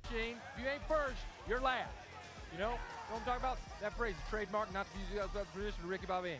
machine. If you ain't first, you're last. You know what I'm talking about? That phrase is trademark, not to be used outside the tradition of Ricky Bobby.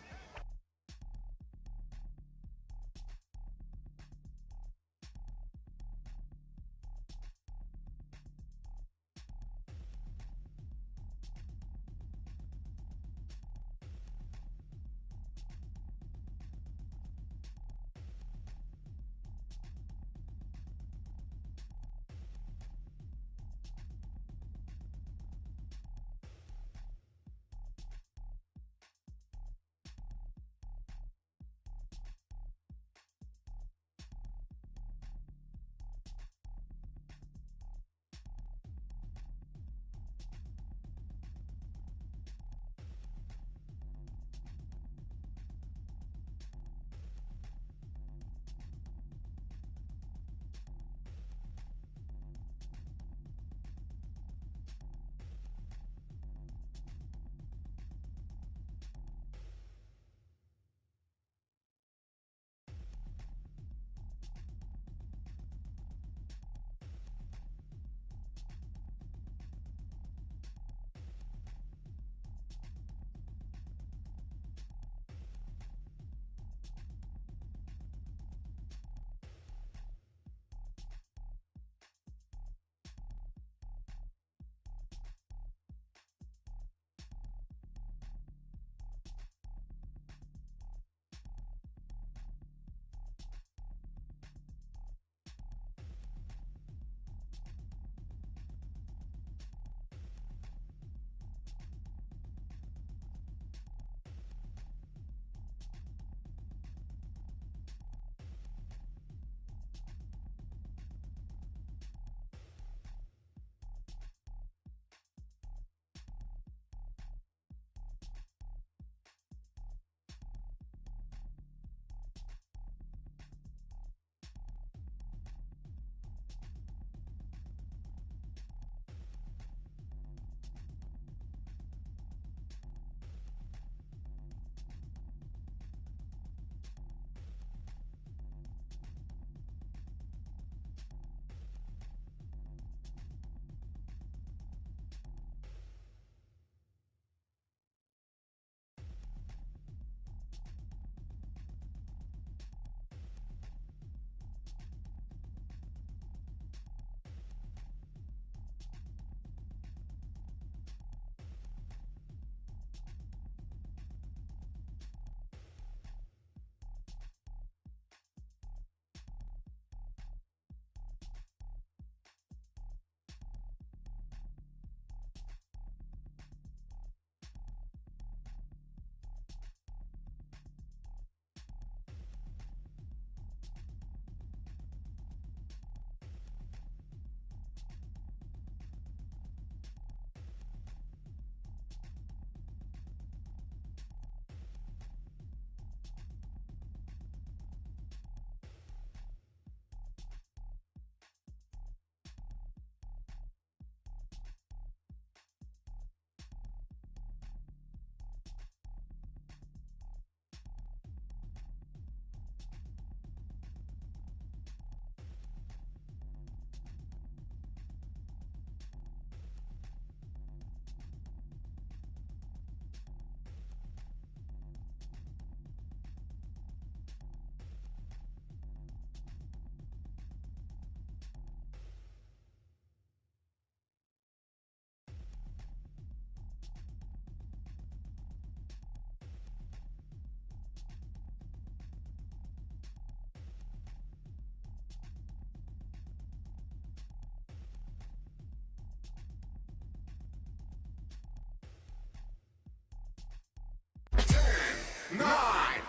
Nine,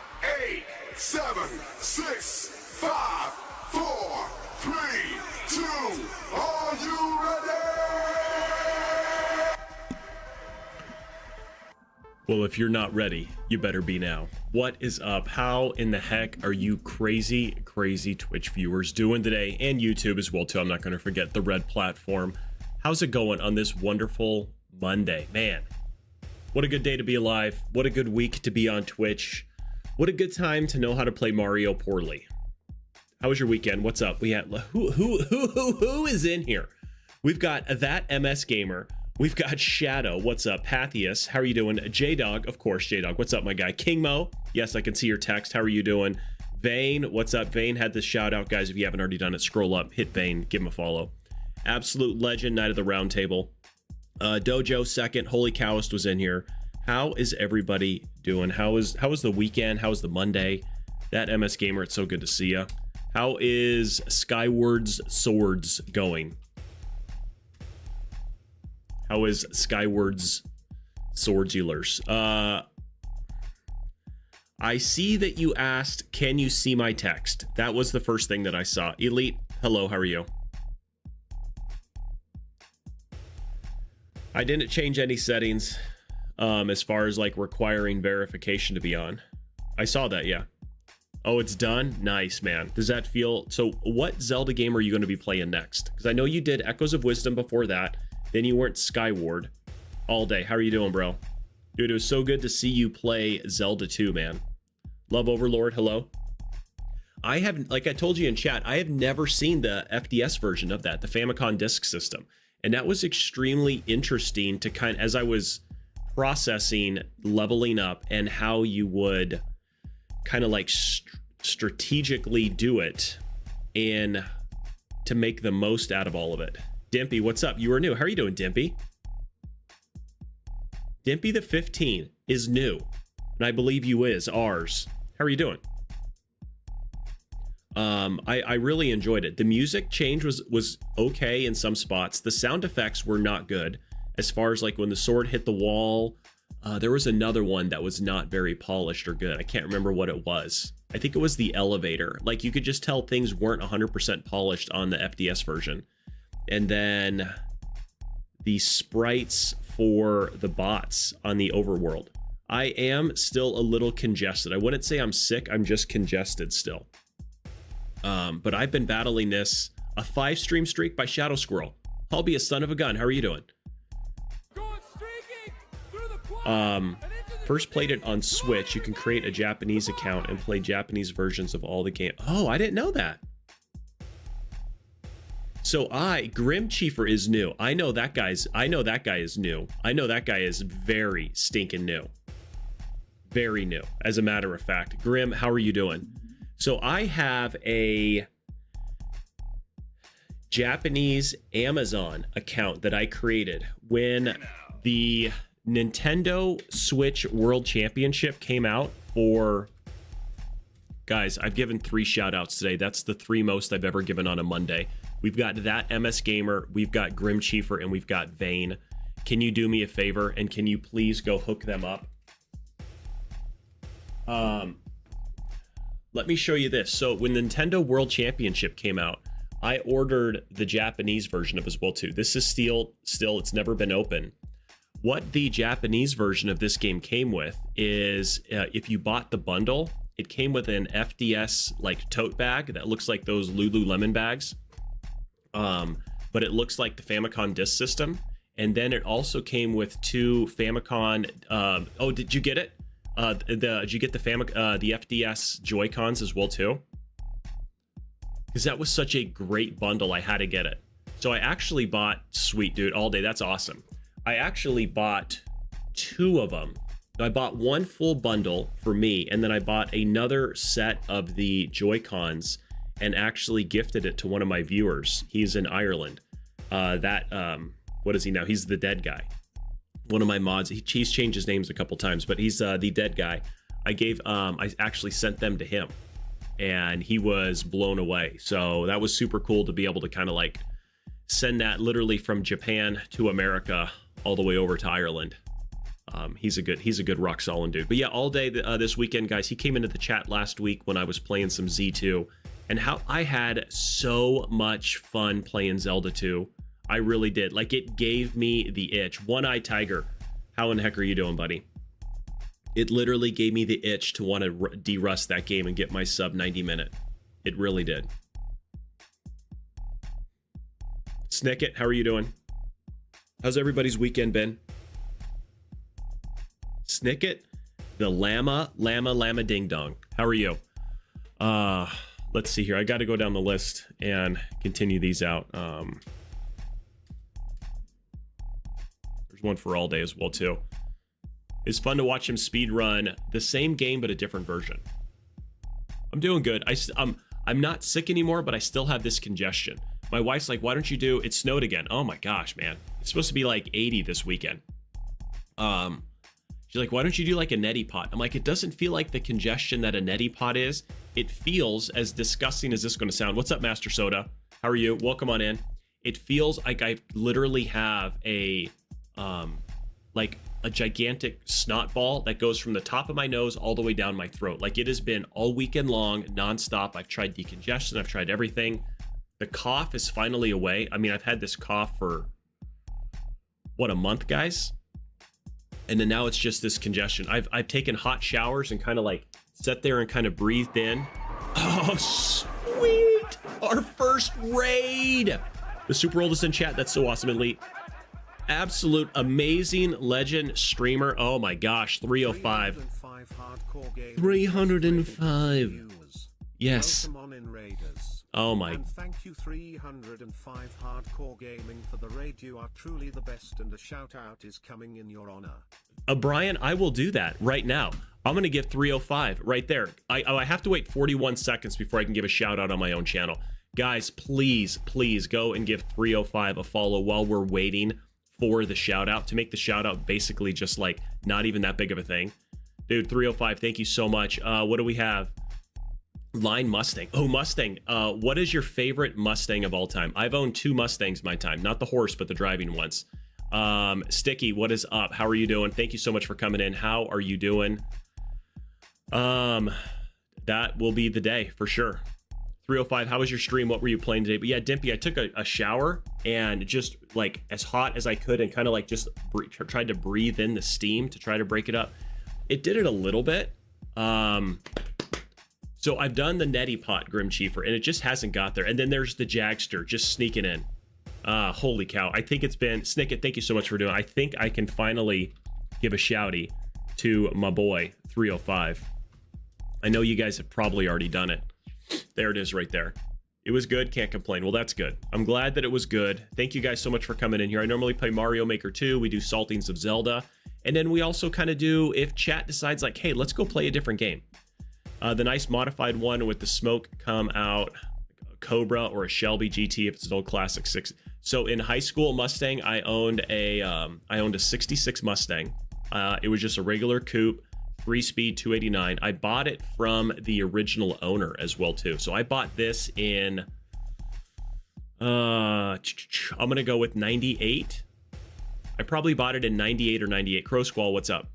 8, 7, 6, 5, 4, 3, 2. Are you ready? Well, if you're not ready, you better be now. What is up? How in the heck are you crazy Twitch viewers doing today? And YouTube as well, too. I'm not going to forget the red platform. How's it going on this wonderful Monday? Man, what a good day to be alive. What a good week to be on Twitch. What a good time to know how to play Mario poorly. How was your weekend? What's up? We had who is in here? We've got that MS Gamer. We've got Shadow. What's up? Pathius. How are you doing? J-Dog. Of course, J-Dog. What's up, my guy? King Mo. Yes, I can see your text. How are you doing? Vane. What's up? Vane had this shout out, guys. If you haven't already done it, scroll up, hit Vane, give him a follow. Absolute legend, Night of the Round Table. Dojo second. Holy Cowist was in here. How is everybody doing? How was the weekend? How was the Monday? That MS Gamer, it's so good to see you. How is Skyward's Swords going? How is Skyward's Swordulars? I see that you asked, can you see my text? That was the first thing that I saw. Elite, hello, how are you? I didn't change any settings as far as like requiring verification to be on. I saw that, yeah. Oh, it's done? Nice, man. Does that feel... So what Zelda game are you going to be playing next? Because I know you did Echoes of Wisdom before that. Then you weren't Skyward all day. How are you doing, bro? Dude, it was so good to see you play Zelda 2, man. Love Overlord, hello. I have, like I told you in chat, I have never seen the FDS version of that, the Famicom Disk System. And that was extremely interesting to kind of, as I was processing leveling up and how you would kind of like strategically do it and to make the most out of all of it. Dimpy, what's up? You are new. How are you doing, Dimpy? Dimpy the 15 is new, and I believe you is ours. How are you doing? I really enjoyed it. The music change was okay in some spots. The sound effects were not good. As far as like when the sword hit the wall, there was another one that was not very polished or good. I can't remember what it was. I think it was the elevator. Like you could just tell things weren't 100% polished on the FDS version. And then the sprites for the bots on the overworld. I am still a little congested. I wouldn't say I'm sick. I'm just congested still. But I've been battling this, a 5-stream streak by Shadow Squirrel. I'll be a son of a gun. How are you doing? First played it on Switch. You can create a Japanese account and play Japanese versions of all the game. Oh, I didn't know that. So Grim Chiefer is new. I know that guy is new. I know that guy is very stinking new. Very new, as a matter of fact. Grim, how are you doing? So I have a Japanese Amazon account that I created when the Nintendo Switch World Championship came out for... Guys, I've given 3 shout-outs today. That's the 3 most I've ever given on a Monday. We've got that MS Gamer, we've got Grim Chiefer, and we've got Vane. Can you do me a favor, and can you please go hook them up? Let me show you this. So when Nintendo World Championship came out, I ordered the Japanese version of as well too. This is still it's never been open. What the Japanese version of this game came with is if you bought the bundle, it came with an FDS like tote bag that looks like those Lululemon bags. But it looks like the Famicom Disk System. And then it also came with 2 Famicom, oh, did you get it? Did you get the FDS Joy-Cons as well too? Because that was such a great bundle, I had to get it. So I actually bought, sweet dude, all day, that's awesome. I actually bought 2 of them. I bought 1 full bundle for me, and then I bought another set of the Joy-Cons and actually gifted it to one of my viewers. He's in Ireland. What is he now? He's the dead guy. One of my mods. He's changed his names a couple times, but he's the dead guy. I actually sent them to him, and he was blown away. So that was super cool to be able to kind of like send that literally from Japan to America all the way over to Ireland. He's a good rock solid dude. But yeah, all day this weekend, guys. He came into the chat last week when I was playing some Z2, and how I had so much fun playing Zelda 2. I really did. Like, it gave me the itch. One-Eyed Tiger, how in the heck are you doing, buddy? It literally gave me the itch to want to de-rust that game and get my sub 90 minute. It really did. Snicket, how are you doing? How's everybody's weekend been? Snicket, the llama ding dong. How are you? Let's see here. I got to go down the list and continue these out. There's one for all day as well too. It's fun to watch him speed run the same game but a different version. I'm doing good. I'm not sick anymore, but I still have this congestion. My wife's like, why don't you do, it snowed again. Oh my gosh, man. It's supposed to be like 80 this weekend. She's like, why don't you do like a neti pot? I'm like, it doesn't feel like the congestion that a neti pot is. It feels, as disgusting as this is going to sound. What's up, Master Soda? How are you? Welcome on in. It feels like I literally have a gigantic snot ball that goes from the top of my nose all the way down my throat. Like, it has been all weekend long, nonstop. I've tried decongestion. I've tried everything. The cough is finally away. I mean, I've had this cough for, what, a month, guys? And then now it's just this congestion. I've taken hot showers and kind of like sat there and kind of breathed in. Oh, sweet! Our first raid! The super oldest in chat. That's so awesome, Elite. Absolute amazing legend streamer. Oh my gosh, 305. 305. Yes. Oh my. And thank you 305 Hardcore Gaming for the raid. You are truly the best, and a shout out is coming in your honor. Brian, I will do that right now. I'm going to give 305 right there. I have to wait 41 seconds before I can give a shout out on my own channel. Guys, please go and give 305 a follow while we're waiting for the shout out, to make the shout out basically just like not even that big of a thing. Dude, 305, thank you so much. What do we have? Line Mustang. Oh, Mustang. What is your favorite Mustang of all time? I've owned 2 Mustangs my time. Not the horse, but the driving ones. Sticky, what is up? How are you doing? Thank you so much for coming in. How are you doing? That will be the day for sure. 305, how was your stream? What were you playing today? But yeah, Dimpy, I took a shower and just like as hot as I could and kind of like just tried to breathe in the steam to try to break it up. It did it a little bit. So I've done the neti pot, Grim Chiefer, and it just hasn't got there. And then there's the Jagster just sneaking in. Holy cow. I think it's been... Snicket, thank you so much for doing it. I think I can finally give a shouty to my boy, 305. I know you guys have probably already done it. There it is right there. It was good. Can't complain. Well, that's good. I'm glad that it was good. Thank you guys so much for coming in here. I normally play Mario Maker 2. We do Saltings of Zelda. And then we also kind of do, if chat decides like, hey, let's go play a different game. The nice modified one with the smoke come out, Cobra or a Shelby GT if it's an old classic 6. So in high school Mustang, I owned a 66 Mustang. It was just a regular coupe, 3-speed 289. I bought it from the original owner as well too. So I bought this in I'm gonna go with 98. I probably bought it in 98 or 98. Crow Squall, what's up?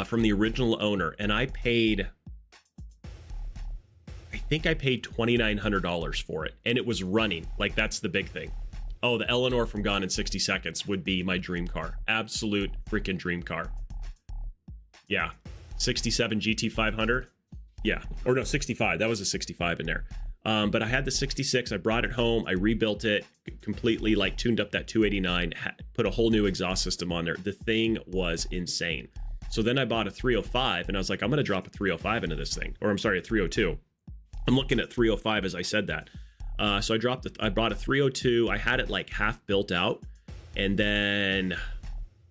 From the original owner, and I think I paid $2,900 for it, and it was running. Like, that's the big thing. Oh, the Eleanor from Gone in 60 Seconds would be my dream car. Absolute freaking dream car. Yeah. 67 GT500. Yeah. Or no, 65. That was a 65 in there. But I had the 66. I brought it home. I rebuilt it completely, like tuned up that 289, put a whole new exhaust system on there. The thing was insane. So then I bought a 305, and I was like, I'm going to drop a 305 into this thing. Or I'm sorry, a 302. I'm looking at 305 as I said that. So I bought a 302. I had it like half built out, and then,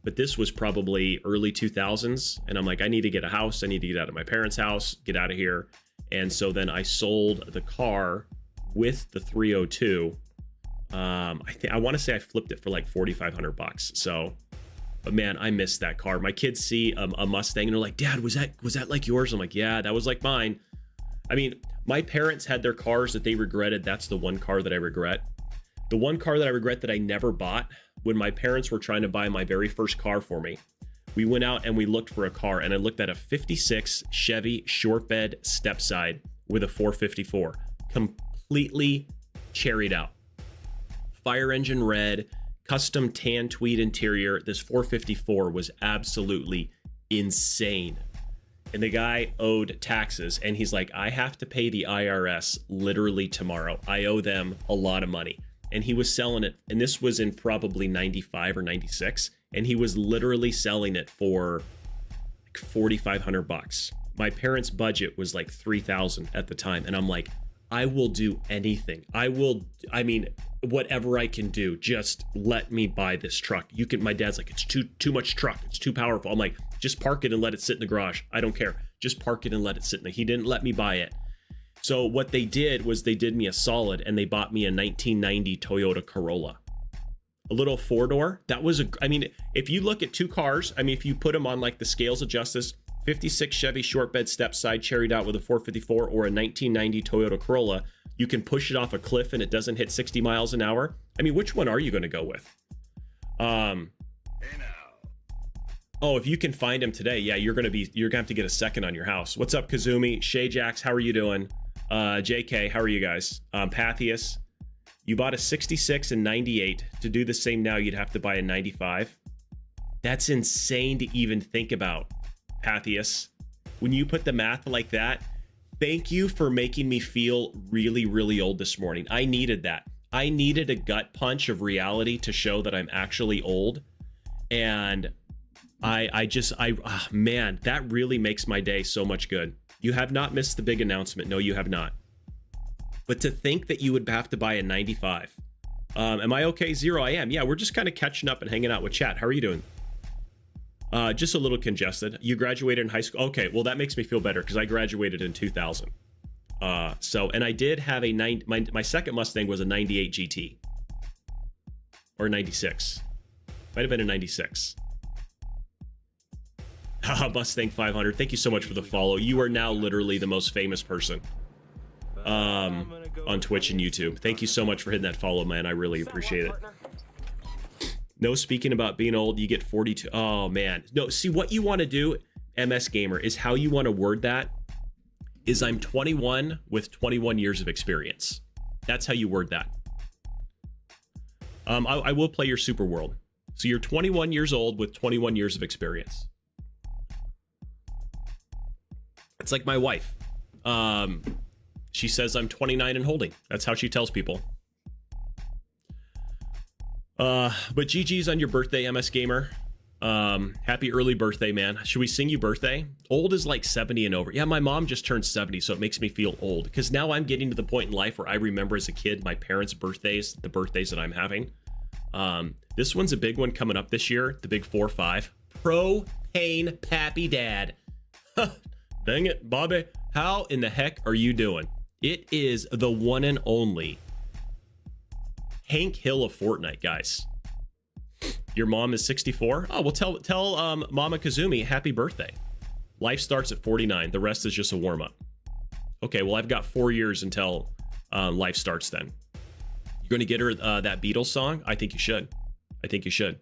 but this was probably early 2000s, and I'm like, I need to get a house. I need to get out of my parents' house, get out of here. And so then I sold the car with the 302. I want to say I flipped it for like $4,500. So, but man, I missed that car. My kids see a Mustang and they're like, Dad, was that like yours? I'm like, yeah, that was like mine. I mean, my parents had their cars that they regretted. That's the one car that I regret. The one car that I regret that I never bought, when my parents were trying to buy my very first car for me, we went out and we looked for a car, and I looked at a 56 Chevy short bed step side with a 454, completely cherried out. Fire engine red, custom tan tweed interior. This 454 was absolutely insane. And the guy owed taxes, and he's like, I have to pay the IRS literally tomorrow. I owe them a lot of money. And he was selling it, and this was in probably 95 or 96, and he was literally selling it for like $4,500. My parents' budget was like $3,000 at the time, and I'm like, I will do anything. I mean, whatever I can do, just let me buy this truck. My dad's like, it's too much truck. It's too powerful. I'm like, just park it and let it sit in the garage. I don't care. Just park it and let it sit in there. He didn't let me buy it. So what they did was they did me a solid and they bought me a 1990 Toyota Corolla. A little 4-door. That was if you look at two cars, if you put them on like the scales of justice, 56 Chevy short bed step side cherried out with a 454 or a 1990 Toyota Corolla, you can push it off a cliff and it doesn't hit 60 miles an hour. Which one are you going to go with? Oh, if you can find him today, yeah, you're gonna have to get a second on your house. What's up, Kazumi? Shay Jax, how are you doing? JK, how are you guys? Pathius, you bought a 66 and 98. To do the same now, you'd have to buy a 95. That's insane to even think about, Pathius. When you put the math like that, thank you for making me feel really, really old this morning. I needed that. I needed a gut punch of reality to show that I'm actually old. And man, that really makes my day so much good. You have not missed the big announcement. No, you have not. But to think that you would have to buy a 95. Am I okay? Zero, I am. Yeah, we're just kind of catching up and hanging out with chat. How are you doing? Just a little congested. You graduated in high school. Okay, well, that makes me feel better because I graduated in 2000. And I did have my second Mustang was a 98 GT. Or 96. Might have been a 96. Mustang 500. Thank you so much for the follow. You are now literally the most famous person on Twitch and YouTube. Thank you so much for hitting that follow, man. I really appreciate it. No speaking about being old. You get 42. Oh, man. No, see, what you want to do, MS Gamer, is how you want to word that is I'm 21 with 21 years of experience. That's how you word that. I will play your Super World. So you're 21 years old with 21 years of experience. It's like my wife. She says I'm 29 and holding. That's how she tells people. But GG's on your birthday, MS Gamer. Happy early birthday, man. Should we sing you birthday? Old is like 70 and over. Yeah, my mom just turned 70, so it makes me feel old. Because now I'm getting to the point in life where I remember as a kid my parents' birthdays, the birthdays that I'm having. This one's a big one coming up this year. The big 4-5. Propane Pappy Dad. Dang it, Bobby. How in the heck are you doing? It is the one and only Hank Hill of Fortnite, guys. Your mom is 64? Oh, well, tell Mama Kazumi happy birthday. Life starts at 49. The rest is just a warm-up. Okay, well, I've got 4 years until life starts then. You're going to get her that Beatles song? I think you should. I think you should.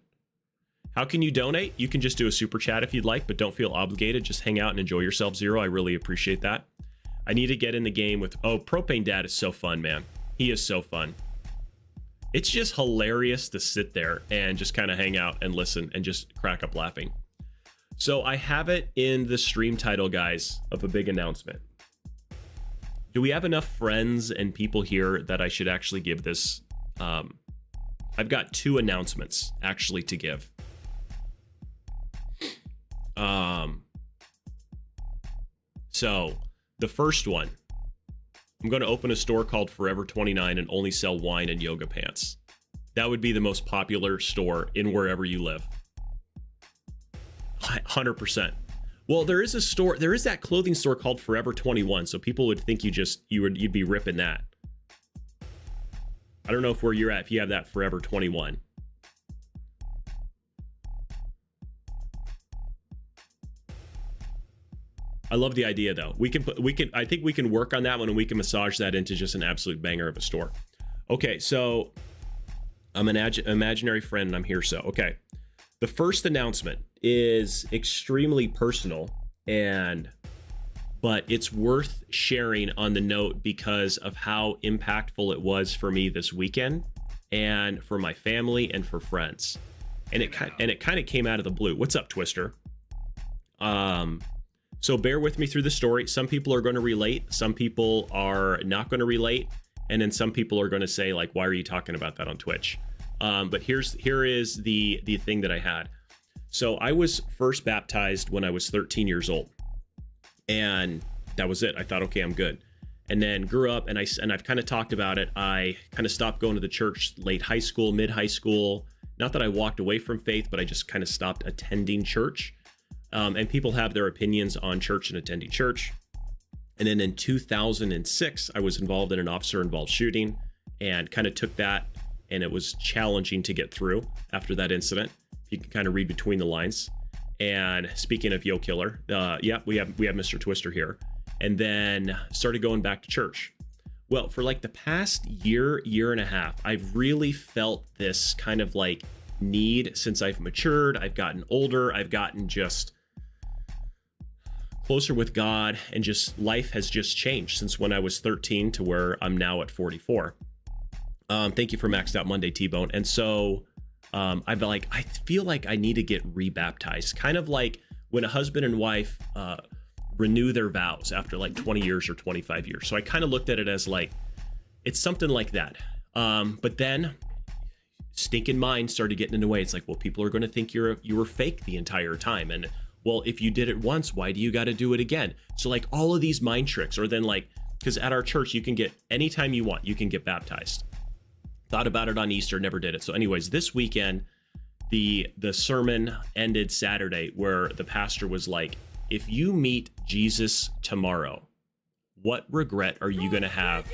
How can you donate? You can just do a super chat if you'd like, but don't feel obligated. Just hang out and enjoy yourself, Zero. I really appreciate that. I need to get in the game with... Oh, Propane Dad is so fun, man. He is so fun. It's just hilarious to sit there and just kind of hang out and listen and just crack up laughing. So I have it in the stream title, guys, of a big announcement. Do we have enough friends and people here that I should actually give this? I've got 2 announcements actually to give. So the first one, I'm going to open a store called Forever 29 and only sell wine and yoga pants. That would be the most popular store in wherever you live. 100%. Well, there is that clothing store called Forever 21, so people would think you'd be ripping that. I don't know where you're at if you have that Forever 21. I love the idea though. I think we can work on that one and we can massage that into just an absolute banger of a store. Okay, so I'm an imaginary friend and I'm here. So, okay. The first announcement is extremely personal but it's worth sharing on the note because of how impactful it was for me this weekend and for my family and for friends. And it kind of came out of the blue. What's up, Twister? So bear with me through the story. Some people are going to relate. Some people are not going to relate. And then some people are going to say, like, why are you talking about that on Twitch? But here is the thing that I had. So I was first baptized when I was 13 years old. And that was it. I thought, okay, I'm good. and then grew up, and I've kind of talked about it. I kind of stopped going to the church late high school, mid high school. Not that I walked away from faith, but I just kind of stopped attending church. And people have their opinions on church and attending church. And then in 2006, I was involved in an officer-involved shooting and kind of took that, and it was challenging to get through after that incident. You can kind of read between the lines. And speaking of Yo Killer, yeah, we have Mr. Twister here. And then started going back to church. Well, for like the past year and a half, I've really felt this kind of like need since I've matured. I've gotten older. I've gotten just closer with God, and just life has just changed since when I was 13 to where I'm now at 44. Thank you for Maxed Out Monday, T-Bone. And so I feel like I need to get rebaptized, kind of like when a husband and wife renew their vows after like 20 years or 25 years. So I kind of looked at it as like, it's something like that. But then stinking mind started getting in the way. It's like, well, people are going to think you were fake the entire time. And well, if you did it once, why do you got to do it again? So like all of these mind tricks, or then like, because at our church, you can get, anytime you want, you can get baptized. Thought about it on Easter, never did it. So anyways, this weekend, the sermon ended Saturday where the pastor was like, if you meet Jesus tomorrow, what regret are you going to have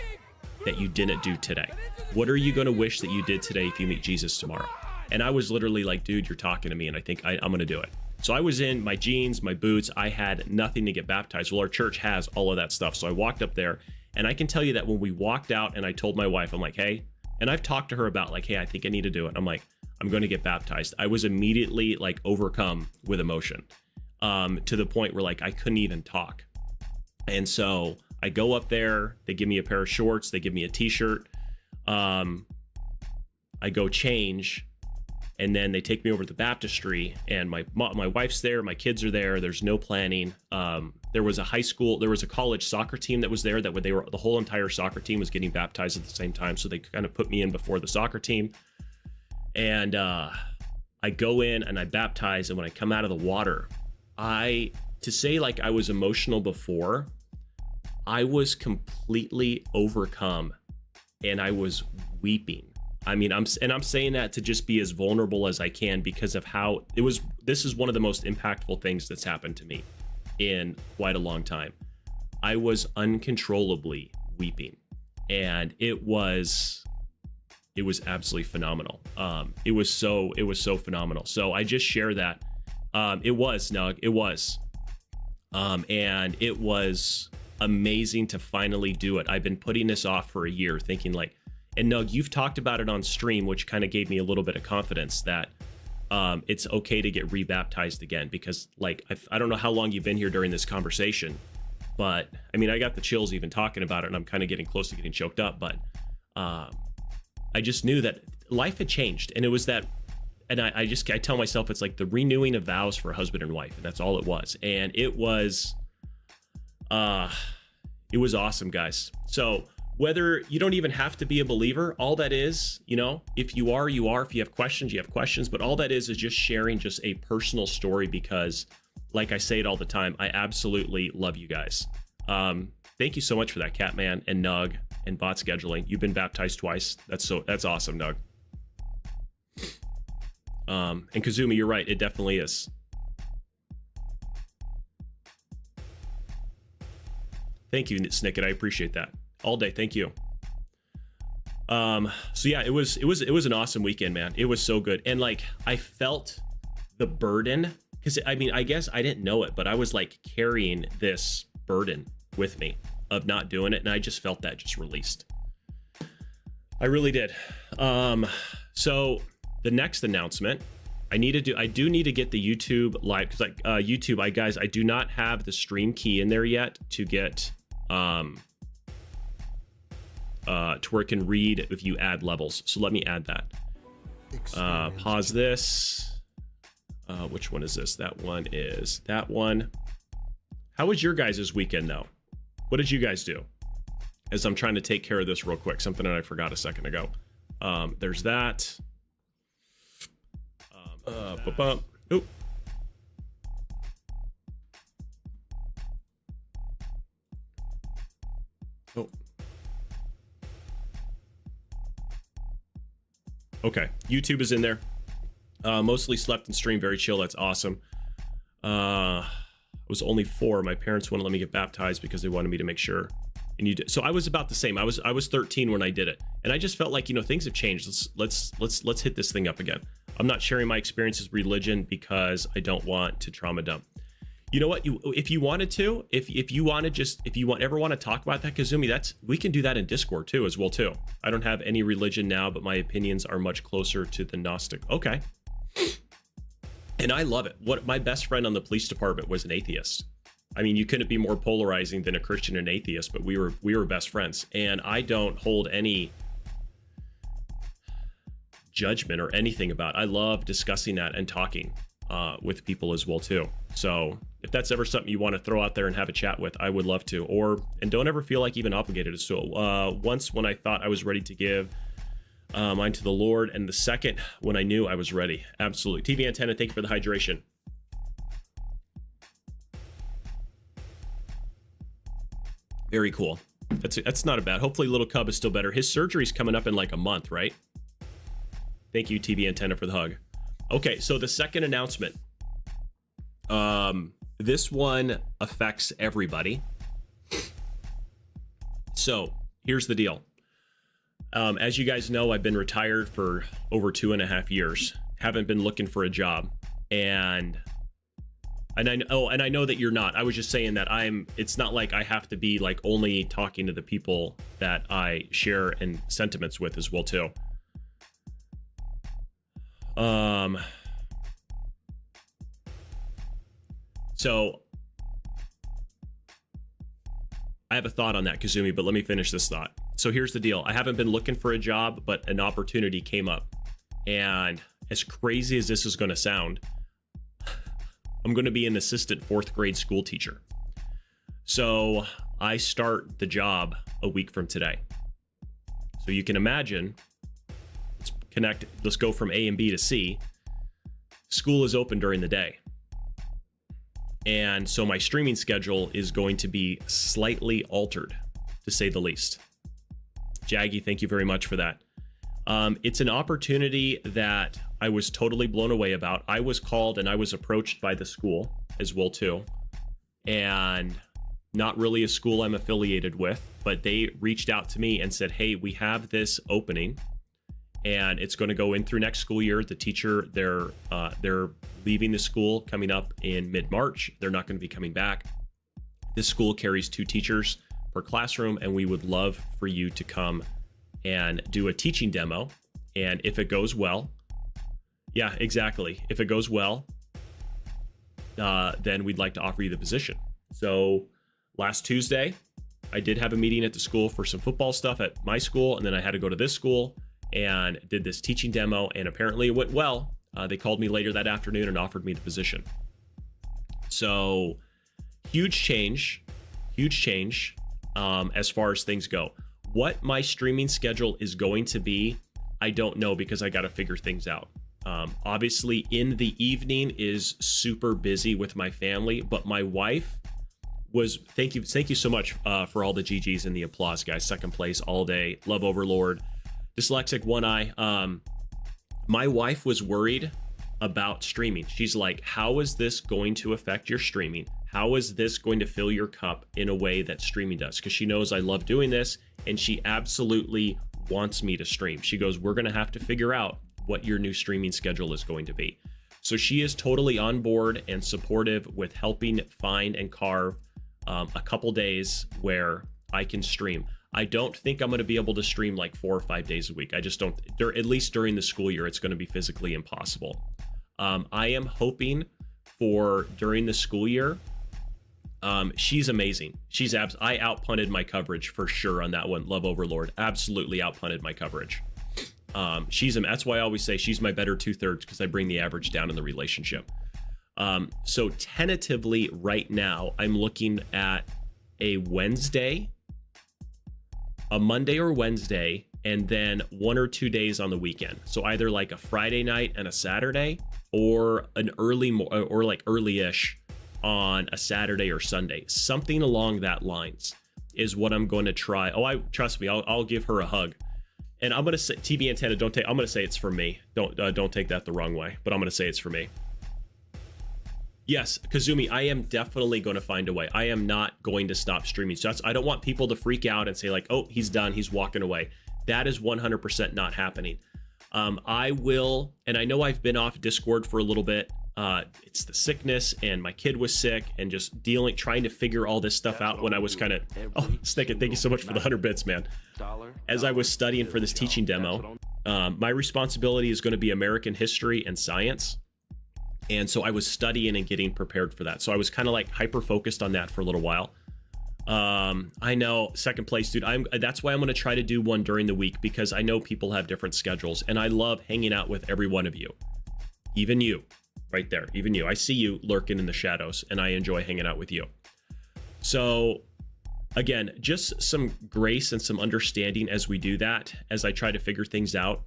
that you didn't do today? What are you going to wish that you did today if you meet Jesus tomorrow? And I was literally like, dude, you're talking to me, and I think I'm going to do it. So I was in my jeans, my boots. I had nothing to get baptized. Well, our church has all of that stuff. So I walked up there, and I can tell you that when we walked out and I told my wife, I'm like, hey, and I've talked to her about like, hey, I think I need to do it. I'm like, I'm going to get baptized. I was immediately like overcome with emotion, to the point where like I couldn't even talk. And so I go up there, they give me a pair of shorts, they give me a t-shirt. I go change, and then they take me over to the baptistry, and my wife's there, my kids are there. There's no planning. There was a college soccer team that was there the whole entire soccer team was getting baptized at the same time. So they kind of put me in before the soccer team. And I go in and I baptize, and when I come out of the water, to say like I was emotional before, I was completely overcome, and I was weeping. I mean, I'm saying that to just be as vulnerable as I can because of how it was. This is one of the most impactful things that's happened to me in quite a long time. I was uncontrollably weeping, and it was absolutely phenomenal. It was so phenomenal. So I just share that. It was, Nug. It was. And it was amazing to finally do it. I've been putting this off for a year, thinking like, and Nug, you've talked about it on stream, which kind of gave me a little bit of confidence that it's okay to get rebaptized again, because like, I don't know how long you've been here during this conversation, but I mean, I got the chills even talking about it, and I'm kind of getting close to getting choked up, but I just knew that life had changed, and it was that. And I tell myself it's like the renewing of vows for a husband and wife, and that's all it was. And it was awesome, guys. So whether you don't even have to be a believer, all that is, if you are, you are. If you have questions, you have questions. But all that is just sharing just a personal story, because like I say it all the time, I absolutely love you guys. Thank you so much for that, Catman and Nug and bot scheduling. You've been baptized twice. That's awesome, Nug. And Kazumi, you're right. It definitely is. Thank you, Snicket. I appreciate that. All day. Thank you. So yeah, it was an awesome weekend, man. It was so good. And like, I felt the burden, because I mean, I guess I didn't know it, but I was like carrying this burden with me of not doing it. And I just felt that just released. I really did. So the next announcement, I do need to get the YouTube live, because like YouTube, I do not have the stream key in there yet to get to where it can read if you add levels. So let me add that. Pause this. Which one is this? That one is that one. How was your guys' weekend though? What did you guys do? As I'm trying to take care of this real quick, something that I forgot a second ago. There's that. Oop. Oh, Okay, YouTube is in there. Mostly slept and streamed, very chill. That's awesome. It was only 4. My parents wouldn't let me get baptized because they wanted me to make sure. And you did. So I was about the same. I was 13 when I did it, and I just felt like, you know, things have changed. Let's hit this thing up again. I'm not sharing my experiences with religion because I don't want to trauma dump. You know what? If you wanted to, if you ever want to talk about that, Kazumi, we can do that in Discord too, as well too. I don't have any religion now, but my opinions are much closer to the Gnostic. Okay. And I love it. My best friend on the police department was an atheist. I mean, you couldn't be more polarizing than a Christian and atheist, but we were best friends. And I don't hold any judgment or anything about it. I love discussing that and talking with people as well too. So if that's ever something you want to throw out there and have a chat with, I would love to. And don't ever feel like even obligated. So once when I thought I was ready to give mine to the Lord, and the second when I knew I was ready. Absolutely. TV Antenna, thank you for the hydration. Very cool. That's not a bad. Hopefully Little Cub is still better. His surgery's coming up in like a month, right? Thank you, TV Antenna, for the hug. Okay, so the second announcement. This one affects everybody. So here's the deal. As you guys know, I've been retired for over 2.5 years. Haven't been looking for a job, and I know that you're not. I was just saying that it's not like I have to be like only talking to the people that I share and sentiments with as well too. So I have a thought on that, Kazumi, but let me finish this thought. So here's the deal. I haven't been looking for a job, but an opportunity came up. And as crazy as this is going to sound, I'm going to be an assistant 4th grade school teacher. So I start the job a week from today. So you can imagine, let's go from A and B to C. School is open during the day. And so my streaming schedule is going to be slightly altered, to say the least. Jaggy, thank you very much for that. It's an opportunity that I was totally blown away about. I was called and I was approached by the school as well too. And not really a school I'm affiliated with, but they reached out to me and said, hey, we have this opening and it's going to go in through next school year. The teacher, they're leaving the school coming up in mid-March. They're not going to be coming back. This school carries 2 teachers per classroom, and we would love for you to come and do a teaching demo. And if it goes well, yeah, exactly. If it goes well, then we'd like to offer you the position. So last Tuesday, I did have a meeting at the school for some football stuff at my school, and then I had to go to this school and did this teaching demo, and apparently it went well. They called me later that afternoon and offered me the position. So huge change as far as things go. What my streaming schedule is going to be, I don't know, because I got to figure things out. Obviously in the evening is super busy with my family, but my wife was, thank you so much for all the GGs and the applause, guys. Second place all day. Love Overlord. Dyslexic One Eye. My wife was worried about streaming. She's like, how is this going to affect your streaming? How is this going to fill your cup in a way that streaming does? Because she knows I love doing this, and she absolutely wants me to stream. She goes, we're going to have to figure out what your new streaming schedule is going to be. So she is totally on board and supportive with helping find and carve a couple days where I can stream. I don't think I'm going to be able to stream like 4 or 5 days a week. I just don't, at least during the school year, it's going to be physically impossible. I am hoping for during the school year. She's amazing. I outpunted my coverage for sure on that one. Love Overlord. Absolutely outpunted my coverage. That's why I always say she's my better 2/3, because I bring the average down in the relationship. So tentatively right now, I'm looking at a Monday or Wednesday, and then 1 or 2 days on the weekend. So either like a Friday night and a Saturday, or an early-ish on a Saturday or Sunday. Something along that lines is what I'm going to try. Trust me, I'll give her a hug And I'm gonna say TV antenna. Don't take. I'm gonna say it's for me. Don't take that the wrong way. But I'm gonna say it's for me. Yes, Kazumi, I am definitely going to find a way. I am not going to stop streaming. So I don't want people to freak out and say like, oh, he's done, he's walking away. That is 100% not happening. I will, and I know I've been off Discord for a little bit. It's the sickness, and my kid was sick, and just trying to figure all this stuff out when I was kind of, oh, Snicket, thank you so much for the 100 bits, man. As I was studying for this teaching demo, my responsibility is going to be American history and science. And so I was studying and getting prepared for that. So I was kind of like hyper focused on that for a little while. I know, second place, dude. That's why I'm going to try to do one during the week, because I know people have different schedules, and I love hanging out with every one of you. Even you, right there. Even you. I see you lurking in the shadows, and I enjoy hanging out with you. So again, just some grace and some understanding as we do that, as I try to figure things out.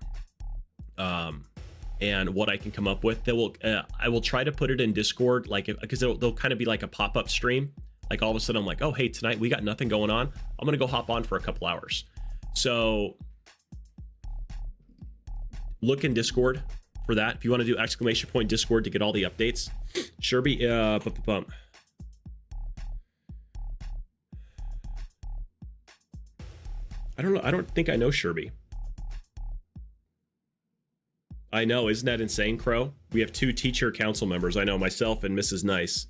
And what I can come up with. I will try to put it in Discord, like, because they'll kind of be like a pop-up stream. Like all of a sudden I'm like, oh, hey, tonight we got nothing going on. I'm going to go hop on for a couple hours. So look in Discord for that. If you want to do ! Discord to get all the updates. Sherby, I don't know. I don't think I know Sherby. I know, isn't that insane, Crow? We have 2 teacher council members. I know, myself and Mrs. Nice.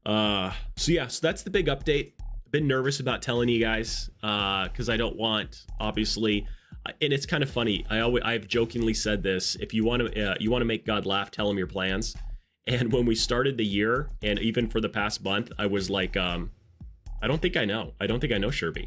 So yeah, so that's the big update. I've been nervous about telling you guys, because I don't want, obviously, and it's kind of funny. I've jokingly said this: if you want to make God laugh, tell him your plans. And when we started the year, and even for the past month, I was like, I don't think I know. I don't think I know Sherby.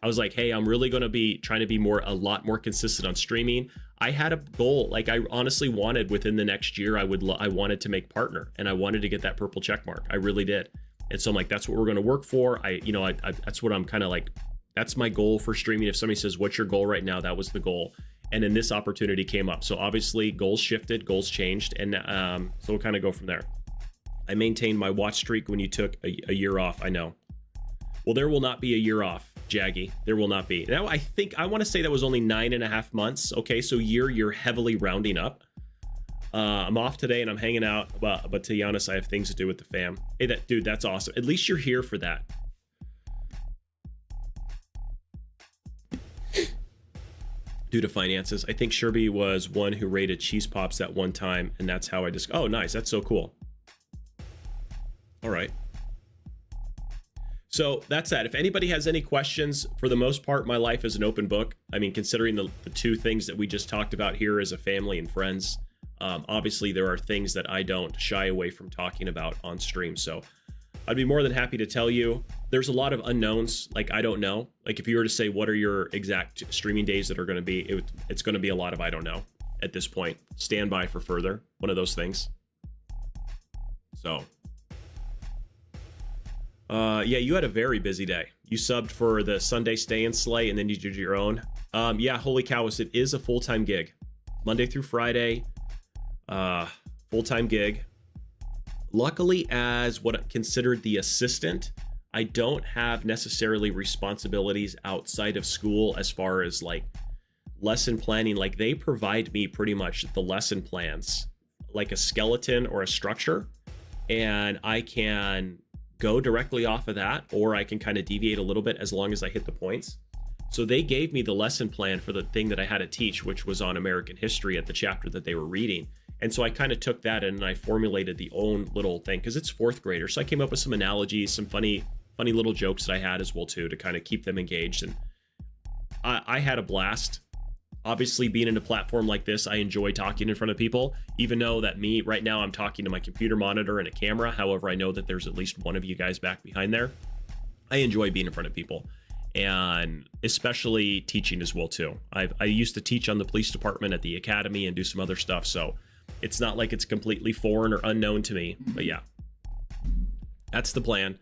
I was like, hey, I'm really going to be trying to be a lot more consistent on streaming. I had a goal, like I honestly wanted within the next year, I wanted to make partner, and I wanted to get that purple check mark. I really did. And so I'm like, that's what we're going to work for. That's what I'm kind of like, that's my goal for streaming. If somebody says, what's your goal right now? That was the goal. And then this opportunity came up. So obviously goals shifted, goals changed. And so we'll kind of go from there. I maintained my watch streak when you took a year off. I know. Well, there will not be a year off, Jaggy. There will not be. Now, I want to say that was only 9.5 months. Okay, so you're heavily rounding up. I'm off today and I'm hanging out, but to be honest, I have things to do with the fam. Hey, dude, that's awesome. At least you're here for that. Due to finances, I think Sherby was one who rated Cheese Pops that one time, and that's how I just. Oh, nice. That's so cool. All right. So that's that. If anybody has any questions, for the most part, my life is an open book. I mean, considering the 2 things that we just talked about here as a family and friends, obviously there are things that I don't shy away from talking about on stream. So I'd be more than happy to tell you. There's a lot of unknowns. Like, I don't know. Like, if you were to say, what are your exact streaming days that are going to be, it's going to be a lot of I don't know at this point. Stand by for further. One of those things. So. Yeah, you had a very busy day. You subbed for the Sunday Stay and Slay, and then you did your own. Yeah, holy cow, it is a full-time gig. Monday through Friday, full-time gig. Luckily, as what considered the assistant, I don't have necessarily responsibilities outside of school as far as like lesson planning. Like, they provide me pretty much the lesson plans, like a skeleton or a structure, and I can go directly off of that, or I can kind of deviate a little bit as long as I hit the points. So they gave me the lesson plan for the thing that I had to teach, which was on American history at the chapter that they were reading. And so I kind of took that and I formulated the own little thing, because it's 4th grader. So I came up with some analogies, some funny little jokes that I had as well too, to kind of keep them engaged. And I had a blast. Obviously, being in a platform like this, I enjoy talking in front of people, even though that right now I'm talking to my computer monitor and a camera. However, I know that there's at least one of you guys back behind there. I enjoy being in front of people, and especially teaching as well too. I used to teach on the police department at the academy and do some other stuff. So it's not like it's completely foreign or unknown to me, but yeah, that's the plan.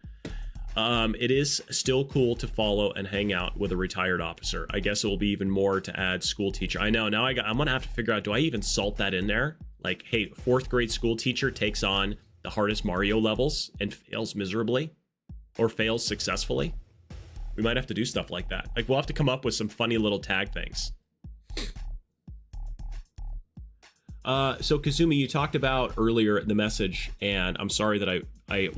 It is still cool to follow and hang out with a retired officer. I guess it will be even more to add school teacher. I know, now I'm gonna have to figure out, do I even salt that in there? Like, hey, 4th grade school teacher takes on the hardest Mario levels and fails miserably, or fails successfully. We might have to do stuff like that. Like, we'll have to come up with some funny little tag things. So Kazumi, you talked about earlier in the message, and I'm sorry that I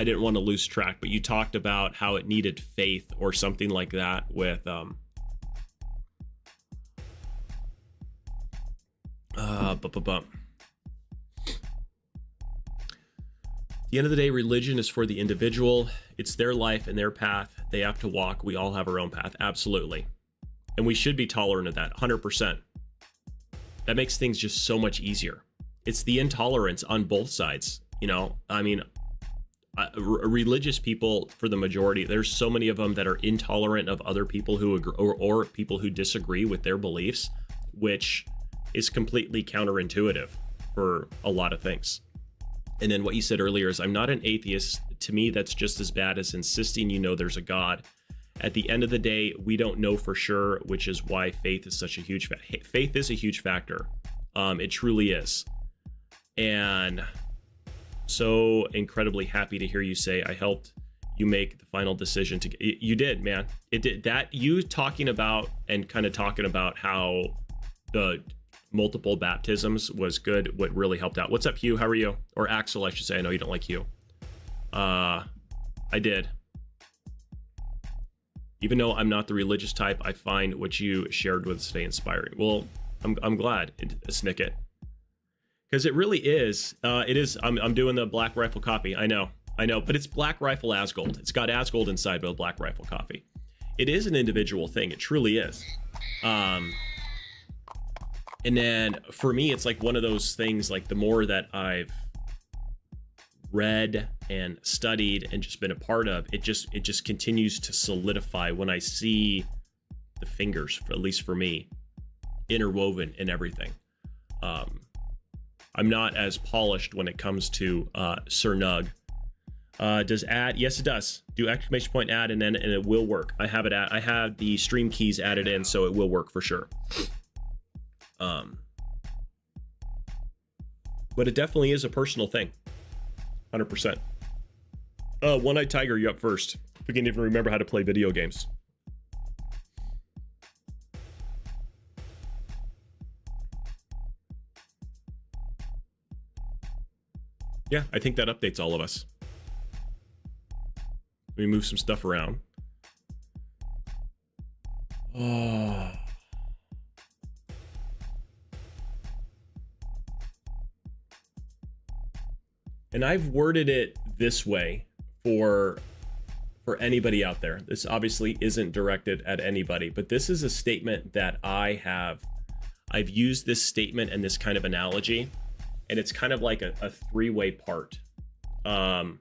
didn't want to lose track, but you talked about how it needed faith or something like that with the end of the day, religion is for the individual. It's their life and their path. They have to walk. We all have our own path. Absolutely. And we should be tolerant of that. 100%. That makes things just so much easier. It's the intolerance on both sides. You know, I mean, religious people, for the majority, there's so many of them that are intolerant of other people who agree, or people who disagree with their beliefs, which is completely counterintuitive for a lot of things. And then what you said earlier is, I'm not an atheist. To me, that's just as bad as insisting you know there's a God. At the end of the day, we don't know for sure, which is why faith is such a huge faith is a huge factor. It truly is. And so incredibly happy to hear you say I helped you make the final decision to you did, man. It did. That you talking about and kind of talking about how the multiple baptisms was good, what really helped out. What's up, Hugh? How are you? Or Axel, I should say. I know you don't like Hugh. I did. Even though I'm not the religious type, I find what you shared with us today inspiring. Well, I'm glad, Snicket. Because it really is. It is. I'm doing the Black Rifle coffee. I know. But it's Black Rifle Asgold. It's got Asgold inside, but a Black Rifle coffee. It is an individual thing. It truly is. And then for me, it's like one of those things, like the more that I've read and studied and just been a part of, it just continues to solidify when I see the fingers, at least for me, interwoven in everything. I'm not as polished when it comes to Sir Nug. Does add? Yes, it does. Do exclamation point add, and it will work. I have it I have the stream keys added in, so it will work for sure. But it definitely is a personal thing. 100%. One-Eyed Tiger, you up first. If we can even remember how to play video games. Yeah, I think that updates all of us. Let me move some stuff around. Oh. And I've worded it this way for anybody out there. This obviously isn't directed at anybody, but this is a statement that I've used this statement and this kind of analogy, and it's kind of like a three-way part. I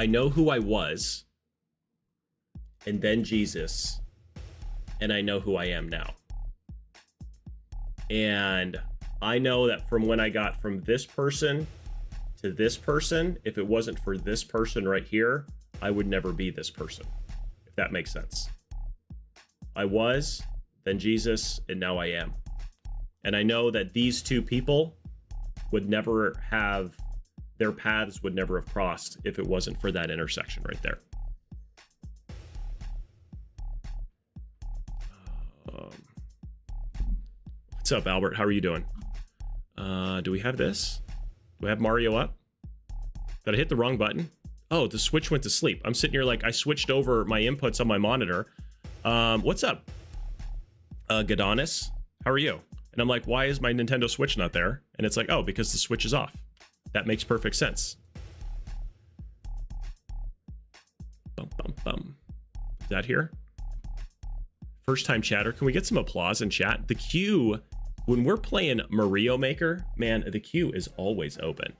know who I was, and then Jesus, and I know who I am now. And I know that from when I got from this person to this person, if it wasn't for this person right here, I would never be this person, if that makes sense. I was, then Jesus, and now I am. And I know that these two people would never have, their paths would never have crossed if it wasn't for that intersection right there. What's up, Albert? How are you doing? Do we have this? Do I have Mario up? Did I hit the wrong button? Oh, the Switch went to sleep. I'm sitting here like I switched over my inputs on my monitor. What's up, Gadonis? How are you? And I'm like, why is my Nintendo Switch not there? And it's like, oh, because the Switch is off. That makes perfect sense. Bum, bum, bum. Is that here? First time chatter. Can we get some applause in chat? The queue, when we're playing Mario Maker, man, the queue is always open.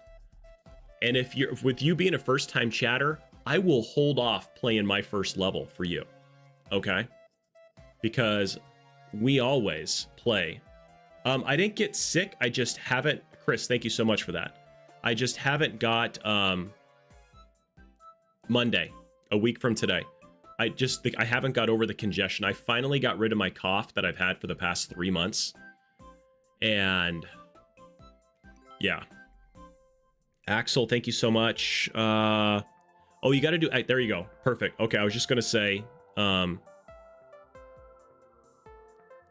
And if you're, with you being a first time chatter, I will hold off playing my first level for you. Okay? Because we always play. I didn't get sick. I just haven't. Chris, thank you so much for that. I just haven't got Monday, a week from today. I just think I haven't got over the congestion. I finally got rid of my cough that I've had for the past 3 months. And yeah. Axel, thank you so much. Oh, you got to do, there you go. Perfect. Okay, I was just going to say,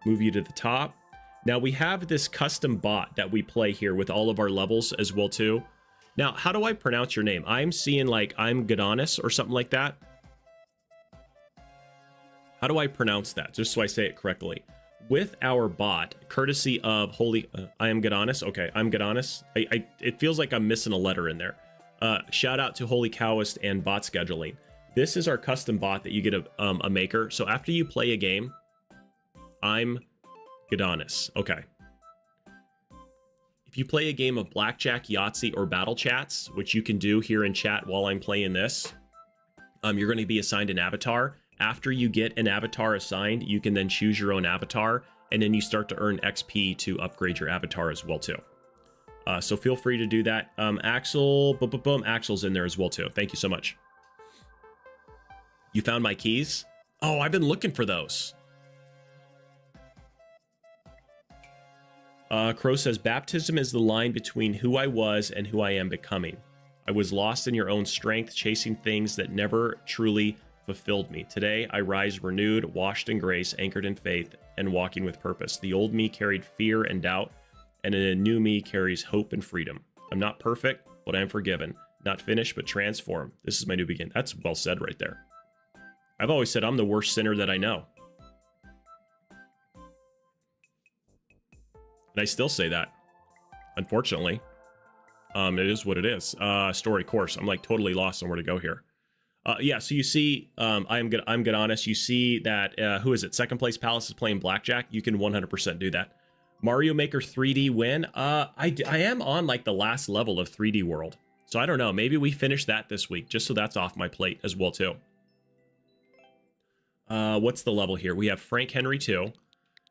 Move you to the top. Now we have this custom bot that we play here with all of our levels as well too. Now, how do I pronounce your name? I'm seeing like I'm Gadonis or something like that. How do I pronounce that? Just so I say it correctly. With our bot, courtesy of Holy... I am Gadonis. Okay, I'm Gadonis. It feels like I'm missing a letter in there. Shout out to Holy Cowist and Bot Scheduling. This is our custom bot that you get a maker. So after you play a game, I'm Gadonis. Okay. If you play a game of Blackjack, Yahtzee, or Battle Chats, which you can do here in chat while I'm playing this, you're going to be assigned an avatar. After you get an avatar assigned, you can then choose your own avatar, and then you start to earn XP to upgrade your avatar as well too. So feel free to do that. Axel, Axel's in there as well too. Thank you so much. You found my keys? Oh, I've been looking for those. Crow says, baptism is the line between who I was and who I am becoming. I was lost in your own strength, chasing things that never truly fulfilled me. Today, I rise renewed, washed in grace, anchored in faith, and walking with purpose. The old me carried fear and doubt, and a new me carries hope and freedom. I'm not perfect, but I am forgiven. Not finished, but transformed. This is my new beginning. That's well said right there. I've always said I'm the worst sinner that I know. And I still say that, unfortunately. It is what it is. Story course. I'm like totally lost on where to go here. Yeah, so you see, I'm good honest. You see that, who is it? Second place Palace is playing Blackjack. You can 100% do that. Mario Maker 3D win. I am on like the last level of 3D World. So I don't know. Maybe we finish that this week, just so that's off my plate as well too. What's the level here? We have Frank Henry 2.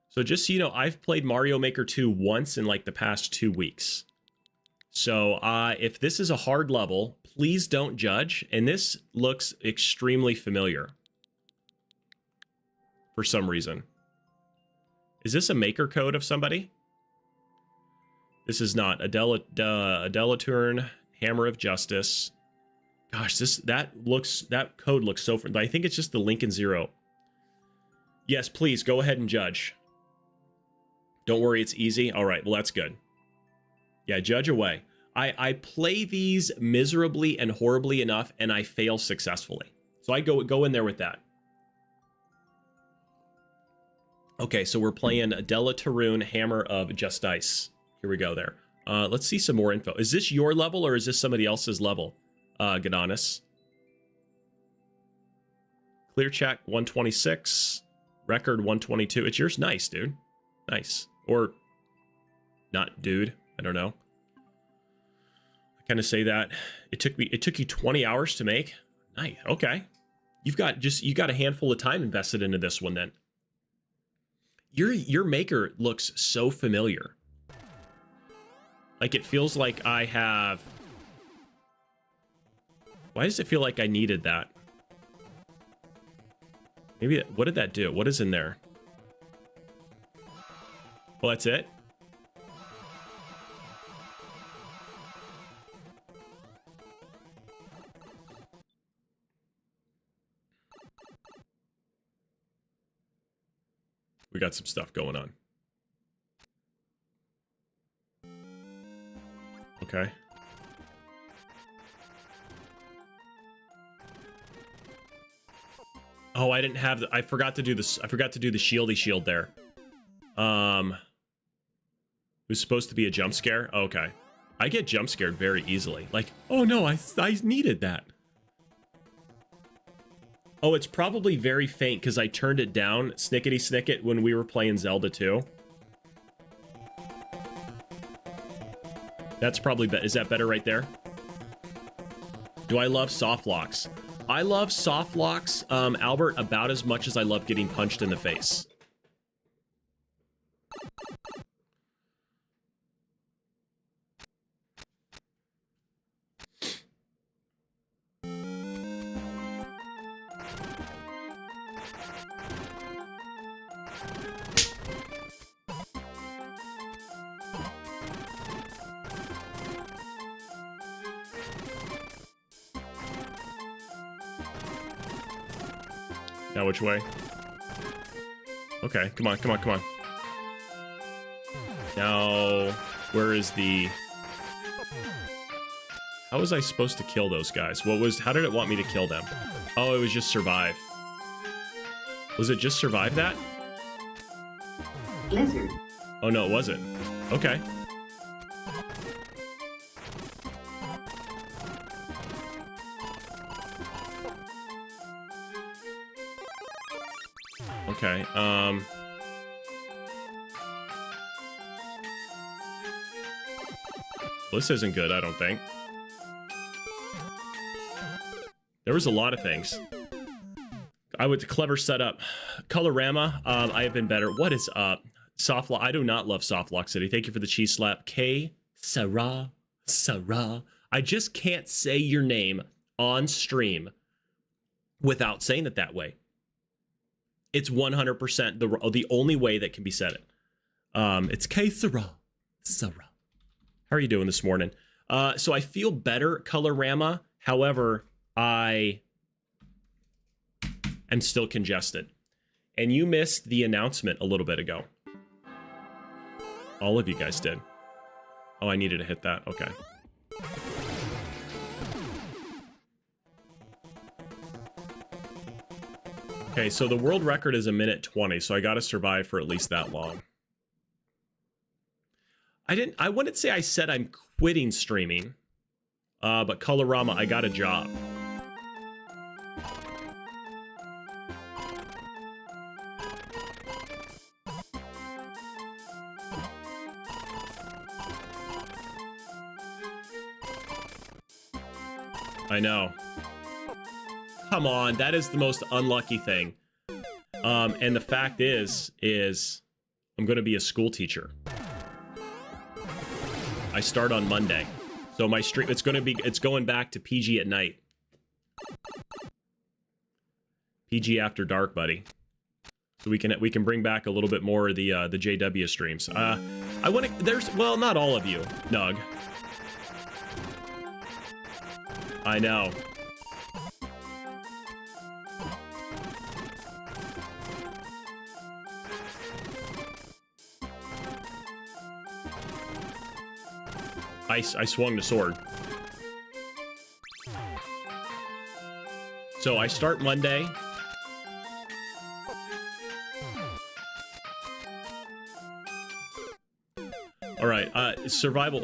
So just so you know, I've played Mario Maker 2 once in like the past 2 weeks. So if this is a hard level, please don't judge. And this looks extremely familiar for some reason. Is this a maker code of somebody? This is not. Adelaturn, Hammer of Justice. Gosh, that code looks so... I think it's just the Lincoln Zero. Yes, please, go ahead and judge. Don't worry, it's easy. All right, well, that's good. Yeah, judge away. I play these miserably and horribly enough, and I fail successfully. So I go in there with that. Okay, so we're playing Adelaturn, Hammer of Justice. Here we go there. Let's see some more info. Is this your level, or is this somebody else's level? Gadonis. Clear check, 126. Record, 122. It's yours? Nice, dude. Nice. Or not, dude. I don't know. I kind of say that. It took you 20 hours to make? Nice. Okay. You got a handful of time invested into this one then. Your maker looks so familiar. Like it feels like I have... Why does it feel like I needed that? Maybe, what did that do? What is in there? Well, that's it. We got some stuff going on. Okay. Oh, I didn't have the... I forgot to do this. I forgot to do the shieldy shield there. It was supposed to be a jump scare. Okay. I get jump scared very easily. Like, oh no, I needed that. Oh, it's probably very faint because I turned it down, snickety snicket, when we were playing Zelda 2. That's probably better. Is that better right there? Do I love soft locks? I love soft locks, Albert, about as much as I love getting punched in the face. Now which way? Okay, come on, come on, come on. Now, where is the... How was I supposed to kill those guys? How did it want me to kill them? Oh, it was just survive. Was it just survive that? Blizzard. Oh, no, it wasn't. Okay. Okay, this isn't good, I don't think. There was a lot of things. Clever setup. Colorama, I have been better. What is up? Softlock, I do not love Softlock City. Thank you for the cheese slap. Sarah. I just can't say your name on stream without saying it that way. It's 100% the only way that can be said it. It's Sarah. How are you doing this morning? So I feel better, Colorama. However, I am still congested. And you missed the announcement a little bit ago. All of you guys did. Oh, I needed to hit that. Okay. Okay, so the world record is 1:20, so I gotta survive for at least that long. I wouldn't say I said I'm quitting streaming, but Colorama, I got a job. I know. Come on, that is the most unlucky thing. And the fact is I'm going to be a school teacher. I start on Monday. So my stream, it's going back to PG at night. PG after dark, buddy. So we can bring back a little bit more of the JW streams. Well, not all of you, Nug. I know. I swung the sword. So I start Monday. All right, survival,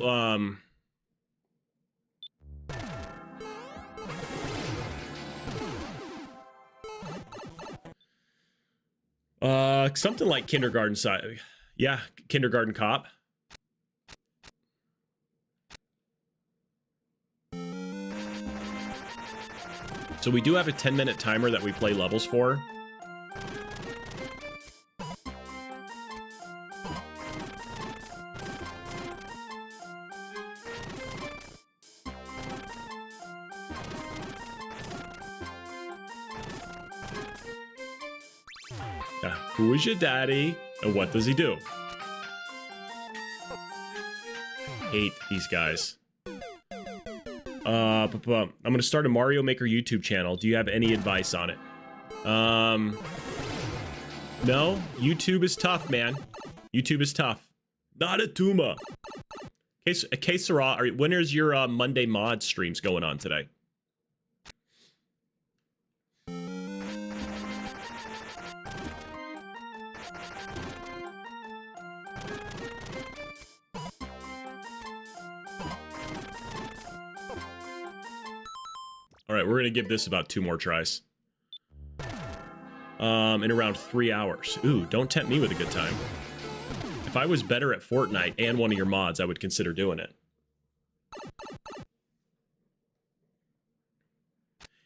something like kindergarten side. Yeah, kindergarten cop. So we do have a 10-minute timer that we play levels for. Yeah. Who is your daddy and what does he do? I hate these guys. I'm gonna start a Mario Maker YouTube channel. Do you have any advice on it? No, YouTube is tough, man. YouTube is tough. Not a Tuma. Okay, Sarah, when is your Monday mod streams going on today? All right, we're gonna give this about 2 more tries. In around 3 hours. Ooh, don't tempt me with a good time. If I was better at Fortnite and one of your mods, I would consider doing it.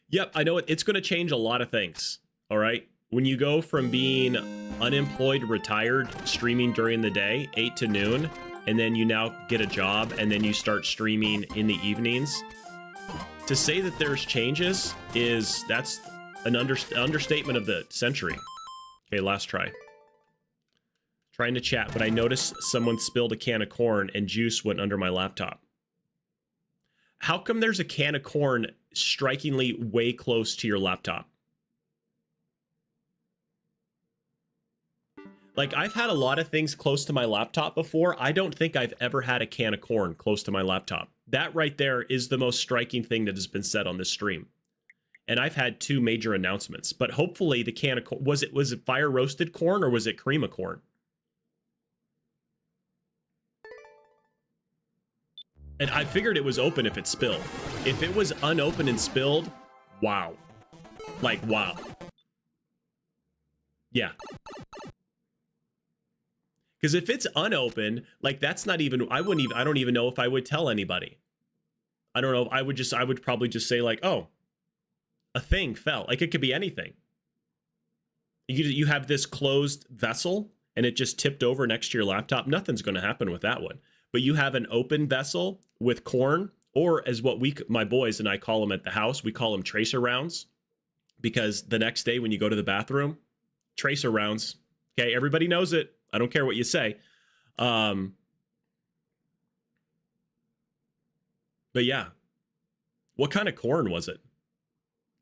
Yep, I know it's gonna change a lot of things. All right, when you go from being unemployed, retired, streaming during the day, 8 to noon, and then you now get a job, and then you start streaming in the evenings. To say that there's changes that's an understatement of the century. Okay, last try. Trying to chat, but I noticed someone spilled a can of corn and juice went under my laptop. How come there's a can of corn strikingly way close to your laptop? Like, I've had a lot of things close to my laptop before. I don't think I've ever had a can of corn close to my laptop. That right there is the most striking thing that has been said on this stream. And I've had 2 major announcements, but hopefully the can of corn, was it fire roasted corn or was it cream of corn? And I figured it was open if it spilled. If it was unopened and spilled, wow. Like, wow. Yeah. Because if it's unopened, like, that's not even, I don't even know if I would tell anybody. I don't know. I would probably just say, like, oh, a thing fell. Like, it could be anything. You have this closed vessel and it just tipped over next to your laptop. Nothing's going to happen with that one. But you have an open vessel with corn, or as what my boys and I call them at the house, we call them tracer rounds, because the next day when you go to the bathroom, tracer rounds. Okay, everybody knows it. I don't care what you say. But yeah, what kind of corn was it?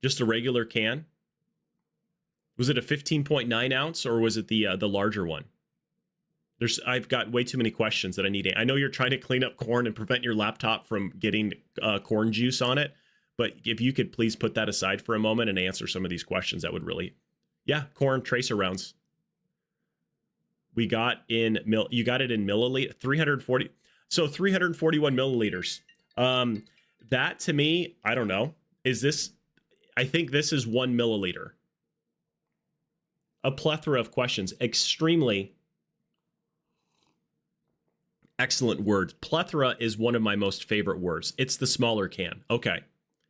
Just a regular can? Was it a 15.9 ounce or was it the larger one? I've got way too many questions that I need. I know you're trying to clean up corn and prevent your laptop from getting corn juice on it, but if you could please put that aside for a moment and answer some of these questions, that would really, yeah, corn tracer rounds. We got in you got it in milliliter, 340. So 341 milliliters. That to me, I don't know. I think this is 1 milliliter. A plethora of questions. Extremely excellent words. Plethora is one of my most favorite words. It's the smaller can. Okay.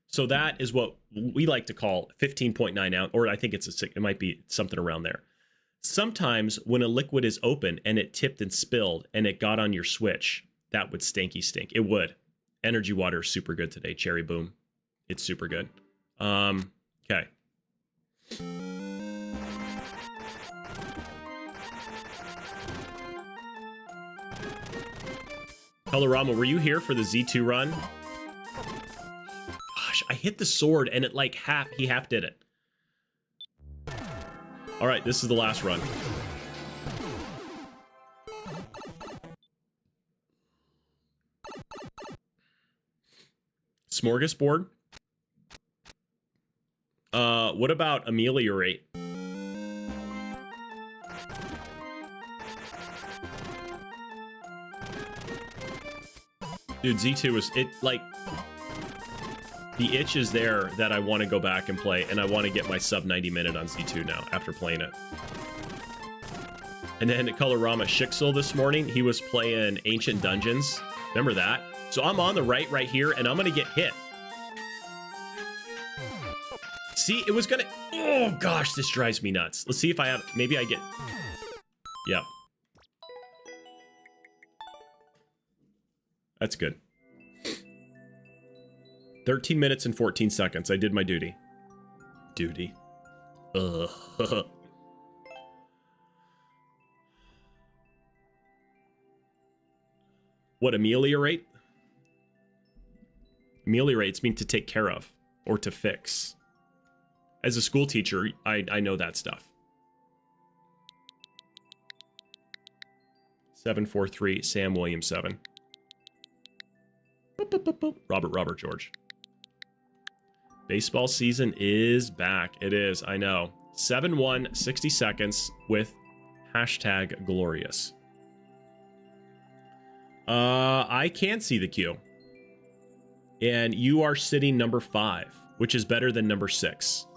So that is what we like to call 15.9 ounce, or I think it might be something around there. Sometimes when a liquid is open and it tipped and spilled and it got on your switch, that would stinky stink. It would. Energy water is super good today. Cherry Boom. It's super good. Okay. Colorama, were you here for the Z2 run? Gosh, I hit the sword and it like he half did it. All right, this is the last run. Smorgasbord. What about ameliorate? Dude, Z2 is like the itch is there that I want to go back and play, and I want to get my sub 90 minute on Z2 now after playing it. And then at Colorama Shixel this morning, he was playing Ancient Dungeons. Remember that? So I'm on the right here, and I'm gonna get hit. See, it was gonna. Oh gosh, this drives me nuts. Let's see if I have. Maybe I get. Yep. That's good. 13 minutes and 14 seconds. I did my duty. Duty. Ugh. What, ameliorate? Ameliorates mean to take care of or to fix. As a school teacher, I know that stuff. 743 Sam Williams 7. Robert George. Baseball season is back. It is, I know. 7-1, 60 seconds with hashtag glorious. I can see the queue. And you are sitting number 5, which is better than number 6.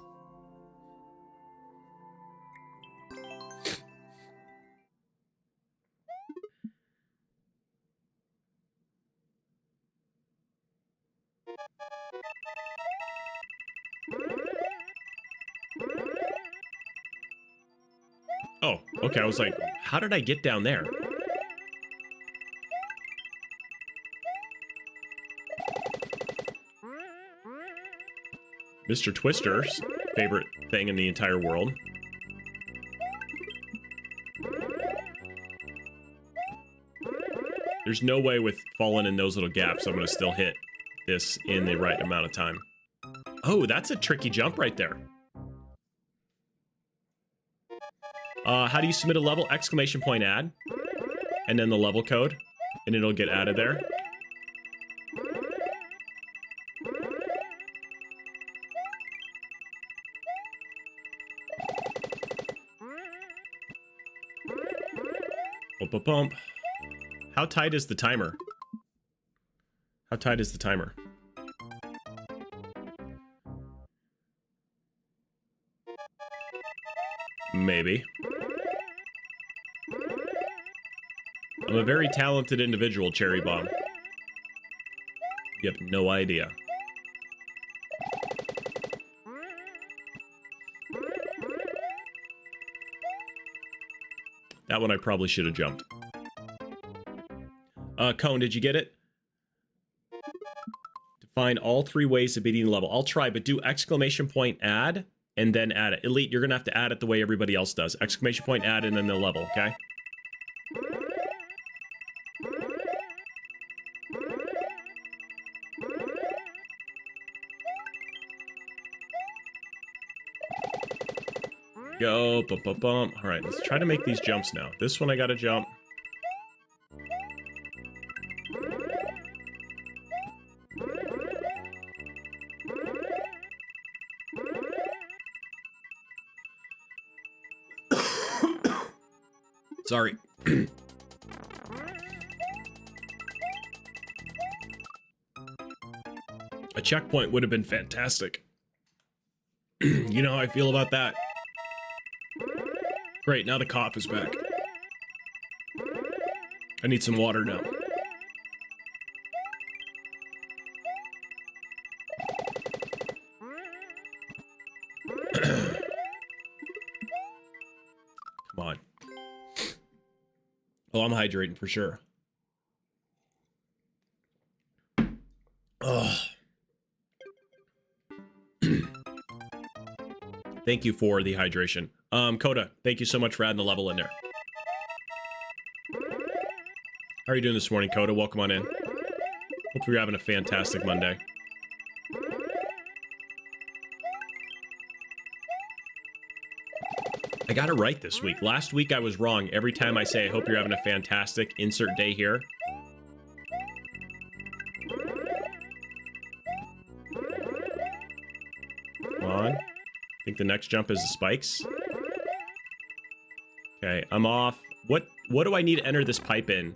Oh, okay. I was like, how did I get down there? Mr. Twister's favorite thing in the entire world. There's no way with falling in those little gaps I'm going to still hit this in the right amount of time. Oh, that's a tricky jump right there. How do you submit a level? Exclamation point add. And then the level code. And it'll get added there. Bump, bump, bump. How tight is the timer? How tight is the timer? Maybe. I'm a very talented individual, Cherry Bomb. You have no idea. That one I probably should have jumped. Cone, did you get it? Define all 3 ways of beating the level. I'll try, but do exclamation point add, and then add it. Elite, you're gonna have to add it the way everybody else does. Exclamation point add, and then the level, okay? Go, bump, bump, bump. All right, let's try to make these jumps now. This one I gotta jump. Sorry. A checkpoint would have been fantastic. You know how I feel about that. Great, now the cough is back. I need some water now. Come on. Oh, I'm hydrating for sure. Ugh. Thank you for the hydration. Coda, thank you so much for adding the level in there. How are you doing this morning, Coda? Welcome on in. Hope you're having a fantastic Monday. I got it right this week. Last week I was wrong. Every time I say, I hope you're having a fantastic insert day here. Come on. I think the next jump is the spikes. Okay, I'm off. What do I need to enter this pipe in?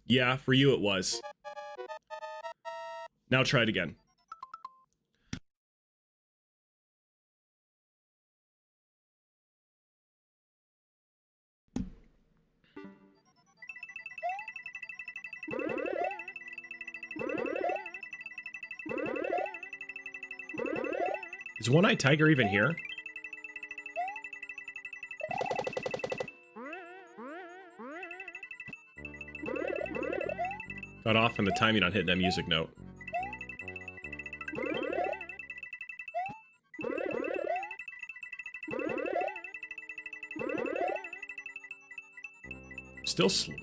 Yeah, for you it was. Now try it again. Is One-Eyed Tiger even here? Got off on the timing on hitting that music note.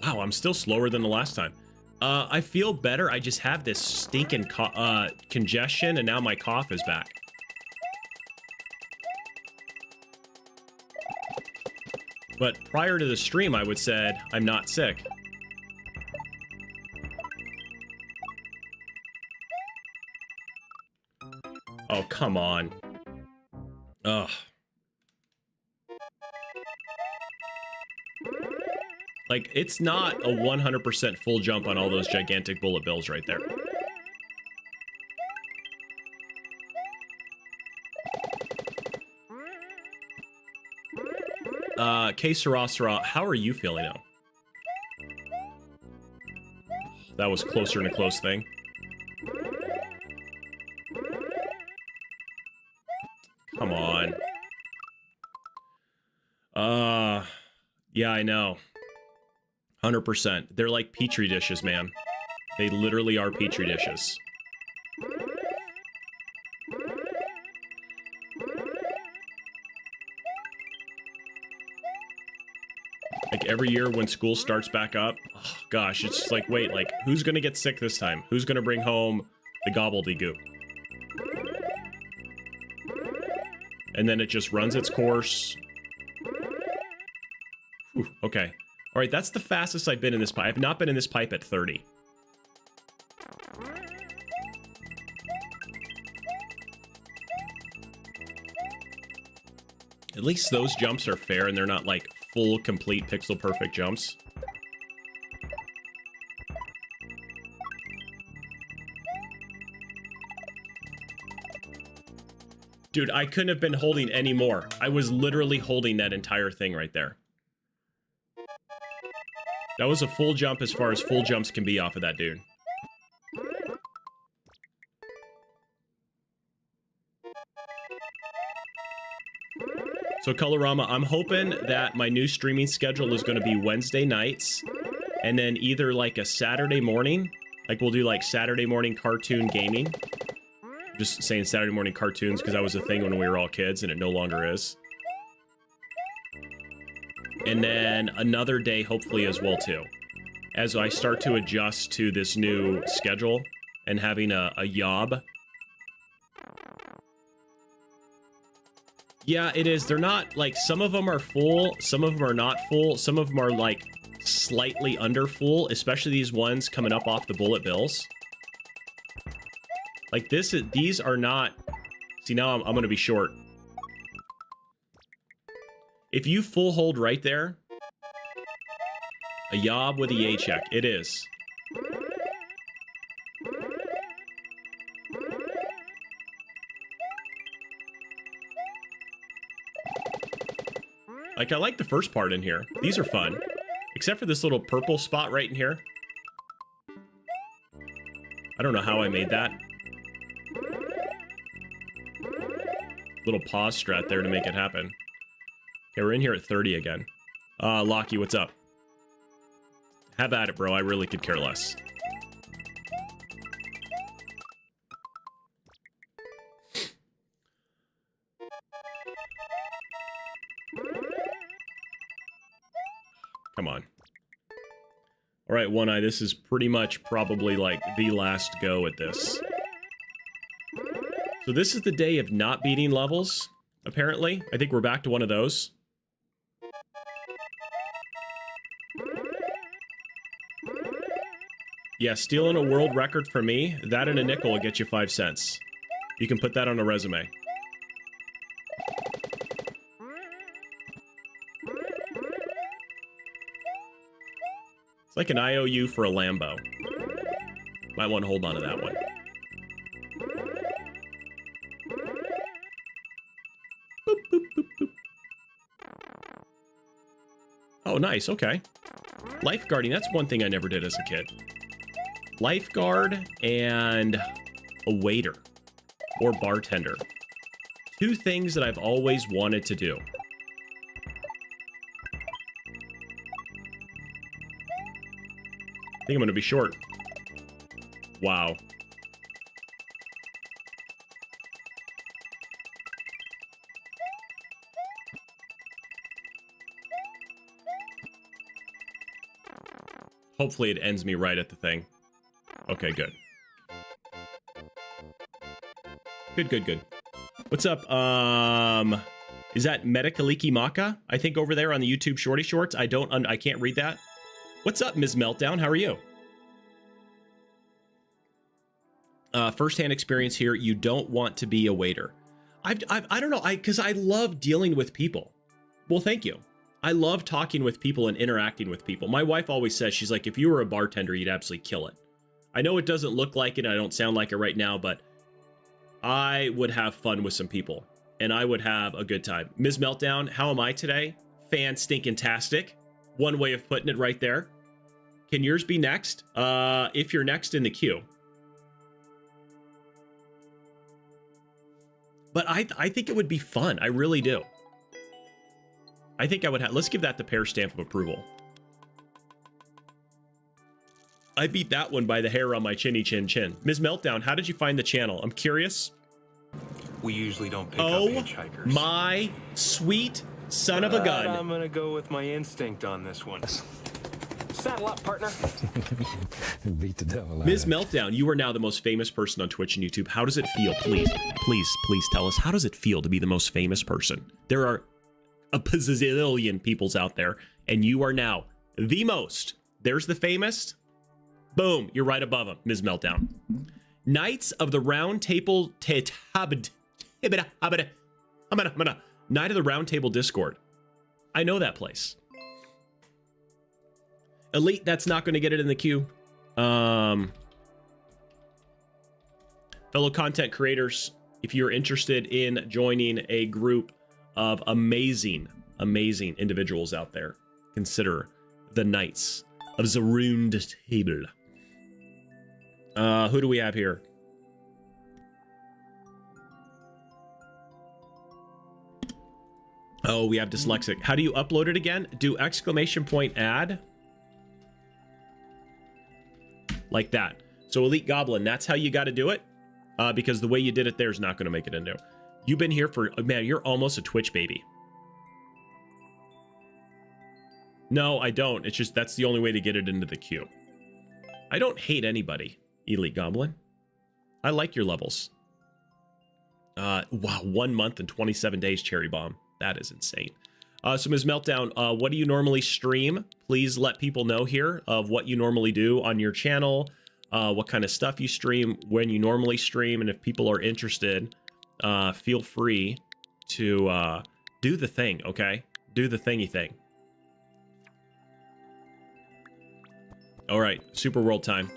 Wow, I'm still slower than the last time. I feel better. I just have this stinking congestion, and now my cough is back. But prior to the stream, I would said I'm not sick. Oh, come on. Ugh. Like, it's not a 100% full jump on all those gigantic bullet bills right there. K-Sarah, how are you feeling now? That was closer than a close thing. Come on. Yeah, I know. 100%. They're like Petri dishes, man. They literally are Petri dishes. Like every year when school starts back up, oh gosh, it's just like, wait, like who's gonna get sick this time? Who's gonna bring home the gobbledygook? And then it just runs its course. Whew, okay. All right, that's the fastest I've been in this pipe. I've not been in this pipe at 30. At least those jumps are fair and they're not like full, complete, pixel perfect jumps. Dude, I couldn't have been holding any more. I was literally holding that entire thing right there. That was a full jump as far as full jumps can be off of that dude. So Colorama, I'm hoping that my new streaming schedule is going to be Wednesday nights and then either like a Saturday morning, like we'll do like Saturday morning cartoon gaming. Just saying Saturday morning cartoons because that was a thing when we were all kids and it no longer is. And then another day hopefully as well too. As I start to adjust to this new schedule and having a job. Yeah, it is. They're not, like, some of them are full, some of them are not full, some of them are, like, slightly under full, especially these ones coming up off the bullet bills. Like, these are not... See, now I'm gonna be short. If you full hold right there, a yob with a yay check. It is. Like, I like the first part in here. These are fun. Except for this little purple spot right in here. I don't know how I made that. Little pause strat there to make it happen. Okay, we're in here at 30 again. Lockie, what's up? Have at it, bro. I really could care less. Come on. All right, One Eye, this is pretty much probably like the last go at this. So this is the day of not beating levels, apparently. I think we're back to one of those. Yeah, stealing a world record for me, that and a nickel will get you 5 cents. You can put that on a resume. It's like an IOU for a Lambo. Might want to hold on to that one. Boop, boop, boop, boop. Oh, nice. Okay. Lifeguarding, that's one thing I never did as a kid. Lifeguard and a waiter or bartender. Two things that I've always wanted to do. I think I'm going to be short. Wow. Hopefully it ends me right at the thing. Okay, good. Good, good, good. What's up? Is that Metakaliki Maka? I think over there on the YouTube Shorty Shorts. I can't read that. What's up, Ms. Meltdown? How are you? First-hand experience here. You don't want to be a waiter. I don't know. Because I love dealing with people. Well, thank you. I love talking with people and interacting with people. My wife always says, she's like, if you were a bartender, you'd absolutely kill it. I know it doesn't look like it, and I don't sound like it right now, but I would have fun with some people, and I would have a good time. Ms. Meltdown, how am I today? Fan-stinkin-tastic. One way of putting it right there. Can yours be next? If you're next in the queue. But I think it would be fun. I really do. I think I would have... Let's give that the pear stamp of approval. I beat that one by the hair on my chinny chin chin. Ms. Meltdown, how did you find the channel? I'm curious. We usually don't pick up hitchhikers. My sweet, Son of a gun. I'm gonna go with my instinct on this one. Saddle up, partner. Beat the devil out Ms. of it. Meltdown, you are now the most famous person on Twitch and YouTube. How does it feel? Please tell us. How does it feel to be the most famous person? There are a bazillion peoples out there, and you are now the most. There's the famous. Boom, you're right above him, Ms. Meltdown. Knights of the Round Table Night of the Round Table Discord. I know that place. Elite, that's not going to get it in the queue. Fellow content creators, if you're interested in joining a group of amazing individuals out there, consider the Knights of the Round Table. Who do we have here? Oh, we have dyslexic. How do you upload it again? Do exclamation point add. Like that. So Elite Goblin, that's how you got to do it. Because the way you did it there is not going to make it into. You've been here for, man, you're almost a Twitch baby. No, I don't. It's just, that's the only way to get it into the queue. I don't hate anybody, Elite Goblin. I like your levels. Wow, 1 month and 27 days, Cherry Bomb. That is insane. So Ms. Meltdown, what do you normally stream? Please let people know here of what you normally do on your channel, what kind of stuff you stream, when you normally stream, and if people are interested, feel free to do the thing, okay? Do the thingy thing. All right, Super World time.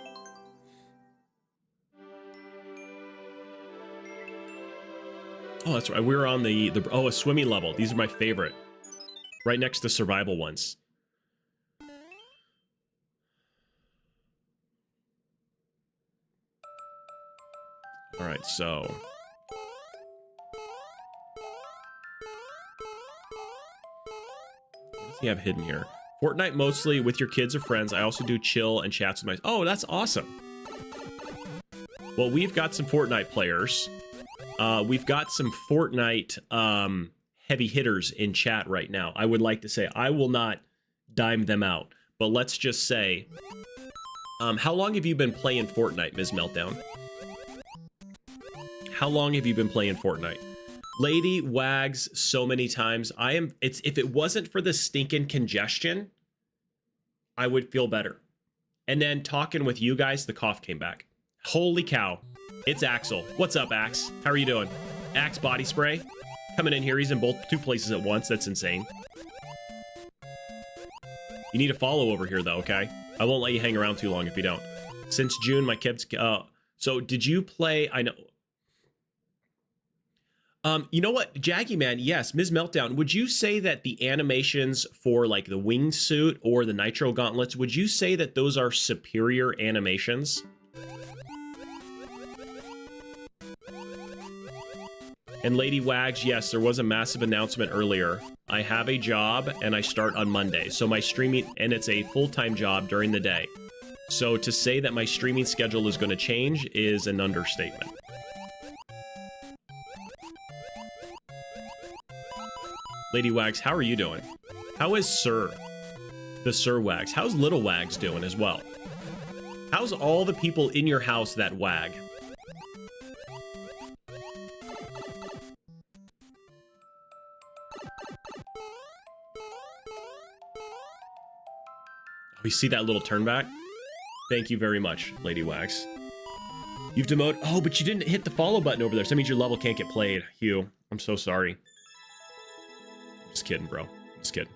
Oh, that's right. We're on the a swimming level. These are my favorite. Right next to survival ones. All right, so what does he have hidden here? Fortnite mostly with your kids or friends. I also do chill and chats with my... Oh, that's awesome. Well, we've got some Fortnite players. We've got some Fortnite heavy hitters in chat right now. I would like to say I will not dime them out, but let's just say, how long have you been playing Fortnite, Ms. Meltdown? How long have you been playing Fortnite? Lady Wags so many times. If it wasn't for the stinking congestion, I would feel better. And then talking with you guys, the cough came back. Holy cow. It's Axel. What's up, Axe? How are you doing? Axe body spray. Coming in here. He's in two places at once. That's insane. You need to follow over here, though, okay? I won't let you hang around too long if you don't. Since June, my kids... so, did you play... I know... you know what, Jaggy Man, yes, Ms. Meltdown, would you say that the animations for like the wingsuit or the nitro gauntlets, would you say that those are superior animations? And Lady Wags, yes, there was a massive announcement earlier. I have a job and I start on Monday. So my streaming, and it's a full-time job during the day. So to say that my streaming schedule is going to change is an understatement. Lady Wags, how are you doing? How is Sir? The Sir Wags. How's Little Wags doing as well? How's all the people in your house that wag? We see that little turn back? Thank you very much, Lady Wags. You've demoted... Oh, but you didn't hit the follow button over there, so that means your level can't get played. Hugh, I'm so sorry. Just kidding, bro. Just kidding.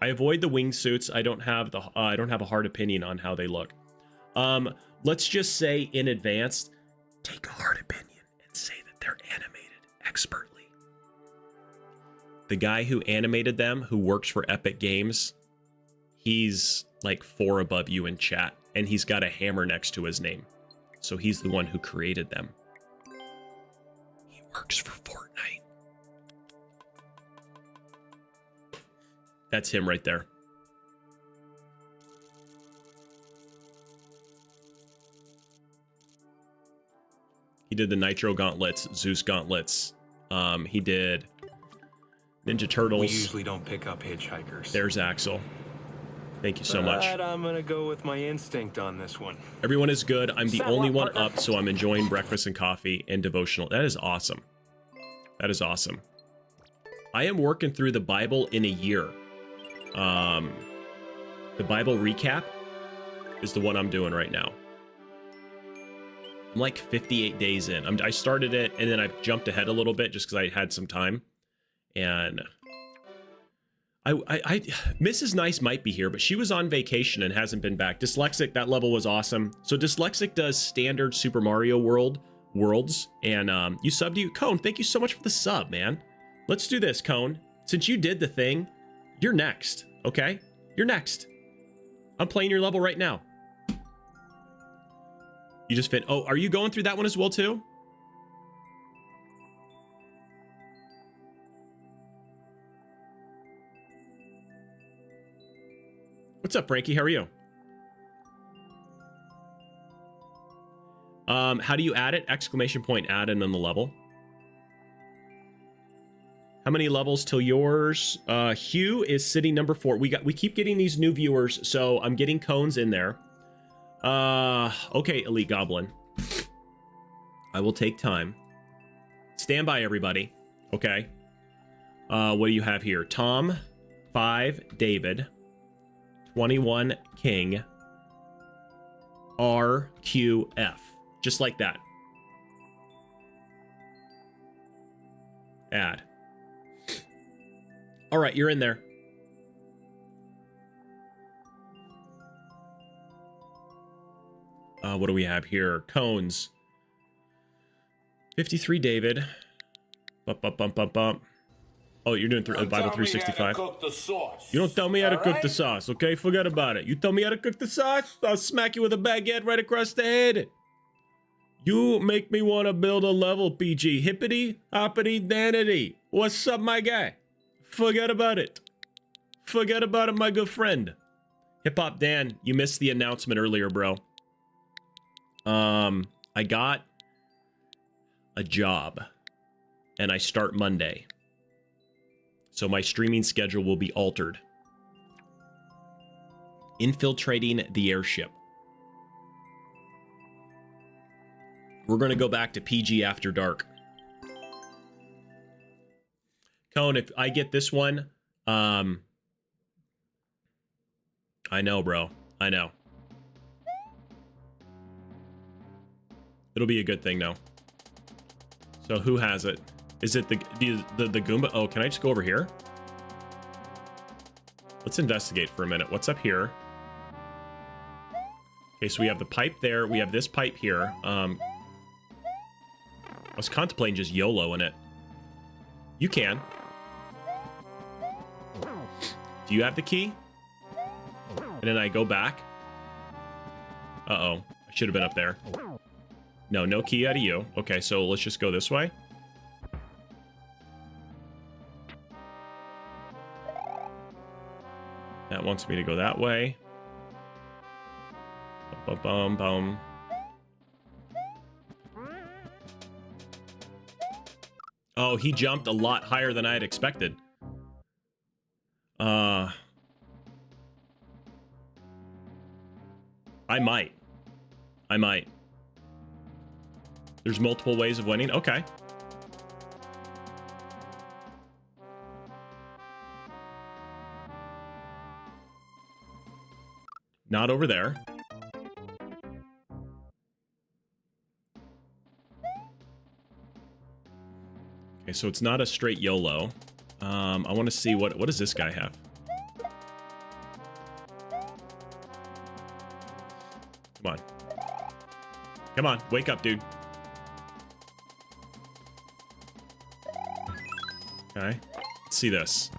I avoid the wingsuits. I don't have a hard opinion on how they look. Let's just say in advance, take a hard opinion and say that they're animated expertly. The guy who animated them, who works for Epic Games, he's like 4 above you in chat, and he's got a hammer next to his name. So he's the one who created them. He works for Fortnite. That's him right there. He did the Nitro gauntlets, Zeus gauntlets. He did Ninja Turtles. We usually don't pick up hitchhikers. There's Axel. Thank you so much. But I'm gonna go with my instinct on this one. Everyone is good. I'm the Saddle only up, one partner. up, so I'm enjoying breakfast and coffee and devotional. That is awesome. That is awesome. I am working through the Bible in a year. The Bible recap is the one I'm doing right now. I'm like 58 days in. I started it, and then I jumped ahead a little bit just because I had some time. And Mrs. Nice might be here, but she was on vacation and hasn't been back. Dyslexic, that level was awesome. So Dyslexic does standard Super Mario worlds, and you subbed you. Cone, thank you so much for the sub, man. Let's do this, Cone. Since you did the thing, you're next, okay? You're next. I'm playing your level right now. You just fit. Oh, are you going through that one as well, too? What's up, Frankie? How are you? How do you add it? Exclamation point add in on the level. How many levels till yours? Hugh is sitting number 4. We keep getting these new viewers, so I'm getting cones in there. Okay, Elite Goblin. I will take time. Stand by, everybody. Okay. What do you have here? Tom, 5, David, 21, King, R, Q, F. Just like that. Add. All right, you're in there. What do we have here? Cones. 53, David. Bump, bump, bump, bump, bump. Oh, you're doing Bible 365. You don't tell me how to cook the sauce, okay? Forget about it. You tell me how to cook the sauce, I'll smack you with a baguette right across the head. You make me want to build a level, PG. Hippity, hoppity, danity. What's up, my guy? Forget about it. Forget about it, my good friend. Hip Hop Dan, you missed the announcement earlier, bro. I got a job, and I start Monday. So my streaming schedule will be altered. Infiltrating the airship. We're going to go back to PG After Dark. Cone, if I get this one, I know, bro. I know. It'll be a good thing, though. So who has it? Is it the Goomba? Oh, can I just go over here? Let's investigate for a minute. What's up here? Okay, so we have the pipe there. We have this pipe here. I was contemplating just YOLO in it. You can. Do you have the key? And then I go back. Uh-oh. I should have been up there. No, no key out of you. Okay, so let's just go this way. That wants me to go that way. Bum, bum, bum. Oh, he jumped a lot higher than I had expected. I might. There's multiple ways of winning. Okay. Not over there. Okay, so it's not a straight YOLO. I want to see what does this guy have? Come on. Come on, wake up, dude. Okay, let's see this.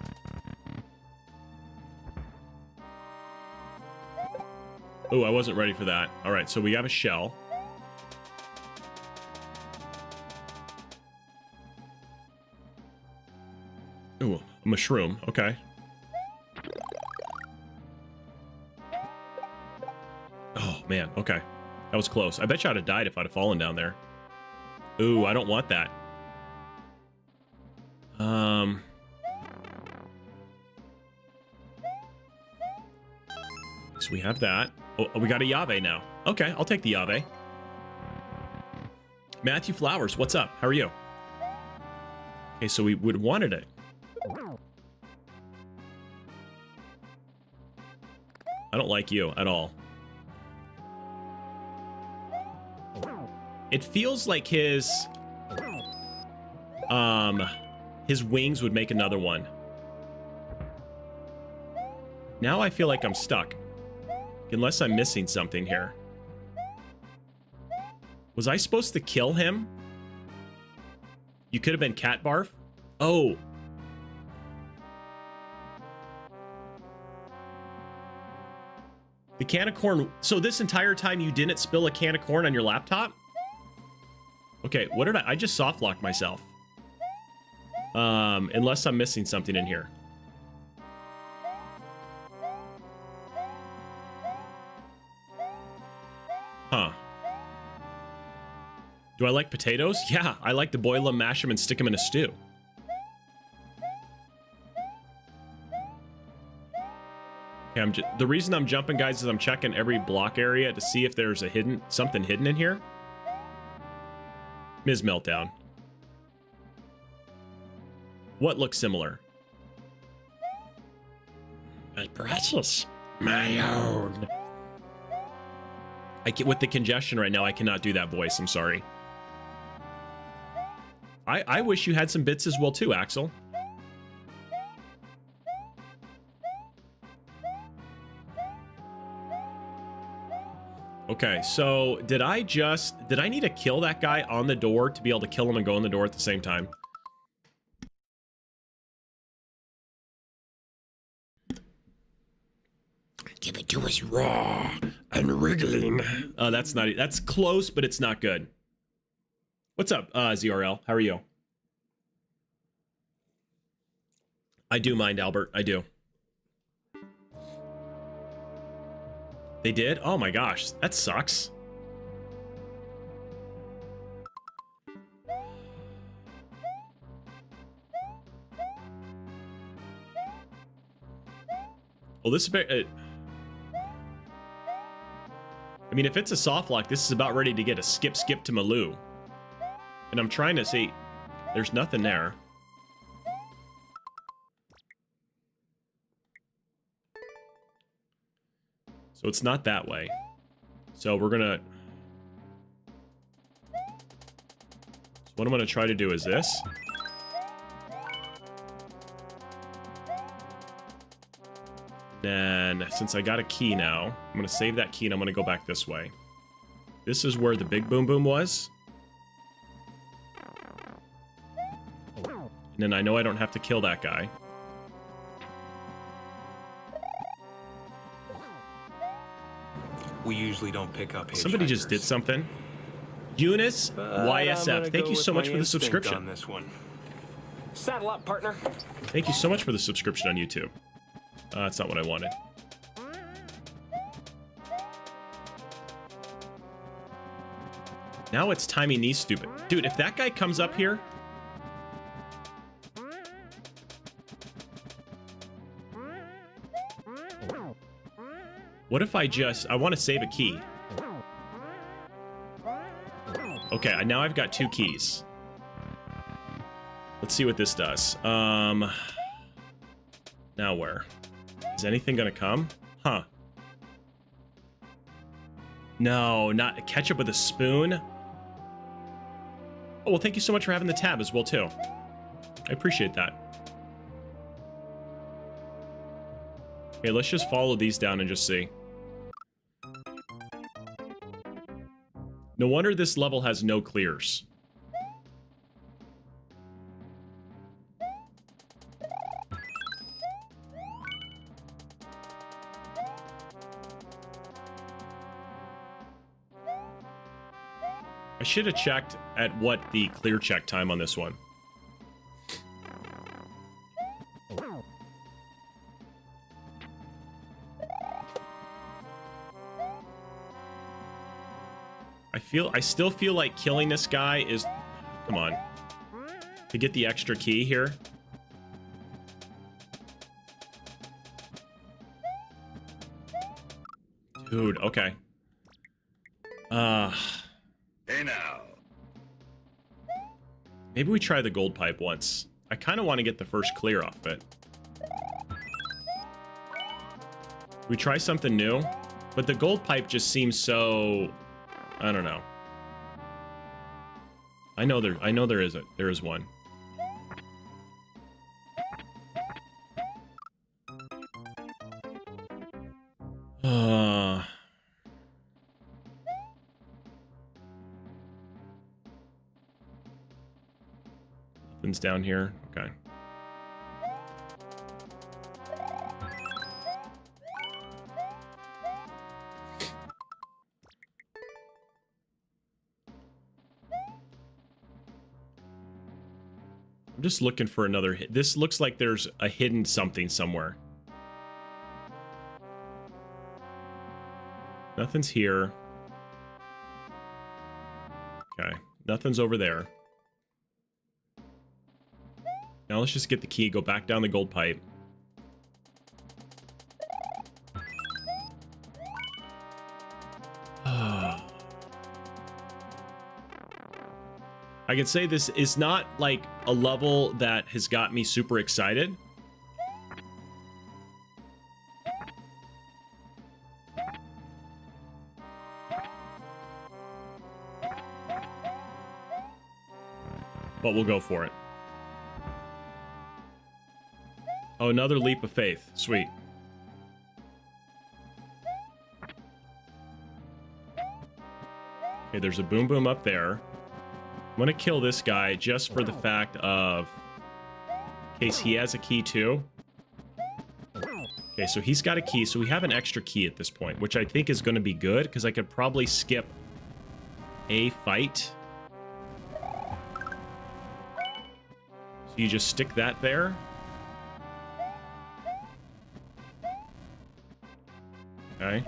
Oh, I wasn't ready for that. All right, so we have a shell. Ooh, a mushroom. Okay. Oh, man. Okay. That was close. I bet you I'd have died if I'd have fallen down there. Ooh, I don't want that. So we have that. Oh, we got a Yave now. Okay, I'll take the Yave. Matthew Flowers, what's up? How are you? Okay, so we would wanted it. I don't like you at all. It feels like his wings would make another one. Now I feel like I'm stuck. Unless I'm missing something here. Was I supposed to kill him? You could have been Cat Barf? Oh. The can of corn. So this entire time you didn't spill a can of corn on your laptop? Okay, what did I just soft locked myself. Unless I'm missing something in here. Huh. Do I like potatoes? Yeah, I like to boil them, mash them, and stick them in a stew. Okay, the reason I'm jumping, guys, is I'm checking every block area to see if there's a something hidden in here. Ms. Meltdown. What looks similar? My precious. My own. With the congestion right now, I cannot do that voice. I'm sorry. I wish you had some bits as well too, Axel. Okay, so did I need to kill that guy on the door to be able to kill him and go in the door at the same time? Give it to us raw and wriggling. Oh, that's close, but it's not good. What's up, ZRL? How are you? I do mind, Albert. I do. They did? Oh my gosh, that sucks. Well, this is I mean, if it's a soft lock, this is about ready to get a skip to Maloo. And I'm trying to see. There's nothing there. So it's not that way. So we're gonna... So what I'm gonna try to do is this. Then, since I got a key now, I'm gonna save that key and I'm gonna go back this way. This is where the big boom boom was. And then I know I don't have to kill that guy. We usually don't pick up hitchhikers. Somebody just did something. Eunice YSF, thank you so much for the subscription. On this one. Saddle up, partner. Thank you so much for the subscription on YouTube. That's not what I wanted. Now it's timing these stupid... Dude, if that guy comes up here... What if I just... I want to save a key. Okay, now I've got 2 keys. Let's see what this does. Now where? Is anything gonna come? Huh. No, not ketchup with a spoon. Oh, well, thank you so much for having the tab as well, too. I appreciate that. Okay, let's just follow these down and just see. No wonder this level has no clears. I should have checked at what the clear check time on this one. I still feel like killing this guy is... Come on. To get the extra key here. Dude, okay. Hey now. Maybe we try the gold pipe once. I kind of want to get the first clear off it. We try something new, but the gold pipe just seems so... I don't know. I know there is one. Nothing's down here. Okay. I'm just looking for another hit. This looks like there's a hidden something somewhere. Nothing's here. Okay. Nothing's over there. Now let's just get the key, go back down the gold pipe. I can say this is not like a level that has got me super excited. But we'll go for it. Oh, another leap of faith. Sweet. Okay, there's a boom boom up there. I'm gonna kill this guy just for the fact of... in case he has a key too. Okay, so he's got a key, so we have an extra key at this point, which I think is gonna be good, because I could probably skip a fight. So you just stick that there. Okay.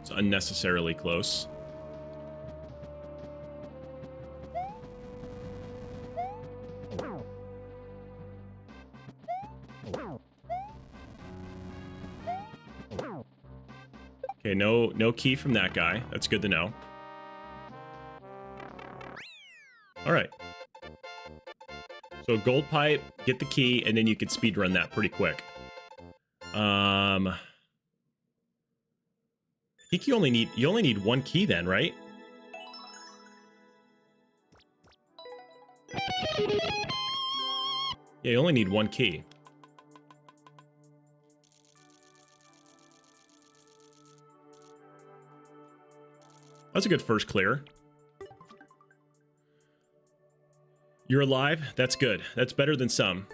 It's unnecessarily close. Okay, no key from that guy. That's good to know. All right. So gold pipe, get the key, and then you can speedrun that pretty quick. I think you only need one key then, right? Yeah, you only need one key. That's a good first clear. You're alive? That's good. That's better than some.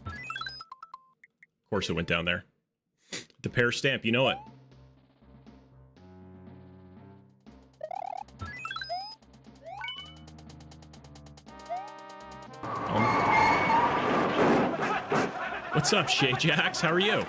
Of course it went down there. The pear stamp, you know it. What's up, Shay Jax? How are you?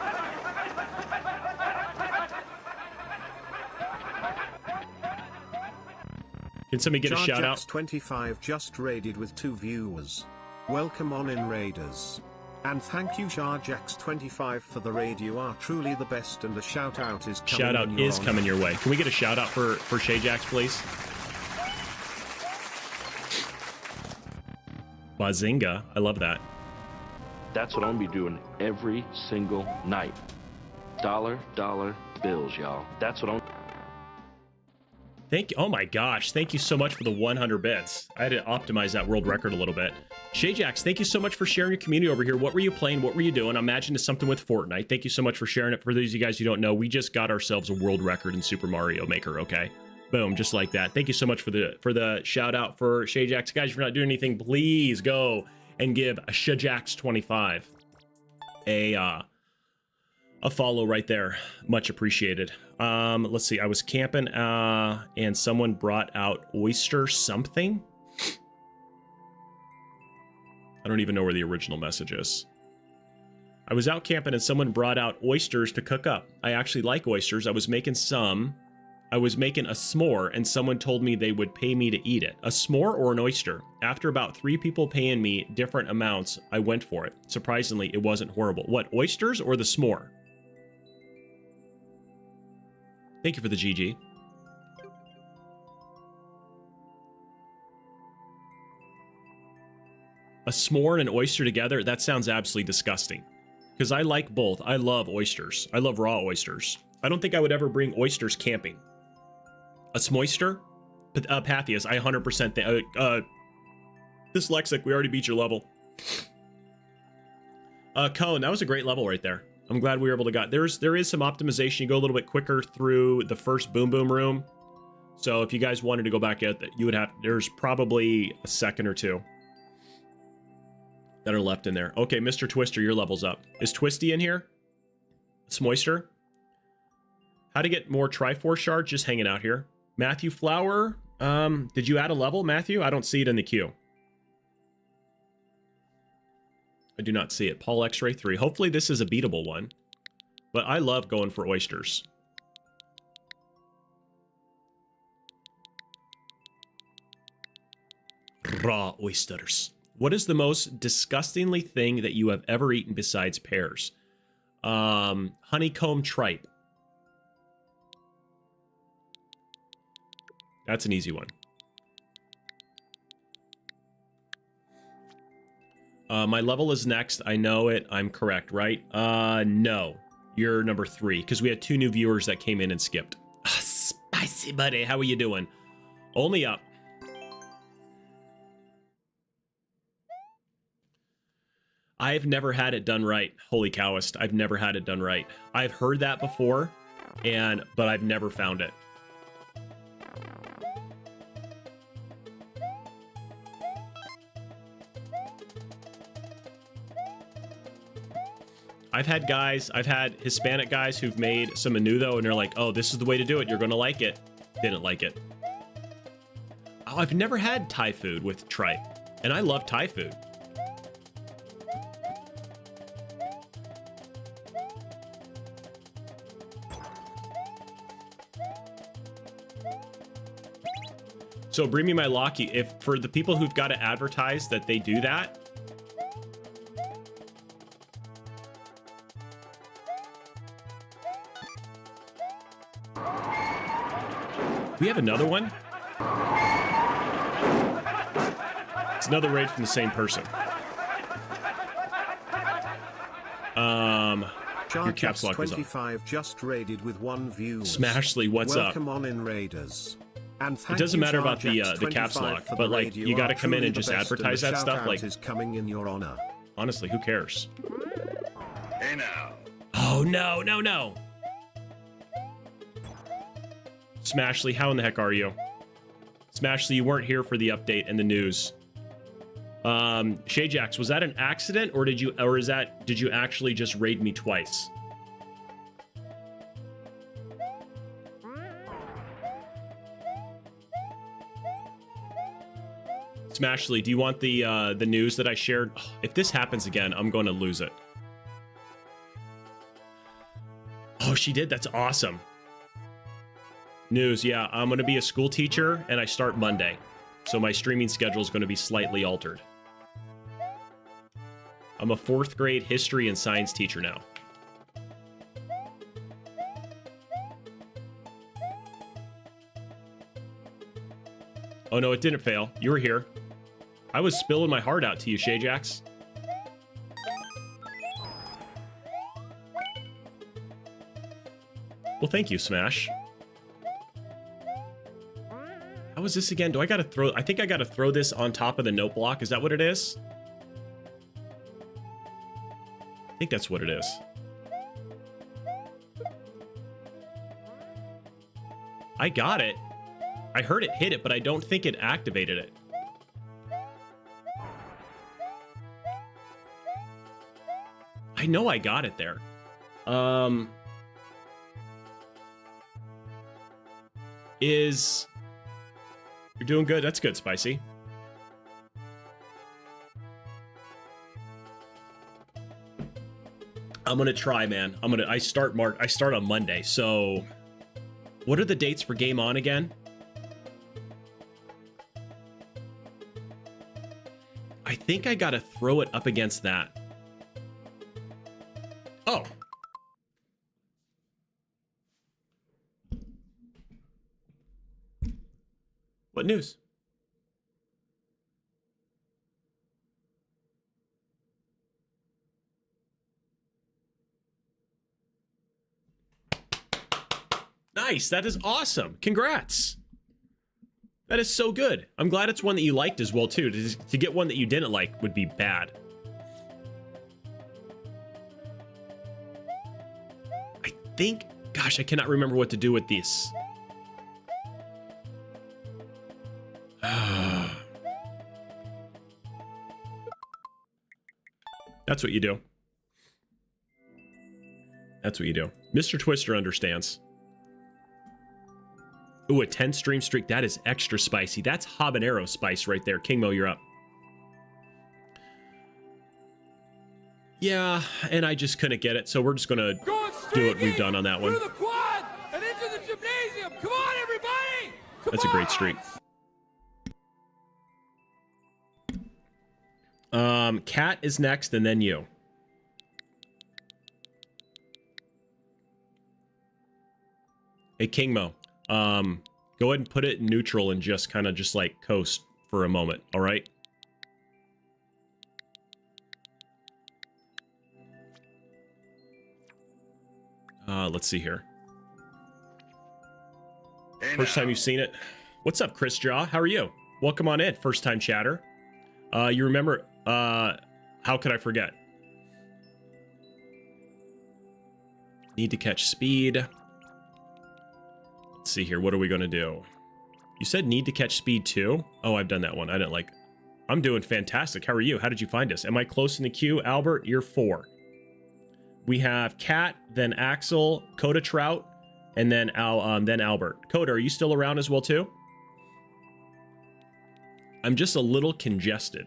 Can somebody get a shout out? 25 just raided with 2 viewers. Welcome on in, Raiders. And thank you, Sharjax25, for the raid. You are truly the best, and a shout out is coming. Shout out is coming your way. Can we get a shout out for Shay Jax, please? Bazinga. I love that. That's what I'm gonna be doing every single night. Dollar bills, y'all. That's what I'm... Thank you. Oh my gosh. Thank you so much for the 100 bits. I had to optimize that world record a little bit. Shay Jax, thank you so much for sharing your community over here. What were you playing? What were you doing? I imagine it's something with Fortnite. Thank you so much for sharing it. For those of you guys who don't know, we just got ourselves a world record in Super Mario Maker, okay? Boom, just like that. Thank you so much for the shout out for Shay Jax. Guys, if you're not doing anything, please go and give a Shay-Jax25 a follow right there. Much appreciated. Let's see. I was camping and someone brought out oyster something. I don't even know where the original message is. I was out camping and someone brought out oysters to cook up. I actually like oysters. I was making a s'more and someone told me they would pay me to eat it. A s'more or an oyster? After about 3 people paying me different amounts, I went for it. Surprisingly, it wasn't horrible. What, oysters or the s'more? Thank you for the GG. A s'more and an oyster together? That sounds absolutely disgusting. Because I like both. I love oysters. I love raw oysters. I don't think I would ever bring oysters camping. A s'moyster? Pathias, I 100% think... dyslexic, we already beat your level. Cone, that was a great level right there. I'm glad we were able to get... There is some optimization. You go a little bit quicker through the first Boom Boom room. So if you guys wanted to go back at that, you would have... There's probably a second or two that are left in there. Okay, Mr. Twister, your level's up. Is Twisty in here? S'moyster? How to get more Triforce shards? Just hanging out here. Matthew Flower? Did you add a level, Matthew? I don't see it in the queue. I do not see it. Paul X-Ray 3. Hopefully this is a beatable one. But I love going for oysters. Raw oysters. What is the most disgustingly thing that you have ever eaten besides pears? Honeycomb tripe. That's an easy one. My level is next. I know it. I'm correct, right? No. You're number 3, because we had 2 new viewers that came in and skipped. Spicy buddy, how are you doing? Only up. I've never had it done right. Holy cowist. I've never had it done right. I've heard that before, but I've never found it. I've had Hispanic guys who've made some menudo and they're like, oh, this is the way to do it. You're going to like it. Didn't like it. Oh, I've never had Thai food with tripe, and I love Thai food. So bring me my Locky. If for the people who've got to advertise that they do that, we have another one. It's another raid from the same person. Your caps lock is up. Just raided with 1 view. Smashly, what's up? Welcome on in Raiders. And it doesn't matter about the caps lock, but like you got to come in and just advertise that stuff. Like, is coming in your honor. Honestly, who cares? Hey now. Oh no, no, no. Smashly, how in the heck are you? Smashly, you weren't here for the update and the news. Shajax, was that an accident or did you actually just raid me twice? Smashly, do you want the news that I shared? Oh, if this happens again, I'm going to lose it. Oh, she did? That's awesome. News, yeah, I'm going to be a school teacher and I start Monday. So my streaming schedule is going to be slightly altered. I'm a 4th grade history and science teacher now. Oh no, it didn't fail. You were here. I was spilling my heart out to you, Shajax. Well, thank you, Smash. How is this again? Do I gotta throw... I think I gotta throw this on top of the note block. Is that what it is? I think that's what it is. I got it. I heard it hit it, but I don't think it activated it. I know I got it there. You're doing good. That's good, Spicy. I'm gonna try, man. I start on Monday. So what are the dates for Game On again? I think I gotta throw it up against that. Oh. What news? Nice. That is awesome. Congrats. That is so good. I'm glad it's one that you liked as well, too. To get one that you didn't like would be bad. I think... Gosh, I cannot remember what to do with these. That's what you do. That's what you do. Mr. Twister understands. Ooh, a 10 stream streak. That is extra spicy. That's habanero spice right there. Kingmo, you're up. Yeah, and I just couldn't get it, so we're just gonna do what we've done on that one. Through the quad and into the gymnasium. Come on, everybody! That's a great streak. Cat is next, and then you. Hey, Kingmo. Go ahead and put it in neutral and just kind of just like coast for a moment, all right? Let's see here. First time you've seen it. What's up, Chris Jaw? How are you? Welcome on in, first time chatter. You remember, how could I forget? Need to catch speed. Let's see here. What are we going to do? You said need to catch speed too? Oh, I've done that one. I didn't like... I'm doing fantastic. How are you? How did you find us? Am I close in the queue? Albert, you're 4. We have Cat, then Axel, Coda Trout, and then Albert. Coda, are you still around as well too? I'm just a little congested.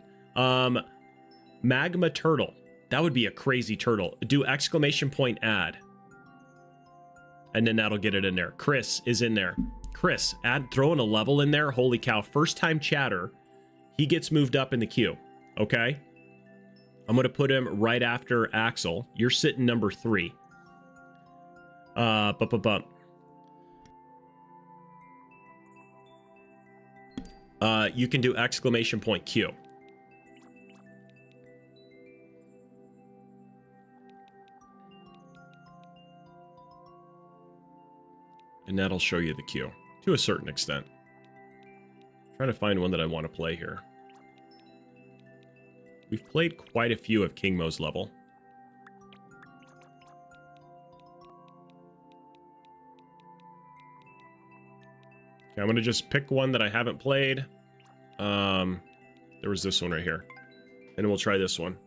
Magma Turtle. That would be a crazy turtle. Do exclamation point add. And then that'll get it in there. Chris is in there. Chris, throwing a level in there. Holy cow. First time chatter. He gets moved up in the queue. Okay. I'm going to put him right after Axel. You're sitting number 3. You can do exclamation point Q. And that'll show you the queue to a certain extent. Trying to find one that I want to play here. We've played quite a few of Kingmo's level. Okay, I'm going to just pick one that I haven't played. There was this one right here. And we'll try this one.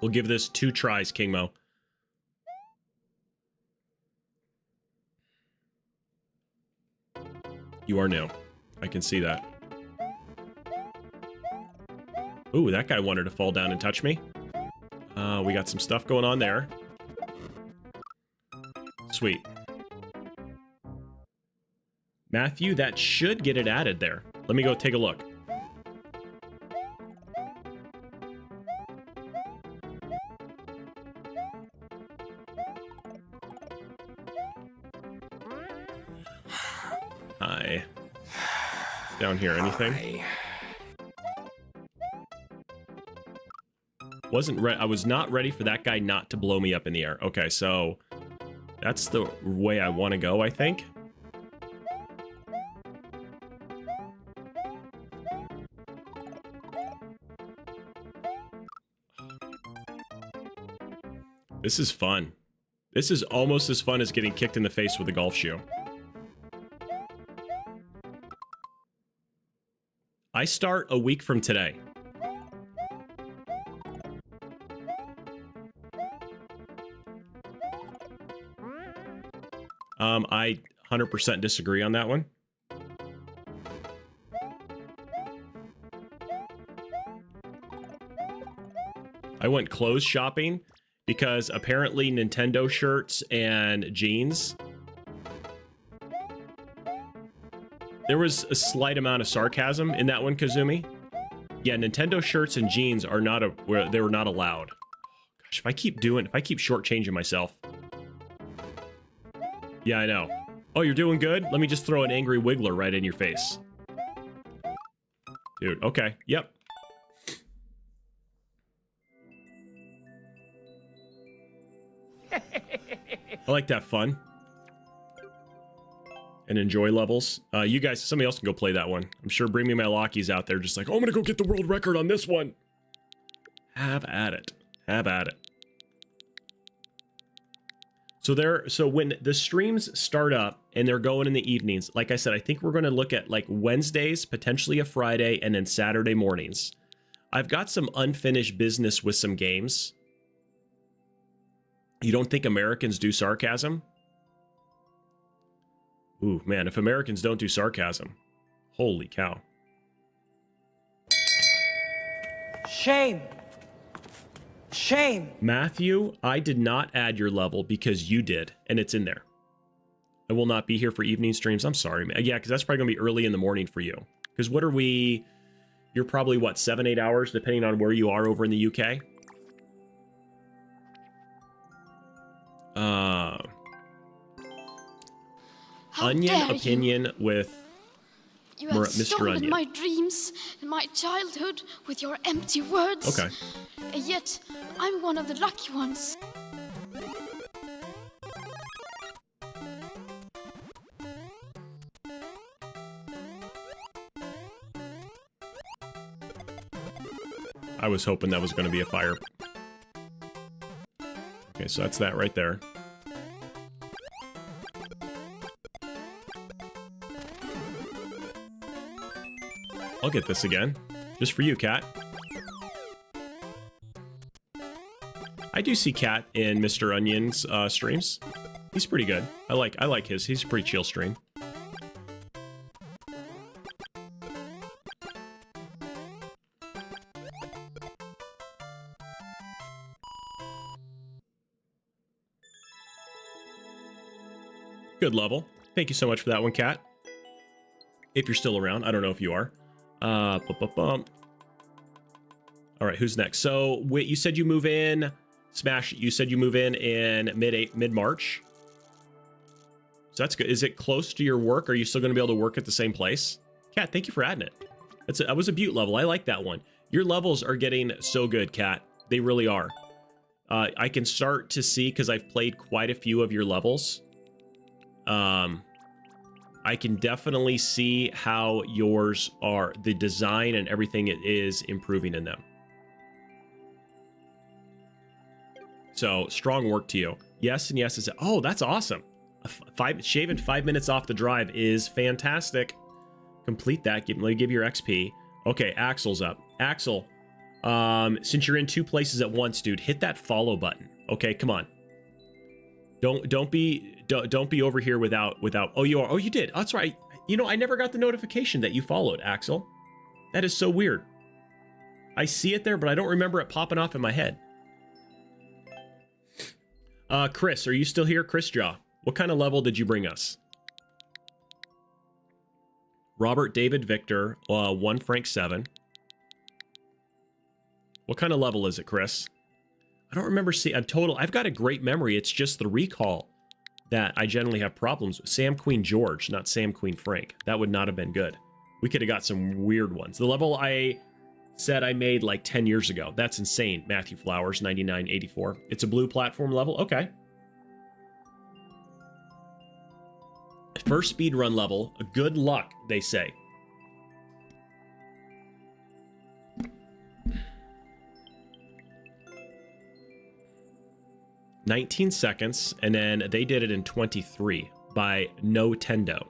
We'll give this 2 tries, Kingmo. You are new. I can see that. Ooh, that guy wanted to fall down and touch me. We got some stuff going on there. Sweet. Matthew, that should get it added there. Let me go take a look. Hi. Down here, anything? I was not ready for that guy not to blow me up in the air. Okay, so that's the way I want to go, I think. This is fun. This is almost as fun as getting kicked in the face with a golf shoe. I start a week from today. I 100% disagree on that one. I went clothes shopping because apparently Nintendo shirts and jeans, there was a slight amount of sarcasm in that one, Kazumi. Yeah, Nintendo shirts and jeans are not they were not allowed. Gosh, if I keep shortchanging myself. Yeah, I know. Oh, you're doing good? Let me just throw an angry wiggler right in your face. Dude, okay, yep. I like that fun. And enjoy levels. You guys, somebody else can go play that one. I'm sure Bring Me My Lockies out there just like, oh, I'm gonna go get the world record on this one. Have at it. Have at it. So when the streams start up and they're going in the evenings, like I said, I think we're gonna look at like Wednesdays, potentially a Friday, and then Saturday mornings. I've got some unfinished business with some games. You don't think Americans do sarcasm? Ooh, man, if Americans don't do sarcasm, holy cow. Shame. Shame. Matthew, I did not add your level because you did, and it's in there. I will not be here for evening streams. I'm sorry, man. Yeah, because that's probably going to be early in the morning for you. Because what are we... You're probably, what, 7-8 hours, depending on where you are over in the UK? Onion opinion with You have Mr. stolen Onion. my dreams and my childhood with your empty words. Okay. Yet, I'm one of the lucky ones. I was hoping that was going to be a fire. Okay, so that's that right there. I'll get this again. Just for you, Cat. I do see Cat in Mr. Onion's streams. He's pretty good. I like his. He's a pretty chill stream. Good level. Thank you so much for that one, Cat. If you're still around. I don't know if you are. All right, who's next? So, wait, you said you move in... Smash, you said you move in mid-March? So that's good. Is it close to your work? Are you still going to be able to work at the same place? Kat, thank you for adding it. That was a Butte level. I like that one. Your levels are getting so good, Kat. They really are. I can start to see, because I've played quite a few of your levels. I can definitely see how yours are, the design and everything is improving in them. So, strong work to you. Yes, and yes. Oh, that's awesome. Shaving 5 minutes off the drive is fantastic. Complete that. Let me give you your XP. Okay, Axel's up. Axel, since you're in two places at once, dude, hit that follow button. Okay, come on. Don't be over here without. Oh, you are. Oh, you did. Oh, that's right. You know, I never got the notification that you followed, Axel. That is so weird. I see it there, but I don't remember it popping off in my head. Chris, are you still here? Chris Jaw, what kind of level did you bring us? Robert David Victor, 1 Frank 7. What kind of level is it, Chris? I don't remember seeing a total. I've got a great memory. It's just the recall that I generally have problems with. Sam Queen George, not Sam Queen Frank. That would not have been good. We could have got some weird ones. The level I said I made like 10 years ago. That's insane. Matthew Flowers, 9984. It's a blue platform level. Okay. First speedrun level. Good luck, they say. $19 seconds, and then they did it in 23 by No Tendo.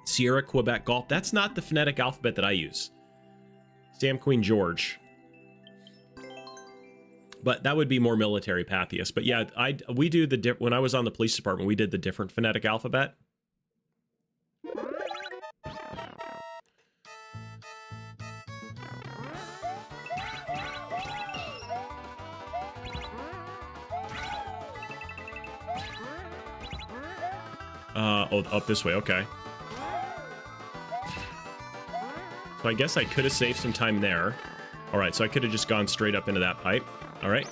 Sierra Quebec Golf. That's not the phonetic alphabet that I use. Sam Queen George. But that would be more military Pathius. But yeah, we do the when I was on the police department, we did the different phonetic alphabet. Oh, up this way, okay. So I guess I could have saved some time there. All right, so I could have just gone straight up into that pipe. All right.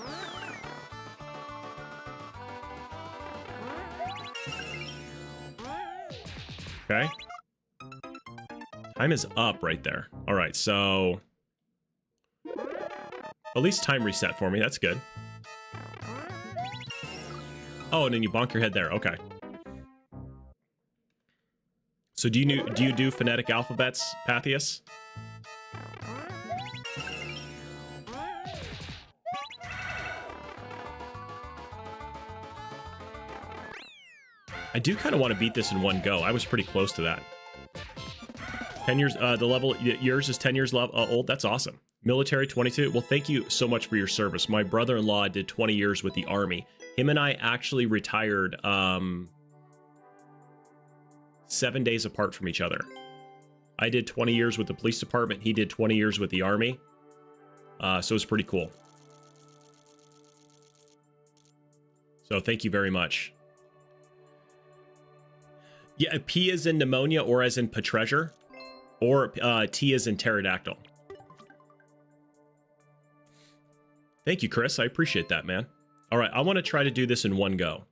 Okay. Time is up right there. All right, so... At least time reset for me. That's good. Oh, and then you bonk your head there. Okay. So do you do phonetic alphabets, Pathius? I do kind of want to beat this in one go. I was pretty close to that. 10 years, the level, yours is 10 years old. That's awesome. Military, 22. Well, thank you so much for your service. My brother-in-law did 20 years with the Army. Him and I actually retired 7 days apart from each other. I did 20 years with the police department. He did 20 years with the Army. So it's pretty cool. So thank you very much. Yeah, P is in pneumonia or as in patreasure, or T is in pterodactyl. Thank you, Chris. I appreciate that, man. All right, I want to try to do this in one go.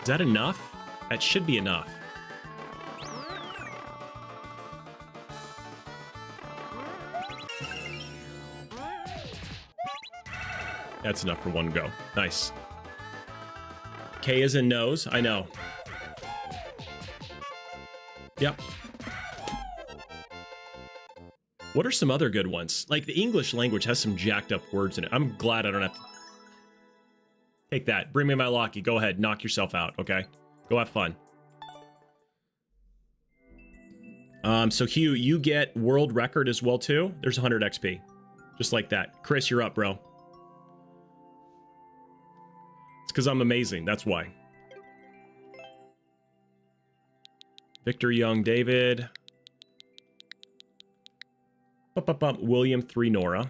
Is that enough? That should be enough. That's enough for one go. Nice. K is in nose. I know. Yep. What are some other good ones? Like, the English language has some jacked up words in it. I'm glad I don't have to... Take that. Bring me my Locky. Go ahead. Knock yourself out, okay? Go have fun. So Hugh, you get world record as well, too? There's 100 XP. Just like that. Chris, you're up, bro. It's because I'm amazing. That's why. Victor Young, David. William 3 Nora.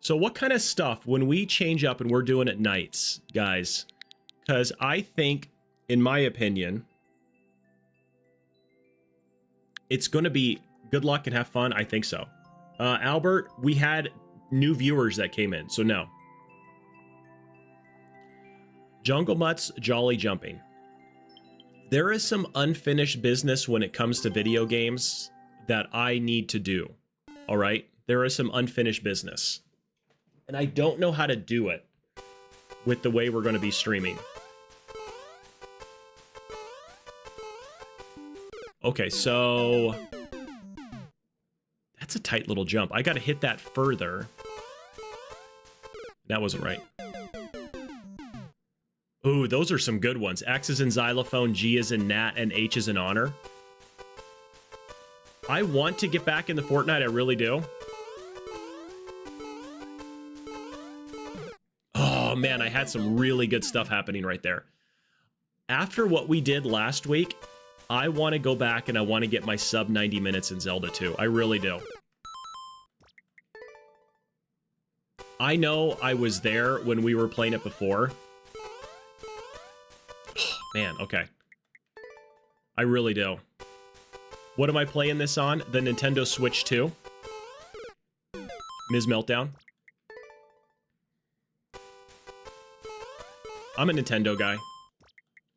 So what kind of stuff, when we change up and we're doing it nights, guys? Because I think, in my opinion, it's going to be good luck and have fun. I think so. Albert, we had new viewers that came in, so no. Jungle Mutts, Jolly Jumping. There is some unfinished business when it comes to video games that I need to do. All right? There is some unfinished business. And I don't know how to do it with the way we're going to be streaming. Okay, so... That's a tight little jump. I got to hit that further. That wasn't right. Ooh, those are some good ones. X is in xylophone, G is in gnat, and H is in honor. I want to get back in the Fortnite, I really do. Oh man, I had some really good stuff happening right there. After what we did last week, I want to go back and I want to get my sub 90 minutes in Zelda 2. I really do. I know I was there when we were playing it before. Man, okay. I really do. What am I playing this on? The Nintendo Switch 2. Ms. Meltdown. I'm a Nintendo guy.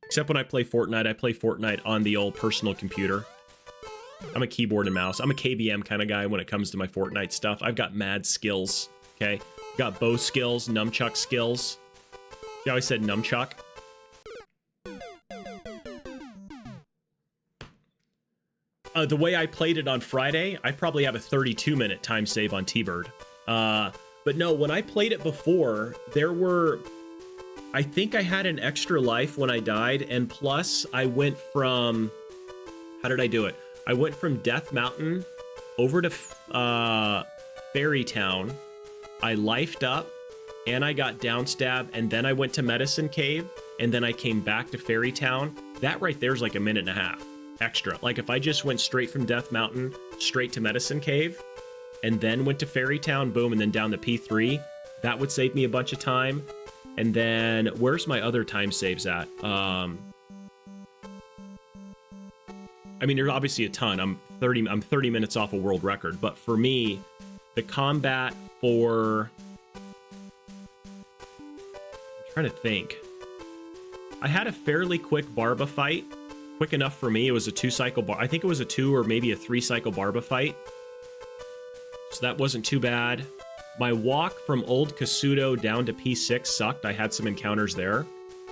Except when I play Fortnite on the old personal computer. I'm a keyboard and mouse. I'm a KBM kind of guy when it comes to my Fortnite stuff. I've got mad skills, okay? Got bow skills, nunchuck skills. See how I said nunchuck? The way I played it on Friday, I probably have a 32-minute time save on T-Bird. But no, when I played it before, there were... I think I had an extra life when I died, and plus I went from... How did I do it? I went from Death Mountain over to Fairy Town. I lifed up, and I got downstab, and then I went to Medicine Cave, and then I came back to Fairy Town, that right there is like a minute and a half extra. Like if I just went straight from Death Mountain straight to Medicine Cave, and then went to Fairy Town, boom, and then down to P3, that would save me a bunch of time. And then where's my other time saves at? I mean, there's obviously a ton. I'm 30 minutes off a world record, but for me, the combat for, I'm trying to think. I had a fairly quick Barba fight, quick enough for me. It was a 2-cycle bar. I think it was a 2 or maybe a 3-cycle Barba fight. So that wasn't too bad. My walk from Old Kasuto down to P6 sucked. I had some encounters there.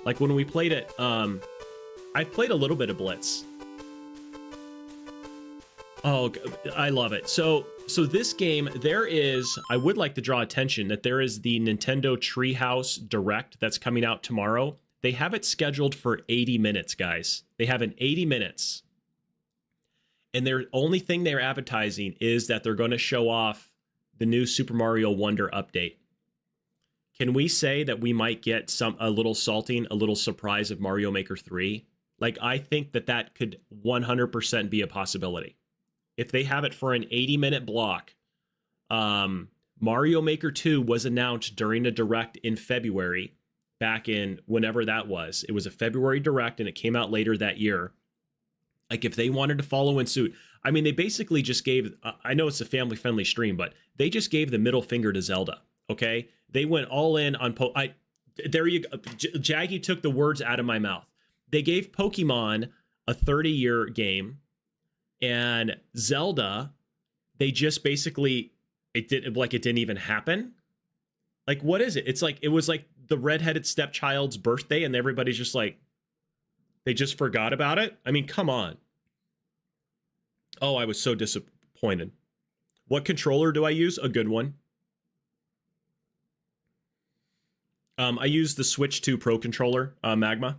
Like when we played it, I played a little bit of Blitz. Oh, I love it. So this game, there is, I would like to draw attention that there is the Nintendo Treehouse Direct that's coming out tomorrow. They have it scheduled for 80 minutes, guys. They have an 80 minutes. And their only thing they're advertising is that they're going to show off the new Super Mario Wonder update. Can we say that we might get a little salting, a little surprise of Mario Maker 3? Like, I think that could 100% be a possibility. If they have it for an 80-minute block, Mario Maker 2 was announced during a Direct in February, back in whenever that was. It was a February Direct, and it came out later that year. Like, if they wanted to follow in suit, I mean, they basically just gave, I know it's a family-friendly stream, but they just gave the middle finger to Zelda, okay? They went all in on, there you go, Jaggy took the words out of my mouth. They gave Pokemon a 30-year game, and Zelda, they just basically, it didn't even happen. Like, what is it? It's like, it was like the redheaded stepchild's birthday, and everybody's just like, they just forgot about it? I mean, come on. Oh, I was so disappointed. What controller do I use? A good one. I use the Switch 2 Pro controller, Magma.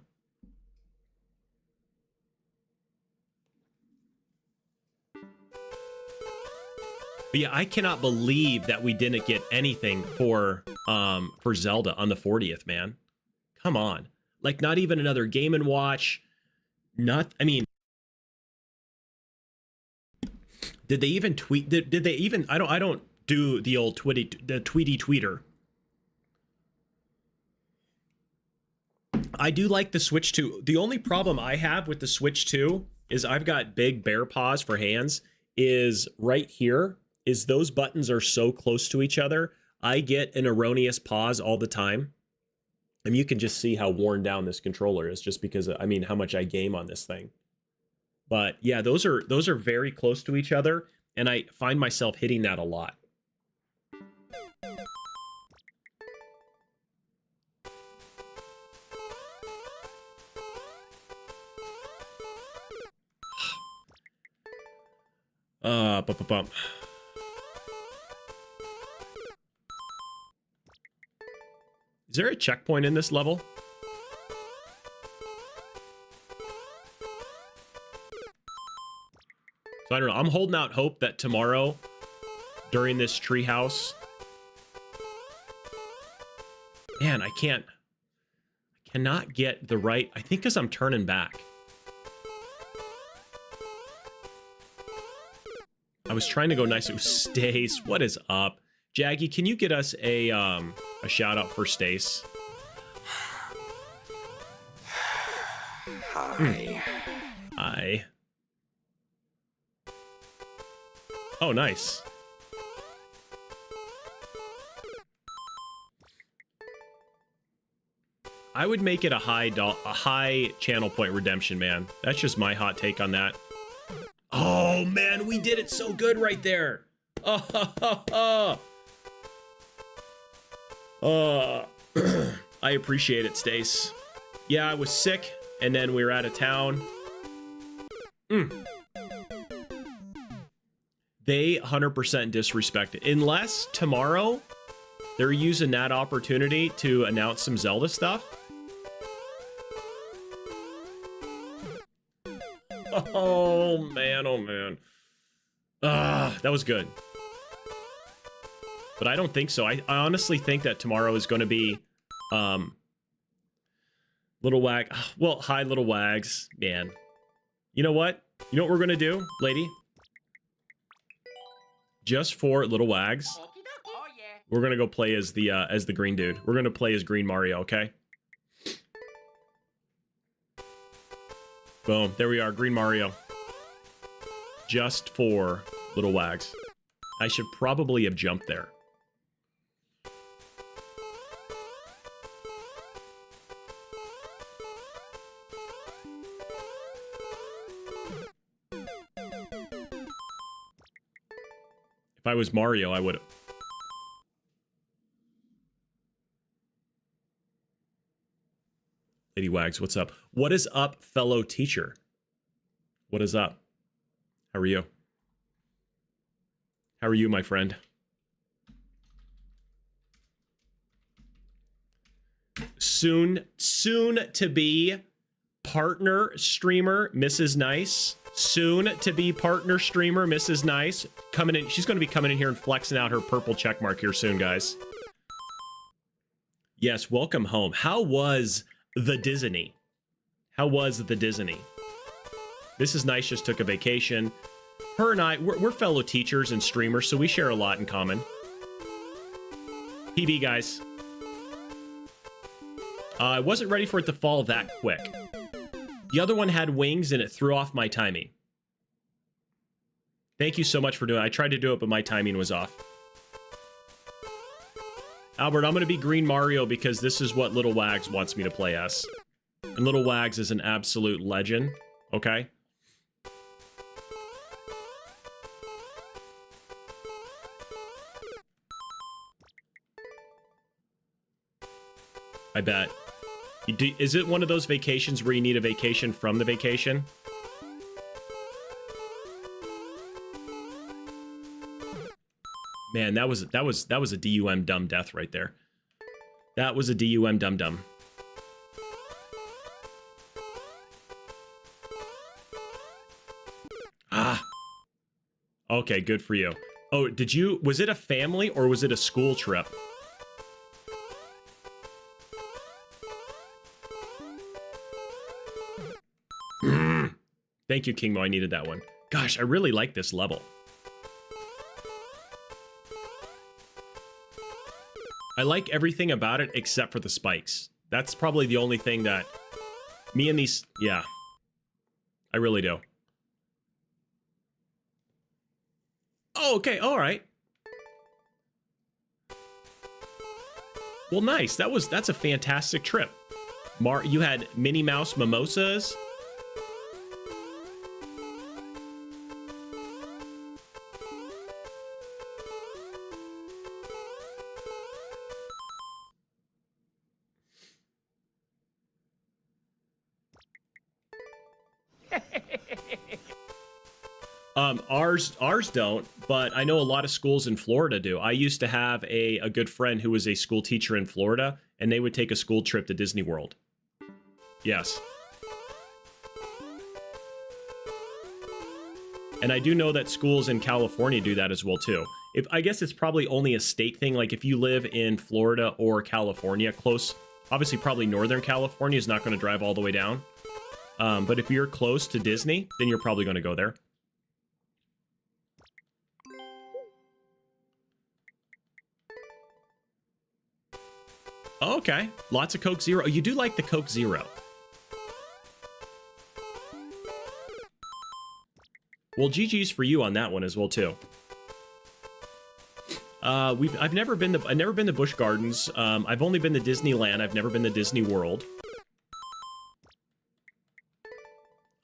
But yeah, I cannot believe that we didn't get anything for Zelda on the 40th, man. Come on. Like, not even another Game & Watch. I mean, did they even tweet? Did they even? I don't do the old tweety tweeter. I do like the Switch 2. The only problem I have with the Switch 2 is I've got big bear paws for hands. Is right here. Is those buttons are so close to each other. I get an erroneous pause all the time. And you can just see how worn down this controller is just because, I mean, how much I game on this thing. But yeah, those are very close to each other, and I find myself hitting that a lot. Bump. Is there a checkpoint in this level? So I don't know. I'm holding out hope that tomorrow, during this treehouse, man, I cannot get the right. I think because I'm turning back. I was trying to go nice. It was Stace. What is up? Jaggy, can you get us a shout out for Stace? Hi. Hi. Oh, nice. I would make it a high channel point redemption, man. That's just my hot take on that. Oh man, we did it so good right there. I appreciate it, Stace. Yeah, I was sick, and then we were out of town. They 100% disrespect it. Unless tomorrow they're using that opportunity to announce some Zelda stuff. Oh man, oh man. That was good. But I don't think so. I honestly think that tomorrow is going to be Little Wag. Well, hi, Little Wags. Man. You know what? You know what we're going to do, lady? Just for Little Wags, we're going to go play as the green dude. We're going to play as Green Mario, okay? Boom. There we are, Green Mario. Just for Little Wags. I should probably have jumped there. If I was Mario, I would have. Lady Wags, what's up? What is up, fellow teacher? What is up? How are you? How are you, my friend? Soon to be partner streamer, Mrs. Nice. Soon to be partner streamer, Mrs. Nice. Coming in, she's going to be coming in here and flexing out her purple check mark here soon, guys. Yes, welcome home. How was the Disney? How was the Disney? Mrs. Nice just took a vacation. Her and I, we're fellow teachers and streamers, so we share a lot in common. PB, guys. I wasn't ready for it to fall that quick. The other one had wings and it threw off my timing. Thank you so much for doing it. I tried to do it, but my timing was off. Albert, I'm going to be Green Mario because this is what Little Wags wants me to play as. And Little Wags is an absolute legend, okay? I bet. Is it one of those vacations where you need a vacation from the vacation? Man, that was a DUM dumb death right there. That was a DUM dum dum. Ah. Okay, good for you. Oh, was it a family or was it a school trip? Thank you, Kingmo. I needed that one. Gosh, I really like this level. I like everything about it except for the spikes. That's probably the only thing that me and these... Yeah. I really do. Oh, okay. All right. Well, nice. That's a fantastic trip. You had Minnie Mouse mimosas. Ours don't, but I know a lot of schools in Florida do. I used to have a good friend who was a school teacher in Florida, and they would take a school trip to Disney World. Yes. And I do know that schools in California do that as well, too. I guess it's probably only a state thing. Like, if you live in Florida or California, close, obviously probably Northern California is not going to drive all the way down. But if you're close to Disney, then you're probably going to go there. Okay, lots of Coke Zero. You do like the Coke Zero. Well, GG's for you on that one as well too. I've never been to Busch Gardens. I've only been to Disneyland. I've never been to Disney World.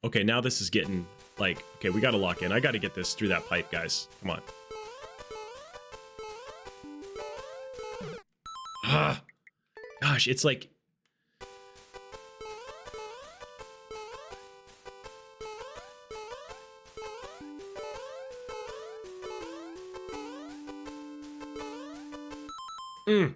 Okay, now this is getting like, okay, we got to lock in. I got to get this through that pipe, guys. Come on. Ah. Gosh, it's like... Do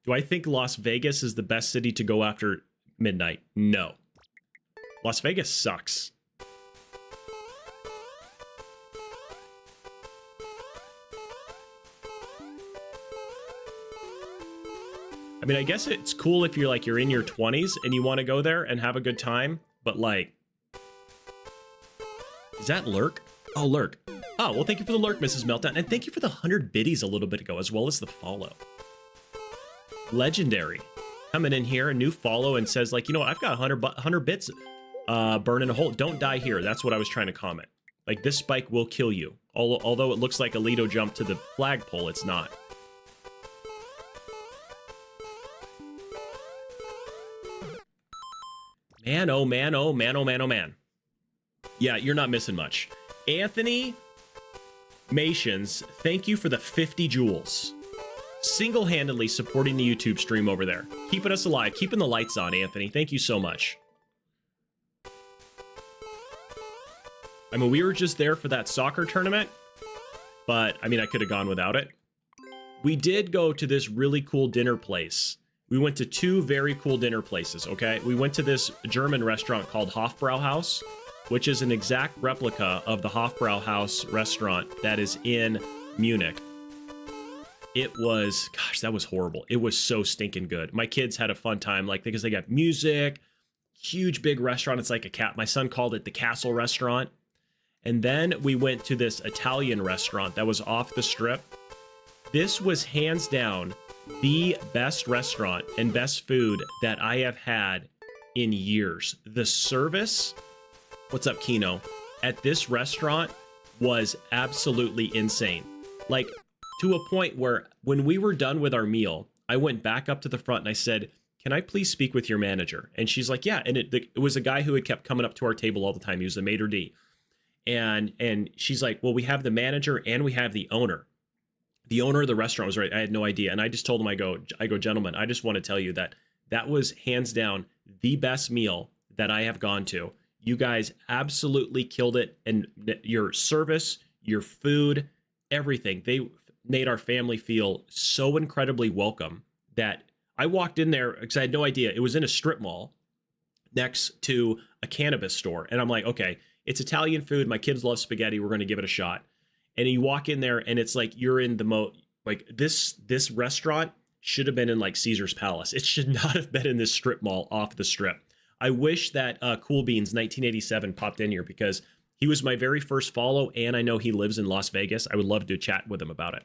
I think Las Vegas is the best city to go after midnight? No. Las Vegas sucks. I mean, I guess it's cool if you're like, you're in your 20s and you want to go there and have a good time, but like, is that Lurk? Oh, Lurk. Oh, well, thank you for the Lurk, Mrs. Meltdown, and thank you for the 100 biddies a little bit ago, as well as the follow. Legendary. Coming in here, a new follow, and says like, you know what, I've got 100 bits burning a hole. Don't die here. That's what I was trying to comment. Like, this spike will kill you. Although it looks like Alito jumped to the flagpole, it's not. Man, oh man, oh man, oh man, oh man. Yeah, you're not missing much. Anthony Mations, thank you for the 50 jewels. Single-handedly supporting the YouTube stream over there. Keeping us alive, keeping the lights on, Anthony. Thank you so much. I mean, we were just there for that soccer tournament, but, I mean, I could have gone without it. We did go to this really cool dinner place. We went to 2 very cool dinner places, okay? We went to this German restaurant called Hofbrauhaus, which is an exact replica of the Hofbrauhaus restaurant that is in Munich. It was, gosh, that was horrible. It was so stinking good. My kids had a fun time, like, because they got music, huge big restaurant. It's like a cat. My son called it the Castle Restaurant. And then we went to this Italian restaurant that was off the strip. This was hands down the best restaurant and best food that I have had in years. The service, what's up, Kino, at this restaurant was absolutely insane. Like, to a point where when we were done with our meal, I went back up to the front and I said, can I please speak with your manager? And she's like, yeah. And it was a guy who had kept coming up to our table all the time. He was the maitre d'. And she's like, well, we have the manager and we have the owner. The owner of the restaurant was right. I had no idea. And I just told him, I go, gentlemen, I just want to tell you that that was hands down the best meal that I have gone to. You guys absolutely killed it. And your service, your food, everything. They made our family feel so incredibly welcome that I walked in there because I had no idea. It was in a strip mall next to a cannabis store. And I'm like, okay, it's Italian food. My kids love spaghetti. We're going to give it a shot. And you walk in there and it's like you're in the like this restaurant should have been in like Caesar's Palace. It should not have been in this strip mall off the strip. I wish that Cool Beans 1987 popped in here because he was my very first follow and I know he lives in Las Vegas. I would love to chat with him about it.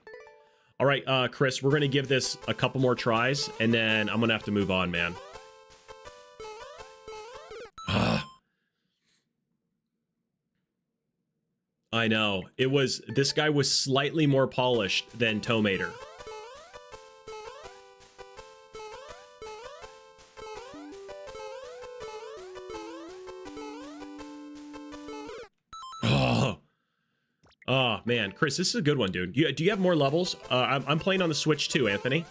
All right, Chris, we're going to give this a couple more tries and then I'm going to have to move on, man. I know. This guy was slightly more polished than Tomater. Oh, man. Chris, this is a good one, dude. Do you have more levels? I'm playing on the Switch too, Anthony.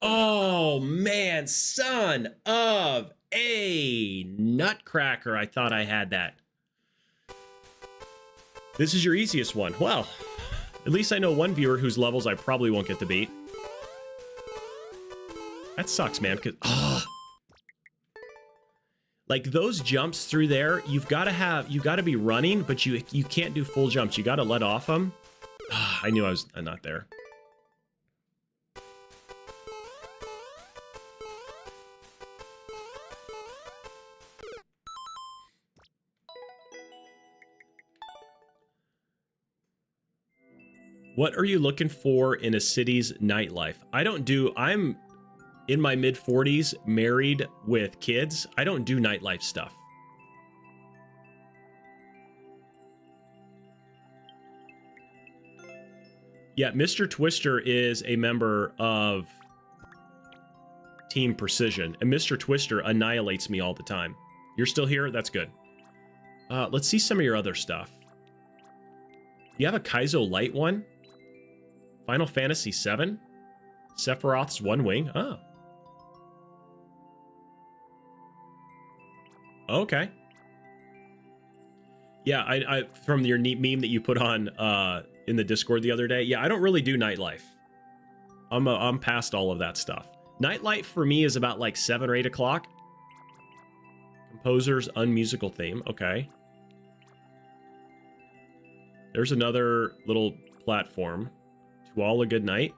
Oh, man. Son of a nutcracker. I thought I had that. This is your easiest one. Well, at least I know one viewer whose levels I probably won't get to beat. That sucks, man, because like those jumps through there, you got to be running, but you can't do full jumps. You got to let off them. I knew I was not there. What are you looking for in a city's nightlife? I'm in my mid-40s, married with kids. I don't do nightlife stuff. Yeah, Mr. Twister is a member of Team Precision, and Mr. Twister annihilates me all the time. You're still here? That's good. Let's see some of your other stuff. You have a Kaizo Light one? Final Fantasy VII? Sephiroth's One Wing? Oh. Okay. Yeah, I from your neat meme that you put on in the Discord the other day. Yeah, I don't really do nightlife. I'm past all of that stuff. Nightlight for me is about like 7 or 8 o'clock. Composer's unmusical theme. Okay. There's another little platform. To all a good night.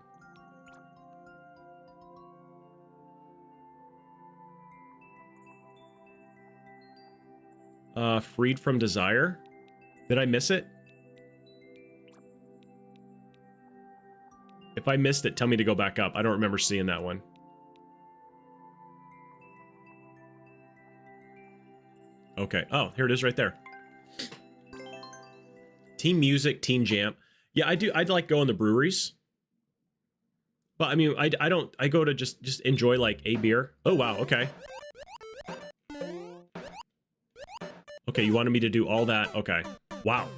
Freed from desire. Did I miss it? If I missed it, tell me to go back up. I don't remember seeing that one. Okay. Oh, here it is right there. Team music, team jam. Yeah, I do. I'd like go in the breweries. But I mean, I don't. I go to just enjoy like a beer. Oh wow. Okay. Okay, you wanted me to do all that. Okay. Wow.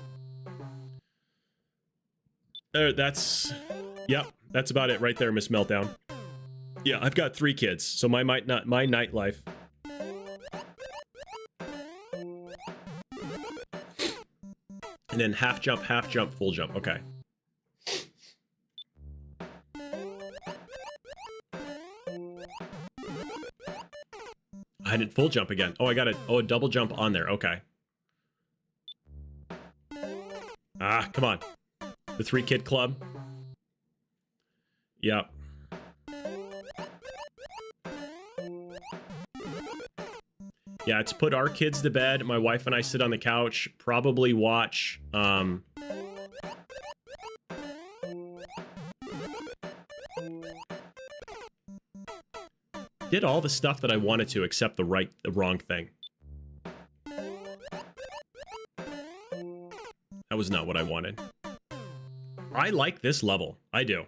That's. Yep. That's about it right there, Miss Meltdown. Yeah, I've got 3 kids, so my nightlife. And then half jump, full jump. Okay. I didn't full jump again. Oh, I got a double jump on there. Okay. Ah, come on. The 3 kid club. Yep. Yeah, it's put our kids to bed. My wife and I sit on the couch, probably watch, did all the stuff that I wanted to, except the wrong thing. That was not what I wanted. I like this level. I do.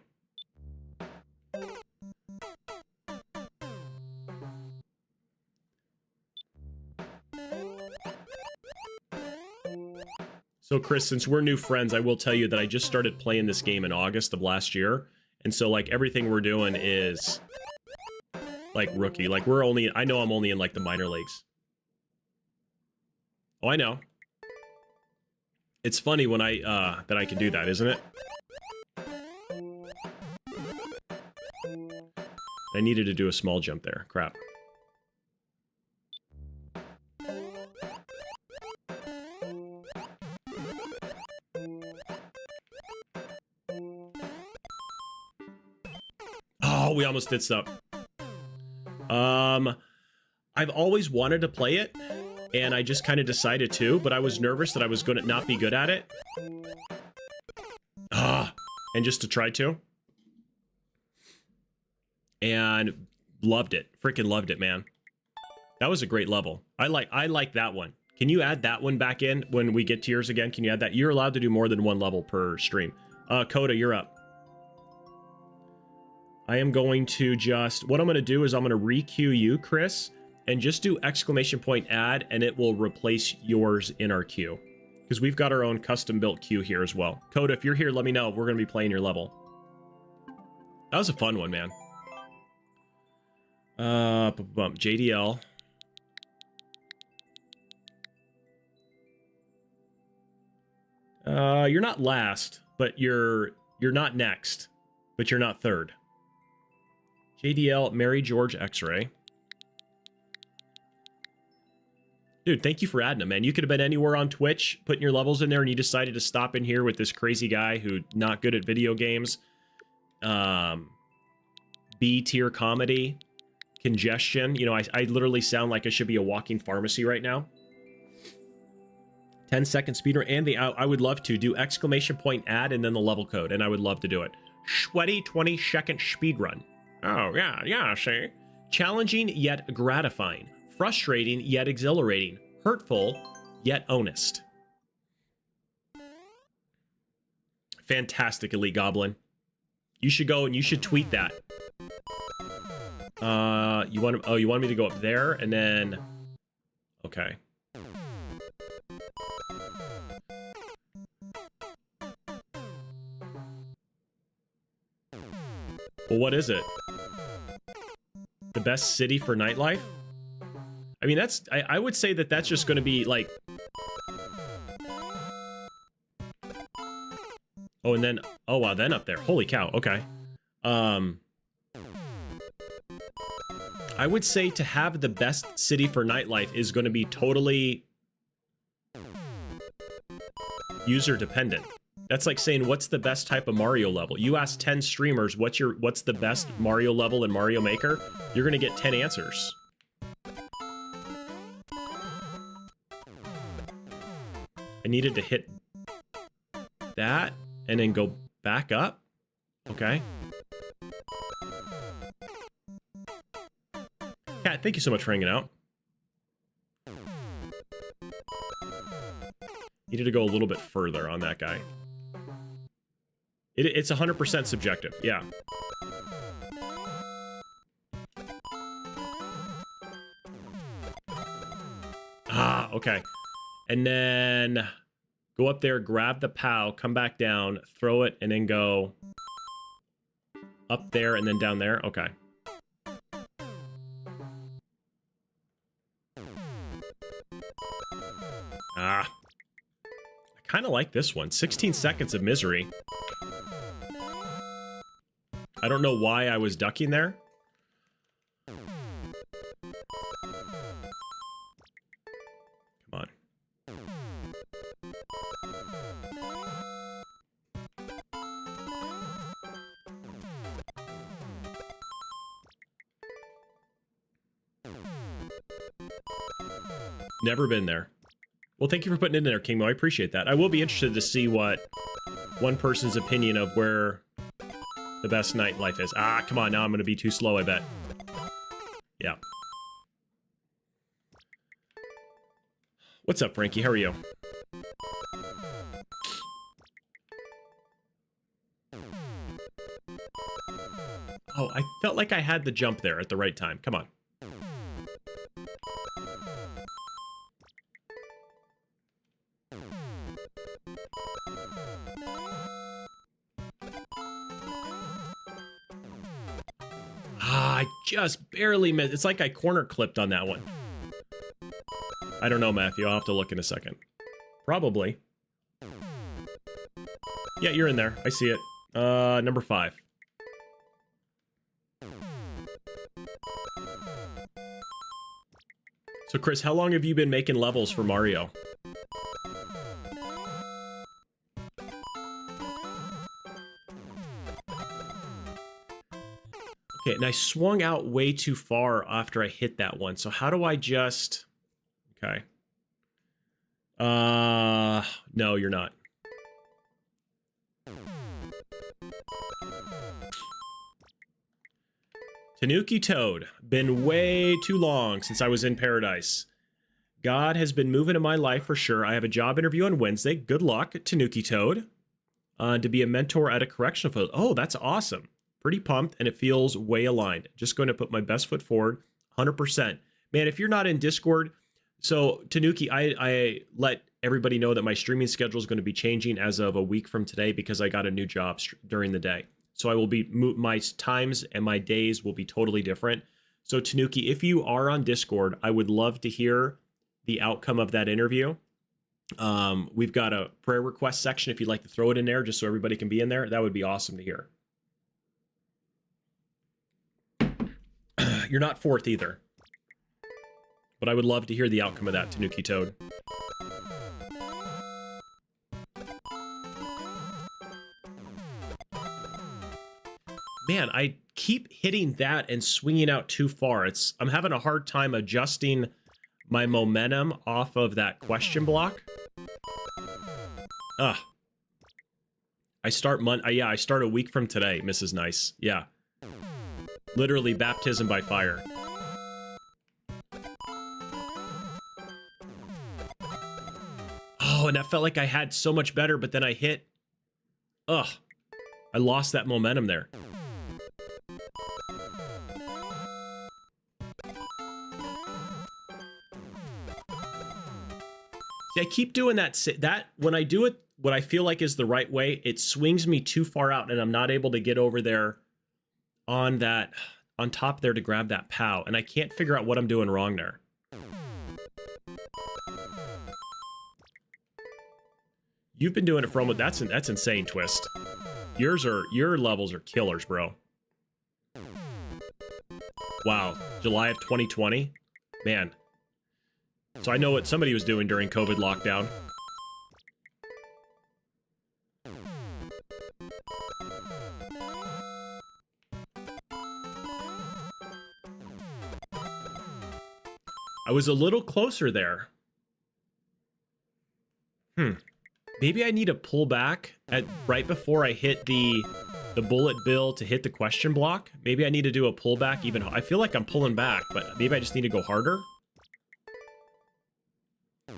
So Chris, since we're new friends, I will tell you that I just started playing this game in August of last year. And so like everything we're doing is like rookie. Like I know I'm only in like the minor leagues. Oh, I know. It's funny when that I can do that, isn't it? I needed to do a small jump there. Crap. Oh, we almost did stuff. I've always wanted to play it, and I just kind of decided to, but I was nervous that I was going to not be good at it. And just to try to. And loved it. Freaking loved it, man. That was a great level. I like that one. Can you add that one back in when we get to yours again? Can you add that? You're allowed to do more than 1 level per stream. Coda, you're up. I am going to what I'm going to do is I'm going to re-queue you, Chris, and just do exclamation point add, and it will replace yours in our queue. Because we've got our own custom-built queue here as well. Coda, if you're here, let me know. We're going to be playing your level. That was a fun one, man. JDL. You're not last, but you're not next, but you're not third. JDL, Mary George X-Ray. Dude, thank you for adding them, man. You could have been anywhere on Twitch, putting your levels in there, and you decided to stop in here with this crazy guy who not good at video games. B-tier comedy. Congestion. You know, I literally sound like I should be a walking pharmacy right now. 10-second speedrun, and I would love to do exclamation point add and then the level code, and I would love to do it. Sweaty 20-second speedrun. Oh, yeah, see? Challenging yet gratifying. Frustrating yet exhilarating. Hurtful yet honest. Fantastic, Elite Goblin. You should go and you should tweet that. You want me to go up there and then... Okay. Well, what is it? The best city for nightlife? I mean, I would say that that's just going to be like... Oh, and then... Oh, wow, then up there. Holy cow, okay. I would say to have the best city for nightlife is going to be totally user dependent. That's like saying, what's the best type of Mario level? You ask 10 streamers, what's the best Mario level in Mario Maker? You're going to get 10 answers. I needed to hit that and then go back up. Okay. Cat, thank you so much for hanging out. Needed to go a little bit further on that guy. It's 100% subjective, yeah. Ah, okay. And then go up there, grab the POW, come back down, throw it, and then go up there and then down there. Okay. Ah. I kind of like this one. 16 seconds of misery. I don't know why I was ducking there. Come on. Never been there. Well, thank you for putting it in there, Kingmo. I appreciate that. I will be interested to see what one person's opinion of where the best nightlife is. Ah, come on. Now I'm going to be too slow, I bet. Yeah. What's up, Frankie? How are you? Oh, I felt like I had the jump there at the right time. Come on. I just barely missed. It's like I corner clipped on that one. I don't know, Matthew. I'll have to look in a second. Probably. Yeah, you're in there. I see it. Number 5. So, Chris, how long have you been making levels for Mario? Okay, and I swung out way too far after I hit that one. So how do I just... Okay. No, you're not. Tanuki Toad. Been way too long since I was in paradise. God has been moving in my life for sure. I have a job interview on Wednesday. Good luck, Tanuki Toad. To be a mentor at a correctional field. Oh, that's awesome. Pretty pumped, and it feels way aligned. Just going to put my best foot forward, 100%. Man, if you're not in Discord, so Tanuki, I let everybody know that my streaming schedule is going to be changing as of a week from today because I got a new job during the day. So I will be, my times and my days will be totally different. So Tanuki, if you are on Discord, I would love to hear the outcome of that interview. We've got a prayer request section if you'd like to throw it in there just so everybody can be in there. That would be awesome to hear. You're not 4th either. But I would love to hear the outcome of that, Tanuki Toad. Man, I keep hitting that and swinging out too far. I'm having a hard time adjusting my momentum off of that question block. Ugh. I start a week from today, Mrs. Nice. Yeah. Literally baptism by fire. Oh, and that felt like I had so much better, but then I hit... Ugh. I lost that momentum there. See, I keep doing that when I do it, what I feel like is the right way, it swings me too far out and I'm not able to get over there on top there to grab that POW. And I can't figure out what I'm doing wrong there. You've been doing it for almost, that's insane, Twist. Your levels are killers, bro. Wow, July of 2020? Man. So I know what somebody was doing during COVID lockdown. I was a little closer there. Maybe I need to pull back at right before I hit the bullet bill to hit the question block. Maybe I need to do a pullback even. I feel like I'm pulling back, but maybe I just need to go harder.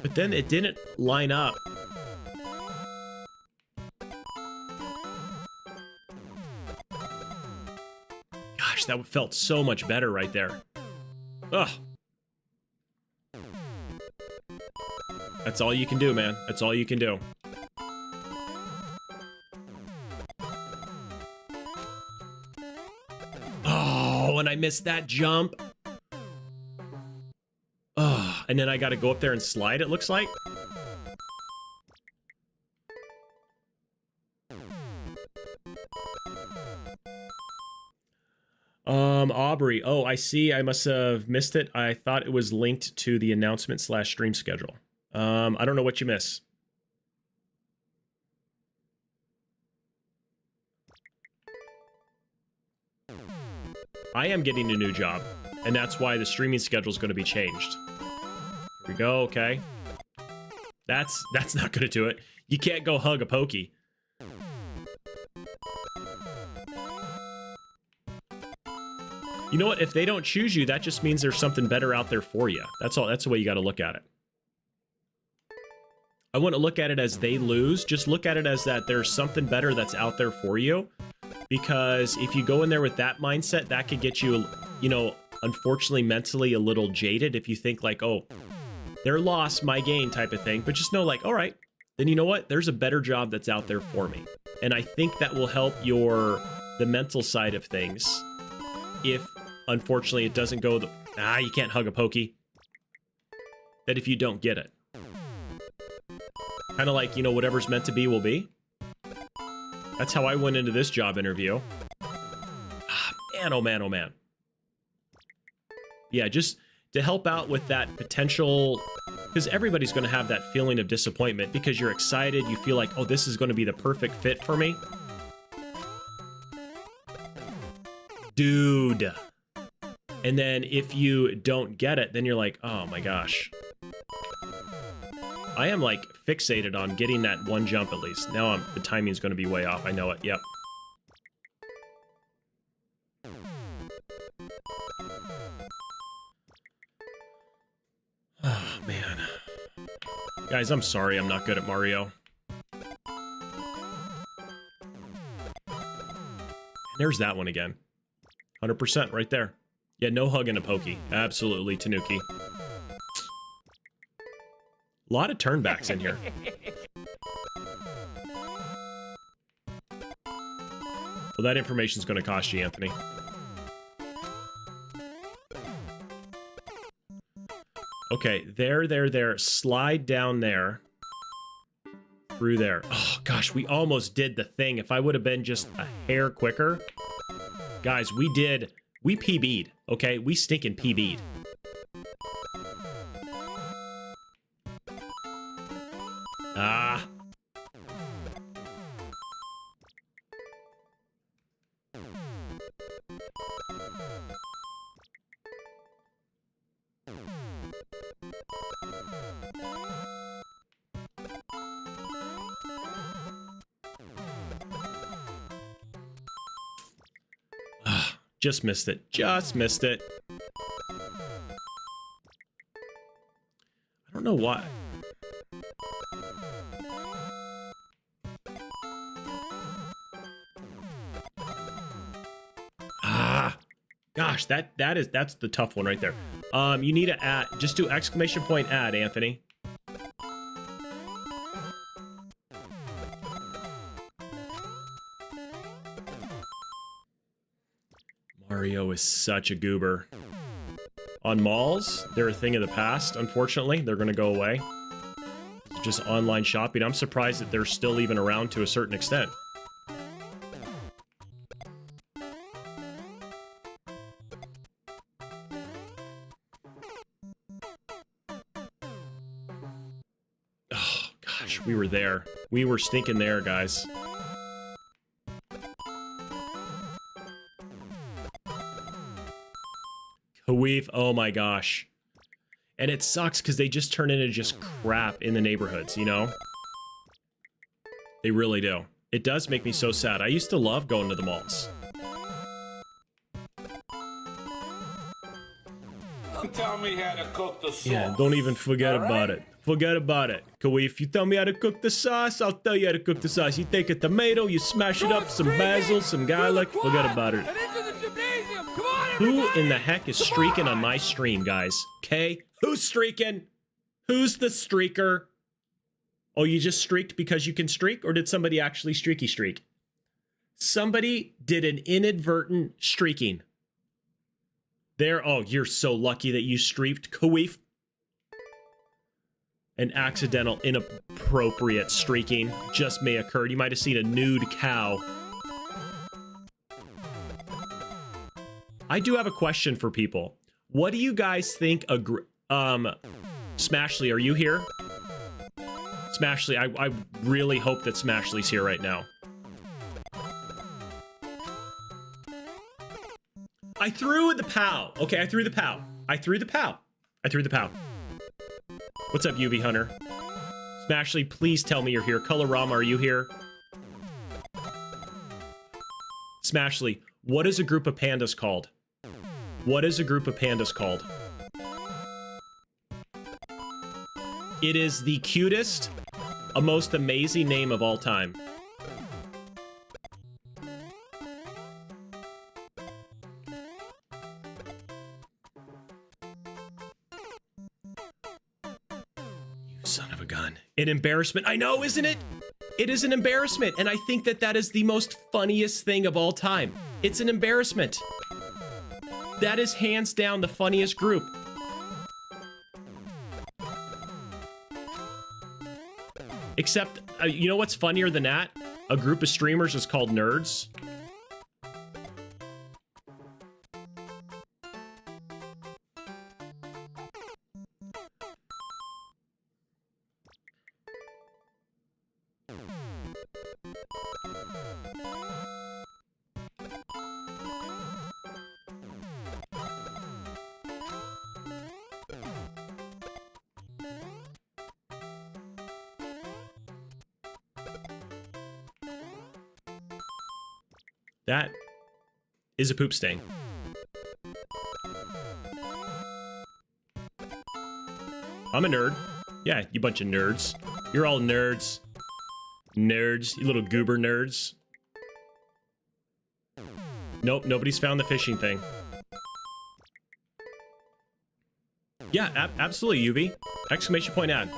But then it didn't line up. Gosh, that felt so much better right there. Ugh. That's all you can do, man. That's all you can do. Oh, and I missed that jump. Oh, and then I got to go up there and slide, it looks like. Aubrey. Oh, I see. I must have missed it. I thought it was linked to the announcement / stream schedule. I don't know what you miss. I am getting a new job, and that's why the streaming schedule is going to be changed. Here we go, okay. That's not going to do it. You can't go hug a pokey. You know what? If they don't choose you, that just means there's something better out there for you. That's all. That's the way you got to look at it. I wouldn't look at it as they lose. Just look at it as that there's something better that's out there for you. Because if you go in there with that mindset, that could get you, you know, unfortunately mentally a little jaded if you think like, oh, their loss, my gain type of thing. But just know like, all right, then you know what? There's a better job that's out there for me. And I think that will help the mental side of things. If unfortunately it doesn't go you can't hug a pokey. That if you don't get it. Kind of like, you know, whatever's meant to be will be. That's how I went into this job interview. Man, oh man, oh man. Yeah, just to help out with that potential, because everybody's going to have that feeling of disappointment because you're excited, you feel like, oh, this is going to be the perfect fit for me. Dude. And then if you don't get it, then you're like, oh my gosh. I am like fixated on getting that one jump at least. Now the timing's going to be way off. I know it. Yep. Oh, man. Guys, I'm sorry I'm not good at Mario. There's that one again. 100% right there. Yeah, no hugging a pokey. Absolutely, Tanuki. A lot of turnbacks in here. Well, that information's going to cost you, Anthony. Okay, there. Slide down there. Through there. Oh, gosh, we almost did the thing. If I would have been just a hair quicker. Guys, we PB'd, okay? We stinking PB'd. Ah. Just missed it. Just missed it. I don't know why. Gosh, that's the tough one right there. You need to add, just do exclamation point add, Anthony. Mario is such a goober. On malls, they're a thing of the past, unfortunately. They're going to go away. Just online shopping. I'm surprised that they're still even around to a certain extent. there. We were stinking there, guys. Kaweef, oh my gosh. And it sucks because they just turn into just crap in the neighborhoods, you know? They really do. It does make me so sad. I used to love going to the malls. Tell me how to cook the sauce. Yeah, don't even forget about it. Forget about it. Kaweef, if you tell me how to cook the sauce, I'll tell you how to cook the sauce. You take a tomato, you smash it up, some basil, some garlic, forget about it. Who in the heck is streaking on my stream, guys? Okay? Who's streaking? Who's the streaker? Oh, you just streaked because you can streak? Or did somebody actually streaky streak? Somebody did an inadvertent streaking. There, oh, you're so lucky that you streaked, Kaweef. An accidental, inappropriate streaking just may occur. You might have seen a nude cow. I do have a question for people. What do you guys think Smashly, are you here? Smashly, I really hope that Smashly's here right now. I threw the POW. Okay, I threw the POW. I threw the POW. I threw the POW. What's up, UV Hunter? Smashly, please tell me you're here. Colorama, are you here? Smashly, what is a group of pandas called? What is a group of pandas called? It is the cutest, a most amazing name of all time. Son of a gun. An embarrassment. I know, isn't it? It is an embarrassment. And I think that that is the most funniest thing of all time. It's an embarrassment. That is hands down the funniest group. Except, you know what's funnier than that? A group of streamers is called nerds. That is a poop stain. I'm a nerd. Yeah, you bunch of nerds. You're all nerds. Nerds, you little goober nerds. Nope, nobody's found the fishing thing. Yeah, absolutely, UV. Exclamation point ad.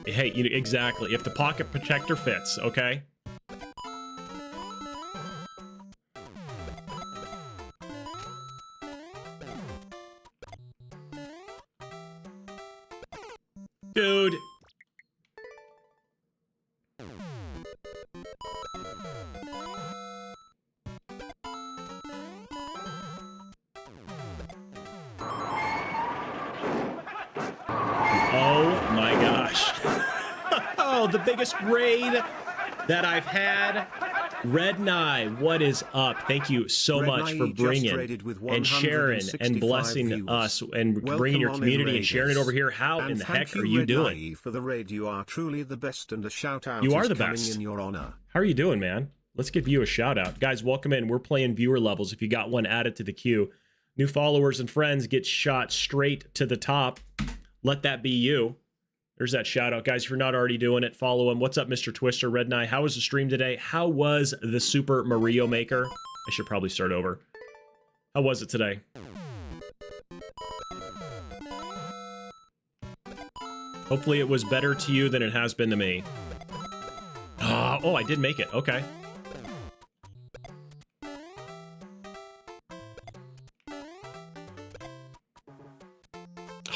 Hey, you know, exactly. If the pocket protector fits, okay? Dude. Oh my gosh. Oh, the biggest raid that I've had. Red Nye, what is up? Thank you so much for bringing and sharing and blessing us and bringing your community and sharing it over here. How in the heck are you doing? For the raid, you are truly the best, and a shout out. You are the best. In your honor. How are you doing, man? Let's give you a shout out. Guys, welcome in. We're playing viewer levels. If you got one, add it to the queue. New followers and friends get shot straight to the top. Let that be you. There's that shout out. Guys, if you're not already doing it, follow him. What's up, Mr. Twister? Red Knight, how was the stream today? How was the Super Mario Maker? I should probably start over. How was it today? Hopefully it was better to you than it has been to me. Oh, I did make it. Okay.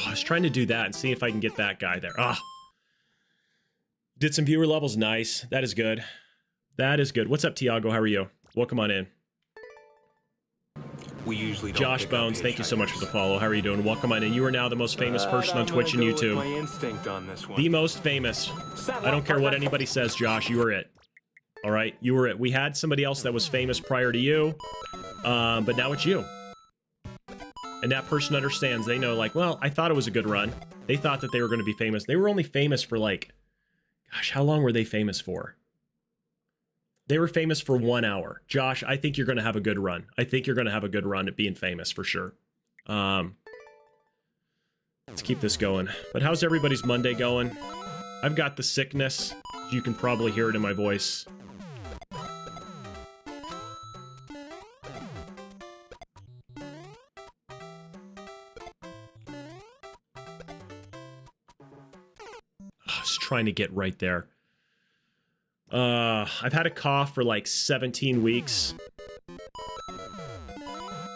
I was trying to do that and see if I can get that guy there. Did some viewer levels. Nice. That is good. That is good. What's up, Tiago? How are you? Welcome on in. We usually don't Josh pick up Bones, thank you so much for the hitchhikers. follow. How are you doing? Welcome on in. You are now the most famous person on I'm Twitch and gonna go with YouTube. my instinct on this one. The most famous. I don't care what anybody says, Josh. You are it. All right? You were it. We had somebody else that was famous prior to you, but now it's you. And that person understands. They know, like, well, I thought it was a good run. They thought that they were going to be famous. They were only famous for, like, gosh, how long were they famous for? They were famous for 1 hour. Josh, I think you're going to have a good run. I think you're going to have a good run at being famous for sure. Let's keep this going. But how's everybody's Monday going? I've got the sickness. You can probably hear it in my voice. I was trying to get right there. I've had a cough for like 17 weeks.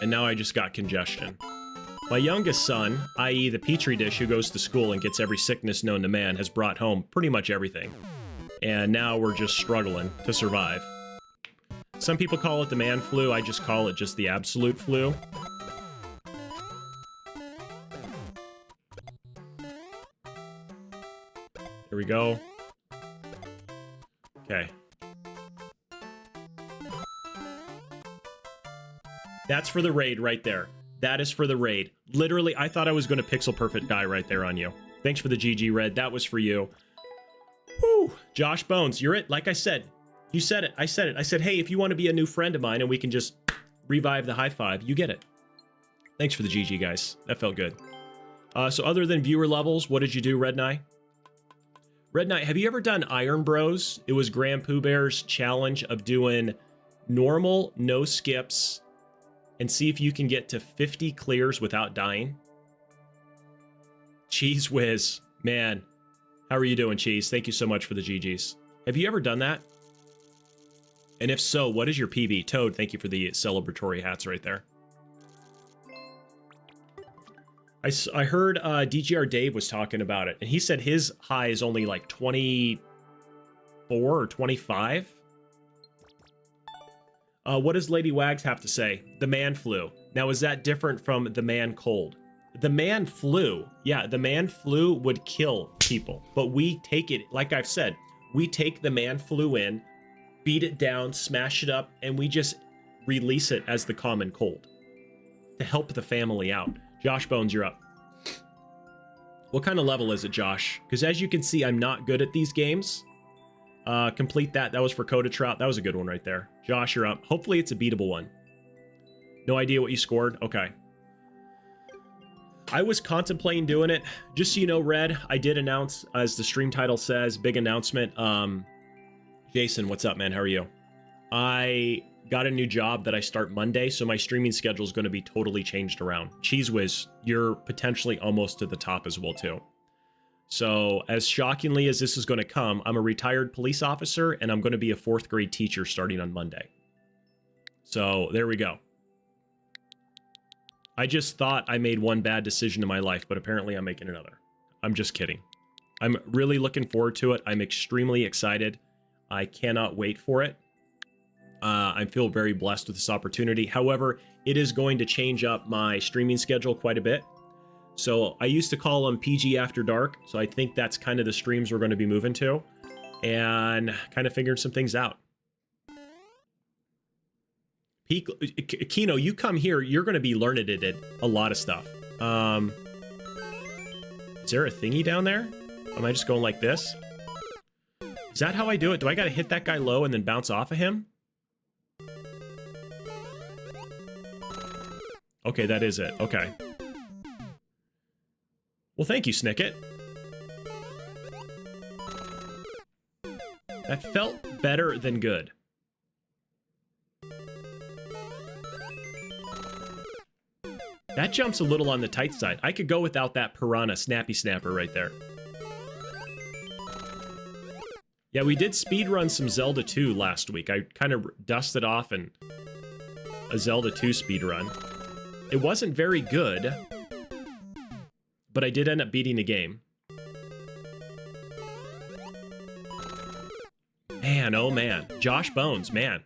And now I just got congestion. My youngest son, i.e. the Petri dish who goes to school and gets every sickness known to man, has brought home pretty much everything. And now we're just struggling to survive. Some people call it the man flu. I just call it just the absolute flu. Here we go. Okay. That's for the raid right there. That is for the raid. Literally, I thought I was going to pixel perfect die right there on you. Thanks for the GG Red. That was for you. Whew. Josh Bones, you're it. Like I said, you said it. I said it. I said, hey, if you want to be a new friend of mine and we can just revive the high five, you get it. Thanks for the GG, guys. That felt good. So other than viewer levels, what did you do, Red Knight? Red Knight, have you ever done Iron Bros? It was Grand Pooh Bear's challenge of doing normal, no skips, and see if you can get to 50 clears without dying. Cheese Whiz, man. How are you doing, Cheese? Thank you so much for the GGs. Have you ever done that? And if so, what is your PB? Toad, thank you for the celebratory hats right there. I heard DGR Dave was talking about it, and he said his high is only like 24 or 25. What does Lady Wags have to say? The man flu. Now, is that different from the man cold? The man flu, yeah, the man flu would kill people, but we take it, like I've said, we take the man flu in, beat it down, smash it up, and we just release it as the common cold to help the family out. Josh Bones, you're up. What kind of level is it, Josh? Because as you can see, I'm not good at these games. Complete that. That was for Coda Trout. That was a good one right there. Josh, you're up. Hopefully it's a beatable one. No idea what you scored? Okay. I was contemplating doing it. Just so you know, Red, I did announce, as the stream title says, big announcement. Jason, what's up, man? How are you? I got a new job that I start Monday, so my streaming schedule is going to be totally changed around. Cheese Whiz, you're potentially almost to the top as well, too. So, as shockingly as this is going to come, I'm a retired police officer, and I'm going to be a 4th grade teacher starting on Monday. So, there we go. I just thought I made one bad decision in my life, but apparently I'm making another. I'm just kidding. I'm really looking forward to it. I'm extremely excited. I cannot wait for it. I feel very blessed with this opportunity. However, it is going to change up my streaming schedule quite a bit. So I used to call them PG After Dark. So I think that's kind of the streams we're going to be moving to. And kind of figuring some things out. Kino, you come here, you're going to be learned at a lot of stuff. Is there a thingy down there? Am I just going like this? Is that how I do it? Do I got to hit that guy low and then bounce off of him? Okay, that is it. Okay. Well, thank you, Snicket. That felt better than good. That jump's a little on the tight side. I could go without that Piranha Snappy Snapper right there. Yeah, we did speedrun some Zelda 2 last week. I kind of dusted off a Zelda 2 speedrun. It wasn't very good, but I did end up beating the game. Man, oh man. Josh Bones, man.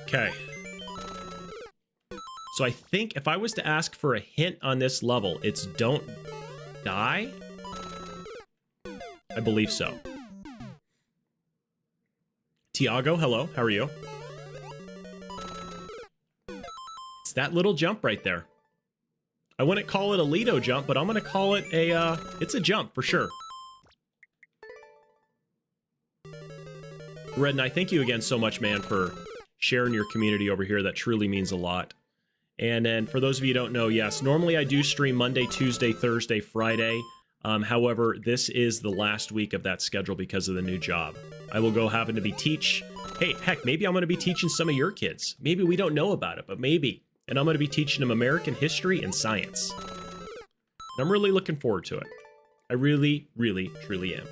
Okay. So I think if I was to ask for a hint on this level, it's don't die? I believe so. Tiago, hello, how are you? It's that little jump right there. I wouldn't call it a Lido jump, but I'm gonna call it a, it's a jump for sure. Red Knight, thank you again so much, man, for sharing your community over here. That truly means a lot. And then for those of you who don't know, yes, normally I do stream Monday, Tuesday, Thursday, Friday. However, this is the last week of that schedule because of the new job. I will go having to be teach. Hey, heck, maybe I'm going to be teaching some of your kids. Maybe we don't know about it, but maybe. And I'm going to be teaching them American history and science. And I'm really looking forward to it. I really, really, truly am.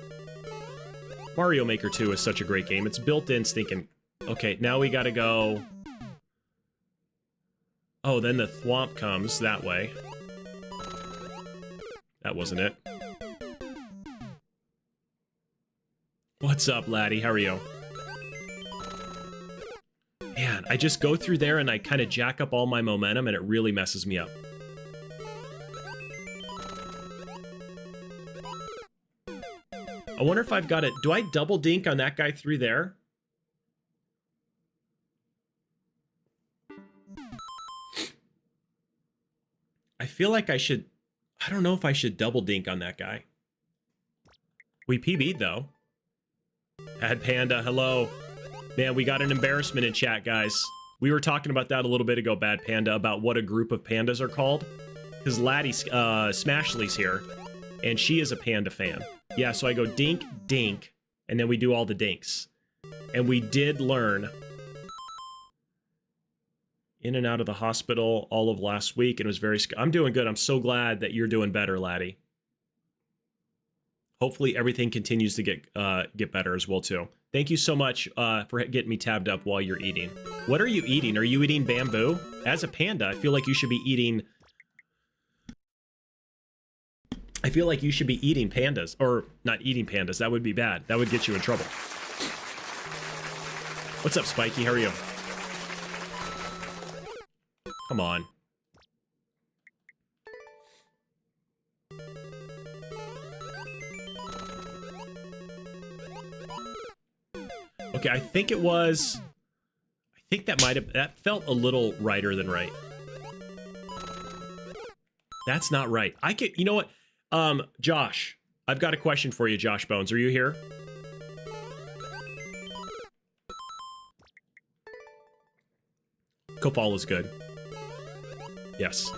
Mario Maker 2 is such a great game. It's built in stinking... Okay, now we gotta go... Oh, then the thwomp comes that way. That wasn't it. What's up, laddie? How are you? Man, I just go through there and I kind of jack up all my momentum and it really messes me up. I wonder if I've got it. Do I double dink on that guy through there? I feel like I should... I don't know if I should double dink on that guy. We PB'd, though. Bad Panda, hello. Man, we got an embarrassment in chat, guys. We were talking about that a little bit ago, Bad Panda, about what a group of pandas are called. Because Laddie, Smashley's here, and she is a panda fan. Yeah, so I go dink, dink, and then we do all the dinks. And we did learn... in and out of the hospital all of last week, and it was very... I'm doing good. I'm so glad that you're doing better, laddie. Hopefully everything continues to get better as well, too. Thank you so much for getting me tabbed up while you're eating. What are you eating? Are you eating bamboo? As a panda, I feel like you should be eating... I feel like you should be eating pandas. Or not eating pandas. That would be bad. That would get you in trouble. What's up, Spiky? How are you? Come on. Okay, I think it was... I think that might have... That felt a little righter than right. That's not right. I could... You know what? Josh. I've got a question for you, Josh Bones. Are you here? Copal is good. Yes.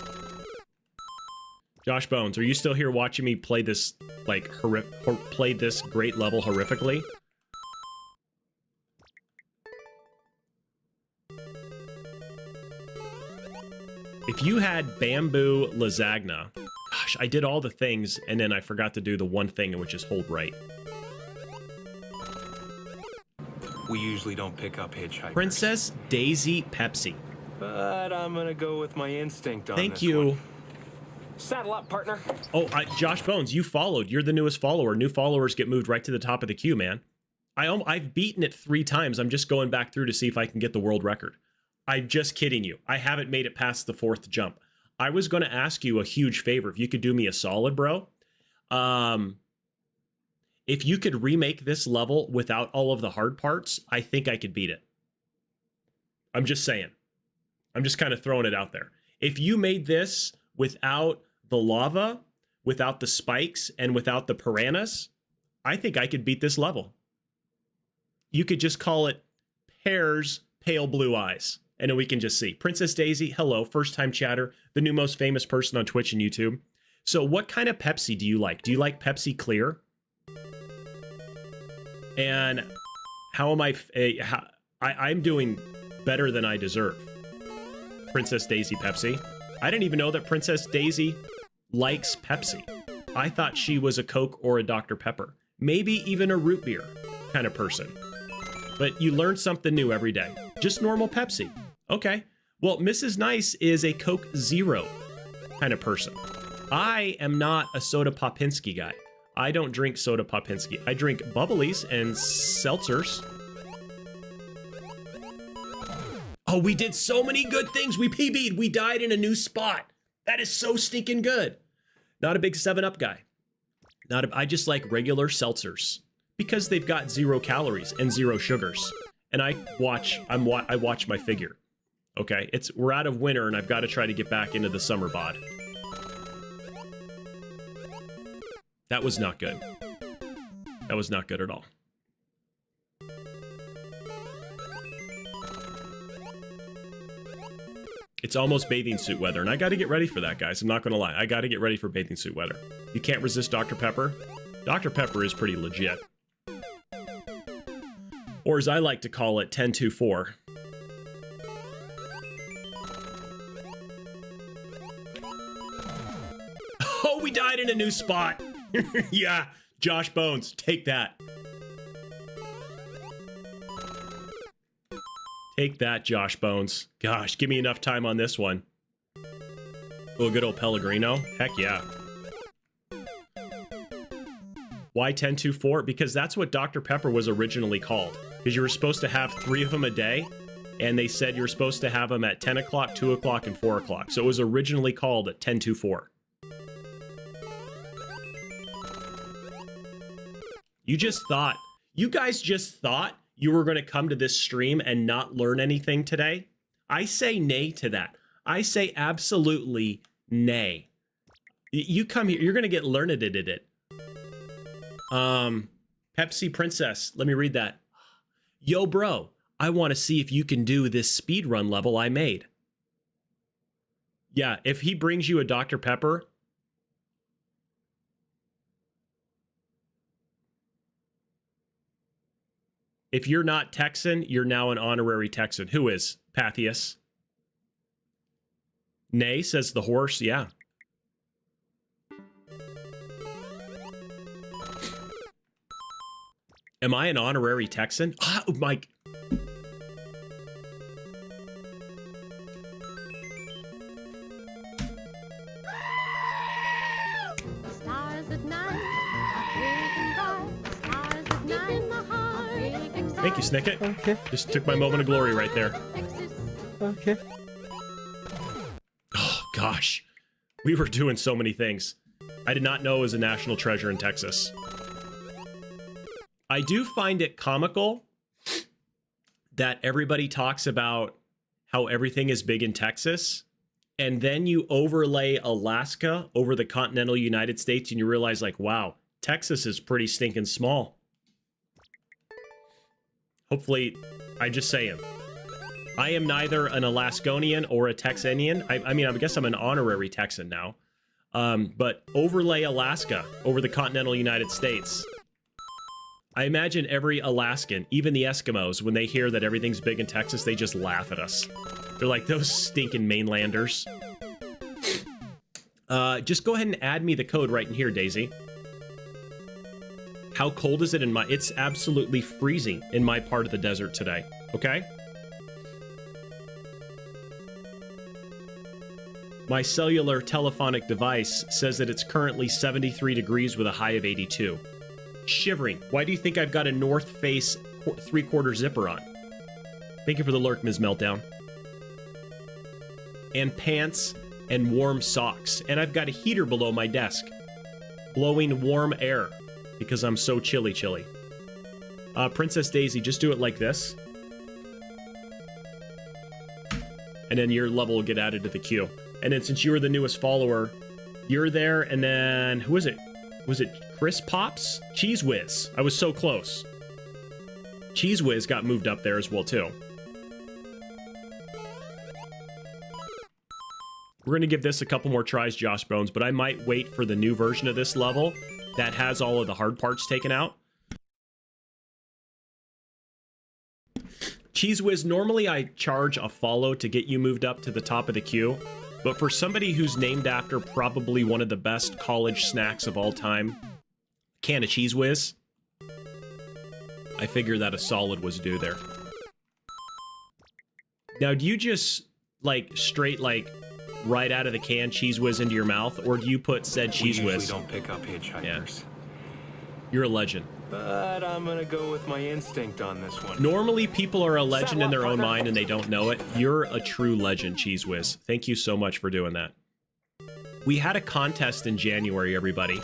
Josh Bones, are you still here watching me play this, like, play this great level horrifically? If you had bamboo lasagna, gosh, I did all the things, and then I forgot to do the one thing, which is hold right. We usually don't pick up hitchhikers. Princess Daisy Pepsi. But I'm gonna go with my instinct on Thank this you. one. Saddle up, partner. Oh, Josh Bones, you followed. You're the newest follower. New followers get moved right to the top of the queue, man. I've beaten it 3 times. I'm just going back through to see if I can get the world record. I'm just kidding you. I haven't made it past the 4th jump. I was going to ask you a huge favor. If you could do me a solid, bro. If you could remake this level without all of the hard parts, I think I could beat it. I'm just saying. I'm just kind of throwing it out there. If you made this without the lava, without the spikes, and without the piranhas, I think I could beat this level. You could just call it Pear's Pale Blue Eyes, and then we can just see. Princess Daisy, hello, first-time chatter, the new most famous person on Twitch and YouTube. So what kind of Pepsi do you like? Do you like Pepsi Clear? And how am I'm doing better than I deserve. Princess Daisy Pepsi. I didn't even know that Princess Daisy likes Pepsi. I thought she was a Coke or a Dr. Pepper. Maybe even a root beer kind of person. But you learn something new every day. Just normal Pepsi. Okay. Well, Mrs. Nice is a Coke Zero kind of person. I am not a Soda Popinski guy. I don't drink Soda Popinski. I drink bubblies and seltzers. Oh, we did so many good things. We PB'd. We died in a new spot. That is so stinking good. Not a big 7-Up guy. I just like regular seltzers because they've got 0 calories and 0 sugars. And I watch my figure. Okay, we're out of winter and I've got to try to get back into the summer bod. That was not good. That was not good at all. It's almost bathing suit weather, and I got to get ready for that, guys. I'm not going to lie. I got to get ready for bathing suit weather. You can't resist Dr. Pepper. Dr. Pepper is pretty legit. Or as I like to call it, 10-2-4. Oh, we died in a new spot. Yeah, Josh Bones, take that. Take that, Josh Bones. Gosh, give me enough time on this one. Oh, good old Pellegrino. Heck yeah. Why 10-2-4? Because that's what Dr. Pepper was originally called. Because you were supposed to have 3 of them a day, and they said you were supposed to have them at 10 o'clock, 2 o'clock, and 4 o'clock. So it was originally called at 10-2-4. You guys just thought you were going to come to this stream and not learn anything today? I say nay to that. I say absolutely nay. You come here, you're going to get learned at it. Pepsi Princess, let me read that. Yo, bro, I want to see if you can do this speedrun level I made. Yeah, if he brings you a Dr. Pepper... If you're not Texan, you're now an honorary Texan. Who is? Pathius. Nay, says the horse. Yeah. Am I an honorary Texan? Oh, Mike. Stars at night, stars at night in the heart. Thank you, Snicket. Okay. Just took my moment of glory right there. Okay. Oh, gosh. We were doing so many things. I did not know it was a national treasure in Texas. I do find it comical that everybody talks about how everything is big in Texas, and then you overlay Alaska over the continental United States, and you realize, like, wow, Texas is pretty stinking small. Hopefully, I just say it. I am neither an Alaskonian or a Texanian. I mean, I guess I'm an honorary Texan now. But overlay Alaska over the continental United States. I imagine every Alaskan, even the Eskimos, when they hear that everything's big in Texas, they just laugh at us. They're like, those stinking mainlanders. Just go ahead and add me the code right in here, Daisy. How cold is it in my... It's absolutely freezing in my part of the desert today, okay? My cellular telephonic device says that it's currently 73 degrees with a high of 82. Shivering. Why do you think I've got a North Face 3/4 zipper on? Thank you for the lurk, Ms. Meltdown. And pants and warm socks. And I've got a heater below my desk, blowing warm air. Because I'm so chilly. Princess Daisy, just do it like this. And then your level will get added to the queue. And then since you were the newest follower, you're there, and then, who is it? Was it Chris Pops? Cheese Whiz. I was so close. Cheese Whiz got moved up there as well, too. We're going to give this a couple more tries, Josh Bones, but I might wait for the new version of this level that has all of the hard parts taken out. Cheese Whiz, normally I charge a follow to get you moved up to the top of the queue, but for somebody who's named after probably one of the best college snacks of all time, can of Cheese Whiz, I figure that a solid was due there. Now, do you just, like, straight, like, right out of the can Cheese Whiz into your mouth, or do you put said Cheese Whiz? We don't pick up hitchhikers. Yeah. You're a legend. but I'm gonna go with my instinct on this one. Normally, people are a legend in their own mind and they don't know it. You're a true legend, Cheese Whiz. Thank you so much for doing that. We had a contest in January, everybody,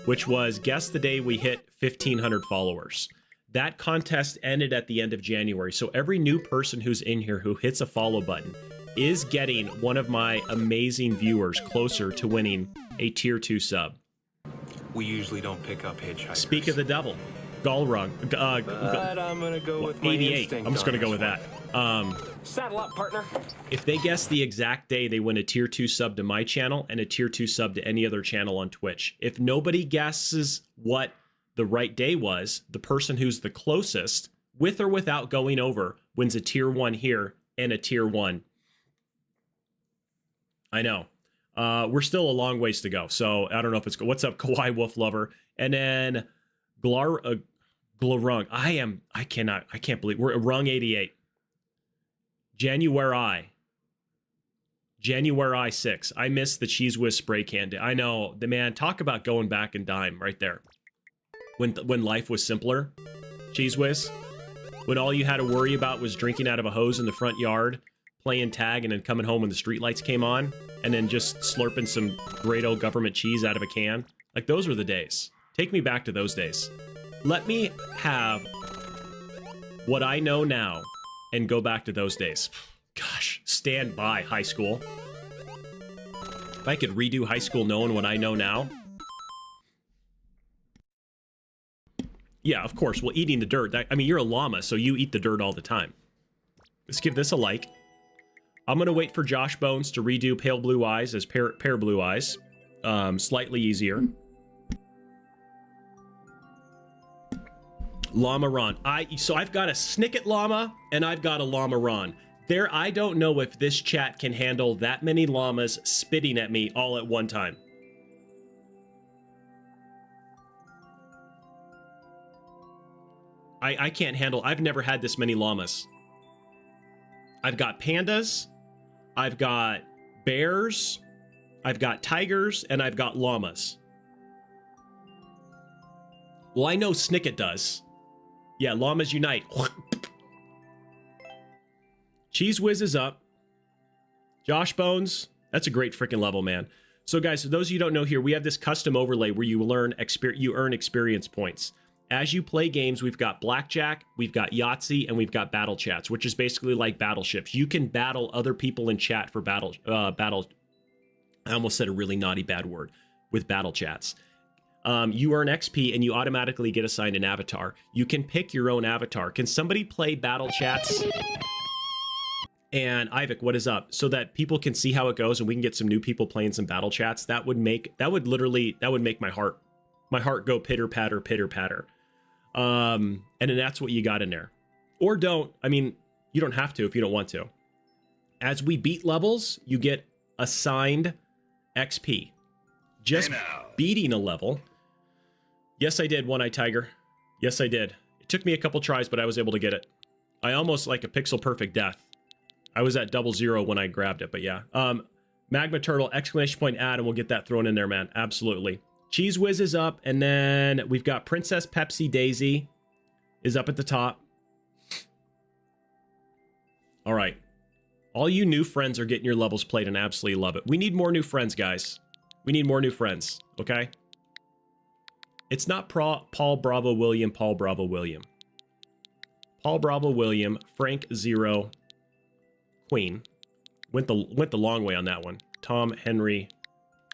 which was guess the day we hit 1,500 followers. That contest ended at the end of January, so every new person who's in here who hits a follow button is getting one of my amazing viewers closer to winning a tier 2 sub. We usually don't pick up hitchhikers. Speak of the devil. Galrung. But I'm gonna go with my 88. instinct. I'm just gonna go with one. that. Saddle up, partner. If they guess the exact day, they win a tier 2 sub to my channel and a tier 2 sub to any other channel on Twitch. If nobody guesses what the right day was, the person who's the closest, with or without going over, wins a tier 1 here and a tier 1. I know. We're still a long ways to go, so I don't know if it's... What's up, Kawaii Wolf Lover? And then Glorung. I can't believe... We're Rung 88. January 6. I missed the Cheese Whiz spray can. I know. The man, talk about going back in time right there. When life was simpler, Cheese Whiz. When all you had to worry about was drinking out of a hose in the front yard, playing tag, and then coming home when the streetlights came on, and then just slurping some great old government cheese out of a can. Like, those were the days. Take me back to those days. Let me have what I know now and go back to those days. Gosh, stand by, high school. If I could redo high school knowing what I know now. Yeah, of course. Well, eating the dirt. I mean, you're a llama, so you eat the dirt all the time. Let's give this a like. I'm going to wait for Josh Bones to redo Pale Blue Eyes as Pear Blue Eyes. Slightly easier. Llama Ron. So I've got a Snicket Llama, and I've got a Llama Ron. There, I don't know if this chat can handle that many llamas spitting at me all at one time. I can't handle... I've never had this many llamas. I've got pandas, I've got bears, I've got tigers, and I've got llamas. Well, I know Snicket does. Yeah, llamas unite. Cheese Whiz is up. Josh Bones, that's a great freaking level, man. So guys, for those of you who don't know here, we have this custom overlay where you earn experience points. As you play games, we've got Blackjack, we've got Yahtzee, and we've got Battle Chats, which is basically like battleships. You can battle other people in chat for battle. I almost said a really naughty bad word with Battle Chats. You earn XP and you automatically get assigned an avatar. You can pick your own avatar. Can somebody play Battle Chats? And Ivik, what is up? So that people can see how it goes and we can get some new people playing some Battle Chats. That would make my heart go pitter patter, pitter patter. And then that's what you got in there. Or don't. I mean, you don't have to if you don't want to. As we beat levels, you get assigned XP. Just beating a level. Yes, I did, One-Eyed Tiger. Yes, I did. It took me a couple tries, but I was able to get it. I almost like a pixel perfect death. I was at 00 when I grabbed it, but yeah. Magma Turtle, exclamation point add, and we'll get that thrown in there, man. Absolutely. Cheese Whiz is up, and then we've got Princess Pepsi Daisy is up at the top. All right. All you new friends are getting your levels played, and I absolutely love it. We need more new friends, guys. We need more new friends, okay? It's not Paul Bravo William, Paul Bravo William. Paul Bravo William, Frank Zero, Queen. Went the long way on that one. Tom Henry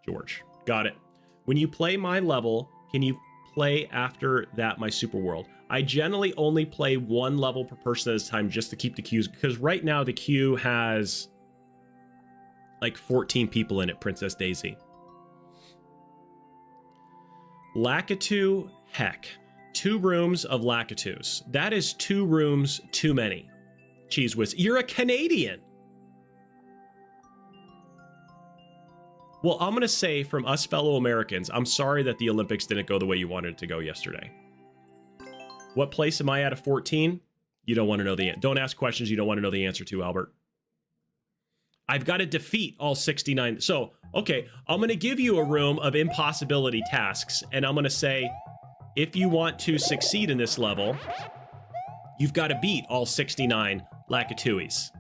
George. Got it. When you play my level, can you play after that my super world? I generally only play one level per person at a time just to keep the queues, because right now the queue has like 14 people in it, Princess Daisy. Lakitu, heck. 2 rooms of Lakitus. That is 2 rooms too many. Cheese Whiz. You're a Canadian! Well, I'm going to say from us fellow Americans, I'm sorry that the Olympics didn't go the way you wanted it to go yesterday. What place am I at of 14? You don't want to know the answer. Don't ask questions you don't want to know the answer to, Albert. I've got to defeat all 69. So, okay, I'm going to give you a room of impossibility tasks, and I'm going to say, if you want to succeed in this level, you've got to beat all 69 Lakituis.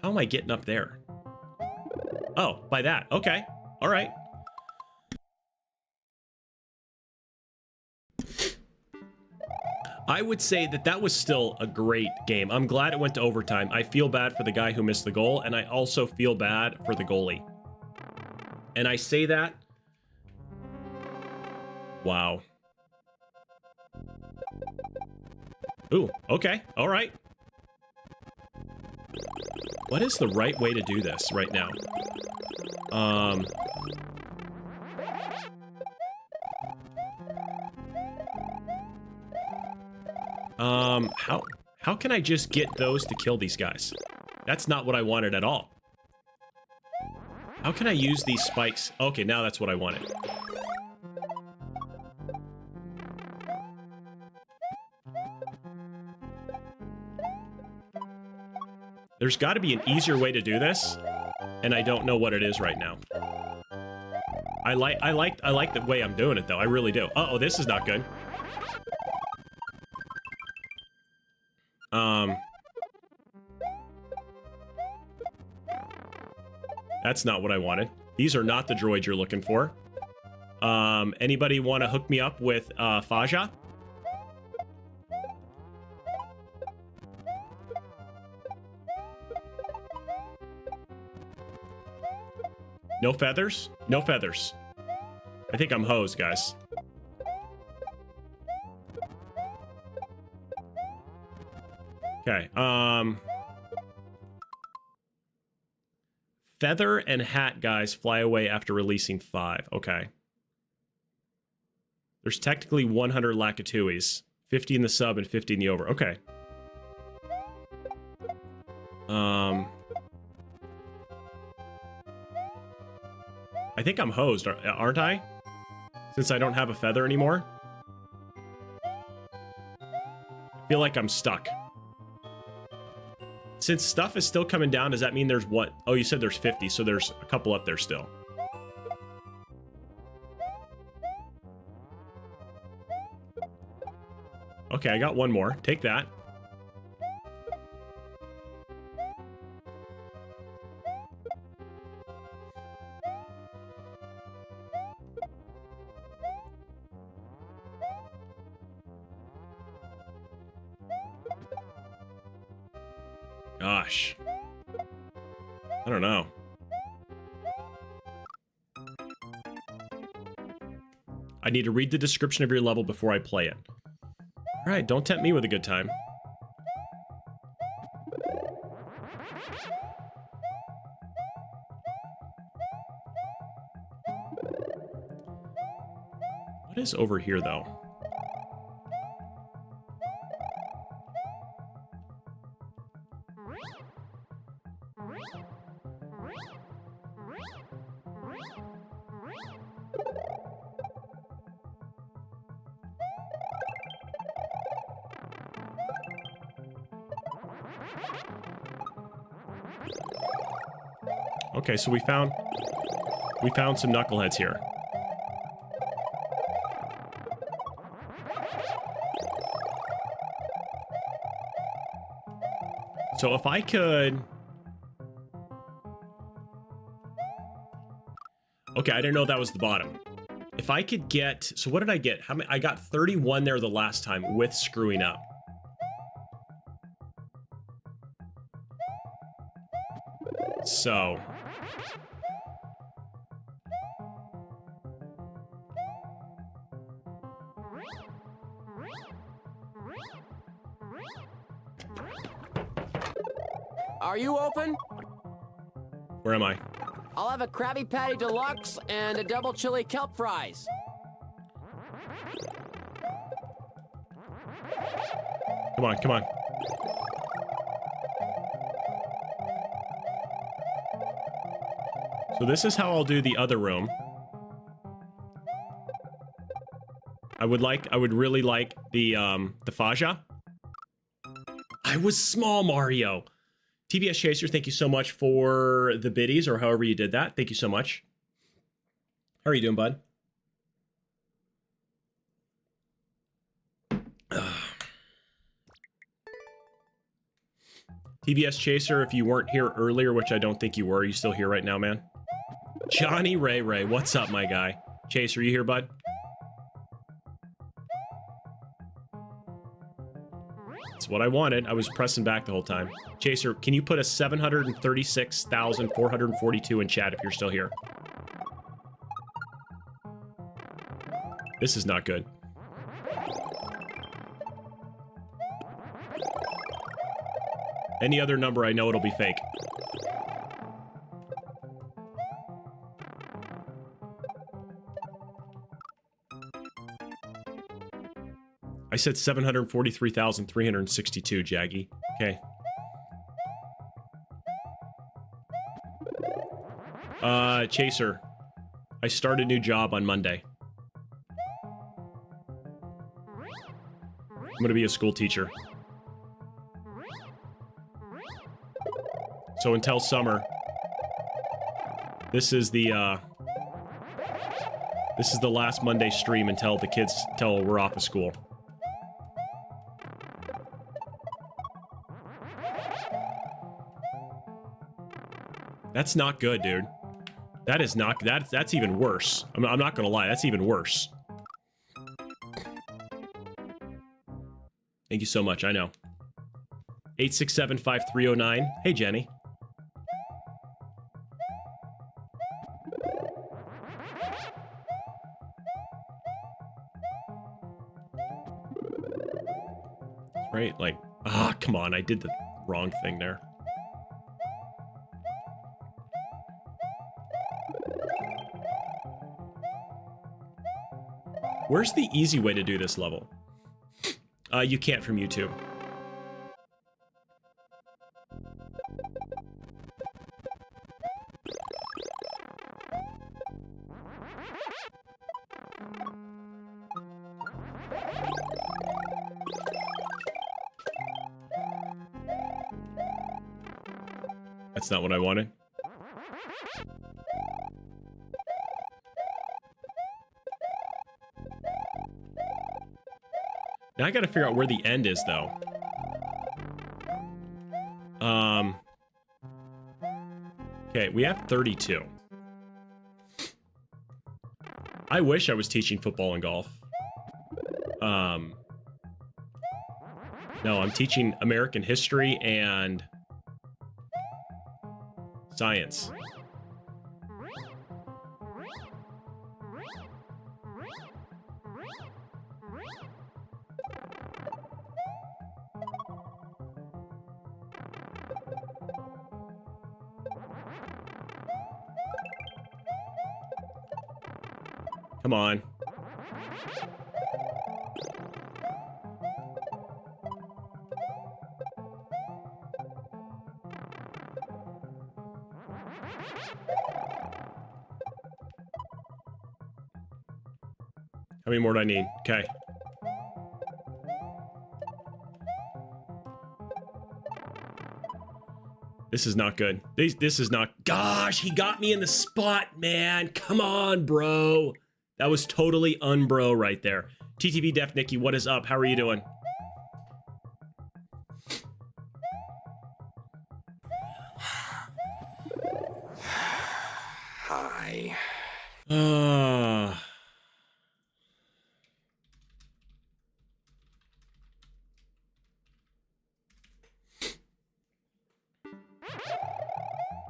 How am I getting up there? Oh, by that. Okay. All right. I would say that that was still a great game. I'm glad it went to overtime. I feel bad for the guy who missed the goal, and I also feel bad for the goalie. And I say that... Wow. Ooh, okay. All right. What is the right way to do this right now? How can I just get those to kill these guys? That's not what I wanted at all. How can I use these spikes? Okay, now that's what I wanted. There's got to be an easier way to do this, and I don't know what it is right now. I like the way I'm doing it though. I really do. Uh-oh, this is not good. That's not what I wanted. These are not the droids you're looking for. Anybody want to hook me up with Faja? No feathers? No feathers. I think I'm hosed, guys. Okay, feather and hat guys fly away after releasing 5. Okay. There's technically 100 Lakituis. 50 in the sub and 50 in the over. Okay. I think I'm hosed, aren't I? Since I don't have a feather anymore. I feel like I'm stuck. Since stuff is still coming down, does that mean there's what? Oh, you said there's 50, so there's a couple up there still. Okay, I got one more. Take that. Gosh. I don't know. I need to read the description of your level before I play it. Alright, don't tempt me with a good time. What is over here, though? Okay, so we found some knuckleheads here. So if I could... Okay, I didn't know that was the bottom. If I could get... So what did I get? How many? I got 31 there the last time with screwing up. So... Are you open? Where am I? I'll have a Krabby Patty Deluxe and a double chili kelp fries. Come on, come on. So this is how I'll do the other room. I would really like the Faja. I was small, Mario. TBS Chaser, thank you so much for the biddies, or however you did that. Thank you so much. How are you doing, bud? TVS Chaser, if you weren't here earlier, which I don't think you were, you still here right now, man? Johnny Ray Ray, what's up, my guy? Chaser, you here, bud? That's what I wanted. I was pressing back the whole time. Chaser, can you put a 736,442 in chat if you're still here? This is not good. Any other number, I know it'll be fake. I said 743,362, Jaggy. Okay. Chaser. I start a new job on Monday. I'm gonna be a school teacher. So until summer, this is the last Monday stream until we're off of school. That's not good, dude. That is not, that's even worse. I'm not gonna lie, that's even worse. Thank you so much, I know. 867-5309. Hey, Jenny. Right, like, come on, I did the wrong thing there. Where's the easy way to do this level? You can't from YouTube. That's not what I wanted. Now I gotta figure out where the end is, though. Okay, we have 32. I wish I was teaching football and golf. No, I'm teaching American history and science. Come on. How many more do I need? Okay. This is not good. This is not... Gosh, he got me in the spot, man. Come on, bro. That was totally unbro right there. TTV Def Nikki, what is up? How are you doing? Hi.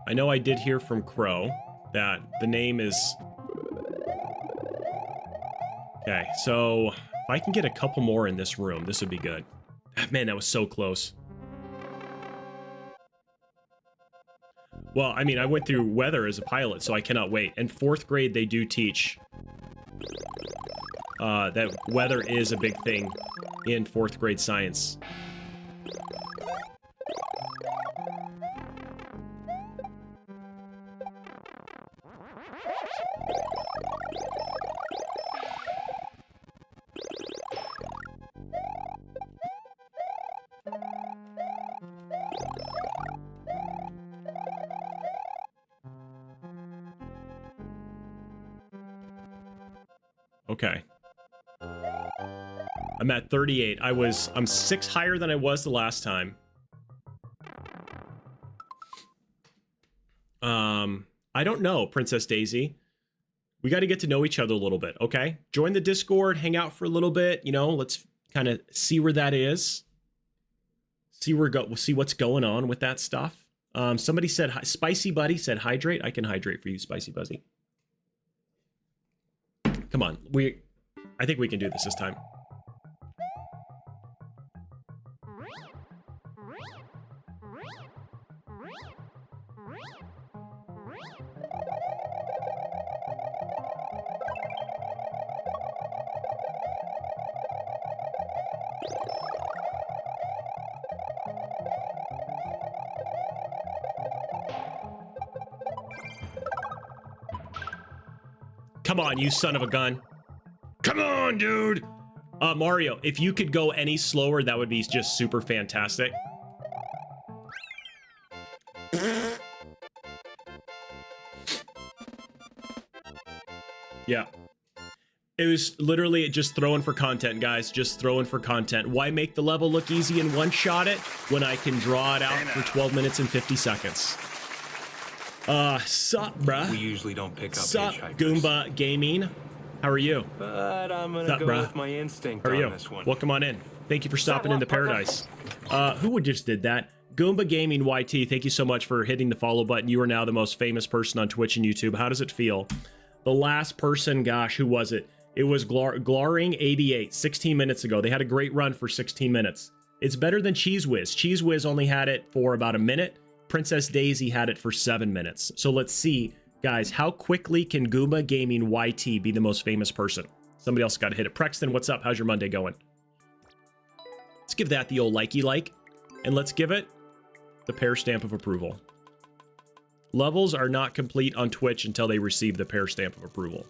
I know I did hear from Crow that the name is... Okay, so if I can get a couple more in this room, this would be good. Man, that was so close. Well, I mean, I went through weather as a pilot, so I cannot wait. And 4th grade, they do teach that weather is a big thing in 4th grade science. Okay. I'm at 38. I'm 6 higher than I was the last time. I don't know, Princess Daisy. We got to get to know each other a little bit, okay? Join the Discord, hang out for a little bit, you know, let's kind of see where that is. We'll see what's going on with that stuff. Somebody said, Spicy Buddy said, hydrate. I can hydrate for you, Spicy Buzzy. Come on. I think we can do this time. Come on, you son of a gun. Come on, dude. Mario, if you could go any slower, that would be just super fantastic. Yeah. It was literally just throwing for content, guys. Just throwing for content. Why make the level look easy and one-shot it when I can draw it out for 12 minutes and 50 seconds? Sup, bruh? We usually don't pick up Sup, hitchhikers. Goomba Gaming. How are you? But I'm gonna go with my instinct How are on you? this one. Welcome on in. Thank you for stopping into paradise. Who just did that? Goomba Gaming YT, thank you so much for hitting the follow button. You are now the most famous person on Twitch and YouTube. How does it feel? The last person, gosh, who was it? It was Glaring88, 16 minutes ago. They had a great run for 16 minutes. It's better than Cheese Whiz. Cheese Whiz only had it for about a minute. Princess Daisy had it for 7 minutes. So let's see, guys, how quickly can Goomba Gaming YT be the most famous person? Somebody else got to hit it. Prexton, what's up? How's your Monday going? Let's give that the old likey like, and let's give it the pear stamp of approval. Levels are not complete on Twitch until they receive the pear stamp of approval.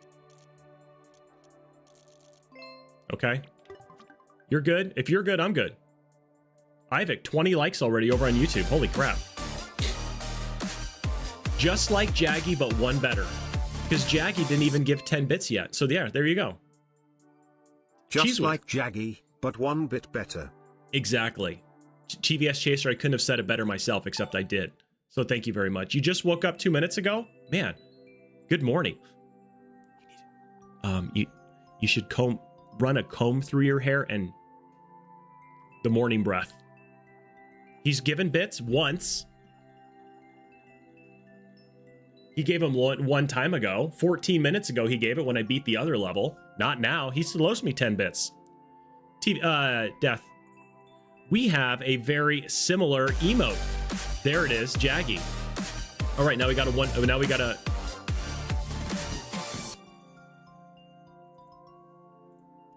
Okay. You're good? If you're good, I'm good. Ivik, 20 likes already over on YouTube. Holy crap. Just like Jaggy, but one better. Because Jaggy didn't even give 10 bits yet. So yeah, there you go. Just like Jaggy, but one bit better. Exactly. TVS Chaser, I couldn't have said it better myself, except I did. So thank you very much. You just woke up 2 minutes ago? Man, good morning. You should run a comb through your hair and the morning breath. He's given bits once. He gave him one time ago. 14 minutes ago, he gave it when I beat the other level. Not now. He still owes me 10 bits. Death. We have a very similar emote. There it is, Jaggy. All right, now we got a now we got a.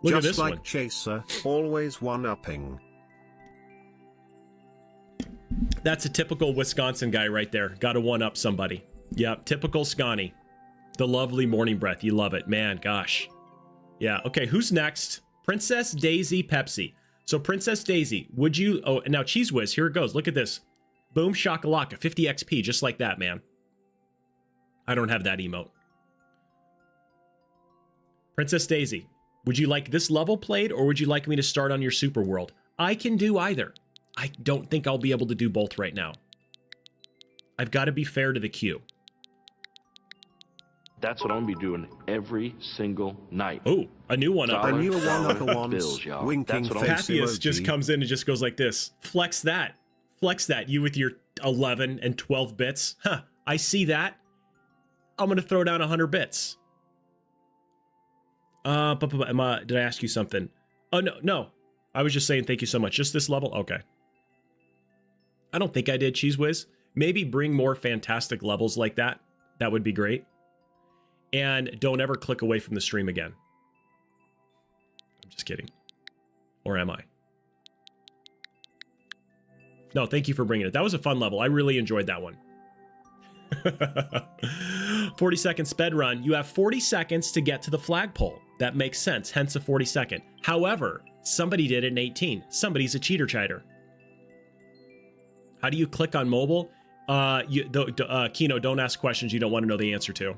Look at this one. Just like Chaser, always one-upping. That's a typical Wisconsin guy right there. Got to one-up somebody. Yep, typical Scotty. The lovely morning breath. You love it. Man, gosh. Yeah, okay, who's next? Princess Daisy Pepsi. So Princess Daisy, would you... Oh, now Cheese Whiz, here it goes. Look at this. Boom shakalaka, 50 XP, just like that, man. I don't have that emote. Princess Daisy, would you like this level played, or would you like me to start on your super world? I can do either. I don't think I'll be able to do both right now. I've got to be fair to the queue. That's what I'm gonna be doing every single night. Oh, a new one up. A new one up the ones. Bills, y'all. Winking That's what I'm Pappius just comes in and just goes like this. Flex that. Flex that. You with your 11 and 12 bits. Huh. I see that. I'm going to throw down 100 bits. Did I ask you something? Oh, no. I was just saying thank you so much. Just this level? Okay. I don't think I did, Cheese Whiz. Maybe bring more fantastic levels like that. That would be great. And don't ever click away from the stream again. I'm just kidding. Or am I? No, thank you for bringing it. That was a fun level. I really enjoyed that one. 40-second sped run. You have 40 seconds to get to the flagpole. That makes sense, hence a 40-second. However, somebody did it in 18. Somebody's a cheater-chiter. How do you click on mobile? Kino, don't ask questions you don't want to know the answer to.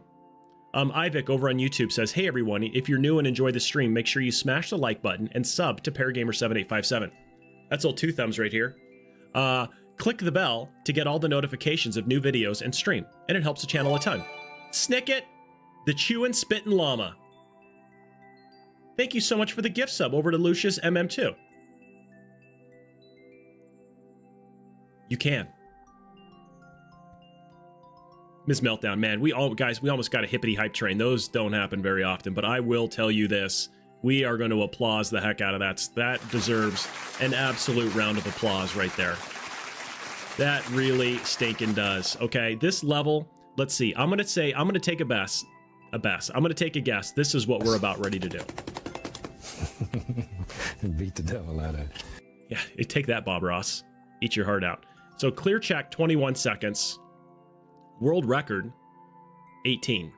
Ivik over on YouTube says, hey everyone, if you're new and enjoy the stream, make sure you smash the like button and sub to ParaGamer7857. That's all 2 thumbs right here. Click the bell to get all the notifications of new videos and stream, and it helps the channel a ton. Snicket, the chewin' spittin' llama. Thank you so much for the gift sub over to Lucius MM2. You can. Ms. Meltdown, man, we almost got a hippity hype train. Those don't happen very often, but I will tell you this. We are going to applause the heck out of that. That deserves an absolute round of applause right there. That really stinking does. Okay, this level, let's see. I'm going to take a guess. I'm going to take a guess. This is what we're about ready to do. Beat the devil out of it. Yeah, take that, Bob Ross. Eat your heart out. So clear check, 21 seconds. World record, 18.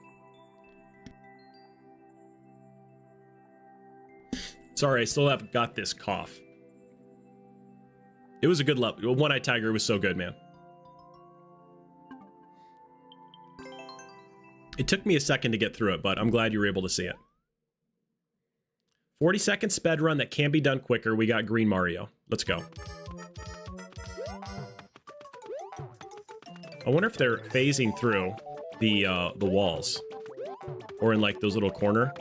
Sorry, I still haven't got this cough. It was a good level. One-Eyed Tiger was so good, man. It took me a second to get through it, but I'm glad you were able to see it. 40-second sped run that can be done quicker. We got Green Mario. Let's go. I wonder if they're phasing through the walls, or in like those little corner.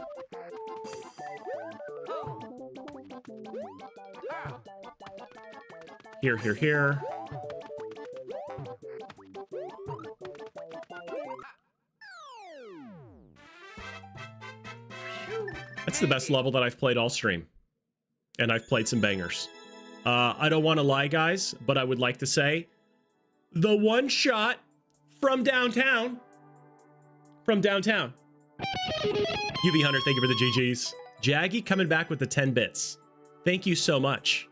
Here, here, here. That's the best level that I've played all stream, and I've played some bangers. I don't want to lie, guys, but I would like to say, the one shot from downtown. From downtown. UV Hunter, thank you for the GGs. Jaggy coming back with the 10 bits. Thank you so much.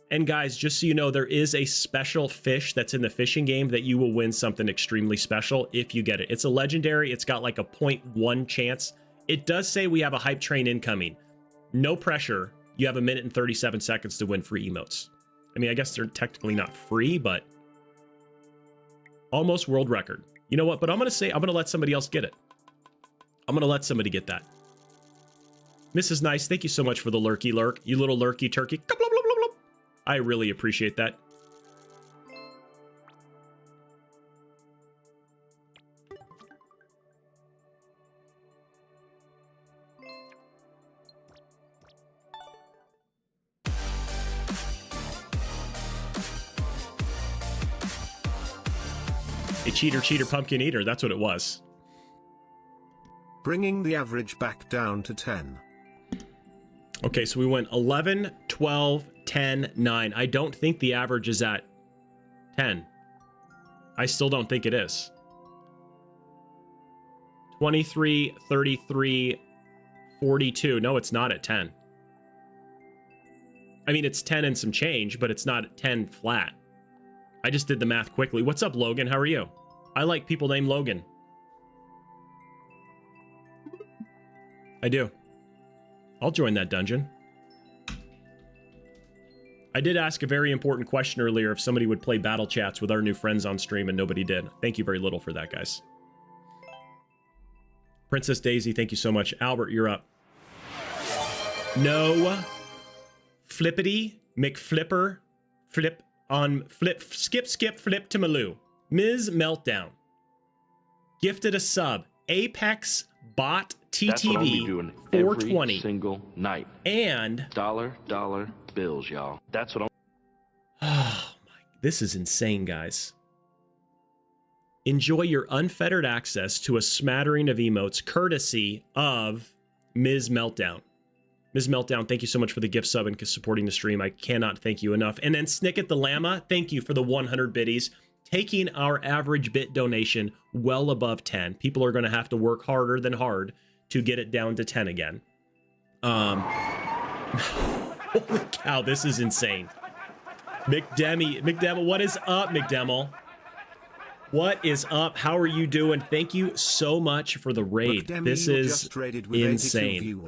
And guys, just so you know, there is a special fish that's in the fishing game that you will win something extremely special if you get it. It's a legendary. It's got like a 0.1 chance. It does say we have a hype train incoming. No pressure. You have 1 minute and 37 seconds to win free emotes. I mean, I guess they're technically not free, but almost world record. You know what? But I'm going to let somebody else get it. I'm going to let somebody get that. Mrs. Nice, thank you so much for the lurky lurk. You little lurky turkey. I really appreciate that. A cheater, pumpkin eater. That's what it was. Bringing the average back down to 10. Okay, so we went 11, 12, 10, 9. I don't think the average is at 10. I still don't think it is. 23, 33, 42. No, it's not at 10. I mean, it's 10 and some change, but it's not at 10 flat. I just did the math quickly. What's up, Logan? How are you? I like people named Logan. I do. I'll join that dungeon. I did ask a very important question earlier if somebody would play battle chats with our new friends on stream, and nobody did. Thank you very little for that, guys. Princess Daisy, thank you so much. Albert, you're up. No. Flippity, McFlipper, flip on flip, skip, flip to Maloo. Ms. Meltdown. Gifted a sub. Apex Bot TTV 420 every single night. And dollar bills, y'all. That's what I'm. Oh my, this is insane, guys. Enjoy your unfettered access to a smattering of emotes courtesy of Ms. Meltdown. Ms. Meltdown, thank you so much for the gift sub and supporting the stream. I cannot thank you enough. And then Snicket the Llama, thank you for the 100 biddies. Taking our average bit donation well above 10. People are going to have to work harder than hard to get it down to 10 again. Holy cow, this is insane. McDemel, what is up, McDemel? What is up? How are you doing? Thank you so much for the raid. This is insane.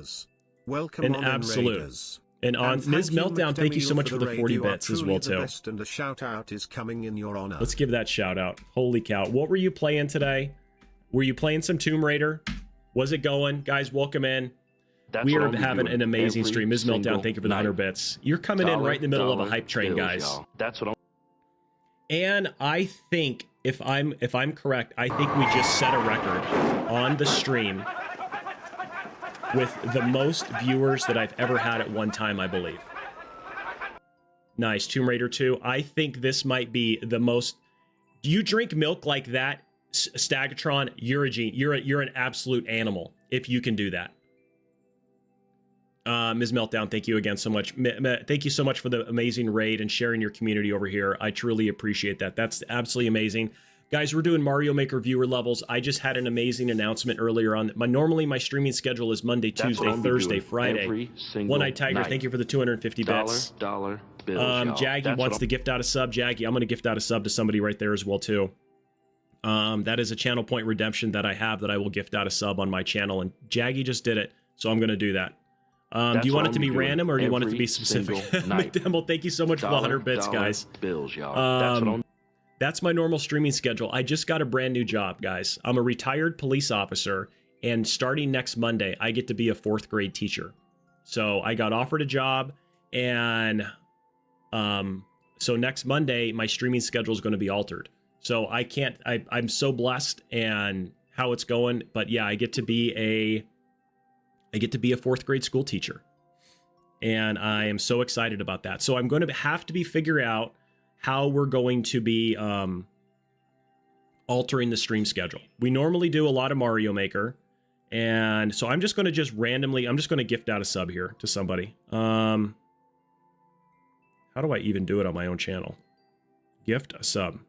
Welcome an on absolute. Raiders. And on Ms. Meltdown, thank you so much for the 40 bits as well, too. And a shout out is coming in your honor. Let's give that shout out. Holy cow. What were you playing today? Were you playing some Tomb Raider? Was it going? Guys, welcome in. We are having an amazing stream. Ms. Meltdown, thank you for the 100 bits. You're coming in right in the middle of a hype train, guys. That's what I'm. And I think, if I'm correct, I think we just set a record on the stream with the most viewers that I've ever had at one time, I believe. Nice, Tomb Raider 2. I think this might be the most. Do you drink milk like that, Stagatron? You're an absolute animal if you can do that. Ms. Meltdown, thank you again so much. Thank you so much for the amazing raid and sharing your community over here. I truly appreciate that. That's absolutely amazing. Guys, we're doing Mario Maker viewer levels. I just had an amazing announcement earlier on. Normally, my streaming schedule is Monday, Tuesday, Thursday, Friday. One Night Tiger, thank you for the 250 bits. Dollar bills, Jaggy wants to gift out a sub. Jaggy, I'm going to gift out a sub to somebody right there as well, too. That is a channel point redemption that I have that I will gift out a sub on my channel. And Jaggy just did it, so I'm going to do that. Do you want it to be random or do you want it to be specific? McDemble, thank you so much for the 100 bits, guys. Bills, y'all. That's my normal streaming schedule. I just got a brand new job, guys. I'm a retired police officer, and starting next Monday, I get to be a 4th grade teacher. So I got offered a job, and so next Monday, my streaming schedule is going to be altered. So I can't. I'm so blessed and how it's going, but yeah, I get to be a 4th grade school teacher, and I am so excited about that. So I'm going to have to figure out how we're going to be altering the stream schedule. We normally do a lot of Mario Maker, and so I'm just going to randomly, I'm just going to gift out a sub here to somebody. How do I even do it on my own channel? Gift a sub.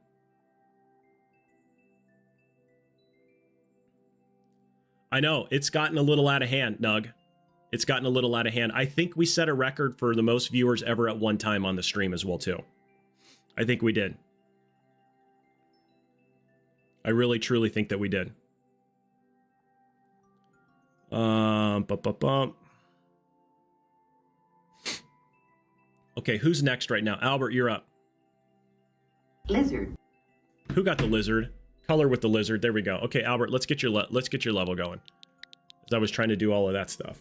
I know, it's gotten a little out of hand, Nug. It's gotten a little out of hand. I think we set a record for the most viewers ever at one time on the stream as well, too. I think we did. I really, truly think that we did. Okay, who's next right now? Albert, you're up. Lizard. Who got the lizard? Color with the lizard. There we go. Okay, Albert, let's get your level going. As I was trying to do all of that stuff.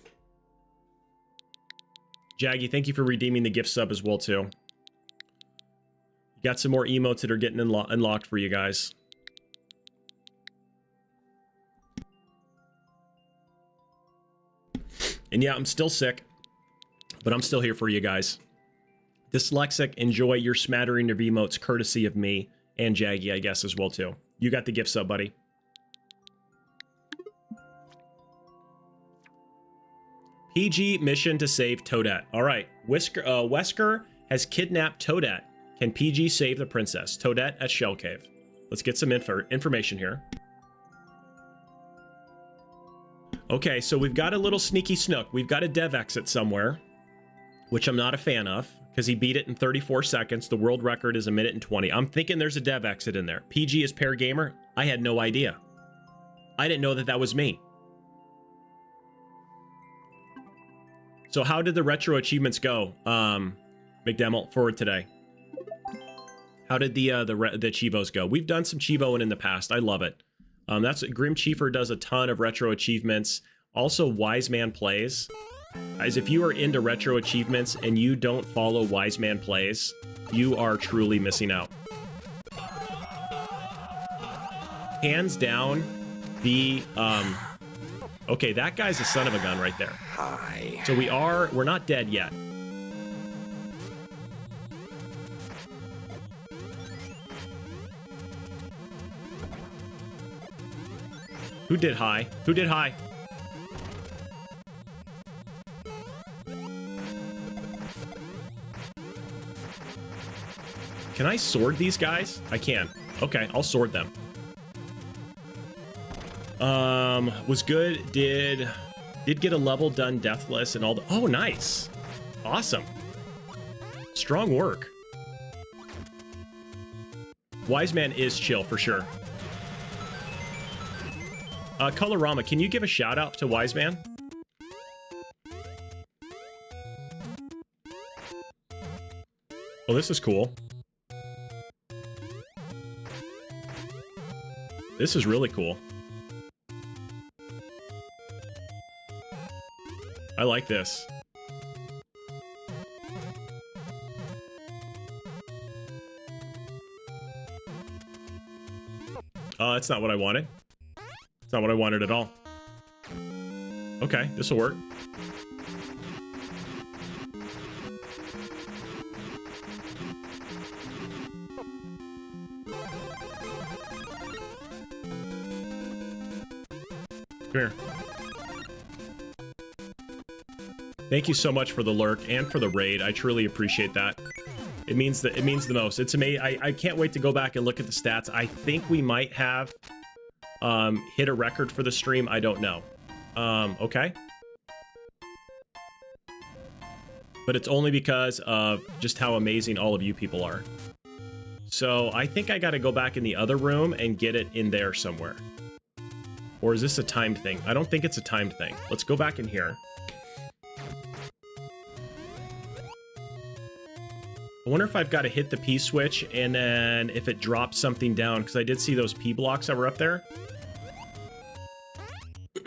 Jaggy, thank you for redeeming the gift sub as well, too. Got some more emotes that are getting unlocked for you guys. And yeah, I'm still sick, but I'm still here for you guys. Dyslexic, enjoy your smattering of emotes courtesy of me and Jaggy, I guess, as well, too. You got the gift sub, buddy. PG mission to save Toadette. All right, Wesker has kidnapped Toadette. Can PG save the princess? Toadette at Shell Cave. Let's get some information here. Okay, so we've got a little sneaky snook. We've got a dev exit somewhere, which I'm not a fan of, because he beat it in 34 seconds. The world record is 1 minute and 20. I'm thinking there's a dev exit in there. PG is pair gamer? I had no idea. I didn't know that that was me. So how did the retro achievements go, McDemel, for today? How did the Chivos go? We've done some Chivoing in the past. I love it. That's Grim Chiefer does a ton of retro achievements. Also, Wise Man Plays. Guys, if you are into retro achievements and you don't follow Wise Man Plays, you are truly missing out. Hands down, the okay, that guy's a son of a gun right there. Hi. So we're not dead yet. Who did high? Who did high? Can I sword these guys? I can. Okay, I'll sword them. Was good. Did get a level done deathless and all the... Oh, nice. Awesome. Strong work. Wise Man is chill for sure. Colorama, can you give a shout out to Wise Man? Oh, this is cool. This is really cool. I like this. That's not what I wanted. It's not what I wanted at all. Okay, this will work. Come here. Thank you so much for the lurk and for the raid. I truly appreciate that. It means the most. It's amazing. I can't wait to go back and look at the stats. I think we might have hit a record for the stream. I don't know. Okay. But it's only because of just how amazing all of you people are. So I think I got to go back in the other room and get it in there somewhere. Or is this a timed thing? I don't think it's a timed thing. Let's go back in here. I wonder if I've got to hit the P switch and then if it drops something down, because I did see those P blocks that were up there.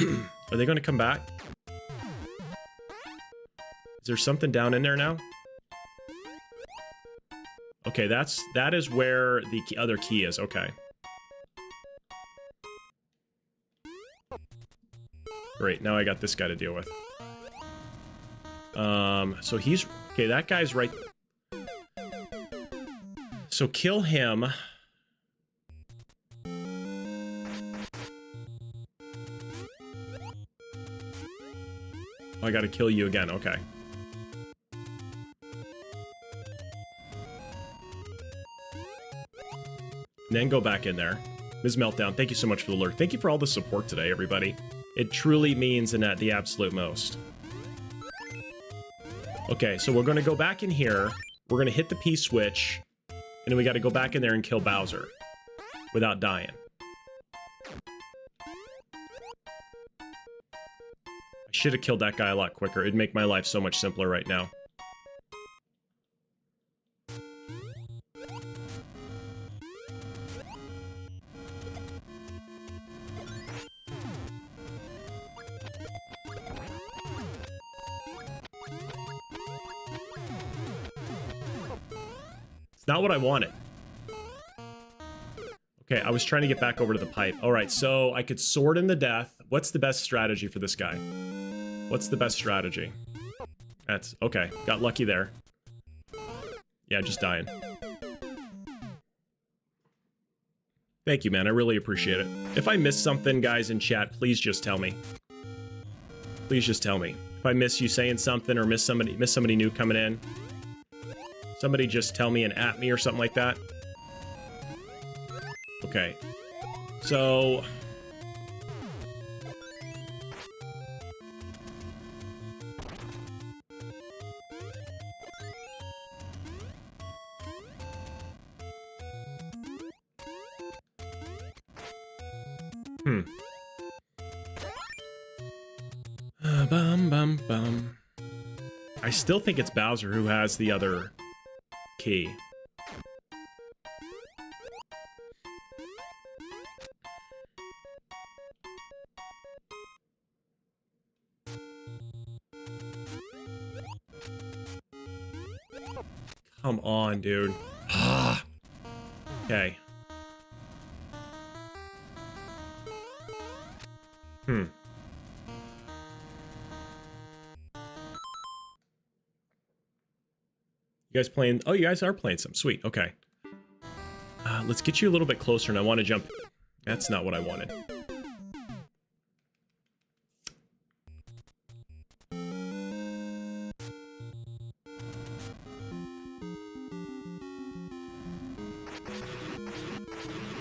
Are they going to come back? Is there something down in there now? Okay, that is where the other key is. Okay. Great, now I got this guy to deal with. So he's... Okay, that guy's right... So kill him. Oh, I gotta kill you again, okay. And then go back in there. Ms. Meltdown, thank you so much for the alert. Thank you for all the support today, everybody. It truly means the absolute most. Okay, so we're gonna go back in here. We're gonna hit the P switch. And then we got to go back in there and kill Bowser without dying. I should have killed that guy a lot quicker. It'd make my life so much simpler right now. It's not what I wanted. Okay, I was trying to get back over to the pipe. All right, so I could sword in the death. What's the best strategy for this guy? What's the best strategy? That's... Okay, got lucky there. Yeah, just dying. Thank you, man. I really appreciate it. If I miss something, guys, in chat, please just tell me. Please just tell me. If I miss you saying something or miss somebody new coming in, somebody just tell me and at me or something like that. Okay. So... Bum. I still think it's Bowser who has the other key. Come on, dude. Okay. You guys playing? Oh, you guys are playing some. Sweet. Okay. Let's get you a little bit closer, and I want to jump. That's not what I wanted.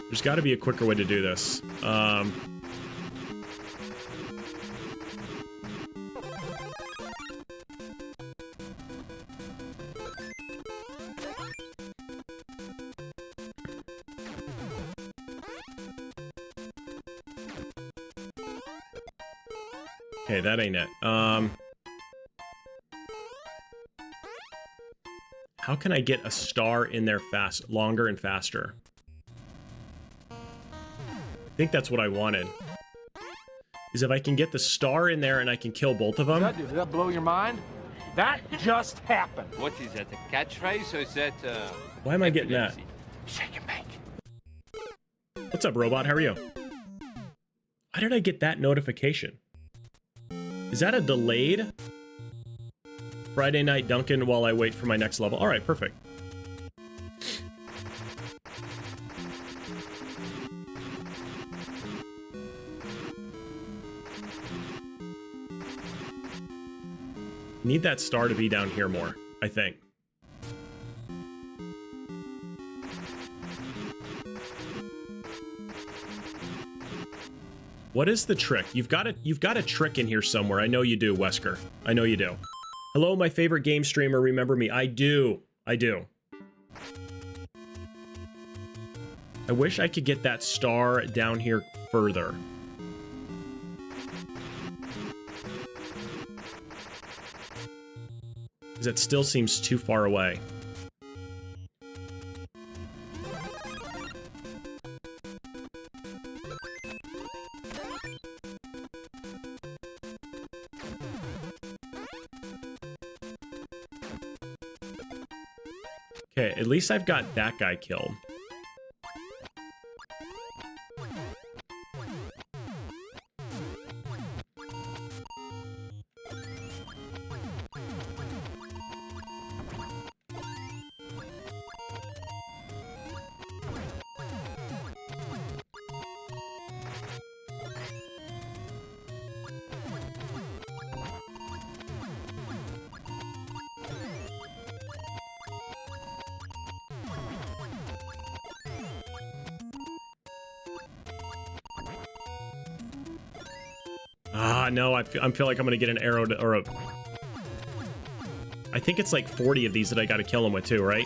There's got to be a quicker way to do this. Okay, that ain't it. How can I get a star in there longer and faster? I think that's what I wanted. is if I can get the star in there and I can kill both of them. Did that blow your mind? That just happened. What is that, a catchphrase or is that Why am I getting that? Shake and bake. What's up, robot? How are you? Why did I get that notification? Is that a delayed Friday night Duncan while I wait for my next level? All right, perfect. Need that star to be down here more, I think. What is the trick? You've got a trick in here somewhere. I know you do, Wesker. I know you do. Hello, my favorite game streamer. Remember me? I do. I do. I wish I could get that star down here further. Because it still seems too far away. Okay, at least I've got that guy killed. No, I feel like I'm gonna get an arrow to, or a... I think it's like 40 of these that I gotta kill him with too, right?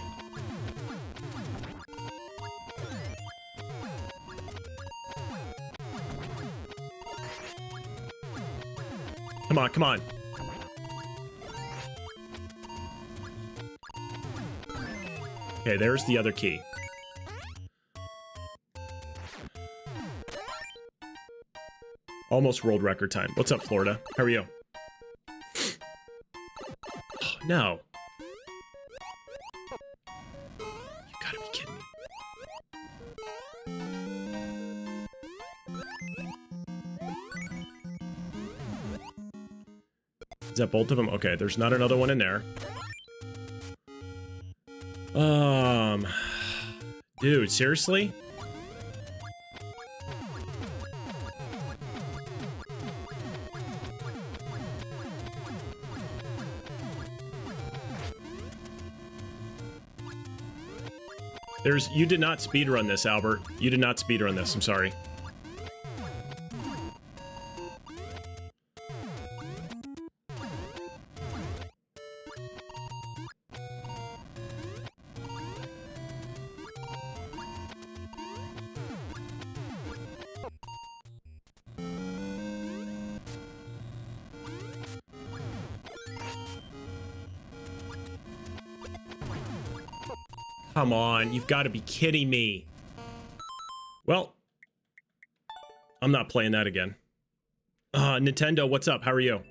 Come on, come on. Okay, there's the other key. Almost world record time. What's up, Florida? How are you? Oh, no. You gotta be kidding me. Is that both of them? Okay, there's not another one in there. Dude, seriously? You did not speedrun this, Albert. You did not speedrun this, I'm sorry. Come on, you've got to be kidding me. Well, I'm not playing that again. Nintendo, what's up? How are you?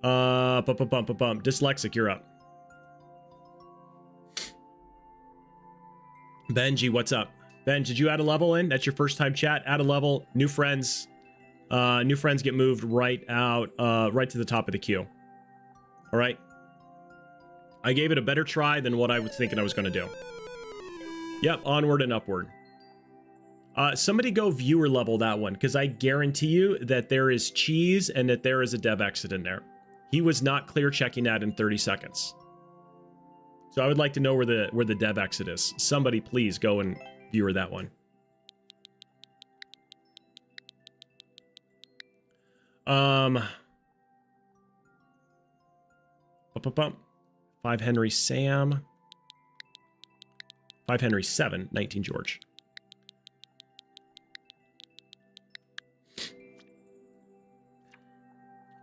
Dyslexic, you're up. Benji, what's up? Ben, did you add a level in? That's your first time chat. Add a level, new friends. New friends get moved right out, right to the top of the queue. All right. I gave it a better try than what I was thinking I was going to do. Yep, onward and upward. Somebody go viewer level that one, because I guarantee you that there is cheese and that there is a dev exit in there. He was not clear checking that in 30 seconds. So I would like to know where the dev exit is. Somebody please go and viewer that one. 5 Henry Sam. 5 Henry 7, 19 George.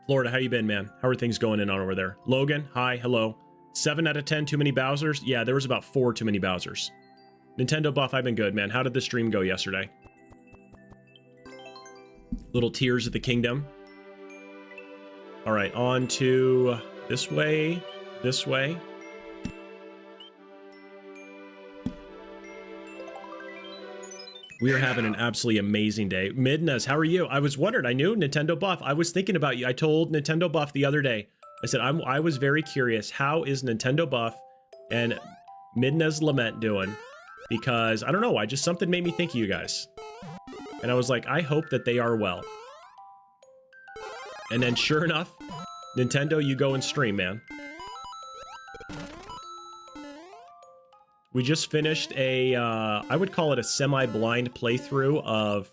Florida, how you been, man? How are things going on over there? Logan, hi, hello. 7 out of 10 too many Bowsers? Yeah, there was about 4 too many Bowsers. Nintendo Buff, I've been good, man. How did the stream go yesterday? Little Tears of the Kingdom. All right, on to this way, this way. We are having an absolutely amazing day. Midnas, how are you? I was wondering, I knew Nintendo Buff. I was thinking about you. I told Nintendo Buff the other day, I said, I was very curious. How is Nintendo Buff and Midna's Lament doing? Because, I don't know, something made me think of you guys. And I was like, I hope that they are well. And then sure enough, Nintendo, you go and stream, man. We just finished a, I would call it a semi-blind playthrough of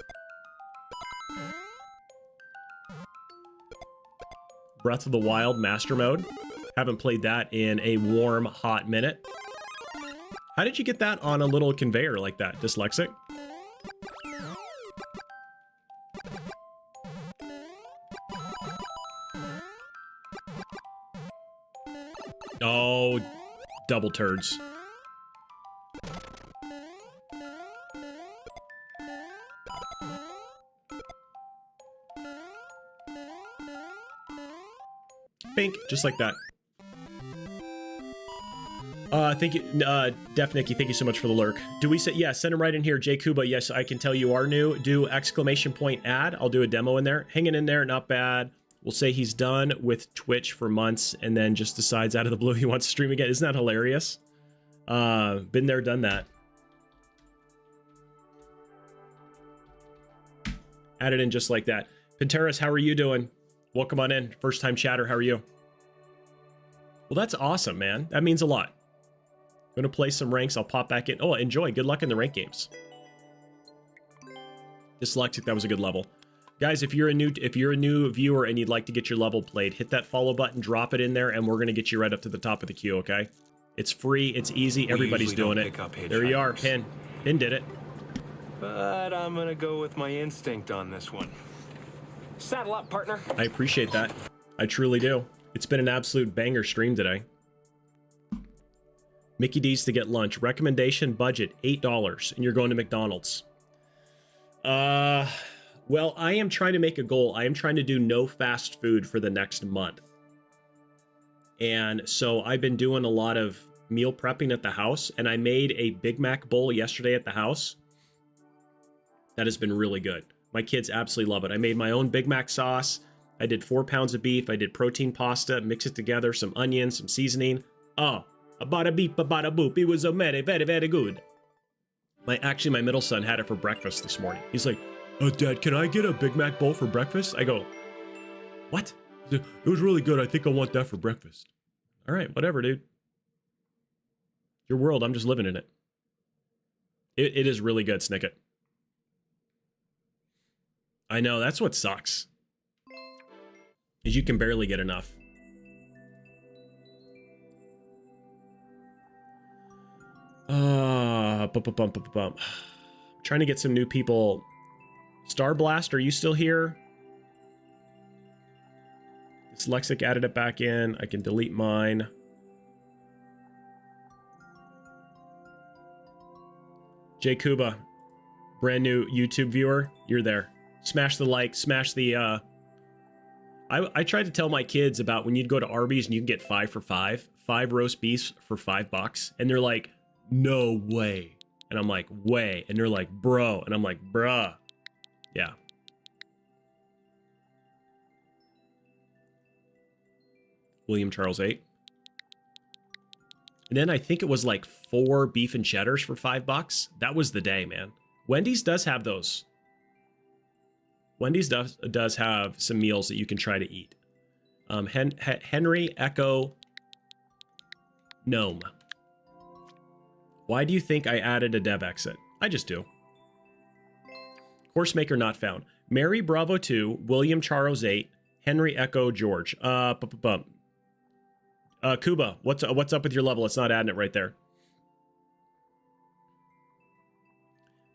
Breath of the Wild Master Mode. Haven't played that in a warm, hot minute. How did you get that on a little conveyor like that, Dyslexic? Oh, double turds. Bink, just like that. Thank you, Def Nicky, thank you so much for the lurk. Do we say, yeah, send him right in here. J Kuba, yes, I can tell you are new. Do exclamation point ad. I'll do a demo in there. Hanging in there, not bad. We'll say he's done with Twitch for months and then just decides out of the blue he wants to stream again. Isn't that hilarious? Been there, done that. Added in just like that. Pinteras, how are you doing? Welcome on in. First time chatter, how are you? Well, that's awesome, man. That means a lot. Gonna play some ranks. I'll pop back in. Oh, enjoy. Good luck in the rank games. Dyslexic, that was a good level. Guys, if you're a new viewer and you'd like to get your level played, hit that follow button, drop it in there, and we're gonna get you right up to the top of the queue, okay? It's free, it's easy, everybody's doing it. There you are, Pin. Pin did it. But I'm gonna go with my instinct on this one. Saddle up, partner. I appreciate that. I truly do. It's been an absolute banger stream today. Mickey D's to get lunch. Recommendation budget, $8, and you're going to McDonald's. Well, I am trying to make a goal. I am trying to do no fast food for the next month. And so I've been doing a lot of meal prepping at the house, and I made a Big Mac bowl yesterday at the house. That has been really good. My kids absolutely love it. I made my own Big Mac sauce. I did 4 pounds of beef. I did protein pasta, mix it together, some onions, some seasoning. Oh, a bada beep, a bada boop. It was so very, very, very good. Actually, my middle son had it for breakfast this morning. He's like, Dad, can I get a Big Mac bowl for breakfast? I go, what? It was really good. I think I want that for breakfast. All right, whatever, dude. Your world, I'm just living in it. It is really good, Snicket. I know, that's what sucks. Is you can barely get enough. Trying to get some new people. Star Blast, are you still here? Dyslexic added it back in. I can delete mine. J Kuba, brand new YouTube viewer, you're there. Smash the like, smash the I tried to tell my kids about when you'd go to Arby's and you can get 5 for 5, 5 roast beefs for $5, and they're like, no way. And I'm like, way. And they're like, bro. And I'm like, bruh. Yeah. William Charles 8. And then I think it was like 4 beef and cheddars for $5. That was the day, man. Wendy's does have those. Wendy's does have some meals that you can try to eat. Henry Echo Gnome. Why do you think I added a dev exit? I just do. Course maker not found. Mary Bravo 2, William Charles 8, Henry Echo George. Kuba, what's up with your level? It's not adding it right there.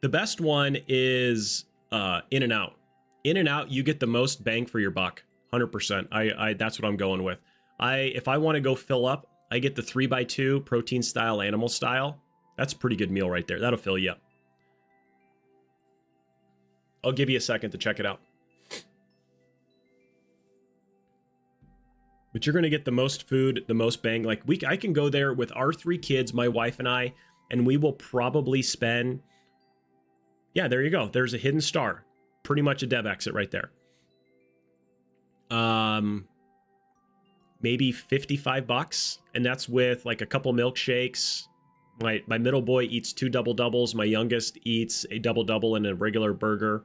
The best one is In and Out. In and Out, you get the most bang for your buck. 100%. That's what I'm going with. If I want to go fill up, I get the 3x2 protein style, animal style. That's a pretty good meal right there. That'll fill you up. I'll give you a second to check it out. But you're going to get the most food, the most bang. Like, I can go there with our 3 kids, my wife and I, and we will probably spend... Yeah, there you go. There's a hidden star. Pretty much a dev exit right there. Maybe $55, and that's with like a couple milkshakes. My middle boy eats 2 double doubles. My youngest eats a double double and a regular burger.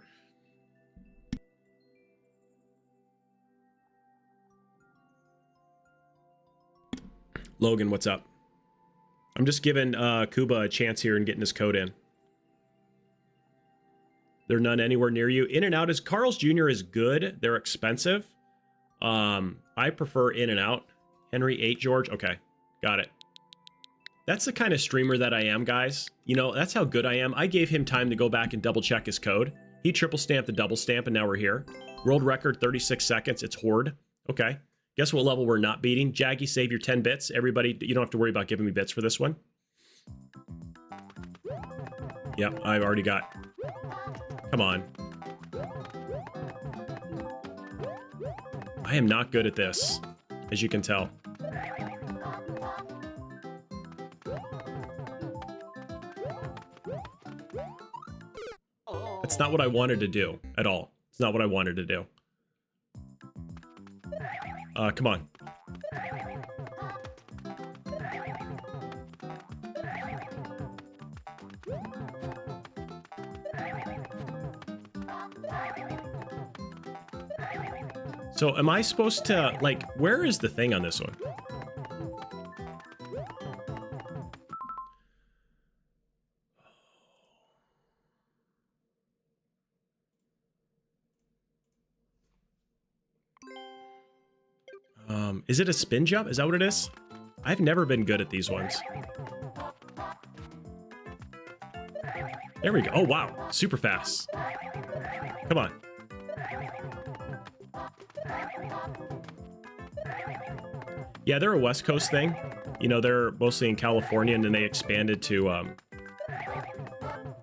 Logan, what's up? I'm just giving Kuba a chance here and getting his code in. There are none anywhere near you. In-N-Out is Carl's Jr. is good. They're expensive. I prefer In-N-Out. Henry 8 George. Okay, got it. That's the kind of streamer that I am, guys. You know, that's how good I am. I gave him time to go back and double check his code. He triple stamped the double stamp, and now we're here. World record, 36 seconds. It's Horde. Okay. Guess what level we're not beating? Jaggy, save your 10 bits. Everybody, you don't have to worry about giving me bits for this one. Yep, I've already got... Come on. I am not good at this, as you can tell. That's not what I wanted to do at all. It's not what I wanted to do. Come on. So am I supposed to, like, where is the thing on this one? Is it a spin jump? Is that what it is? I've never been good at these ones. There we go. Oh, wow. Super fast. Come on. Yeah, they're a West Coast thing. You know, they're mostly in California, and then they expanded to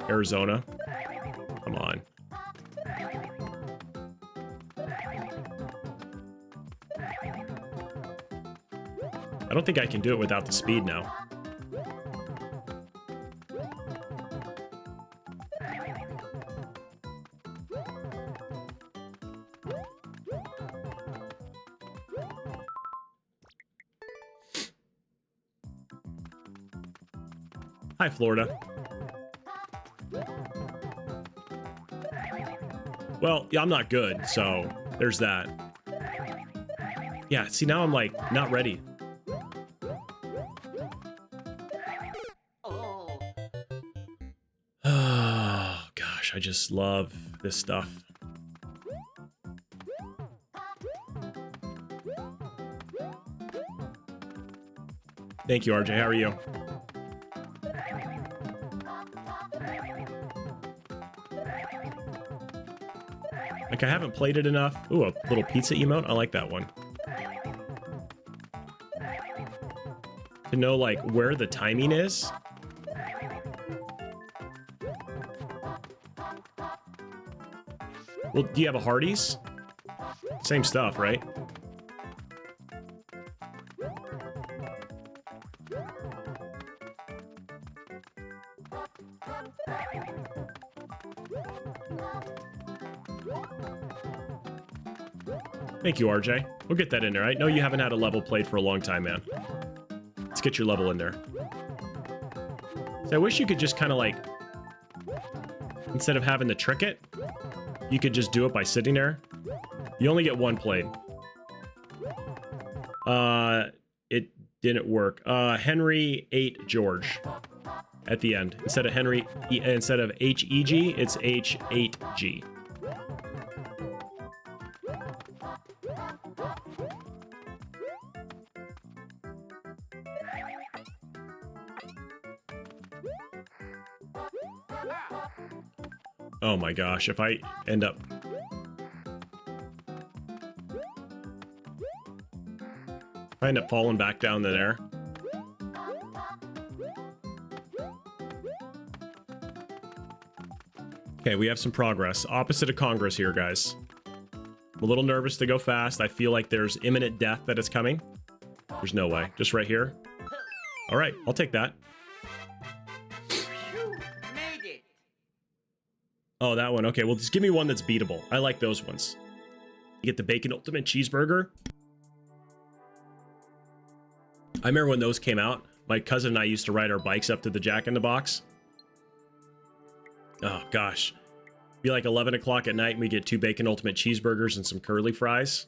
Arizona. Come on. I don't think I can do it without the speed now. Hi, Florida. Well, yeah, I'm not good, so there's that. Yeah, see, now I'm, like, not ready. Oh, gosh, I just love this stuff. Thank you, RJ. How are you? Like, I haven't played it enough. Ooh, a little pizza emote. I like that one. To know, like, where the timing is. Well, do you have a Hardee's? Same stuff, right? Thank you, RJ. We'll get that in there. I know you haven't had a level played for a long time, man. Let's get your level in there. So I wish you could just kind of like, instead of having to trick it, you could just do it by sitting there. You only get one played. It didn't work. Henry 8 George at the end. Instead of Henry, instead of HEG, it's H8G. Oh my gosh, if I end up... If I end up falling back down there... Okay, we have some progress. Opposite of Congress here, guys. I'm a little nervous to go fast. I feel like there's imminent death that is coming. There's no way. Just right here. All right, I'll take that. Made it. Oh, that one. Okay, well, just give me one that's beatable. I like those ones. You get the Bacon Ultimate Cheeseburger. I remember when those came out. My cousin and I used to ride our bikes up to the Jack in the Box. Oh, gosh. Be like 11 o'clock at night and we get 2 Bacon Ultimate Cheeseburgers and some curly fries.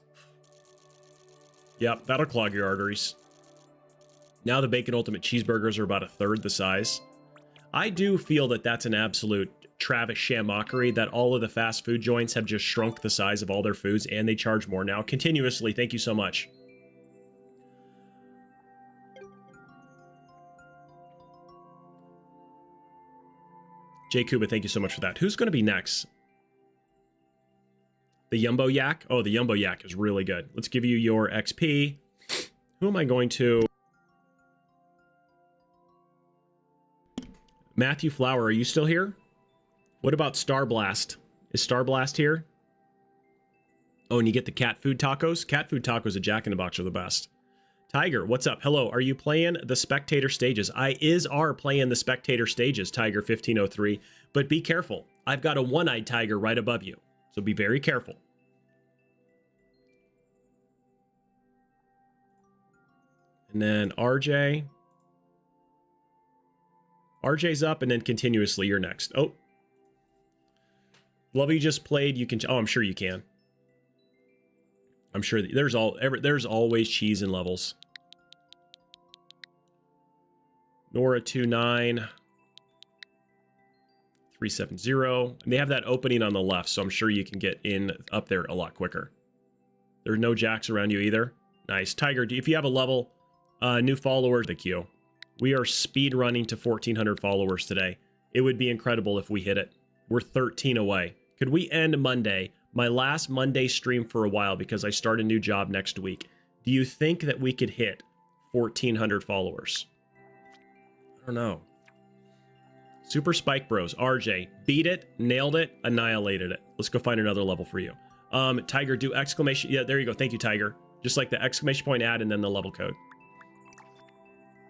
Yep, that'll clog your arteries. Now the Bacon Ultimate Cheeseburgers are about a third the size. I do feel that that's an absolute Travis sham mockery that all of the fast food joints have just shrunk the size of all their foods and they charge more now continuously. Thank you so much. Jay Kuba, thank you so much for that. Who's going to be next? The Yumbo Yak? Oh, the Yumbo Yak is really good. Let's give you your XP. Who am I going to? Matthew Flower, are you still here? What about Star Blast? Is Star Blast here? Oh, and you get the cat food tacos? Cat food tacos at Jack in the Box are the best. Tiger, what's up? Hello, are you playing the spectator stages? I are playing the spectator stages, Tiger 1503, but be careful. I've got a one-eyed tiger right above you, so be very careful. And then RJ. RJ's up, and then continuously, you're next. Oh. Love you just played. You can. Oh, I'm sure you can. I'm sure there's always cheese in levels. Nora 29 370, and they have that opening on the left, so I'm sure you can get in up there a lot quicker. There are no jacks around you either. Nice. Tiger, if you have a level, new followers, the queue. We are speed running to 1,400 followers today. It would be incredible if we hit it. We're 13 away. Could we end Monday? My last Monday stream for a while because I start a new job next week. Do you think that we could hit 1,400 followers? I don't know. Super Spike Bros. RJ. Beat it, nailed it, annihilated it. Let's go find another level for you. Tiger, do exclamation. Yeah, there you go. Thank you, Tiger. Just like the exclamation point add and then the level code.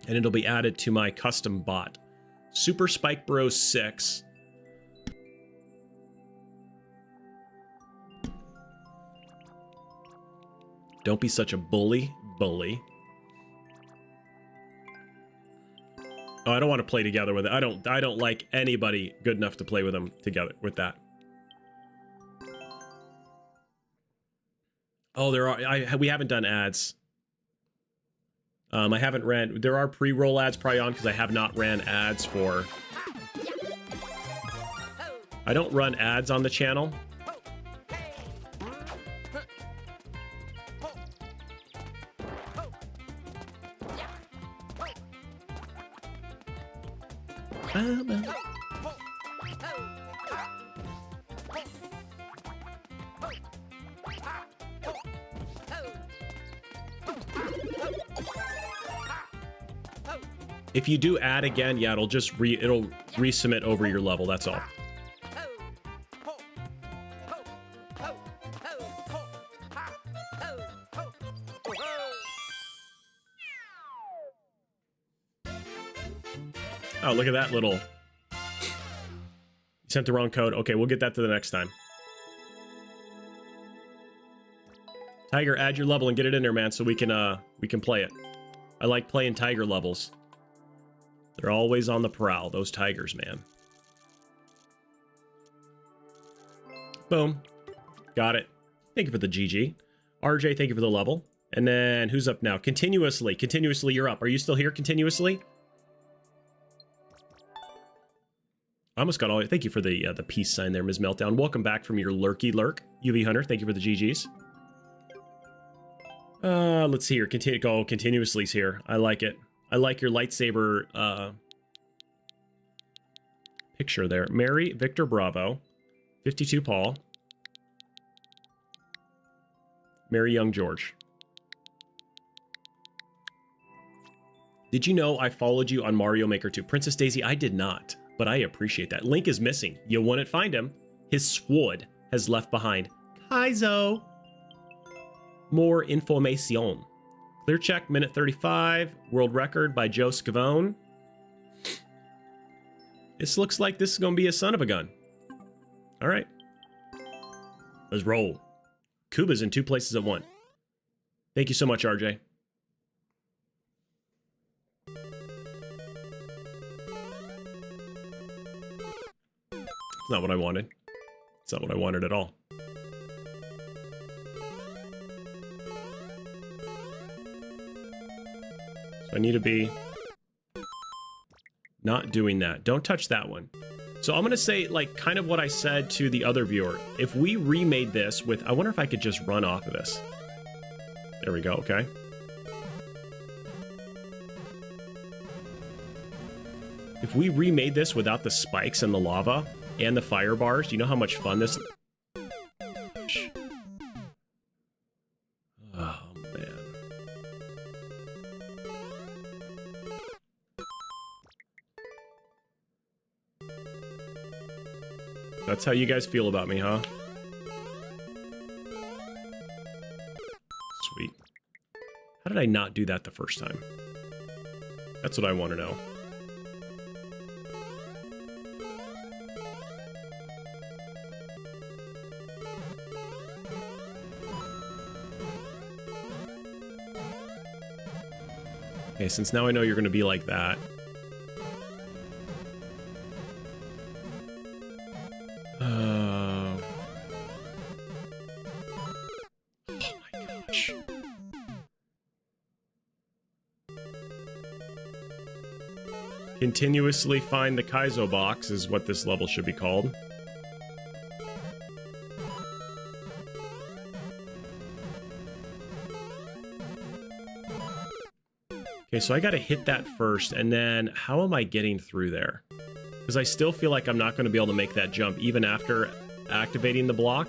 And it'll be added to my custom bot. Super Spike Bros 6. Don't be such a bully. Oh, I don't want to play together with it. I don't like anybody good enough to play with them together with that. Oh, we haven't done ads. I haven't ran. There are pre-roll ads probably on because I have not ran ads for. I don't run ads on the channel. If you do add again, yeah, it'll just it'll resubmit over your level. That's all. Oh, look at that little. You sent the wrong code. Okay, we'll get that to the next time. Tiger, add your level and get it in there, man, so we can play it. I like playing Tiger levels. They're always on the prowl, those Tigers, man. Boom. Got it. Thank you for the GG. RJ, thank you for the level. And then who's up now? Continuously. Continuously, you're up. Are you still here continuously? I almost got all. Thank you for the peace sign there, Ms. Meltdown. Welcome back from your lurky lurk. UV Hunter, thank you for the GGs. Let's see here. Continuously's here. I like it. I like your lightsaber picture there. Mary Victor Bravo, 52 Paul, Mary Young George. Did you know I followed you on Mario Maker 2? Princess Daisy, I did not, but I appreciate that. Link is missing. You wouldn't find him. His sword has left behind. Kaizo. more information. Clear check, minute 35. World record by Joe Scavone. This looks like this is going to be a son of a gun. All right. Let's roll. Cuba's in 2 places at 1. Thank you so much, RJ. It's not what I wanted. It's not what I wanted at all. So I need to be not doing that. Don't touch that one. So I'm going to say, like, kind of what I said to the other viewer. If we remade this with... I wonder if I could just run off of this. There we go, okay. If we remade this without the spikes and the lava and the fire bars, do you know how much fun this... Oh, man. That's how you guys feel about me, huh? Sweet. How did I not do that the first time? That's what I want to know. Okay, since now I know you're going to be like that. Oh my gosh. Continuously find the Kaizo box is what this level should be called. Okay, so I gotta hit that first, and then how am I getting through there? Because I still feel like I'm not going to be able to make that jump even after activating the block.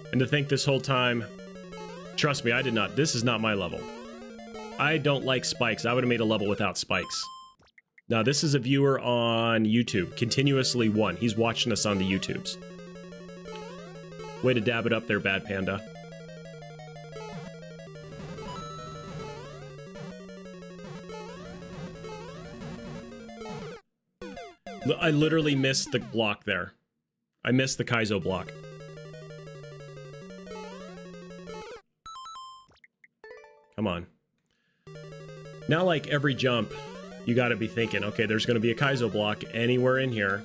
And to think this whole time, trust me, I did not. This is not my level. I don't like spikes. I would have made a level without spikes. Now, this is a viewer on YouTube, Continuously One. He's watching us on the YouTubes. Way to dab it up there, Bad Panda. I literally missed the block there. I missed the Kaizo block. Come on. Now, like every jump, you got to be thinking, okay, there's going to be a Kaizo block anywhere in here.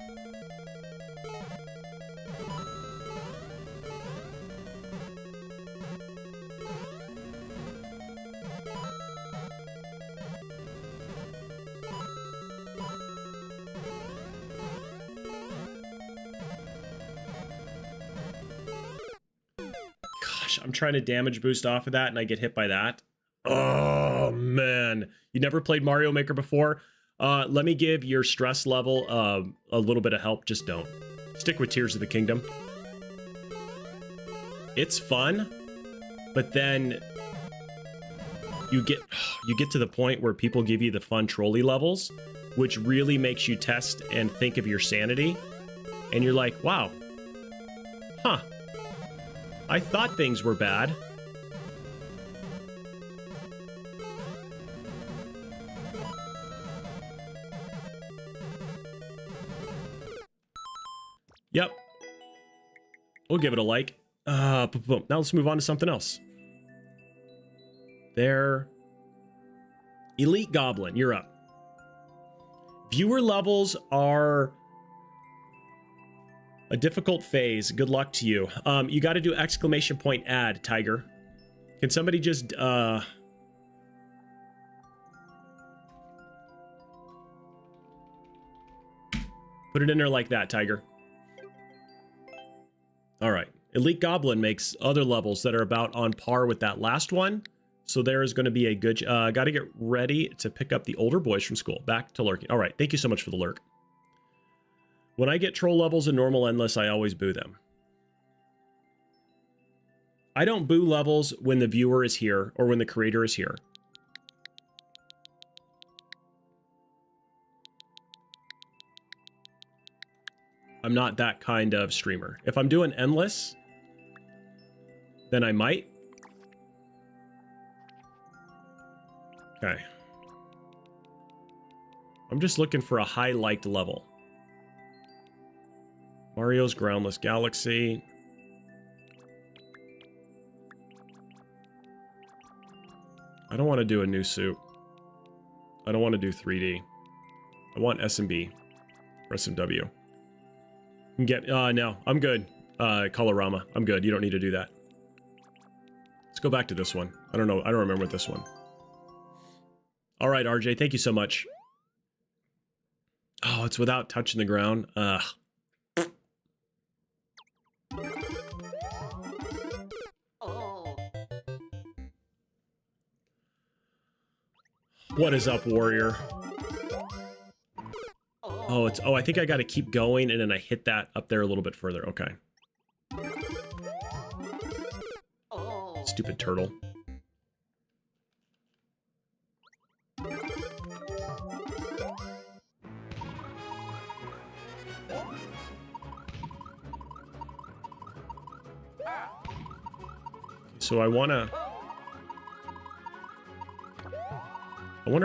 Gosh, I'm trying to damage boost off of that and I get hit by that. Oh, man. You never played Mario Maker before? Let me give your stress level a little bit of help. Just don't. Stick with Tears of the Kingdom. It's fun, but then you get to the point where people give you the fun trolley levels, which really makes you test and think of your sanity. And you're like, wow. Huh. I thought things were bad. Yep. We'll give it a like. Now let's move on to something else. There. Elite Goblin, you're up. Viewer levels are a difficult phase. Good luck to you. You got to do exclamation point add, Tiger. Can somebody just put it in there like that, Tiger? All right. Elite Goblin makes other levels that are about on par with that last one. So there is going to be a good... got to get ready to pick up the older boys from school. Back to lurking. All right. Thank you so much for the lurk. When I get troll levels in normal endless, I always boo them. I don't boo levels when the viewer is here or when the creator is here. I'm not that kind of streamer. If I'm doing endless, then I might. Okay. I'm just looking for a high liked level. Mario's Groundless Galaxy. I don't want to do a new suit. I don't want to do 3D. I want SMB or SMW. Get no, I'm good. Colorama, I'm good. You don't need to do that. Let's go back to this one. I don't know. I don't remember this one. All right, RJ, thank you so much. Oh, it's without touching the ground. What is up, warrior? Oh, it's I think I got to keep going and then I hit that up there a little bit further. Okay. Stupid turtle. So I wonder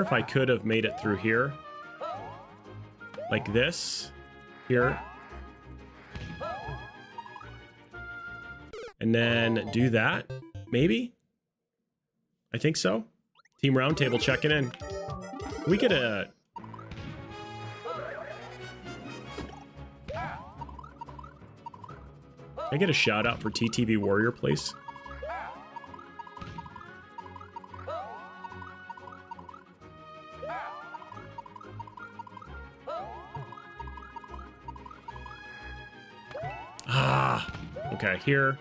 if I could have made it through here. Like this. Here. And then do that. Maybe? I think so. Team Roundtable checking in. We could Can I get a shout out for TTV Warrior, please? Okay, here,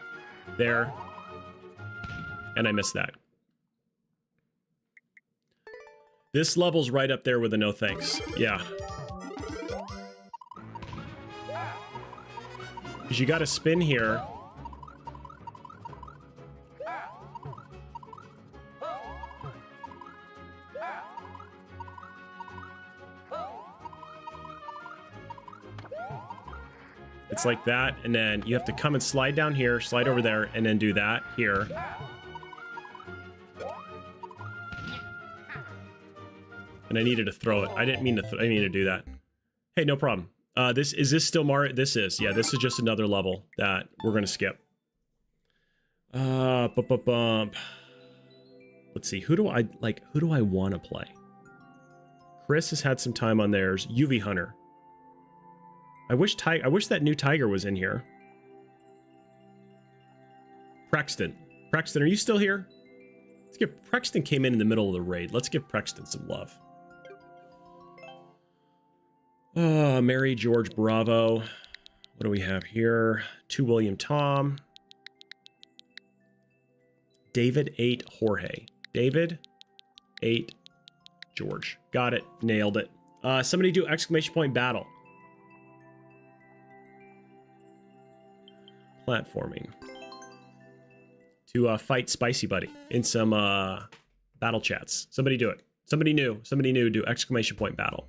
there, and I missed that. This level's right up there with a no thanks. Yeah. Because you got to spin here. It's like that, and then you have to come and slide down here, slide over there, and then do that here. And I needed to throw it. I didn't mean to. I mean to do that. Hey, no problem. Is this still Mario? This is. Yeah, this is just another level that we're gonna skip. Let's see. Who do I like? Who do I want to play? Chris has had some time on theirs. UV Hunter. I wish that new tiger was in here. Prexton. Prexton, are you still here? Let's get Prexton came in the middle of the raid. Let's give Prexton some love. Mary George Bravo. What do we have here? 2 William Tom. David 8 Jorge. David 8 George. Got it. Nailed it. Somebody do exclamation point battle. Platforming. To fight Spicy Buddy in some battle chats. Somebody do it. Somebody new do exclamation point battle.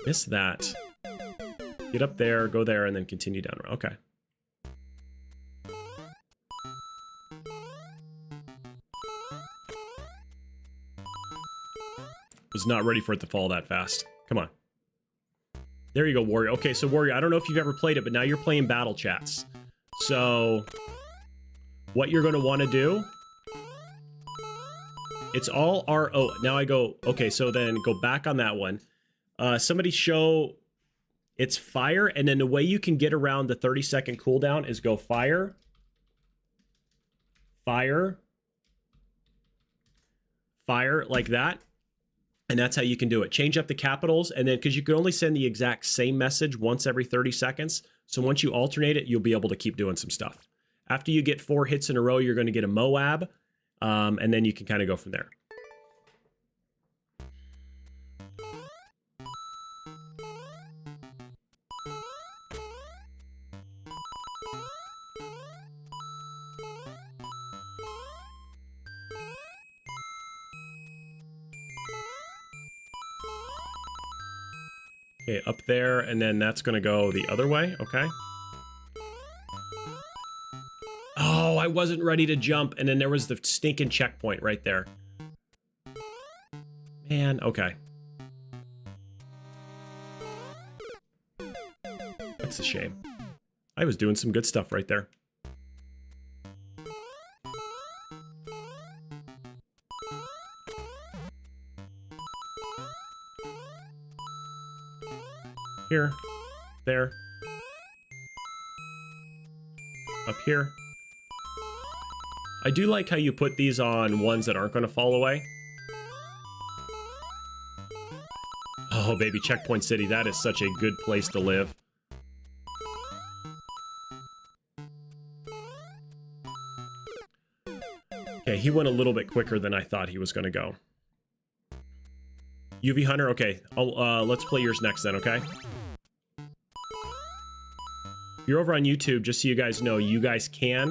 Miss that. Get up there, go there, and then continue down. Okay. Was not ready for it to fall that fast. Come on. There you go, Warrior. Okay, so Warrior, I don't know if you've ever played it, but now you're playing battle chats. So, what you're going to want to do, it's all RO. Now I go, okay, so then go back on that one. Somebody show, it's fire, and then the way you can get around the 30-second cooldown is go fire, fire, fire, like that. And that's how you can do it. Change up the capitals, and then because you can only send the exact same message once every 30 seconds. So once you alternate it, you'll be able to keep doing some stuff. After you get 4 hits in a row, you're going to get a Moab, and then you can kind of go from there. Okay, up there, and then that's gonna go the other way, okay. Oh, I wasn't ready to jump, and then there was the stinking checkpoint right there. Man, okay. That's a shame. I was doing some good stuff right there. Here, there, up here. I do like how you put these on ones that aren't going to fall away. Oh, baby, Checkpoint City, that is such a good place to live. Okay, he went a little bit quicker than I thought he was going to go. UV Hunter, okay, let's play yours next then, okay? If you're over on YouTube, just so you guys know, you guys can.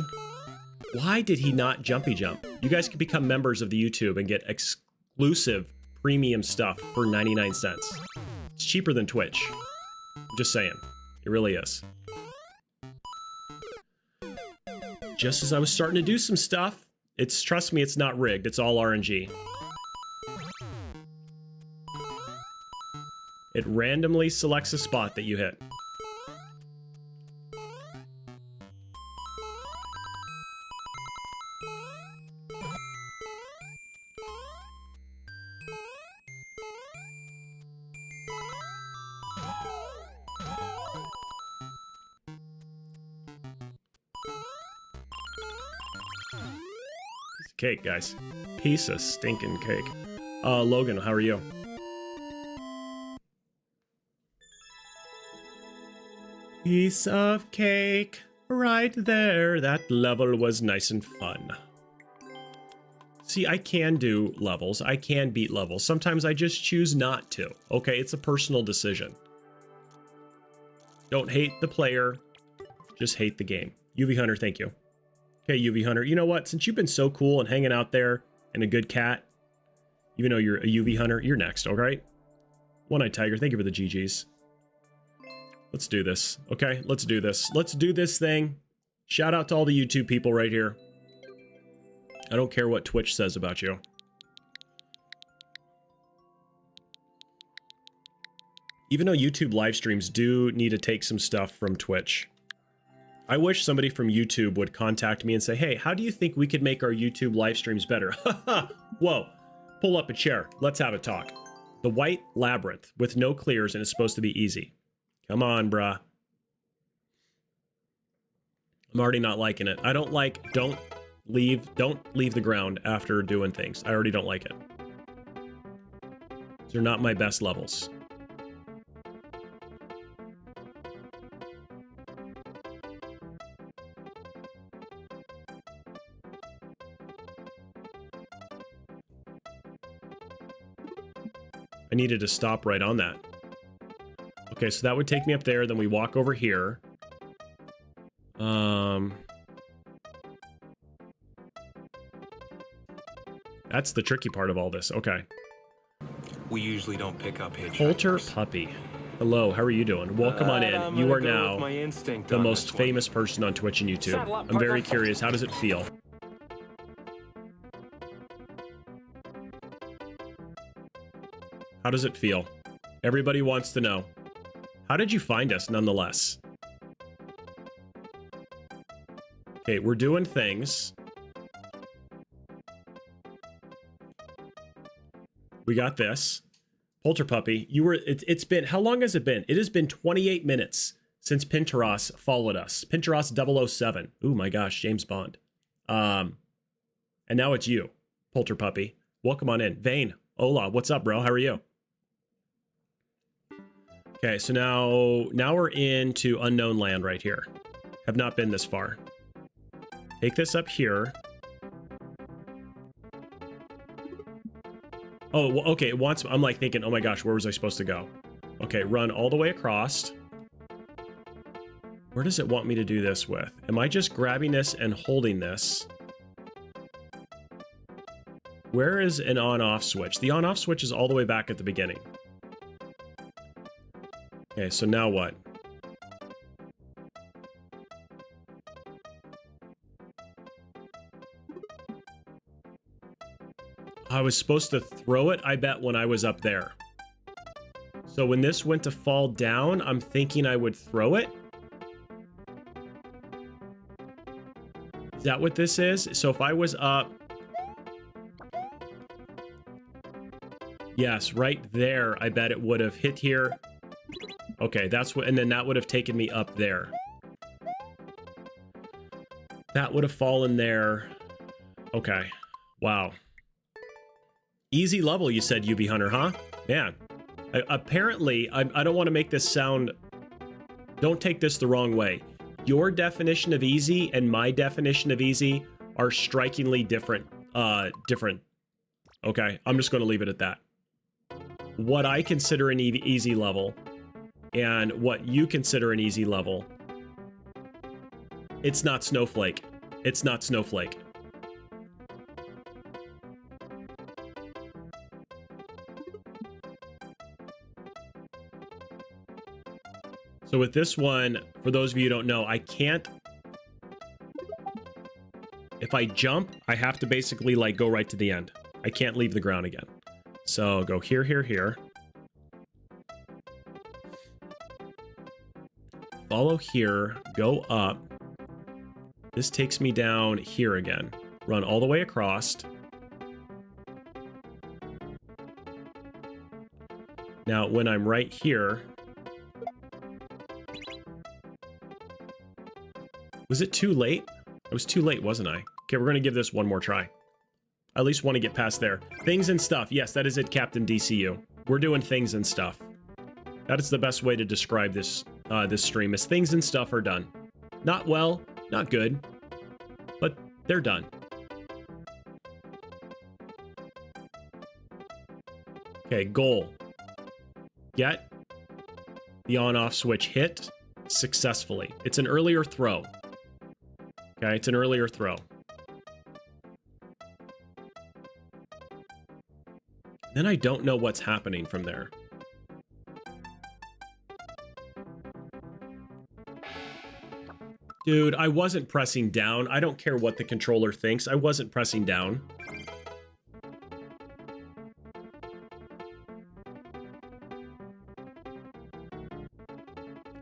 Why did he not jumpy jump? You guys can become members of the YouTube and get exclusive premium stuff for 99 cents. It's cheaper than Twitch. I'm just saying. It really is. Just as I was starting to do some stuff, trust me, it's not rigged. It's all RNG. It randomly selects a spot that you hit. Cake, guys. Piece of stinking cake. Logan, how are you? Piece of cake right there. That level was nice and fun. See, I can do levels. I can beat levels. Sometimes I just choose not to. Okay, it's a personal decision. Don't hate the player. Just hate the game. UV Hunter, thank you. Okay, UV Hunter, you know what? Since you've been so cool and hanging out there and a good cat, even though you're a UV Hunter, you're next, all right? One-Eyed Tiger, thank you for the GGs. Let's do this, okay? Let's do this. Let's do this thing. Shout out to all the YouTube people right here. I don't care what Twitch says about you. Even though YouTube live streams do need to take some stuff from Twitch. I wish somebody from YouTube would contact me and say, hey, how do you think we could make our YouTube live streams better? Whoa, pull up a chair. Let's have a talk. The White Labyrinth with no clears and it's supposed to be easy. Come on, bruh. I'm already not liking it. I don't like, don't leave the ground after doing things. I already don't like it. These are not my best levels. I needed to stop right on that. Okay, so that would take me up there. Then we walk over here. That's the tricky part of all this. Okay. We usually don't pick up hitchhikers. Polter Puppy. Hello, how are you doing? Welcome on in. You are now the most famous person on Twitch and YouTube. I'm very curious. How does it feel? How does it feel? Everybody wants to know. How did you find us, nonetheless? Okay, we're doing things. We got this. Polter Puppy, you were, it's been, how long has it been? It has been 28 minutes since Pinteros followed us. Pinteros 007. Ooh, my gosh, James Bond. And now it's you, Polter Puppy. Welcome on in. Vane, hola, what's up, bro? How are you? Okay, so now we're into unknown land right here. Have not been this far. Take this up here. Oh, okay, it wants, I'm like thinking, oh my gosh, where was I supposed to go? Okay, run all the way across. Where does it want me to do this with? Am I just grabbing this and holding this? Where is an on-off switch? The on-off switch is all the way back at the beginning. Okay, so now what? I was supposed to throw it, I bet, when I was up there. So when this went to fall down, I'm thinking I would throw it. Is that what this is? So if I was up... Yes, right there, I bet it would have hit here. Okay, that's what... And then that would have taken me up there. That would have fallen there. Okay. Wow. Easy level, you said, UB Hunter, huh? Man. Apparently, I don't want to make this sound... Don't take this the wrong way. Your definition of easy and my definition of easy are strikingly different. Okay, I'm just going to leave it at that. What I consider an easy level and what you consider an easy level, it's not Snowflake. It's not Snowflake. So with this one, for those of you who don't know, I can't... If I jump, I have to basically, like, go right to the end. I can't leave the ground again. So go here, here, here. Follow here, go up. This takes me down here again. Run all the way across. Now, when I'm right here... Was it too late? I was too late, wasn't I? Okay, we're going to give this one more try. I at least want to get past there. Things and stuff. Yes, that is it, Captain DCU. We're doing things and stuff. That is the best way to describe this this stream, is things and stuff are done. Not well, not good, but they're done. Okay, goal. Get the on-off switch hit successfully. It's an earlier throw. Okay, it's an earlier throw. Then I don't know what's happening from there. Dude, I wasn't pressing down. I don't care what the controller thinks. I wasn't pressing down.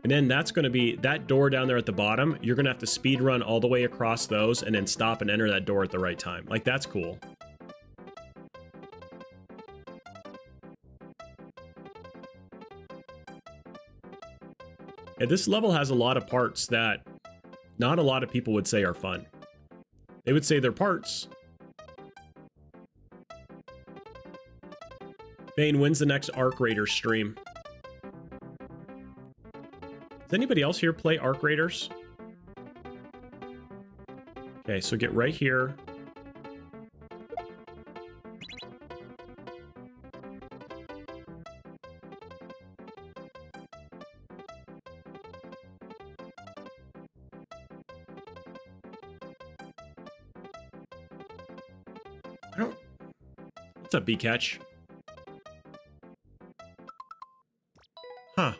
And then that's going to be that door down there at the bottom. You're going to have to speed run all the way across those and then stop and enter that door at the right time. Like, that's cool. Yeah, this level has a lot of parts that not a lot of people would say are fun. They would say they're parts. Bane, when's the next Arc Raider stream? Does anybody else here play Arc Raiders? Okay, so get right here. What's up, B-Catch? Huh.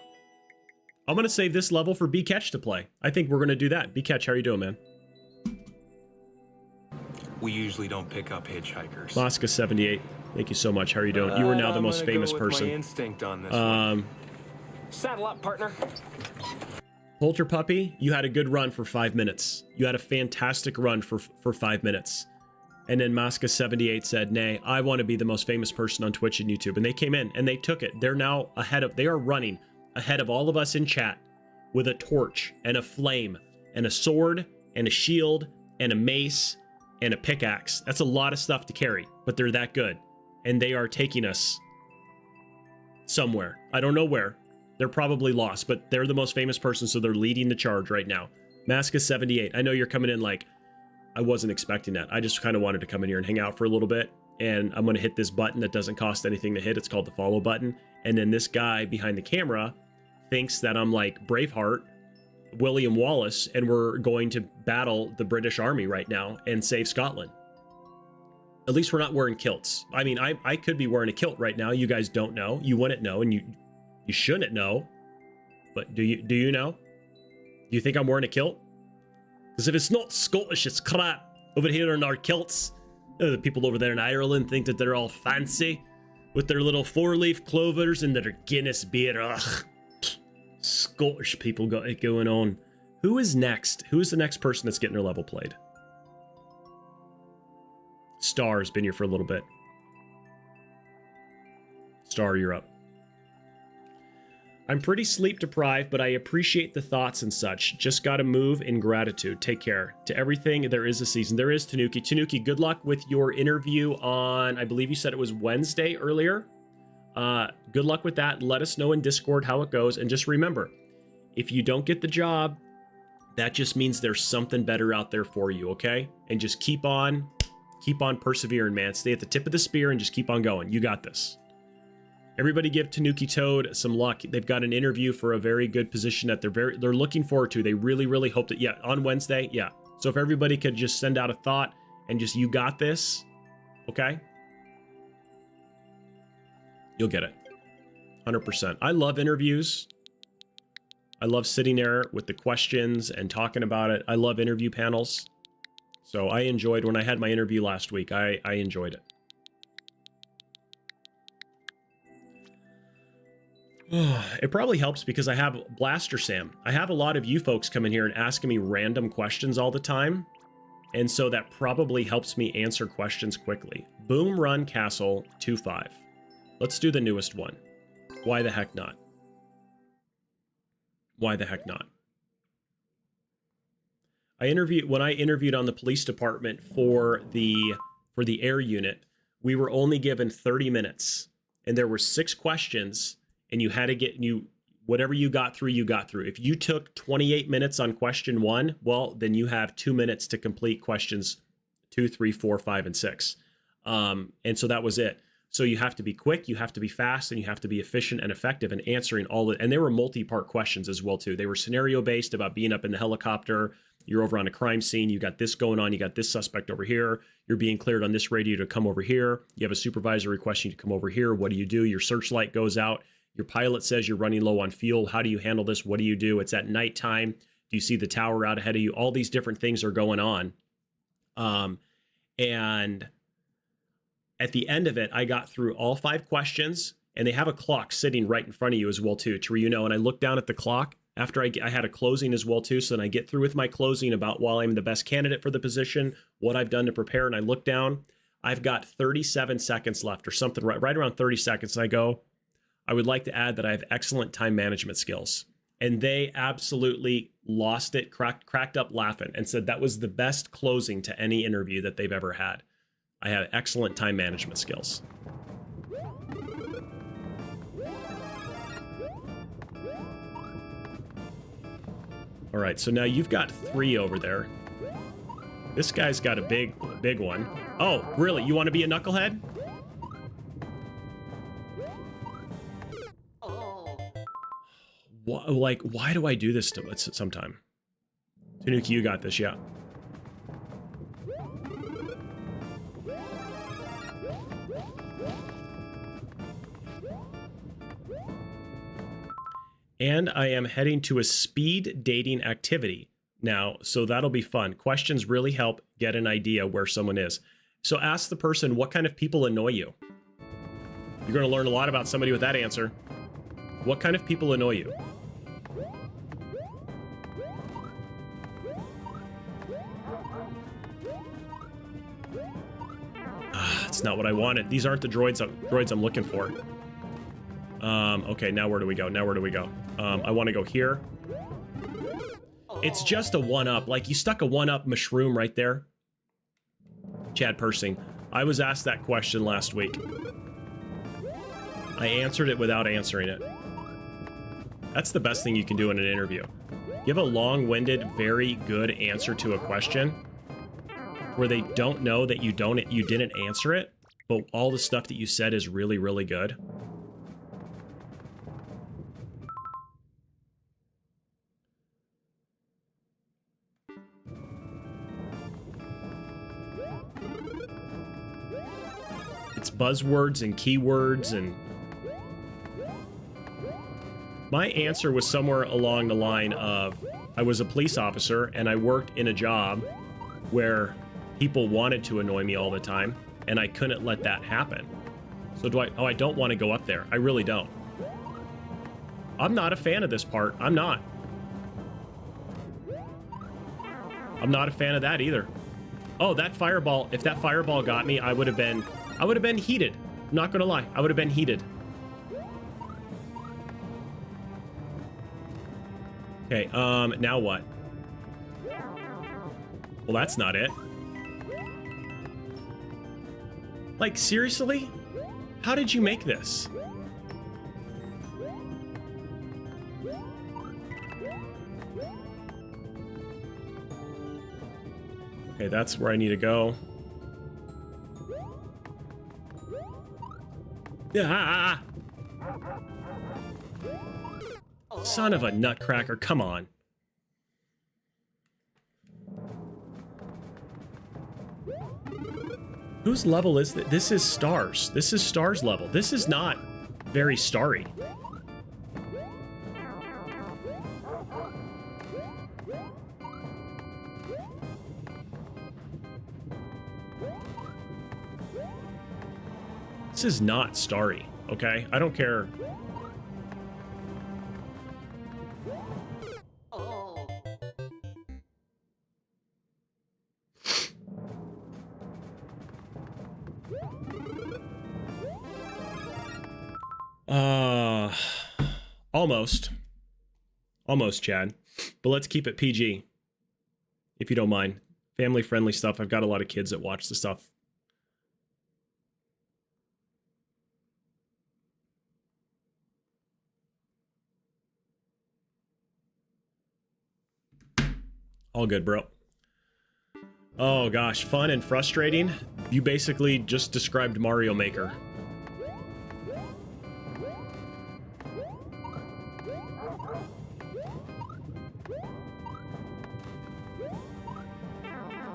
I'm going to save this level for B-Catch to play. I think we're going to do that. B-Catch, how are you doing, man? We usually don't pick up hitchhikers. Mosca78, thank you so much. How are you doing? You are now the most famous person. My instinct on this one. Saddle up, partner. Polter Puppy, you had a good run for 5 minutes. You had a fantastic run for 5 minutes. And then Mosca78 said, nay, I want to be the most famous person on Twitch and YouTube. And they came in and they took it. They're now they are running ahead of all of us in chat with a torch and a flame and a sword and a shield and a mace and a pickaxe. That's a lot of stuff to carry, but they're that good. And they are taking us somewhere. I don't know where. They're probably lost, but they're the most famous person, so they're leading the charge right now. Masca78, I know you're coming in like, I wasn't expecting that. I just kind of wanted to come in here and hang out for a little bit. And I'm going to hit this button that doesn't cost anything to hit. It's called the follow button. And then this guy behind the camera thinks that I'm like Braveheart, William Wallace, and we're going to battle the British Army right now and save Scotland. At least we're not wearing kilts. I mean, I could be wearing a kilt right now. You guys don't know. You wouldn't know, and you shouldn't know. but do you know? Do you think I'm wearing a kilt? Because if it's not Scottish, it's crap. Over here in our kilts, the people over there in Ireland think that they're all fancy with their little 4-leaf clovers and their Guinness beer. Ugh. Scottish people got it going on. Who is next? Who is the next person that's getting their level played? Star's been here for a little bit. Star, you're up. I'm pretty sleep deprived, but I appreciate the thoughts and such. Just gotta move in gratitude. Take care. To everything, there is a season. There is, Tanuki. Tanuki, good luck with your interview on, I believe you said it was Wednesday earlier. Good luck with that. Let us know in Discord how it goes. And just remember, if you don't get the job, that just means there's something better out there for you, okay? And just keep on persevering, man. Stay at the tip of the spear and just keep on going. You got this. Everybody give Tanuki Toad some luck. They've got an interview for a very good position that they're looking forward to. They really, really hope that, yeah, on Wednesday, yeah. So if everybody could just send out a thought and just, you got this, okay? You'll get it. 100%. I love interviews. I love sitting there with the questions and talking about it. I love interview panels. So I enjoyed, when I had my interview last week, I enjoyed it. It probably helps because I have Blaster Sam. I have a lot of you folks coming here and asking me random questions all the time. And so that probably helps me answer questions quickly. Boom Run Castle 2.5. Let's do the newest one. Why the heck not? Why the heck not? When I interviewed on the police department for the air unit, we were only given 30 minutes and there were 6 questions. And you had to get whatever you got through, you got through. If you took 28 minutes on question 1, well, then you have 2 minutes to complete questions 2, 3, 4, 5, and 6. And so that was it. So you have to be quick, you have to be fast, and you have to be efficient and effective in answering all the, and they were multi-part questions as well, too. They were scenario-based about being up in the helicopter. You're over on a crime scene. You got this going on. You got this suspect over here. You're being cleared on this radio to come over here. You have a supervisor requesting you to come over here. What do? Your searchlight goes out. Your pilot says you're running low on fuel. How do you handle this? What do you do? It's at nighttime. Do you see the tower out ahead of you? All these different things are going on. And at the end of it, I got through all 5 questions, and they have a clock sitting right in front of you as well, too, to where you know. And I look down at the clock after I had a closing as well, too. So then I get through with my closing about why I'm the best candidate for the position, what I've done to prepare. And I look down, I've got 37 seconds left or something, right around 30 seconds. And I go, I would like to add that I have excellent time management skills. And they absolutely lost it, cracked up laughing, and said that was the best closing to any interview that they've ever had. I have excellent time management skills. All right, so now you've got 3 over there. This guy's got a big one. Oh, really? You want to be a knucklehead? Why do I do this to it sometime? Tanuki, you got this, yeah. And I am heading to a speed dating activity now, so that'll be fun. Questions really help get an idea where someone is. So ask the person, what kind of people annoy you? You're going to learn a lot about somebody with that answer. What kind of people annoy you? That's not what I wanted. These aren't the droids I'm looking for. Okay, now where do we go? I want to go here. It's just a 1-up. Like, you stuck a 1-up mushroom right there. Chad Persing. I was asked that question last week. I answered it without answering it. That's the best thing you can do in an interview. Give a long-winded, very good answer to a question where they don't know that you didn't answer it, but all the stuff that you said is really, really good. It's buzzwords and keywords and My answer was somewhere along the line of, I was a police officer and I worked in a job where people wanted to annoy me all the time, and I couldn't let that happen. So I don't want to go up there. I really don't. I'm not a fan of this part. I'm not. I'm not a fan of that either. Oh, that fireball, if that fireball got me, I would have been heated. I'm not gonna lie, I would have been heated. Okay, now what? Well, that's not it. Like, seriously? How did you make this? Okay, that's where I need to go. Yeah. Son of a nutcracker, come on. Whose level is this? This is stars. This is stars level. This is not very starry. This is not starry, okay? I don't care. Almost, Chad. But let's keep it PG, if you don't mind. Family-friendly stuff. I've got a lot of kids that watch the stuff. All good, bro. Oh gosh, fun and frustrating. You basically just described Mario Maker.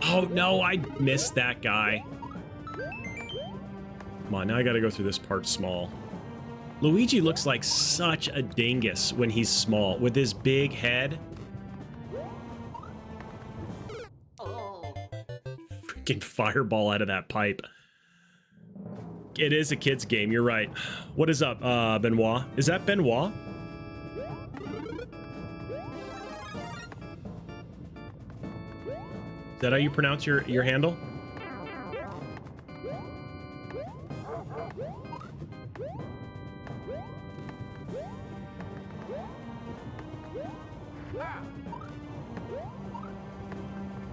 Oh no, I missed that guy. Come on, now I gotta go through this part small. Luigi looks like such a dingus when he's small, with his big head. Freaking fireball out of that pipe. It is a kid's game, you're right. What is up, Benoit? Is that Benoit? Is that how you pronounce your handle?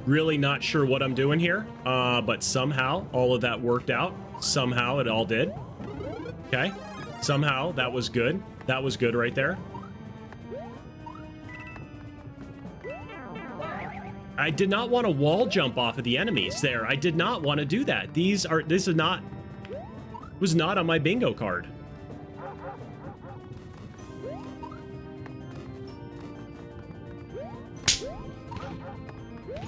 Really not sure what I'm doing here, but somehow all of that worked out. Somehow it all did. Okay. Somehow that was good. That was good right there. I did not want to wall jump off of the enemies there. I did not want to do that. This is not, was not on my bingo card.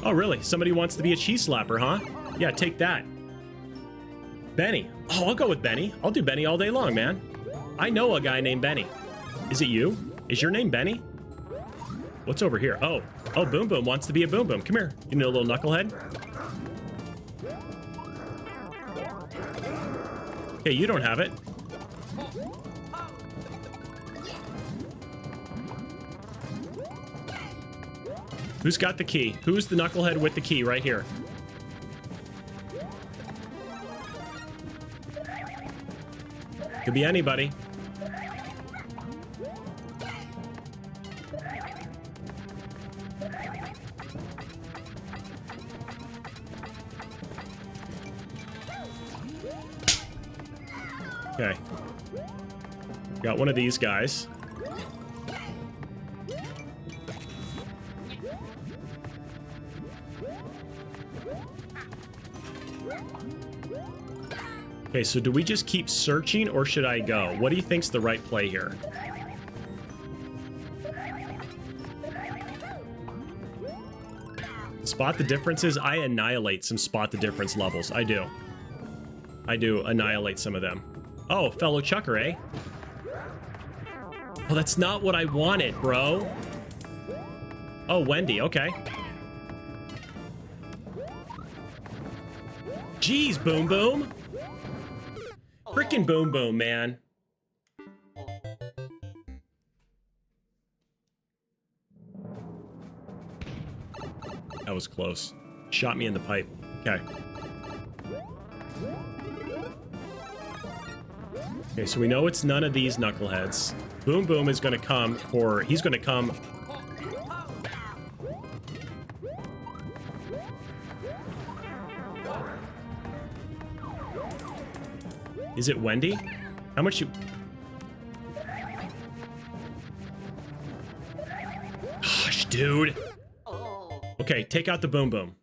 Oh, really? Somebody wants to be a cheese slapper, huh? Yeah, take that. Benny. Oh, I'll go with Benny. I'll do Benny all day long, man. I know a guy named Benny. Is it you? Is your name Benny? What's over here? Oh, Boom Boom wants to be a Boom Boom. Come here, you know, little knucklehead. Okay, you don't have it. Who's got the key? Who's the knucklehead with the key right here? Could be anybody. Okay. Got one of these guys. Okay, so do we just keep searching or should I go? What do you think's the right play here? Spot the differences? I annihilate some spot the difference levels. I do. I do annihilate some of them. Oh, fellow chucker, eh? Oh, that's not what I wanted, bro. Oh, Wendy, okay. Jeez, Boom Boom. Frickin' Boom Boom, man. That was close. Shot me in the pipe. Okay. Okay, so we know it's none of these knuckleheads. Boom Boom is gonna come for... He's gonna come... Is it Wendy? How much you... Gosh, dude. Okay, take out the Boom Boom.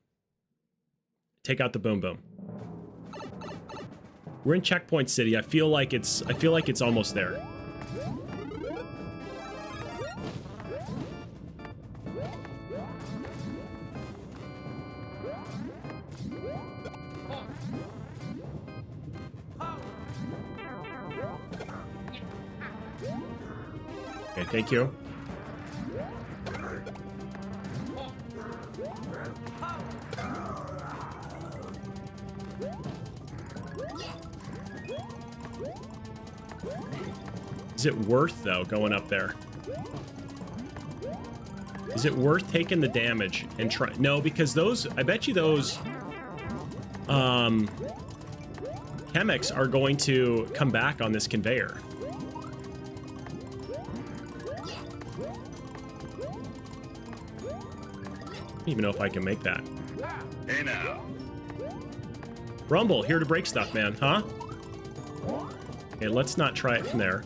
Take out the Boom Boom. We're in Checkpoint City. I feel like it's almost there. Okay, thank you. Is it worth, though, going up there? Is it worth taking the damage and try? No, because those, I bet you those, chemics are going to come back on this conveyor. I don't even know if I can make that. Hey now. Rumble, here to break stuff, man, huh? Okay, let's not try it from there.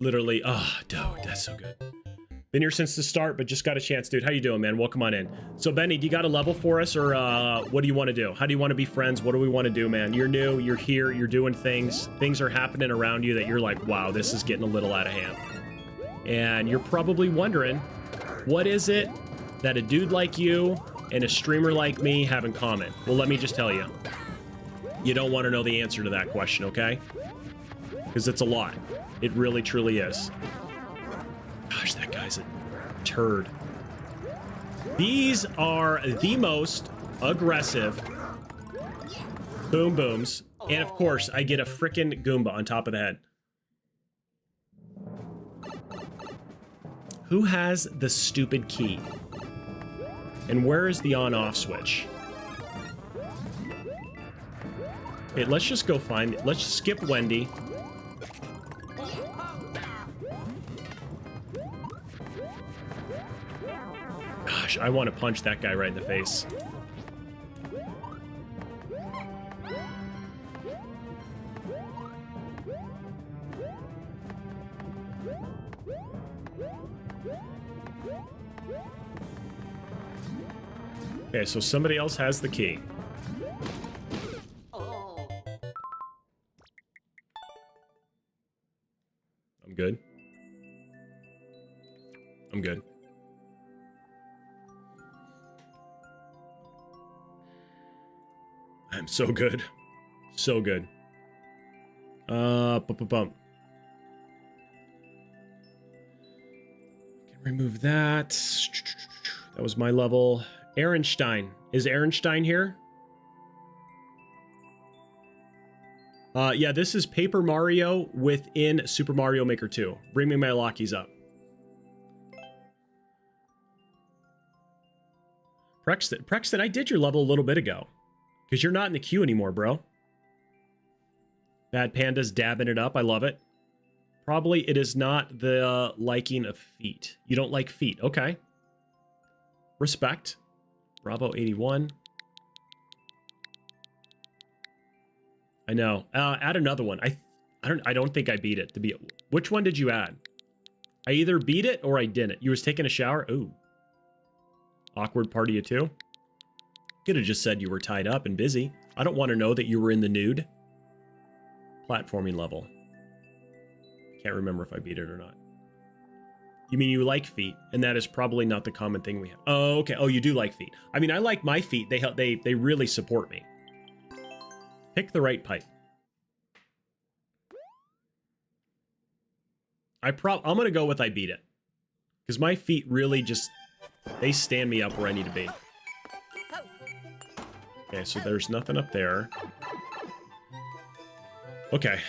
Literally, oh, dude, that's so good. Been here since the start, but just got a chance, dude. How you doing, man? Welcome on in. So, Benny, do you got a level for us, or what do you want to do? How do you want to be friends? What do we want to do, man? You're new, you're here, you're doing things. Things are happening around you that you're like, wow, this is getting a little out of hand. And you're probably wondering, what is it that a dude like you and a streamer like me have in common? Well, let me just tell you. You don't want to know the answer to that question, okay? Because it's a lot. It really, truly is. Gosh, that guy's a turd. These are the most aggressive Boom Booms. And of course, I get a frickin' Goomba on top of the head. Who has the stupid key? And where is the on-off switch? Okay, let's just go find it. Let's skip Wendy. Gosh, I want to punch that guy right in the face. Okay, so somebody else has the key. I'm good. I'm good. I'm so good. So good. Bump. Can remove that. That was my level. Ehrenstein. Is Ehrenstein here? Yeah, this is Paper Mario within Super Mario Maker 2. Bring me my lockies up. Prexton, I did your level a little bit ago. Because you're not in the queue anymore, bro. Bad Panda's dabbing it up. I love it. Probably it is not the liking of feet. You don't like feet. Okay. Respect. Bravo 81. I know. Add another one. I don't think I beat it. Which one did you add? I either beat it or I didn't. You was taking a shower? Ooh. Awkward party of two. Could have just said you were tied up and busy. I don't want to know that you were in the nude. Platforming level. Can't remember if I beat it or not. You mean you like feet, and that is probably not the common thing we have. Oh, okay. Oh, you do like feet. I mean, I like my feet. They help. They really support me. Pick the right pipe. I'm gonna go with I beat it, because my feet really just they stand me up where I need to be. Okay, so there's nothing up there. Okay.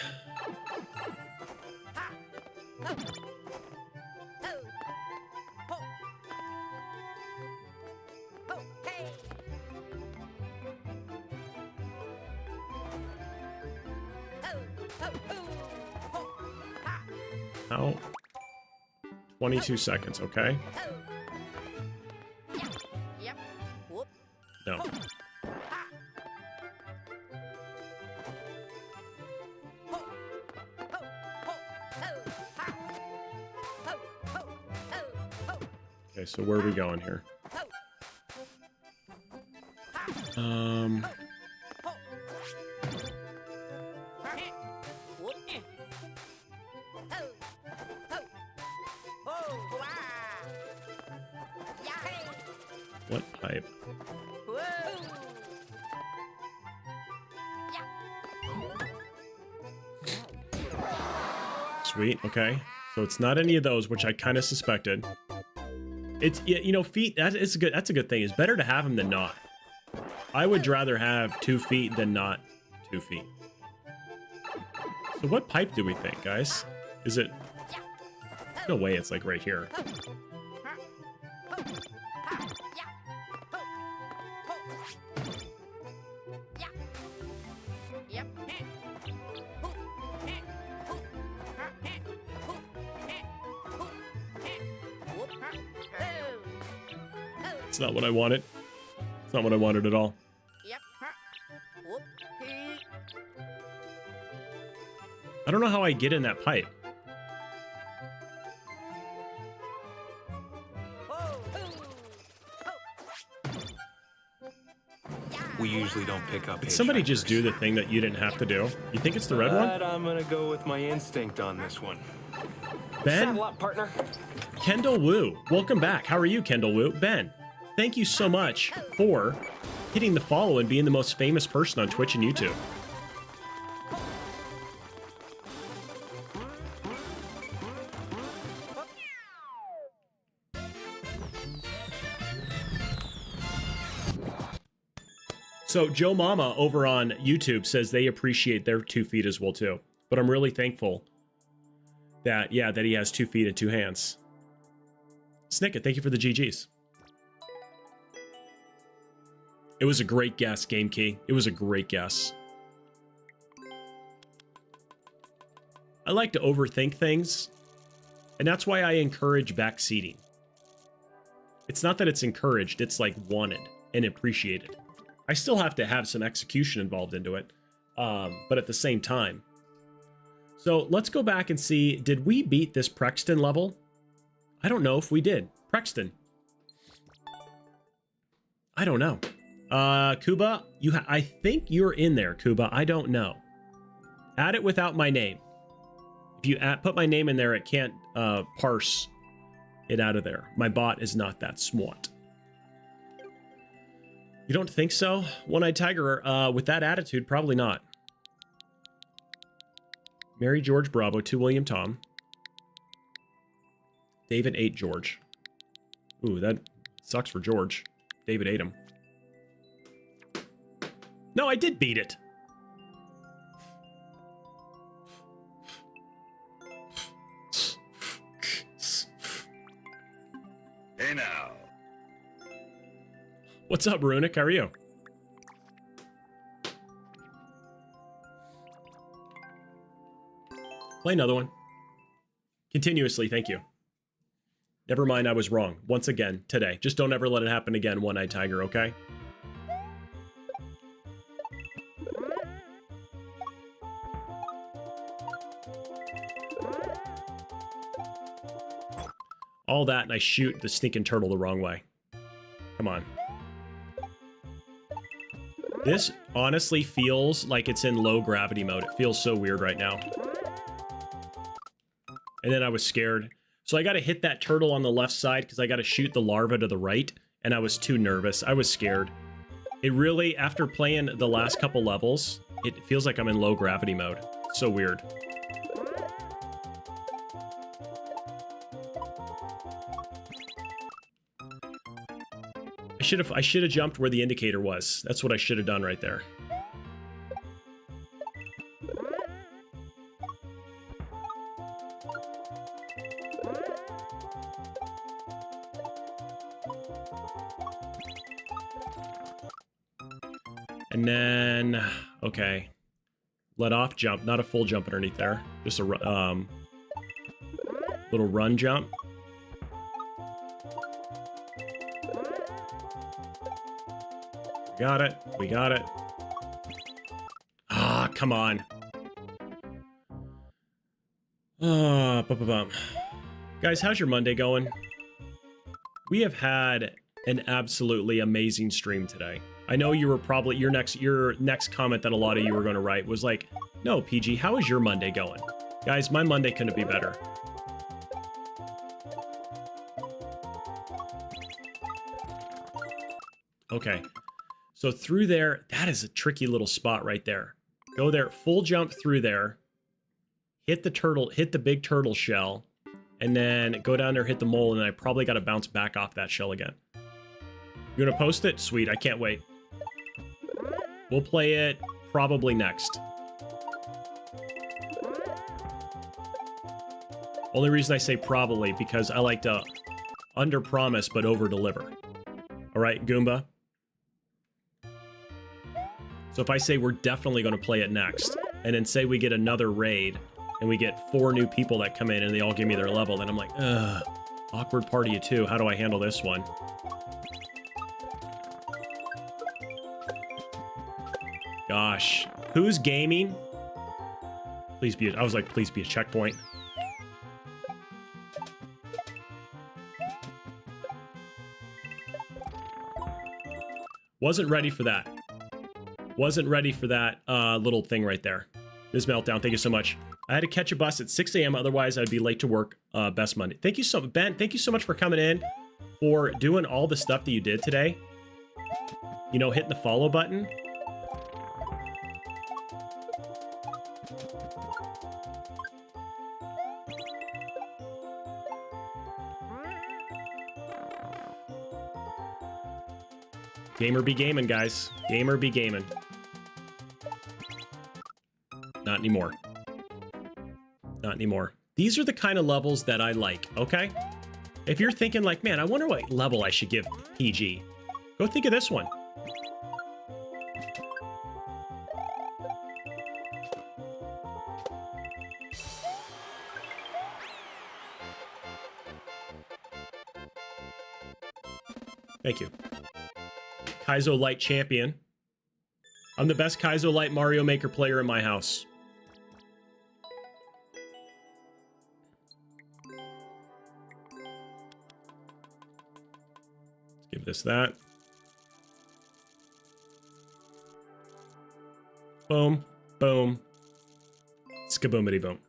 How? 22 seconds, okay? No. Okay, so where are we going here? What pipe? Sweet, okay. So it's not any of those, which I kind of suspected. It's, you know, feet, that's a good thing. It's better to have them than not. I would rather have 2 feet than not 2 feet. So what pipe do we think, guys? Is it... No way it's like right here. It's not what I wanted. It's not what I wanted at all. I don't know how I get in that pipe. We usually don't pick up. Did somebody just do the thing that you didn't have to do? You think it's the red one? I'm gonna go with my instinct on this one. Ben? Saddle up, partner. Kendall Wu. Welcome back. How are you, Kendall Wu? Ben, thank you so much for hitting the follow and being the most famous person on Twitch and YouTube. So Joe Mama over on YouTube says they appreciate their 2 feet as well too. But I'm really thankful that, yeah, that he has 2 feet and 2 hands. Snicket, thank you for the GGs. It was a great guess, Game Key. It was a great guess. I like to overthink things, and that's why I encourage backseating. It's not that it's encouraged, it's like wanted and appreciated. I still have to have some execution involved into it, but at the same time. So let's go back and see, did we beat this Prexton level? I don't know if we did. Prexton. I don't know. Kuba, I think you're in there, Kuba. I don't know. Add it without my name. If you put my name in there, it can't parse it out of there. My bot is not that smart. You don't think so? One-Eyed Tiger, with that attitude, probably not. Mary George Bravo, 2 William Tom. David 8 George. Ooh, that sucks for George. David ate him. No, I did beat it. Hey now. What's up, Runic? How are you? Play another one. Continuously, thank you. Never mind, I was wrong. Once again, today. Just don't ever let it happen again, One-Eyed Tiger, okay? All that, and I shoot the stinking turtle the wrong way. Come on. This honestly feels like it's in low gravity mode. It feels so weird right now. And then I was scared. So I got to hit that turtle on the left side because I got to shoot the larva to the right, and I was too nervous. I was scared. It really, after playing the last couple levels, it feels like I'm in low gravity mode. So weird. I should have jumped where the indicator was. That's what I should have done right there. And then, okay, let off jump, not a full jump underneath there, just a little run jump. Got it, we got it. Ah, come on. Guys, how's your Monday going? We have had an absolutely amazing stream today. I know you were probably, your next comment that a lot of you were going to write was like, no, PG, how is your Monday going? Guys, my Monday couldn't be better. Okay, so through there, that is a tricky little spot right there. Go there, full jump through there, hit the turtle, hit the big turtle shell, and then go down there, hit the mole, and I probably got to bounce back off that shell again. You gonna post it? Sweet, I can't wait. We'll play it probably next. Only reason I say probably because I like to under-promise but over-deliver. All right, Goomba? So if I say we're definitely going to play it next, and then say we get another raid, and we get 4 new people that come in and they all give me their level, then I'm like, ugh, awkward party of 2. How do I handle this one? Gosh, who's gaming? Please be, I was like, please be a checkpoint. Wasn't ready for that. Wasn't ready for that little thing right there. Ms. Meltdown, thank you so much. I had to catch a bus at 6 a.m. Otherwise, I'd be late to work. Best Monday. Thank you so much, Ben. Thank you so much for coming in, for doing all the stuff that you did today. You know, hitting the follow button. Gamer be gaming, guys. Gamer be gaming. Not anymore. Not anymore. These are the kind of levels that I like, okay? If you're thinking like, man, I wonder what level I should give PG, go think of this one. Thank you. Kaizo Light champion. I'm the best Kaizo Light Mario Maker player in my house. Let's give this that. Boom, boom. Skaboomity boom.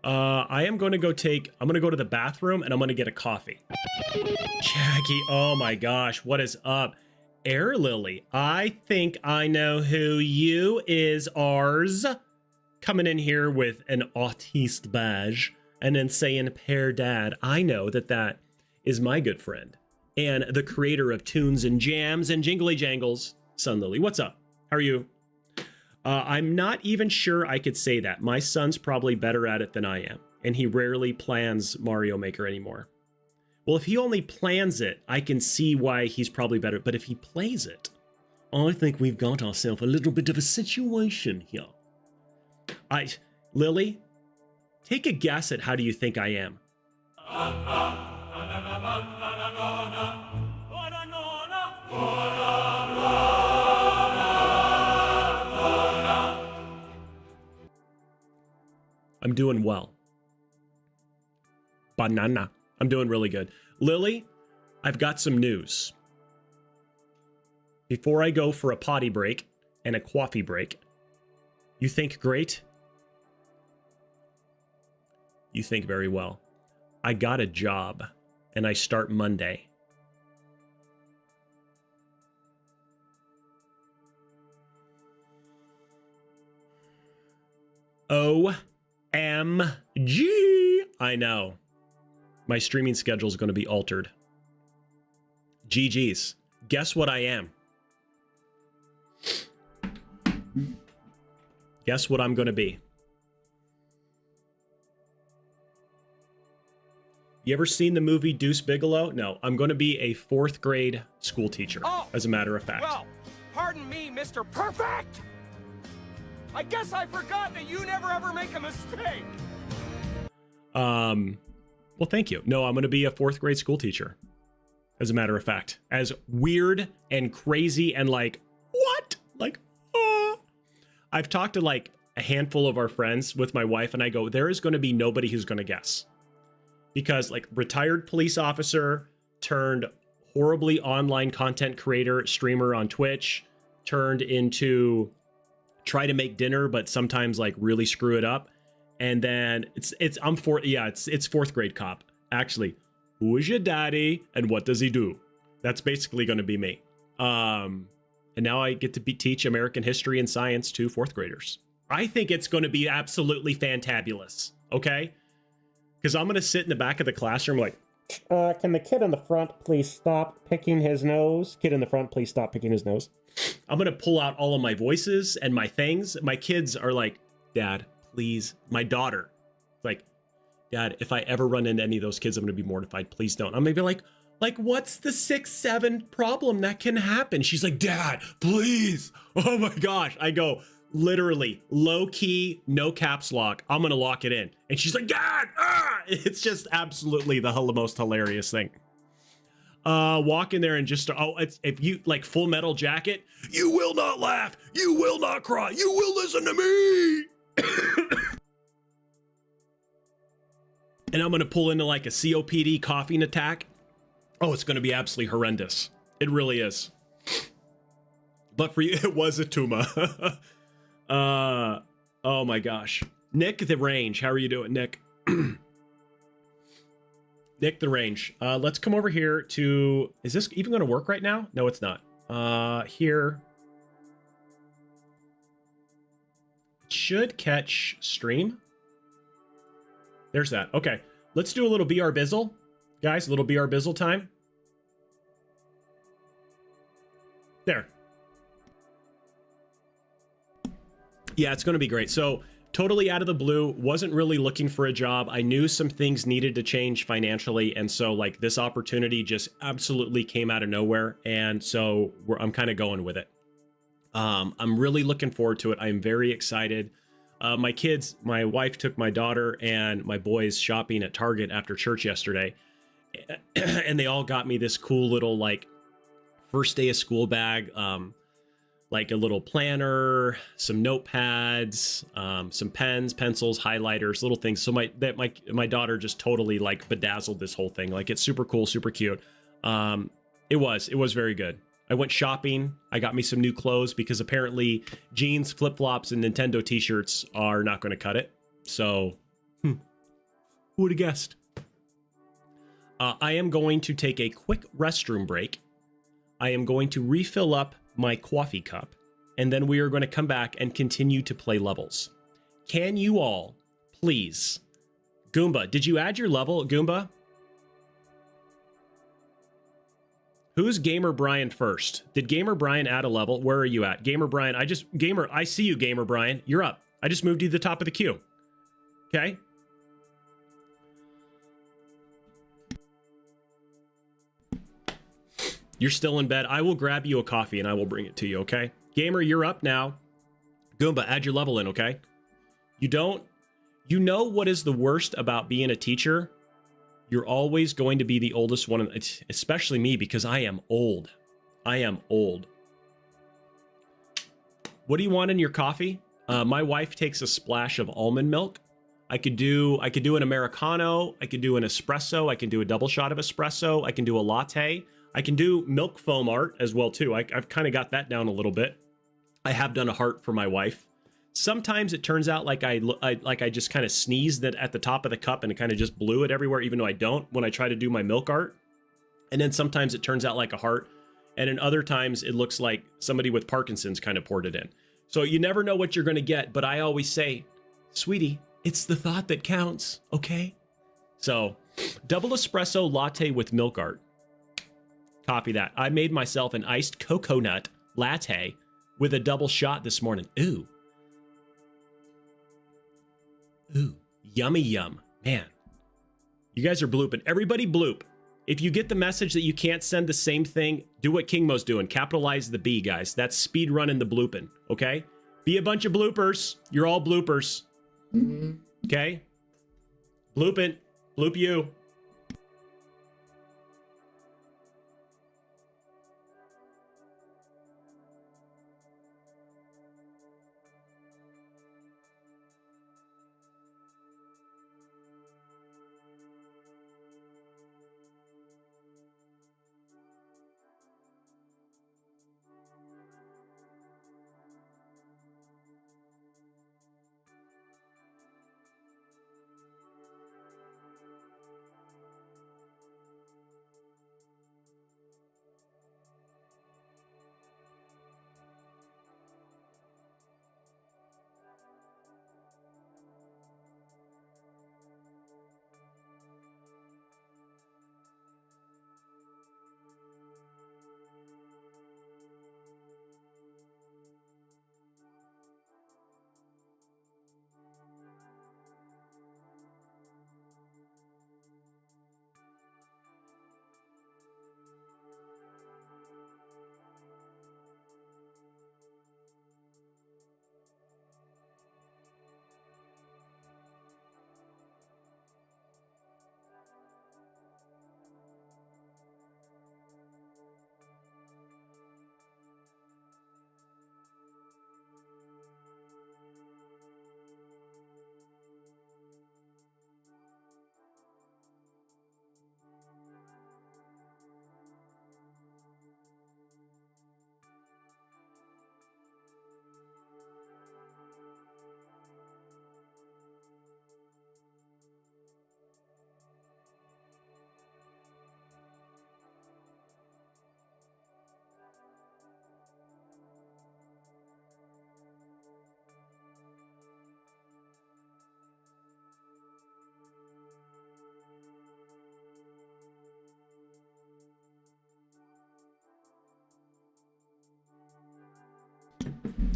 I am going to go I'm going to go to the bathroom and I'm going to get a coffee. Jackie, oh my gosh, what is up? Air Lily, I think I know who you is, ours. Coming in here with an autiste badge and then saying pair dad. I know that that is my good friend and the creator of Tunes and Jams and Jingly Jangles, Sun Lily. What's up? How are you? I'm not even sure I could say that. My son's probably better at it than I am, and he rarely plans Mario Maker anymore. Well, if he only plans it, I can see why he's probably better. But if he plays it, I think we've got ourselves a little bit of a situation here. Lily, take a guess at how do you think I am? I'm doing well. Banana. I'm doing really good. Lily, I've got some news. Before I go for a potty break and a coffee break, you think great? You think very well. I got a job and I start Monday. OMG. I know. My streaming schedule is going to be altered. GG's. Guess what I am? Guess what I'm going to be? You ever seen the movie Deuce Bigalow? No, I'm going to be a 4th grade school teacher, as a matter of fact. Well, pardon me, Mr. Perfect. I guess I forgot that you never ever make a mistake. Well, thank you. No, I'm going to be a 4th grade school teacher, as a matter of fact. As weird and crazy and like, what? Like, I've talked to like a handful of our friends with my wife, and I go, there is going to be nobody who's going to guess. Because like retired police officer turned horribly online content creator, streamer on Twitch, turned into try to make dinner, but sometimes like really screw it up. And then it's 4th grade cop. Actually, who is your daddy and what does he do? That's basically going to be me. And now I get to teach American history and science to 4th graders. I think it's going to be absolutely fantabulous. Okay. Because I'm going to sit in the back of the classroom like, can the kid in the front please stop picking his nose? Kid in the front, please stop picking his nose. I'm going to pull out all of my voices and my things. My kids are like, Dad, please. My daughter, like, Dad, if I ever run into any of those kids, I'm going to be mortified. Please don't. I'm going to be like, what's the 6-7 problem that can happen? She's like, Dad, please. Oh my gosh. I go, literally low key, no caps lock. I'm going to lock it in. And she's like, Dad, it's just absolutely the most hilarious thing. Walk in there and just, it's, if you like Full Metal Jacket, you will not laugh. You will not cry. You will listen to me. And I'm going to pull into like a COPD coughing attack. Oh, it's going to be absolutely horrendous. It really is. But for you, it was a Tuma. Oh my gosh. Nick the Range. How are you doing, Nick? Nick the Range. Let's come over here to, is this even going to work right now? No, it's not. Here. It should catch stream. There's that. Okay. Let's do a little BR Bizzle. Guys, a little BR Bizzle time. There. Yeah, it's going to be great. So totally out of the blue, wasn't really looking for a job. I knew some things needed to change financially. And so like this opportunity just absolutely came out of nowhere. And so I'm kind of going with it. I'm really looking forward to it. I'm very excited. My kids, my wife took my daughter and my boys shopping at Target after church yesterday. And they all got me this cool little like first day of school bag. Like a little planner, some notepads, some pens, pencils, highlighters, little things. So my daughter just totally like bedazzled this whole thing. Like it's super cool, super cute. It was very good. I went shopping. I got me some new clothes because apparently jeans, flip-flops, and Nintendo t-shirts are not going to cut it. So, who would have guessed? I am going to take a quick restroom break. I am going to refill up my coffee cup, and then we are going to come back and continue to play levels. Can you all, please? Goomba, did you add your level, Goomba? Who's Gamer Brian first? Did Gamer Brian add a level? Where are you at? Gamer Brian, I see you, Gamer Brian. You're up. I just moved you to the top of the queue. Okay? You're still in bed. I will grab you a coffee and I will bring it to you, okay? Gamer, you're up now. Goomba, add your level in, okay? You know what is the worst about being a teacher? You're always going to be the oldest one, especially me, because I am old. I am old. What do you want in your coffee? My wife takes a splash of almond milk. I could do an Americano. I could do an espresso. I can do a double shot of espresso. I can do a latte. I can do milk foam art as well, too. I've kind of got that down a little bit. I have done a heart for my wife. Sometimes it turns out like I just kind of sneezed at the top of the cup and it kind of just blew it everywhere, even though I don't when I try to do my milk art. And then sometimes it turns out like a heart. And in other times it looks like somebody with Parkinson's kind of poured it in. So you never know what you're going to get. But I always say, sweetie, it's the thought that counts. Okay. So double espresso latte with milk art. Copy that. I made myself an iced coconut latte with a double shot this morning. Ooh. Ooh. Yummy yum. Man. You guys are blooping. Everybody bloop. If you get the message that you can't send the same thing, do what King Mo's doing. Capitalize the B, guys. That's speed running the blooping. Okay? Be a bunch of bloopers. You're all bloopers. Okay? Blooping. Bloop you.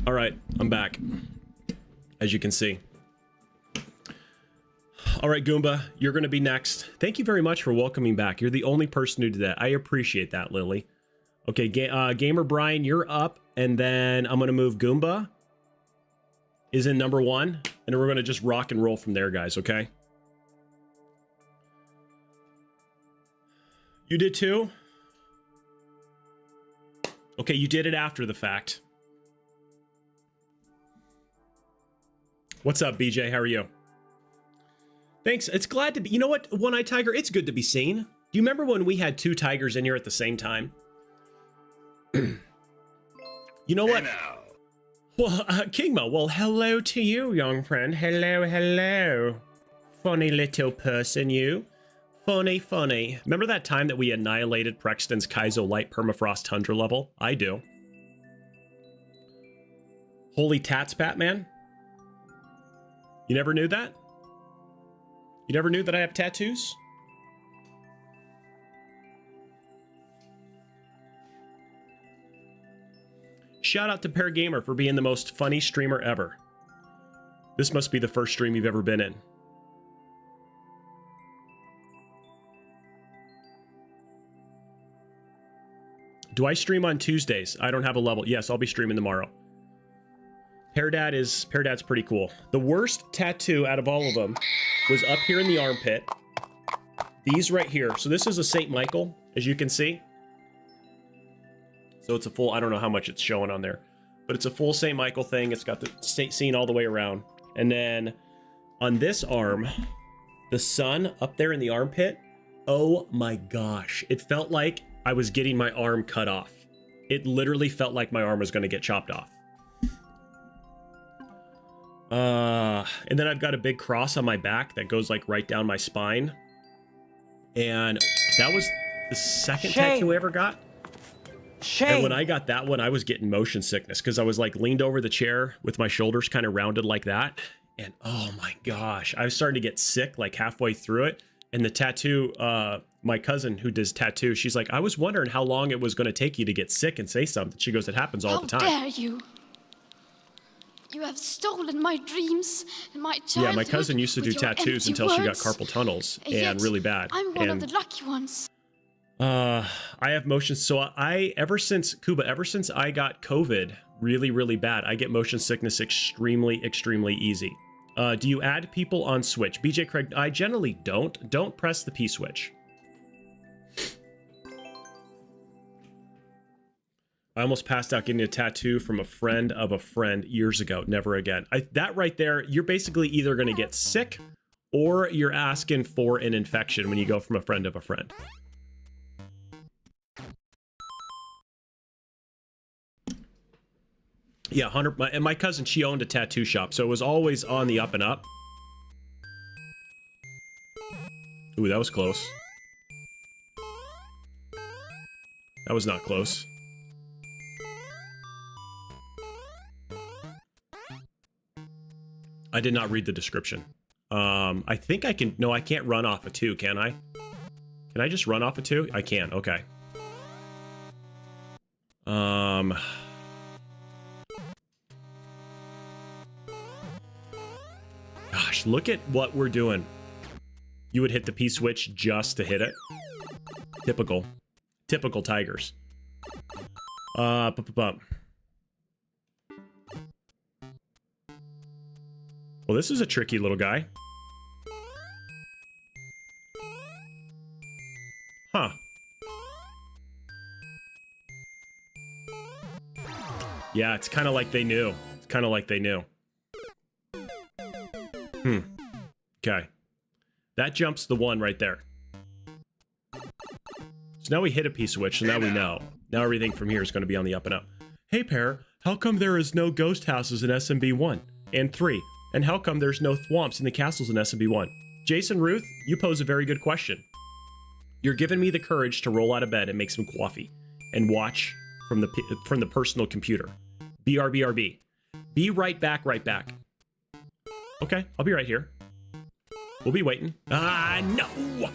All right, I'm back, as you can see. All right, Goomba, you're going to be next. Thank you very much for welcoming back. You're the only person who did that. I appreciate that, Lily. Okay, Gamer Brian, you're up, and then I'm going to move Goomba is in number 1, and we're going to just rock and roll from there, guys, okay? You did too? Okay, you did it after the fact. What's up, BJ? How are you? Thanks. It's glad to be... You know what, One-Eyed Tiger? It's good to be seen. Do you remember when we had 2 tigers in here at the same time? You know what? Well, King Mo, well, hello to you, young friend. Hello, hello. Funny little person, you. Funny, funny. Remember that time that we annihilated Prexton's Kaizo Light Permafrost Tundra level? I do. Holy tats, Batman. You never knew that? You never knew that I have tattoos? Shout out to Pear Gamer for being the most funny streamer ever. This must be the first stream you've ever been in. Do I stream on Tuesdays? I don't have a level. Yes, I'll be streaming tomorrow. Pear Dad's pretty cool. The worst tattoo out of all of them was up here in the armpit. These right here. So this is a St. Michael, as you can see. So it's a full, I don't know how much it's showing on there, but it's a full St. Michael thing. It's got the scene all the way around. And then on this arm, the sun up there in the armpit. Oh my gosh. It felt like I was getting my arm cut off. It literally felt like my arm was going to get chopped off. And then I've got a big cross on my back that goes like right down my spine. And that was the second tattoo I ever got. And when I got that one, I was getting motion sickness because I was like leaned over the chair with my shoulders kind of rounded like that. And oh my gosh, I was starting to get sick like halfway through it. And the tattoo, my cousin who does tattoos, she's like, I was wondering how long it was going to take you to get sick and say something. She goes, it happens all the time. How dare you? You have stolen my dreams and my childhood. Yeah, my cousin used to do tattoos until she got carpal tunnels and really bad. I'm one of the lucky ones. I have motion. So ever since I got COVID really bad, I get motion sickness extremely easy. Do you add people on Switch? BJ Craig, I generally don't. Don't press the P switch. I almost passed out getting a tattoo from a friend of a friend years ago. Never again. That right there, you're basically either going to get sick or you're asking for an infection when you go from a friend of a friend. Yeah, 100. And my cousin, she owned a tattoo shop, so it was always on the up and up. Ooh, that was close. That was not close. I did not read the description. I think I can... No, I can't run off a 2, can I? Can I just run off a 2? I can, okay. Gosh, look at what we're doing. You would hit the P switch just to hit it. Typical. Typical Tigers. Well, this is a tricky little guy. Huh. Yeah, it's kind of like they knew. It's kind of like they knew. Okay. That jumps the 1 right there. So now we hit a P switch, so now we know. Now everything from here is going to be on the up and up. Hey, Pear, how come there is no ghost houses in SMB 1 and 3? And how come there's no thwomps in the castles in SMB 1? Jason Ruth, you pose a very good question. You're giving me the courage to roll out of bed and make some coffee and watch from the personal computer. BRB. Be right back, Okay, I'll be right here. We'll be waiting. No!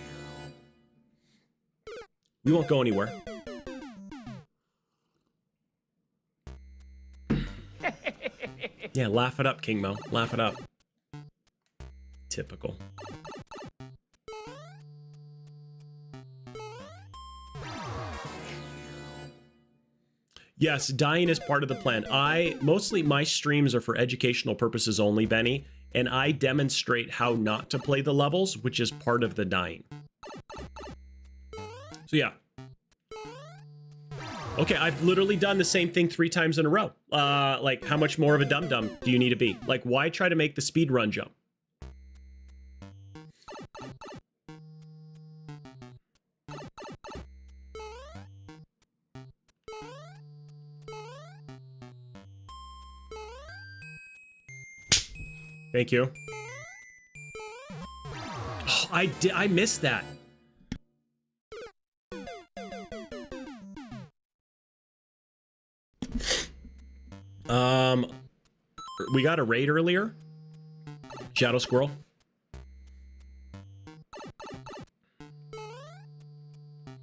We won't go anywhere. Yeah, laugh it up, King Mo. Laugh it up. Typical. Yes, dying is part of the plan. Mostly my streams are for educational purposes only, Benny, and I demonstrate how not to play the levels, which is part of the dying. So yeah. Okay, I've literally done the same thing 3 times in a row. Like, how much more of a dum-dum do you need to be? Like, why try to make the speed run jump? Thank you. Oh, I missed that. We got a raid earlier. Shadow Squirrel.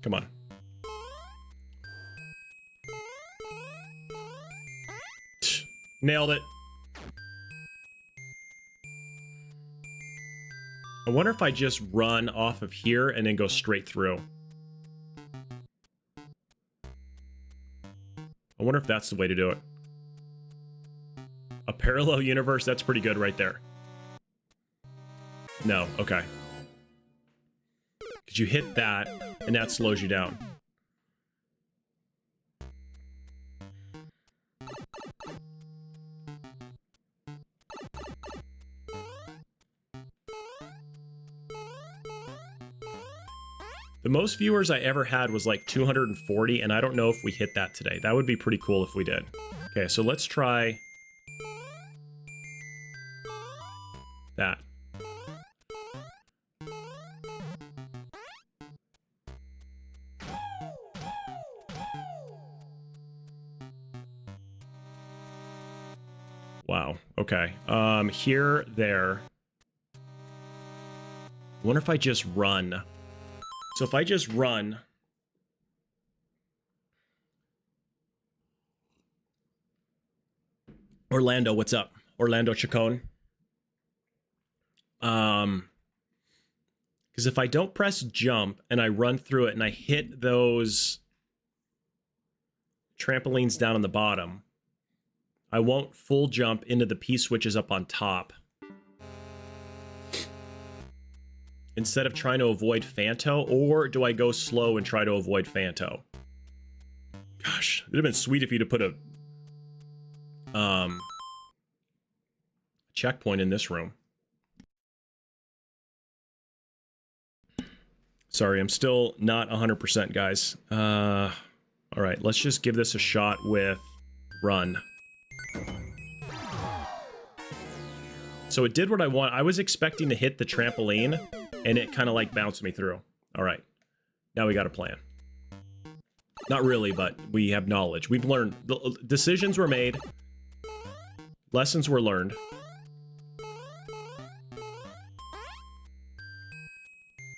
Come on. Nailed it. I wonder if I just run off of here and then go straight through. I wonder if that's the way to do it. A parallel universe, that's pretty good right there. No, okay. Because you hit that, and that slows you down. The most viewers I ever had was like 240, and I don't know if we hit that today. That would be pretty cool if we did. Okay, so let's try... Wow. Okay. Here, there. I wonder if I just run. So if I just run... Orlando, what's up? Orlando Chacon. Because if I don't press jump and I run through it and I hit those trampolines down on the bottom, I won't full jump into the P-switches up on top. Instead of trying to avoid Fanto, or do I go slow and try to avoid Fanto? Gosh, it would have been sweet if you'd have put a checkpoint in this room. Sorry, I'm still not 100%, guys. All right, let's just give this a shot with run. So it did what I want. I was expecting to hit the trampoline, and it kind of like bounced me through. All right, now we got a plan. Not really, but we have knowledge. We've learned. The decisions were made. Lessons were learned.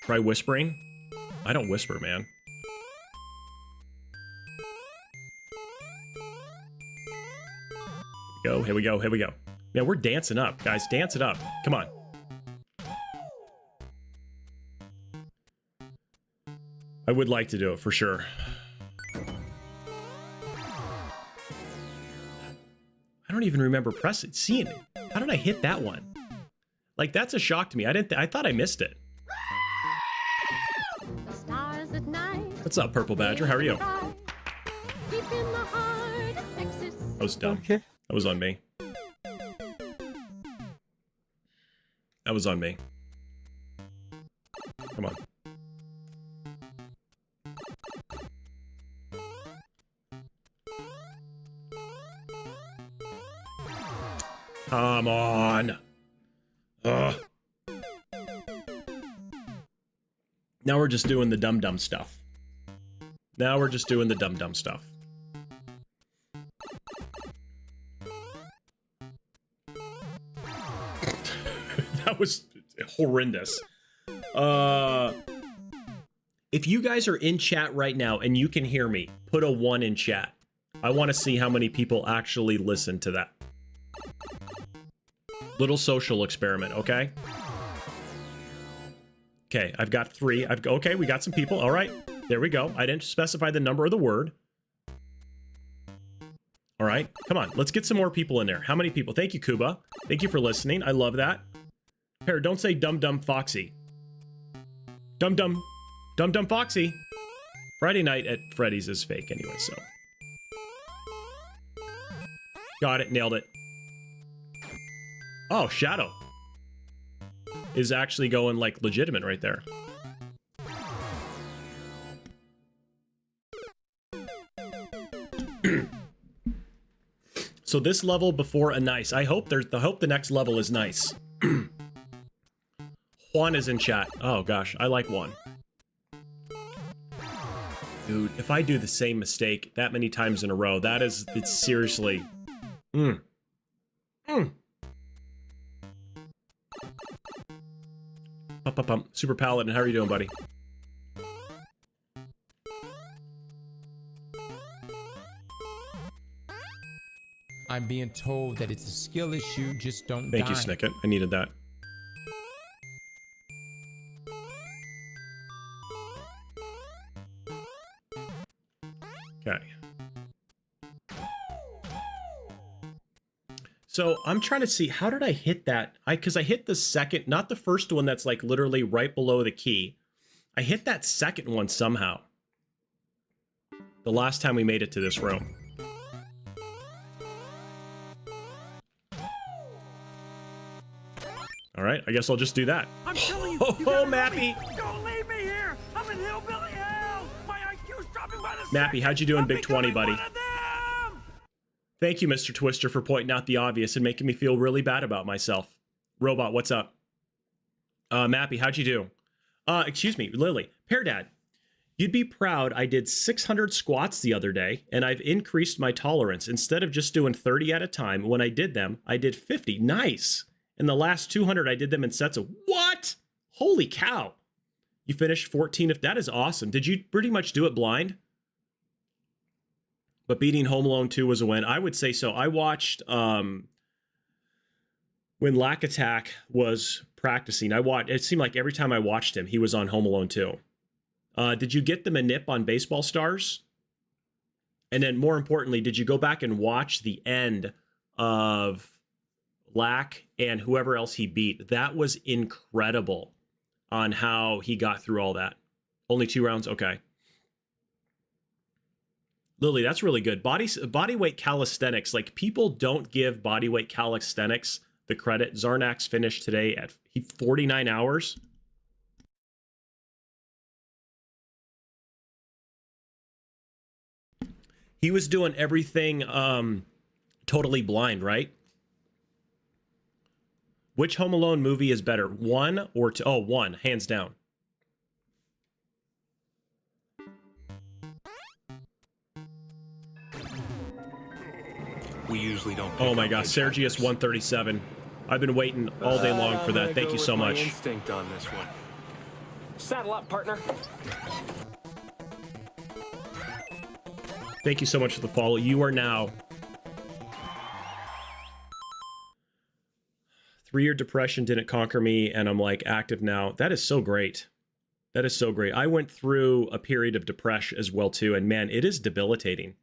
Try whispering. I don't whisper, man. Here we go, here we go. Man, we're dancing up, guys. Dance it up. Come on. I would like to do it, for sure. I don't even remember seeing it. How did I hit that one? Like, that's a shock to me. I thought I missed it. What's up, Purple Badger? How are you? That was dumb. Okay. That was on me. That was on me. Come on. Come on. Ugh. Now we're just doing the dumb stuff. Now we're just doing the dumb stuff. That was horrendous. If you guys are in chat right now and you can hear me, put a 1 in chat. I want to see how many people actually listen to that. Little social experiment, okay? Okay, I've got 3. Okay, we got some people. All right, there we go. I didn't specify the number or the word. All right, come on. Let's get some more people in there. How many people? Thank you, Kuba. Thank you for listening. I love that. Pear, don't say dum-dum Foxy. Dum-dum. Dum-dum Foxy. Friday night at Freddy's is fake anyway, so. Got it. Nailed it. Oh, Shadow is actually going, like, legitimate right there. So this level before a nice. I hope the next level is nice. Juan is in chat. Oh gosh, I like Juan. Dude, if I do the same mistake that many times in a row, it's seriously. Super Paladin, how are you doing, buddy? I'm being told that it's a skill issue, just don't Thank you, Snicket. I needed that. Okay. So I'm trying to see, how did I hit that? Because I hit the second, not the first one that's like literally right below the key. I hit that second one somehow. The last time we made it to this room. All right, I guess I'll just do that. I'm telling you, Mappy! Don't leave me here! I'm in hillbilly hell! My IQ's dropping by the Mappy, how'd you do in Big 20, buddy? Thank you, Mr. Twister, for pointing out the obvious and making me feel really bad about myself. Robot, what's up? Mappy, how'd you do? Excuse me, Lily. Pear Dad, You'd be proud. I did 600 squats the other day, and I've increased my tolerance. Instead of just doing 30 at a time, when I did them, I did 50. Nice. In the last 200, I did them in sets of what? Holy cow. You finished 14. If that is awesome. Did you pretty much do it blind? But beating Home Alone 2 was a win. I would say so. I watched when Lack Attack was practicing. It seemed like every time I watched him, he was on Home Alone 2. Did you get the manip on Baseball Stars? And then more importantly, did you go back and watch the end of Lack and whoever else he beat? That was incredible on how he got through all that. Only 2 rounds? Okay. Lily, that's really good. Bodyweight calisthenics, like people don't give bodyweight calisthenics the credit. Zarnax finished today at 49 hours. He was doing everything totally blind, right? Which Home Alone movie is better, 1 or 2? Oh, 1, hands down. We usually don't. Oh my gosh, Sergius 137. I've been waiting all day long for that. Thank you so much. Instinct on this one. Saddle up, partner. Thank you so much for the follow. You are now 3-year depression didn't conquer me, and I'm like active now. That is so great. That is so great. I went through a period of depression as well too, and man, it is debilitating.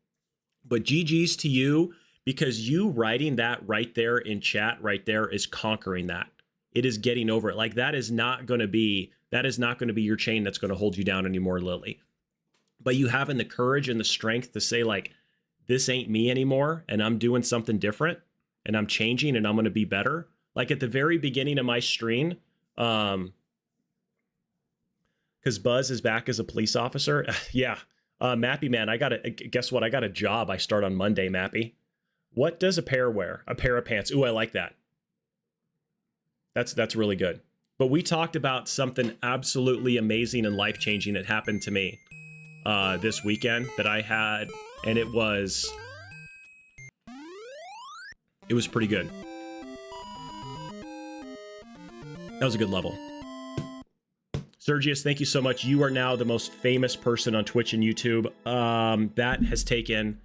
But GG's to you, because you writing that right there in chat right there is conquering that. It is getting over it. Like that is not going to be your chain that's going to hold you down anymore, Lily. But you having the courage and the strength to say like, this ain't me anymore, and I'm doing something different, and I'm changing, and I'm going to be better. Like at the very beginning of my stream, because Buzz is back as a police officer. Yeah. Mappy, man, guess what? I got a job. I start on Monday, Mappy. What does a pair wear? A pair of pants. Ooh, I like that. That's really good. But we talked about something absolutely amazing and life-changing that happened to me this weekend that I had, and it was pretty good. That was a good level. Sergius, thank you so much. You are now the most famous person on Twitch and YouTube. That has taken...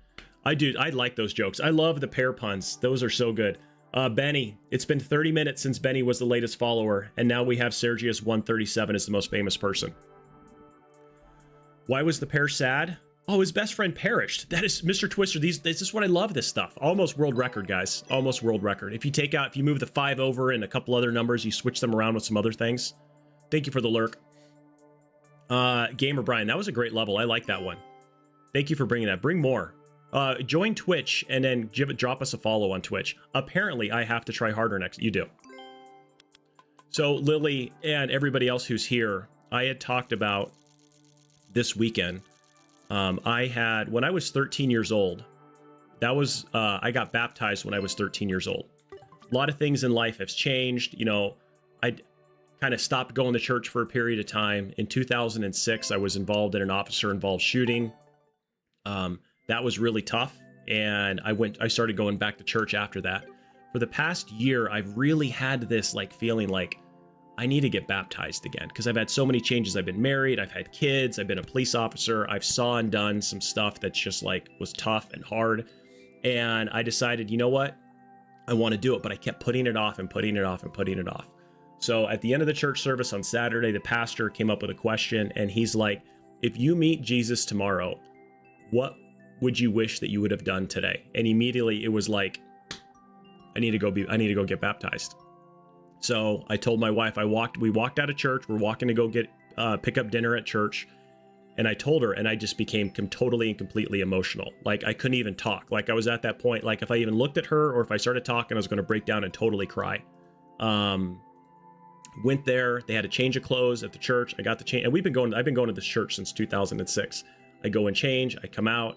I like those jokes. I love the pair puns. Those are so good. Benny, it's been 30 minutes since Benny was the latest follower, and now we have Sergius 137 as the most famous person. Why was the pair sad? Oh, his best friend perished. That is Mr. Twister. This is what I love, this stuff. Almost world record, guys. Almost world record. If you move the 5 over and a couple other numbers, you switch them around with some other things. Thank you for the lurk. Gamer Brian, that was a great level. I like that one. Thank you for bringing that. Bring more. Join Twitch and then drop us a follow on Twitch. Apparently, I have to try harder next. You do. So, Lily and everybody else who's here, I had talked about this weekend. When I was 13 years old, I got baptized when I was 13 years old. A lot of things in life have changed. You know, I kind of stopped going to church for a period of time. In 2006, I was involved in an officer-involved shooting. That was really tough, and I started going back to church after that. For the past year, I've really had this feeling like I need to get baptized again, because I've had so many changes. I've been married, I've had kids, I've been a police officer, I've saw and done some stuff that's just was tough and hard. And I decided, you know what? I want to do it, but I kept putting it off and putting it off and putting it off. So at the end of the church service on Saturday, the pastor came up with a question, and he's like, if you meet Jesus tomorrow, what would you wish that you would have done today? And immediately it was like, I need to go get baptized. So I told my wife, we walked out of church. We're walking to go pick up dinner at church. And I told her, and I just became totally and completely emotional. Like I couldn't even talk. Like I was at that point, like if I even looked at her or if I started talking, I was going to break down and totally cry. Went there. They had a change of clothes at the church. I got the change, and I've been going to this church since 2006. I go and change. I come out.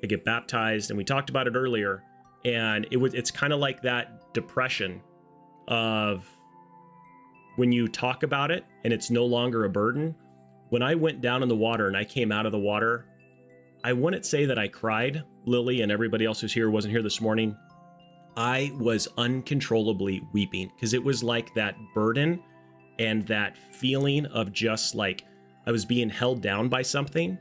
I get baptized, and we talked about it earlier. And it's kind of like that depression of when you talk about it and it's no longer a burden. when I went down in the water and I came out of the water, I wouldn't say that I cried. Lily and everybody else who's here wasn't here this morning. I was uncontrollably weeping because it was like that burden and that feeling of just like I was being held down by something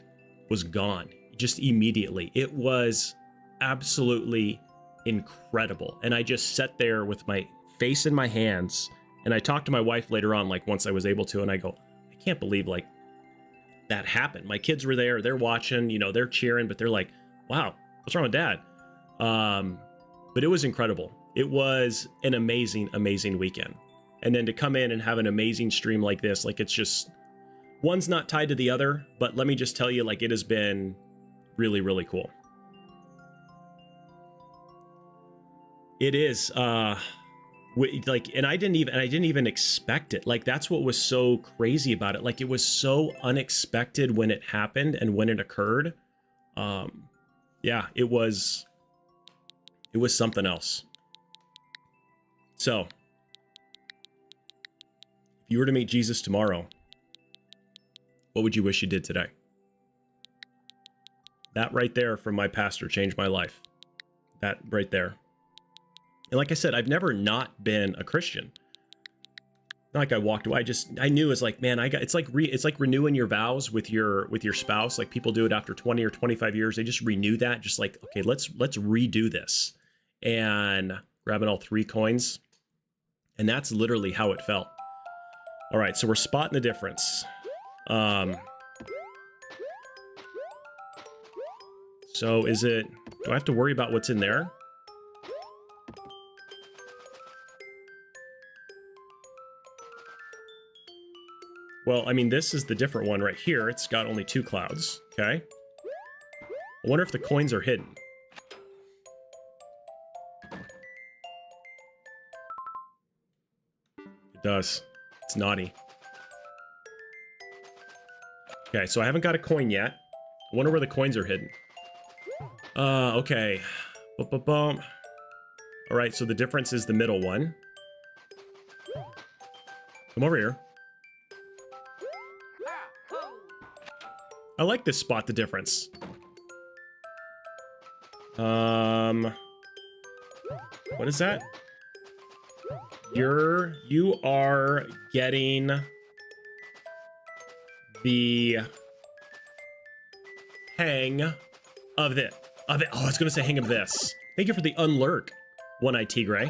was gone just immediately. It was absolutely incredible. And I just sat there with my face in my hands, and I talked to my wife later on, like once I was able to, and I go, I can't believe like that happened. My kids were there, they're watching, you know, they're cheering, but they're like, wow, what's wrong with Dad? But it was incredible. It was an amazing, amazing weekend. And then to come in and have an amazing stream like this, like it's just, one's not tied to the other, but let me just tell you, like it has been really, really cool. It is, like, and I didn't even expect it. Like, that's what was so crazy about it. Like, it was so unexpected when it happened and when it occurred. Yeah, it was something else. So, if you were to meet Jesus tomorrow, what would you wish you did today? That right there from my pastor changed my life. That right there. And like I said, I've never not been a Christian. Not like I walked away. I knew it's like, man, it's like renewing your vows with your spouse. Like people do it after 20 or 25 years. They just renew that. Just like, okay, let's redo this. And grabbing all 3 coins. And that's literally how it felt. All right, so we're spotting the difference. So do I have to worry about what's in there? Well, I mean, this is the different one right here. It's got only 2 clouds, okay? I wonder if the coins are hidden. It does. It's naughty. Okay, so I haven't got a coin yet. I wonder where the coins are hidden. Okay. All right, so the difference is the middle one. Come over here. I like this spot the difference. What is that? You are getting the hang of it. Oh, I was gonna say hang of this. Thank you for the unlurk, One-Eyed Tigre.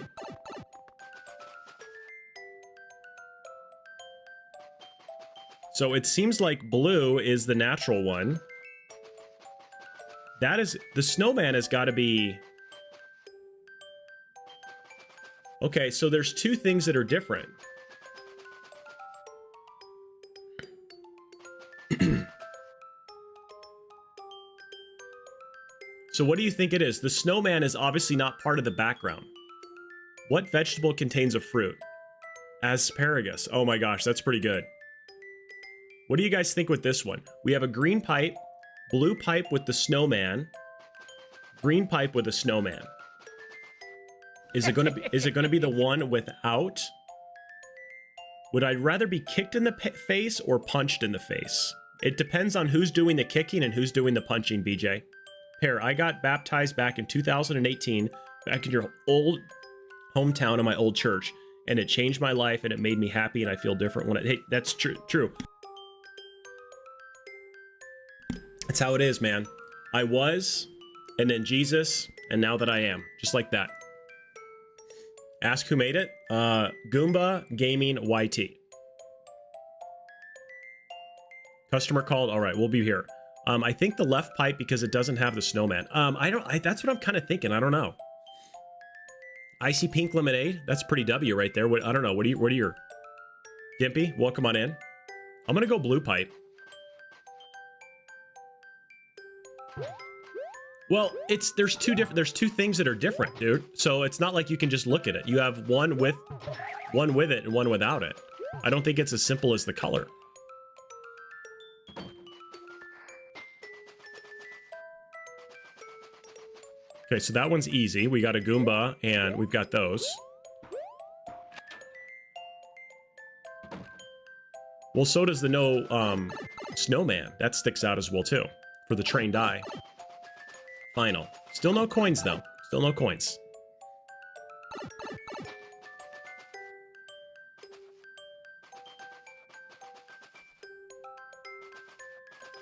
So it seems like blue is the natural one. That is, the snowman has got to be... Okay, so there's 2 things that are different. So what do you think it is? The snowman is obviously not part of the background. What vegetable contains a fruit? Asparagus. Oh my gosh, that's pretty good. What do you guys think with this one? We have a green pipe, blue pipe with the snowman, green pipe with a snowman. Is it gonna be the one without? Would I rather be kicked in the face or punched in the face? It depends on who's doing the kicking and who's doing the punching, BJ. Pear, I got baptized back in 2018, back in your old hometown of my old church, and it changed my life and it made me happy and I feel different when hey, that's true. That's how it is, man. I was, and then Jesus, and now that I am. Just like that. Ask who made it. Goomba Gaming YT. Customer called. All right, we'll be here. I think the left pipe because it doesn't have the snowman. That's what I'm kind of thinking. I don't know. Icy Pink Lemonade. That's pretty W right there. I don't know. What are your... Gimpy, welcome on in. I'm going to go blue pipe. Well, there's 2 things that are different, dude. So it's not like you can just look at it. You have one with it and one without it. I don't think it's as simple as the color. Okay, so that one's easy. We got a Goomba and we've got those. Well, so does the Snowman. That sticks out as well, too. For the trained eye. Final. Still no coins, though. Still no coins.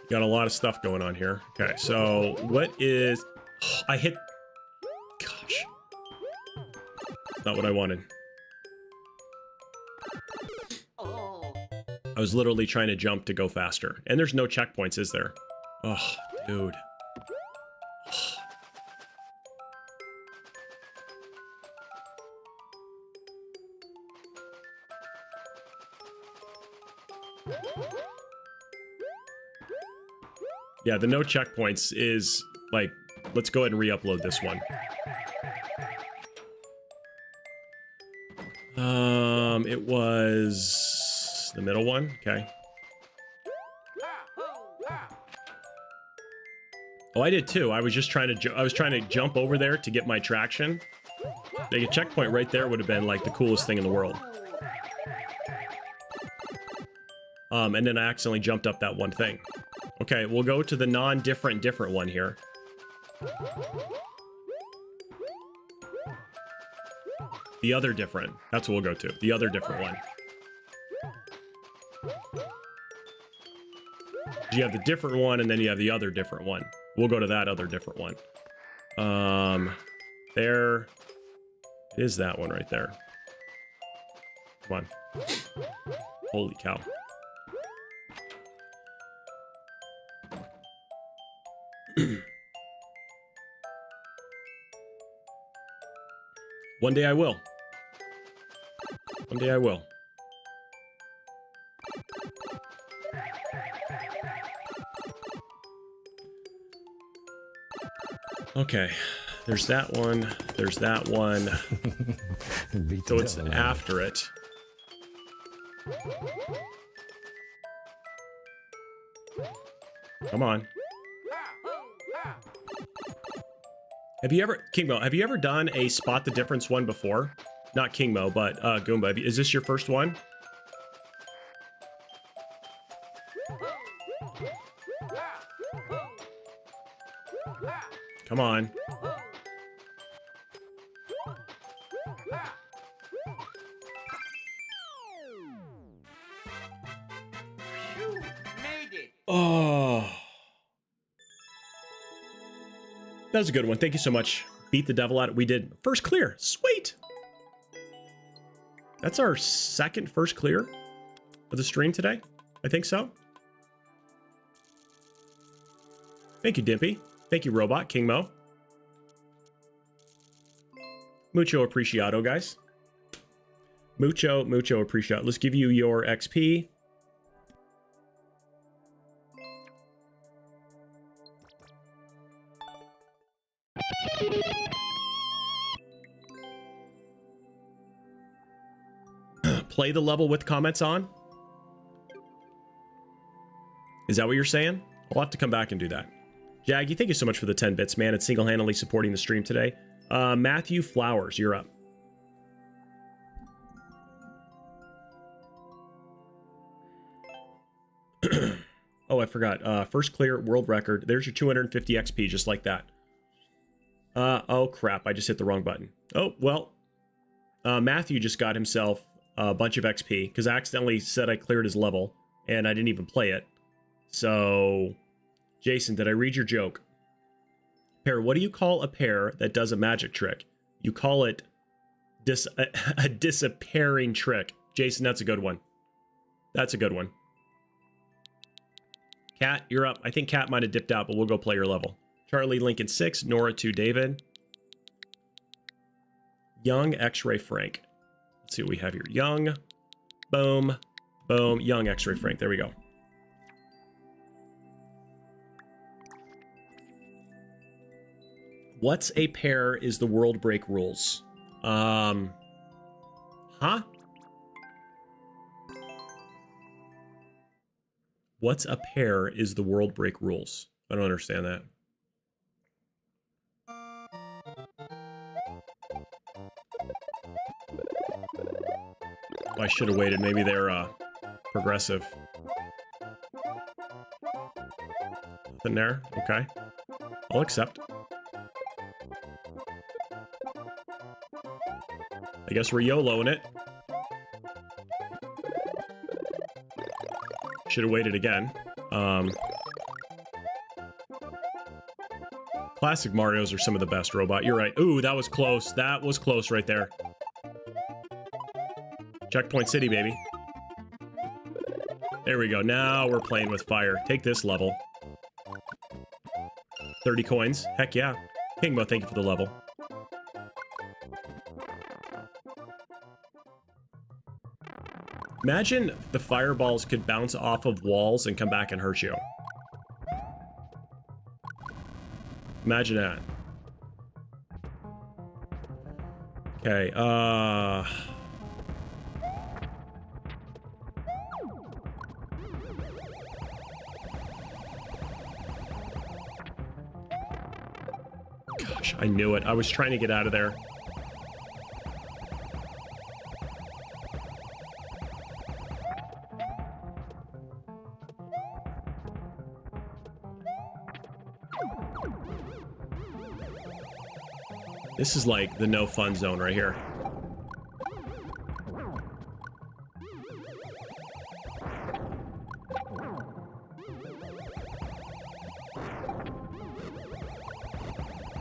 Got a lot of stuff going on here. Okay, so what is... Oh, I hit... Gosh. Not what I wanted. I was literally trying to jump to go faster. And there's no checkpoints, is there? Oh, dude. Yeah, the no checkpoints is like, let's go ahead and re-upload this one. It was the middle one. Okay. Oh, I did too. I was just trying to jump over there to get my traction. Like a checkpoint right there would have been like the coolest thing in the world. And then I accidentally jumped up that one thing. Okay, we'll go to the different one here. The other different. That's what we'll go to. The other different one. You have the different one, and then you have the other different one. We'll go to that other different one. There is that one right there. Come on. Holy cow. One day I will. One day I will. Okay. There's that one. There's that one. So it's after it. Come on. Have you ever, Kingmo, have you ever done a spot the difference one before? Not Kingmo, but Goomba. Is this your first one? Come on. You made it. Oh. That was a good one. Thank you so much. Beat the devil out. We did first clear. Sweet. That's our second first clear of the stream today. I think so. Thank you, Dimpy. Thank you, Robot. Kingmo. Mucho apreciado, guys. Mucho apreciado. Let's give you your XP. Play the level with comments on? Is that what you're saying? I'll have to come back and do that. Jaggy, thank you so much for the 10 bits, man. It's single-handedly supporting the stream today. Matthew Flowers, you're up. Oh, I forgot. First clear, world record. There's your 250 XP, just like that. Oh, crap. I just hit the wrong button. Oh, well. Matthew just got himself a bunch of XP, because I accidentally said I cleared his level, and I didn't even play it. So, Jason, did I read your joke? Pear, what do you call a pear that does a magic trick? You call it a disappearing trick. Jason, that's a good one. That's a good one. Kat, you're up. I think Kat might have dipped out, but we'll go play your level. Charlie Lincoln 6, Nora 2, David. Young X-Ray Frank. Let's see what we have here. Young. Boom. Boom. Young X-Ray Frank. There we go. What's a pair is the world break rules? Huh? What's a pair is the world break rules? I don't understand that. I should have waited. Maybe they're progressive. Nothing there. Okay. I'll accept. I guess we're YOLOing it. Should have waited again. Classic Marios are some of the best, Robot. You're right. Ooh, that was close. That was close right there. Checkpoint City, baby. There we go. Now we're playing with fire. Take this level. 30 coins. Heck yeah. Kingmo, thank you for the level. Imagine the fireballs could bounce off of walls and come back and hurt you. Imagine that. Okay, gosh, I knew it. I was trying to get out of there. This is like the no fun zone right here.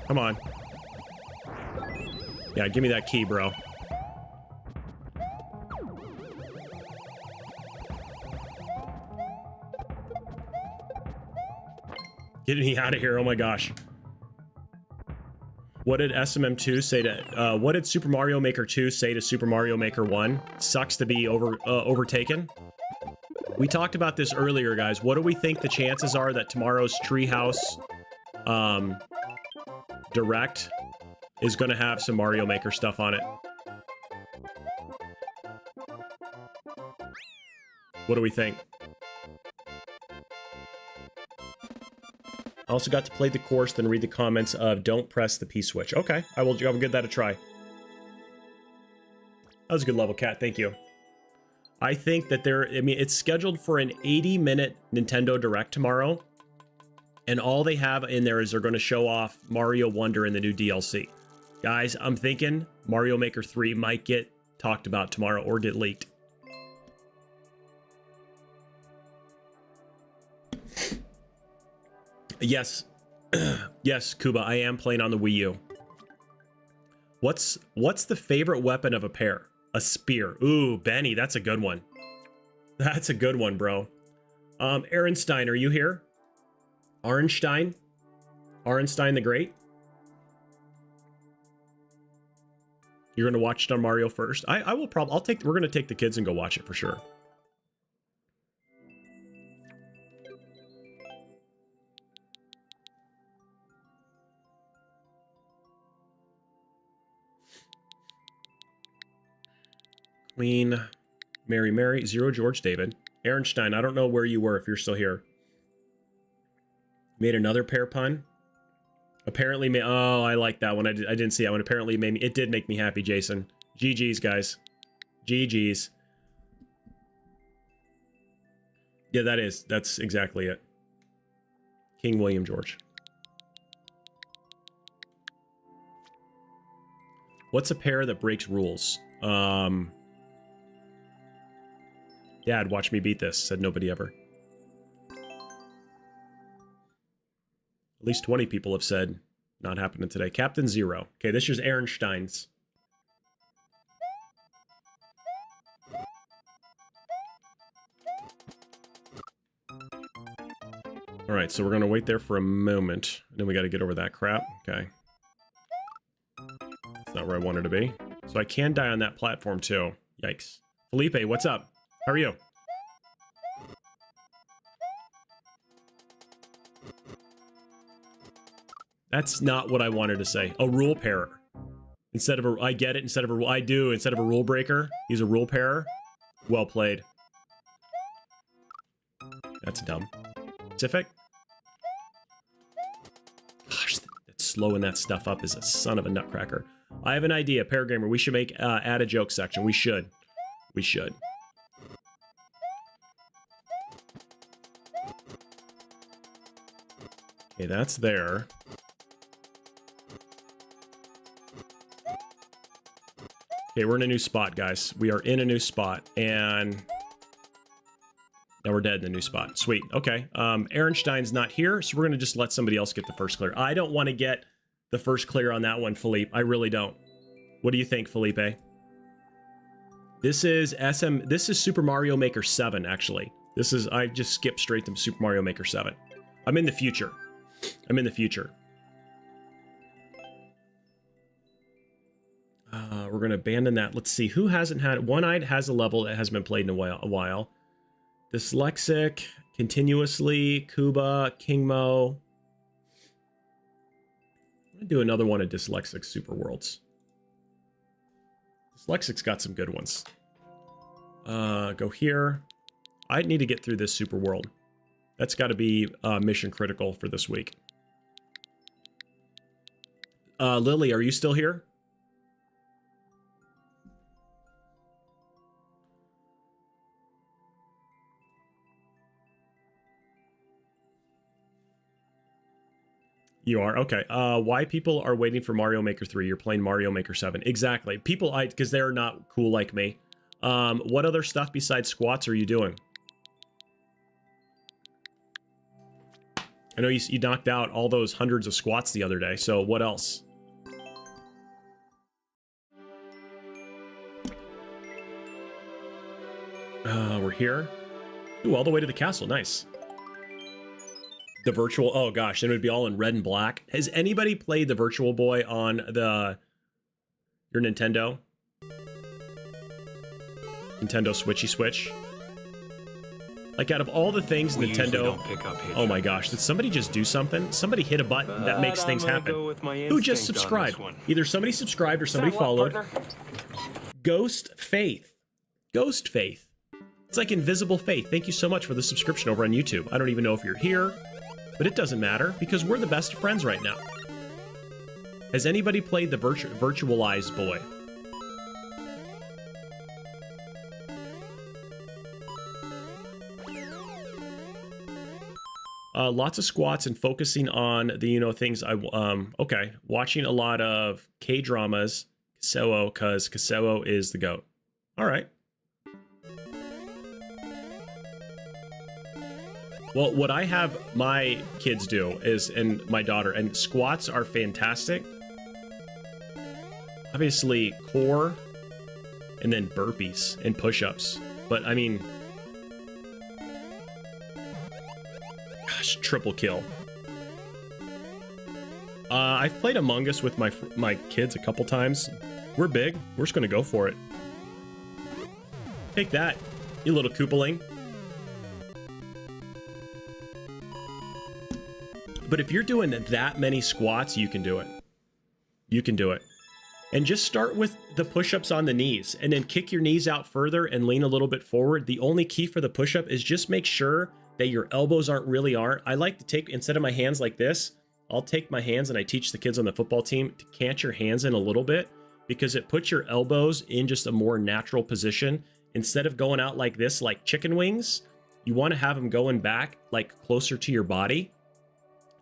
Come on. Yeah, give me that key, bro. Get me out of here, oh my gosh. What did SMM2 say to, what did Super Mario Maker 2 say to Super Mario Maker 1? Sucks to be overtaken. We talked about this earlier, guys. What do we think the chances are that tomorrow's Treehouse Direct is going to have some Mario Maker stuff on it? What do we think? I also got to play the course, then read the comments of don't press the P switch. Okay, I will give that a try. That was a good level, Cat. Thank you. I think that it's scheduled for an 80-minute Nintendo Direct tomorrow. And all they have in there is they're going to show off Mario Wonder and the new DLC. Guys, I'm thinking Mario Maker 3 might get talked about tomorrow or get leaked. Yes. Yes, Kuba, I am playing on the Wii U. What's the favorite weapon of a pair? A spear. Ooh, Benny, that's a good one. That's a good one, bro. Ehrenstein, are you here? Arnstein? Arnstein the Great? You're gonna watch it on Mario first? I will probably, we're gonna take the kids and go watch it for sure. Queen, Mary, Zero George David. Ehrenstein, I don't know where you were if you're still here. Made another pear pun. Apparently, oh, I like that one. I didn't see that one. Apparently, it did make me happy, Jason. GG's, guys. GG's. Yeah, that's exactly it. King William George. What's a pair that breaks rules? Dad, watch me beat this, said nobody ever. At least 20 people have said, not happening today. Captain Zero. Okay, this is Ehrenstein's. All right, so we're going to wait there for a moment. Then we got to get over that crap. Okay. That's not where I wanted to be. So I can die on that platform, too. Yikes. Felipe, what's up? How are you? That's not what I wanted to say. A rule pairer. Instead of a... I get it. Instead of a... I do. Instead of a rule breaker, he's a rule pairer. Well played. That's dumb. Pacific? Gosh, that slowing that stuff up is a son of a nutcracker. I have an idea, Pair Gamer. We should add a joke section. We should. We should. Okay, that's there. Okay, we're in a new spot, guys. We are in a new spot, and now we're dead in the new spot. Sweet. Okay. Ehrenstein's not here, so we're gonna just let somebody else get the first clear. I don't want to get the first clear on that one, Philippe. I really don't. What do you think, Felipe? This is This is Super Mario Maker 7, actually. I just skipped straight to Super Mario Maker 7. I'm in the future. I'm in the future. We're going to abandon that. Let's see. Who hasn't had... One-Eyed has a level that hasn't been played in a while. Dyslexic, Continuously, Kuba, Kingmo. I'm going to do another one of Dyslexic Super Worlds. Dyslexic's got some good ones. Go here. I need to get through this Super World. That's got to be mission critical for this week. Lily, are you still here? You are? Okay. Why people are waiting for Mario Maker 3? You're playing Mario Maker 7. Exactly. People, because they're not cool like me. What other stuff besides squats are you doing? I know you knocked out all those hundreds of squats the other day, so what else? We're here. Ooh, all the way to the castle. Nice. The virtual, oh gosh, then it would be all in red and black. Has anybody played the Virtual Boy on your Nintendo? Nintendo Switchy Switch? Like, out of all the things Nintendo... Don't pick up oh my gosh, did somebody just do something? Somebody hit a button that makes things happen. Who just subscribed? Either somebody subscribed or somebody followed. Ghost Faith. Ghost Faith. It's like Invisible Faith. Thank you so much for the subscription over on YouTube. I don't even know if you're here, but it doesn't matter because we're the best of friends right now. Has anybody played the Virtualized Boy? Lots of squats and focusing on the, things okay. Watching a lot of K-dramas, Kaizo, because Kaizo is the GOAT. All right. Well, what I have my kids do is, and my daughter, and squats are fantastic. Obviously, core, and then burpees and push-ups. But, I mean... Gosh, triple kill. I've played Among Us with my kids a couple times. We're big. We're just going to go for it. Take that, you little Koopaling. But if you're doing that many squats, you can do it. You can do it. And just start with the push-ups on the knees, and then kick your knees out further and lean a little bit forward. The only key for the push-up is just make sure that your elbows aren't. I like to take, instead of my hands like this, I'll take my hands, and I teach the kids on the football team to cant your hands in a little bit, because it puts your elbows in just a more natural position. Instead of going out like this, like chicken wings, you want to have them going back like closer to your body,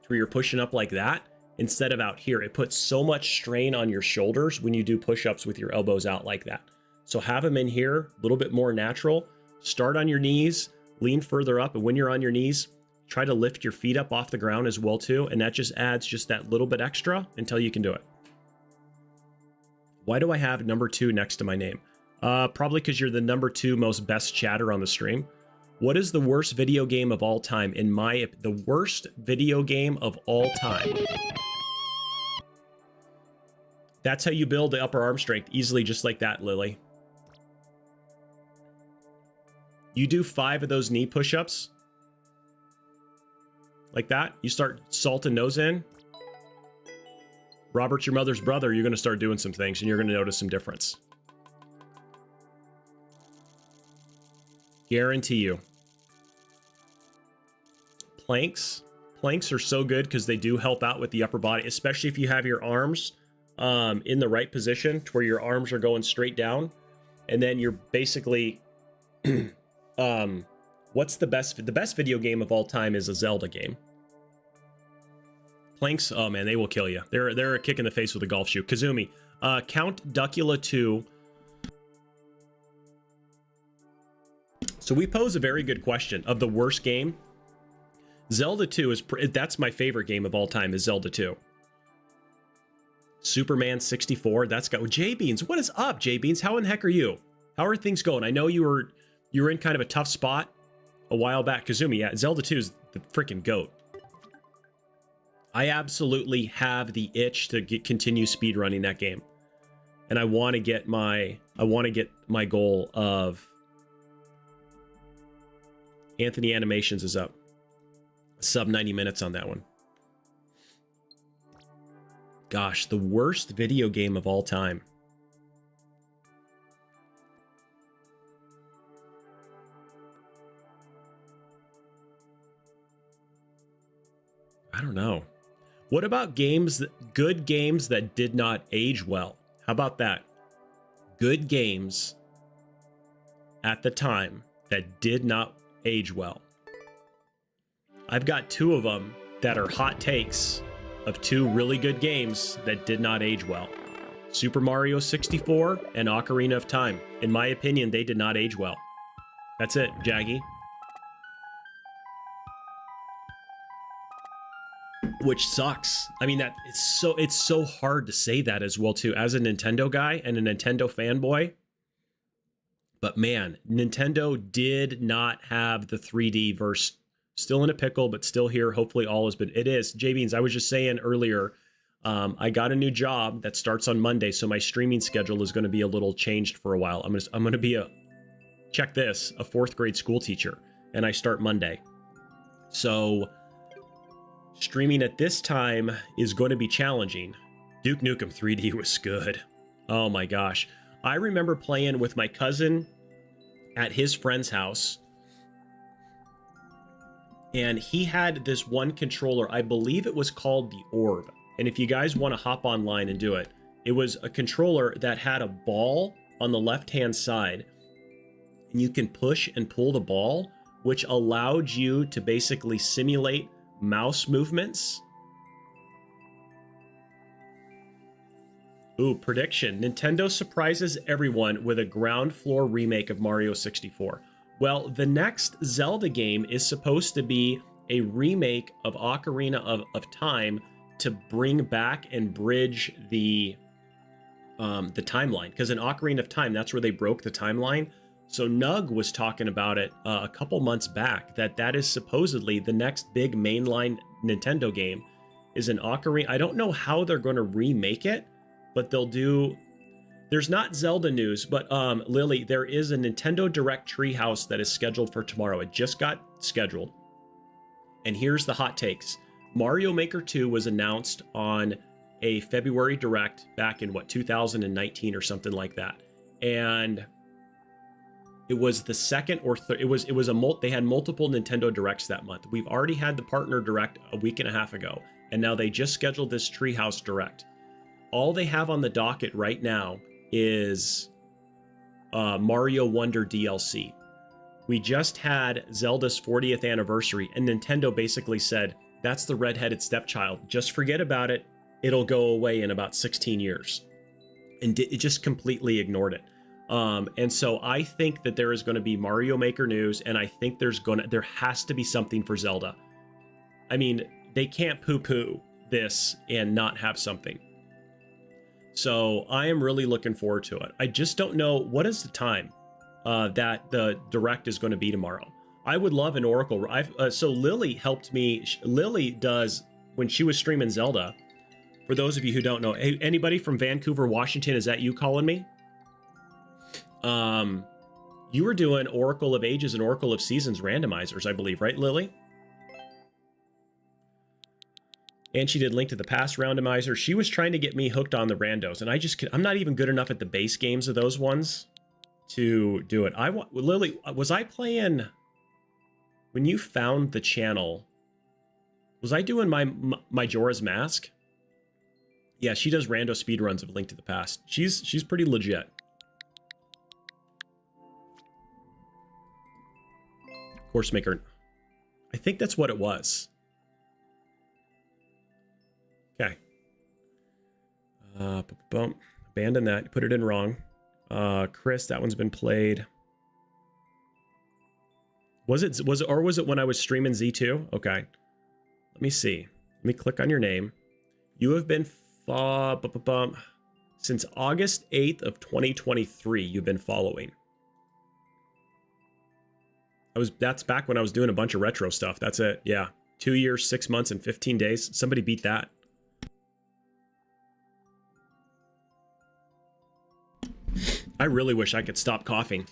to where you're pushing up like that, instead of out here. It puts so much strain on your shoulders when you do push-ups with your elbows out like that. So have them in here, a little bit more natural. Start on your knees, lean further up, and when you're on your knees, try to lift your feet up off the ground as well too, and that just adds just that little bit extra until you can do it. Why do I have number 2 next to my name? Probably because you're the number 2 most best chatter on the stream. What is the worst video game of all time? The worst video game of all time. That's how you build the upper arm strength easily, just like that, Lily. You do 5 of those knee push-ups. Like that. You start salting those in. Robert, your mother's brother, you're going to start doing some things, and you're going to notice some difference. Guarantee you. Planks. Planks are so good because they do help out with the upper body, especially if you have your arms in the right position to where your arms are going straight down. And then you're basically... what's the best video game of all time is a Zelda game. Planks, oh man, they will kill you. They're a kick in the face with a golf shoe. Kazumi, Count Duckula 2. So we pose a very good question of the worst game. Zelda 2 that's my favorite game of all time, is Zelda 2. Superman 64, that's got J-Beans. What is up, J-Beans? How in the heck are you? How are things going? I know you were in kind of a tough spot a while back. Kazumi, yeah, Zelda 2 is the freaking GOAT. I absolutely have the itch to continue speedrunning that game. And I want to get my goal of Anthony Animations is up. Sub 90 minutes on that one. Gosh, the worst video game of all time. I don't know. What about good games that did not age well? How about that? Good games at the time that did not age well. I've got 2 of them that are hot takes of 2 really good games that did not age well. Super Mario 64 and Ocarina of Time. In my opinion, they did not age well. That's it, Jaggy. Which sucks. I mean, that it's so hard to say that as well too, as a Nintendo guy and a Nintendo fanboy. But man, Nintendo did not have the 3D verse. Still in a pickle, but still here. Hopefully all has been. It is. J-Beans, I was just saying earlier, I got a new job that starts on Monday, so my streaming schedule is going to be a little changed for a while. I'm going to be check this, a 4th grade school teacher, and I start Monday. So streaming at this time is going to be challenging. Duke Nukem 3D was good. Oh my gosh. I remember playing with my cousin at his friend's house. And he had this one controller, I believe it was called the Orb. And if you guys want to hop online and do it, it was a controller that had a ball on the left-hand side. And you can push and pull the ball, which allowed you to basically simulate mouse movements. Ooh, prediction. Nintendo surprises everyone with a ground floor remake of Mario 64. Well, the next Zelda game is supposed to be a remake of Ocarina of Time to bring back and bridge the timeline. Because in Ocarina of Time, that's where they broke the timeline. So Nug was talking about it a couple months back, that is supposedly the next big mainline Nintendo game is an Ocarina. I don't know how they're going to remake it, but they'll do... There's not Zelda news, but Lily, there is a Nintendo Direct Treehouse that is scheduled for tomorrow. It just got scheduled. And here's the hot takes. Mario Maker 2 was announced on a February Direct back in, 2019 or something like that. And it was the second or third, they had multiple Nintendo Directs that month. We've already had the partner Direct a week and a half ago, and now they just scheduled this Treehouse Direct. All they have on the docket right now is Mario Wonder DLC. We just had Zelda's 40th anniversary, and Nintendo basically said, that's the redheaded stepchild. Just forget about it. It'll go away in about 16 years. And it just completely ignored it. And so I think that there is going to be Mario Maker news, and I think there has to be something for Zelda. I mean, they can't poo-poo this and not have something. So I am really looking forward to it. I just don't know, what is the time that the Direct is going to be tomorrow? I would love an Oracle. So Lily helped me. Lily does, when she was streaming Zelda, for those of you who don't know, hey, anybody from Vancouver, Washington, is that you calling me? You were doing Oracle of Ages and Oracle of Seasons randomizers, I believe, right, Lily? And she did Link to the Past randomizer. She was trying to get me hooked on the randos, and I'm not even good enough at the base games of those ones to do it. Lily, was I playing, when you found the channel, was I doing my Majora's Mask? Yeah, she does rando speedruns of Link to the Past. She's pretty legit. Course Maker. I think that's what it was. Boom. Abandon that. Put it in wrong. Chris, that one's been played. Was it when I was streaming Z2? Okay. Let me see. Let me click on your name. You have been since August 8th of 2023. You've been following. That's back when I was doing a bunch of retro stuff. That's it. Yeah. 2 years, 6 months, and 15 days. Somebody beat that. I really wish I could stop coughing.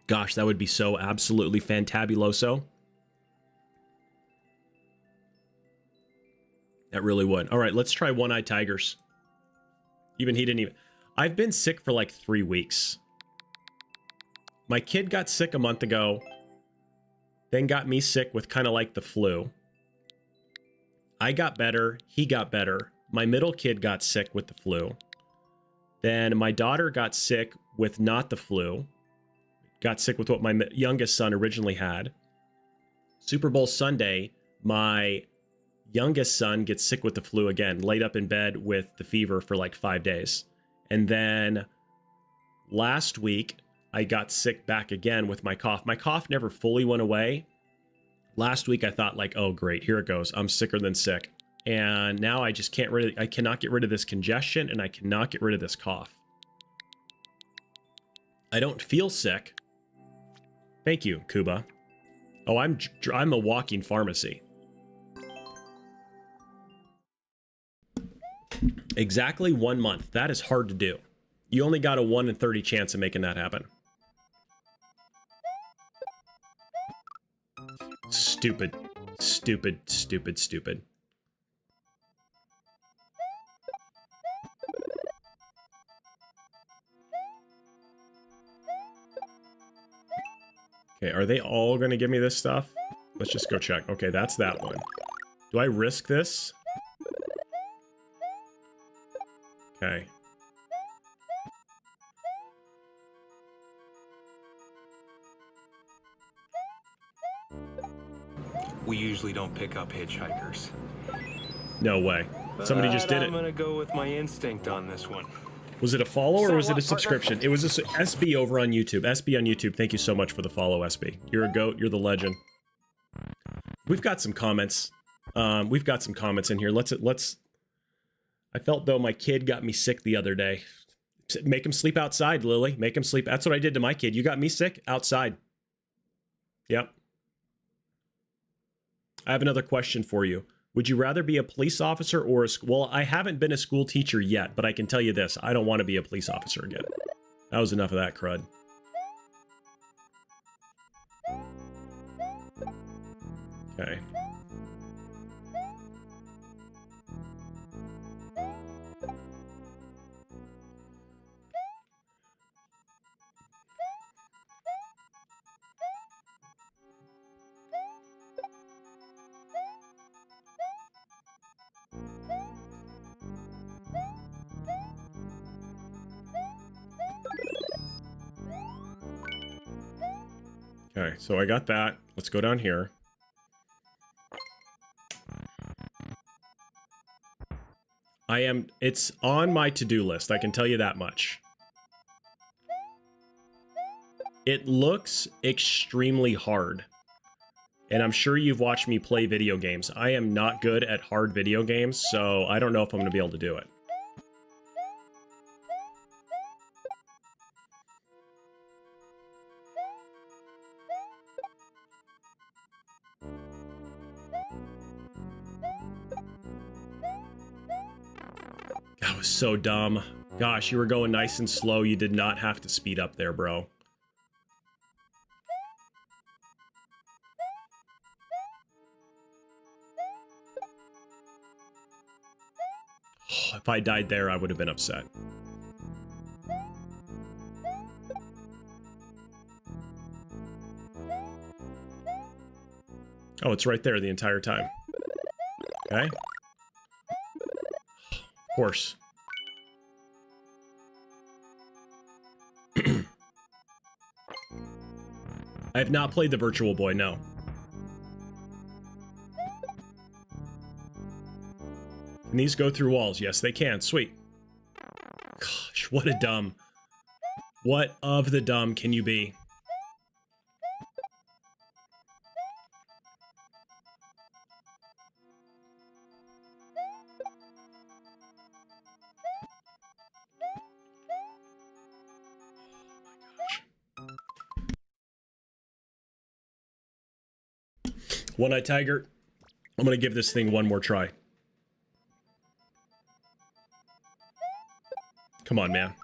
Gosh, that would be so absolutely fantabuloso. That really would. All right, let's try One-Eyed Tigers. He didn't even... I've been sick for like 3 weeks. My kid got sick a month ago. Then got me sick with kind of like the flu. I got better. He got better. My middle kid got sick with the flu. Then my daughter got sick with not the flu. Got sick with what my youngest son originally had. Super Bowl Sunday, my youngest son gets sick with the flu again, laid up in bed with the fever for like 5 days. And then last week, I got sick back again with my cough. My cough never fully went away. Last week, I thought like, oh, great, here it goes. I'm sicker than sick. And now I just I cannot get rid of this congestion, and I cannot get rid of this cough. I don't feel sick. Thank you, Kuba. Oh, I'm a walking pharmacy. Exactly 1 month. That is hard to do. You only got a 1 in 30 chance of making that happen. Stupid. Stupid, stupid, stupid. Okay, are they all going to give me this stuff? Let's just go check. Okay, that's that one. Do I risk this? Okay. We usually don't pick up hitchhikers. No way. Somebody just did it. I'm gonna go with my instinct on this one. Was it a follow or was it a subscription? It was a SB over on YouTube. SB on YouTube. Thank you so much for the follow, SB. You're a goat. You're the legend. We've got some comments. We've got some comments in here. Let's. I felt though my kid got me sick the other day. Make him sleep outside, Lily. Make him sleep. That's what I did to my kid. You got me sick outside. Yep. I have another question for you. Would you rather be a police officer or a school? Well, I haven't been a school teacher yet, but I can tell you this. I don't want to be a police officer again. That was enough of that crud. Okay. Okay, so I got that. Let's go down here. It's on my to-do list, I can tell you that much. It looks extremely hard. And I'm sure you've watched me play video games. I am not good at hard video games, so I don't know if I'm going to be able to do it. That was so dumb. Gosh, you were going nice and slow. You did not have to speed up there, bro. If I died there, I would have been upset. Oh, it's right there the entire time. Okay. Of course. I have not played the Virtual Boy, no. Can these go through walls? Yes, they can. Sweet. What a dumb. What of the dumb can you be? One-Eyed Tiger, I'm going to give this thing one more try. Come on, man.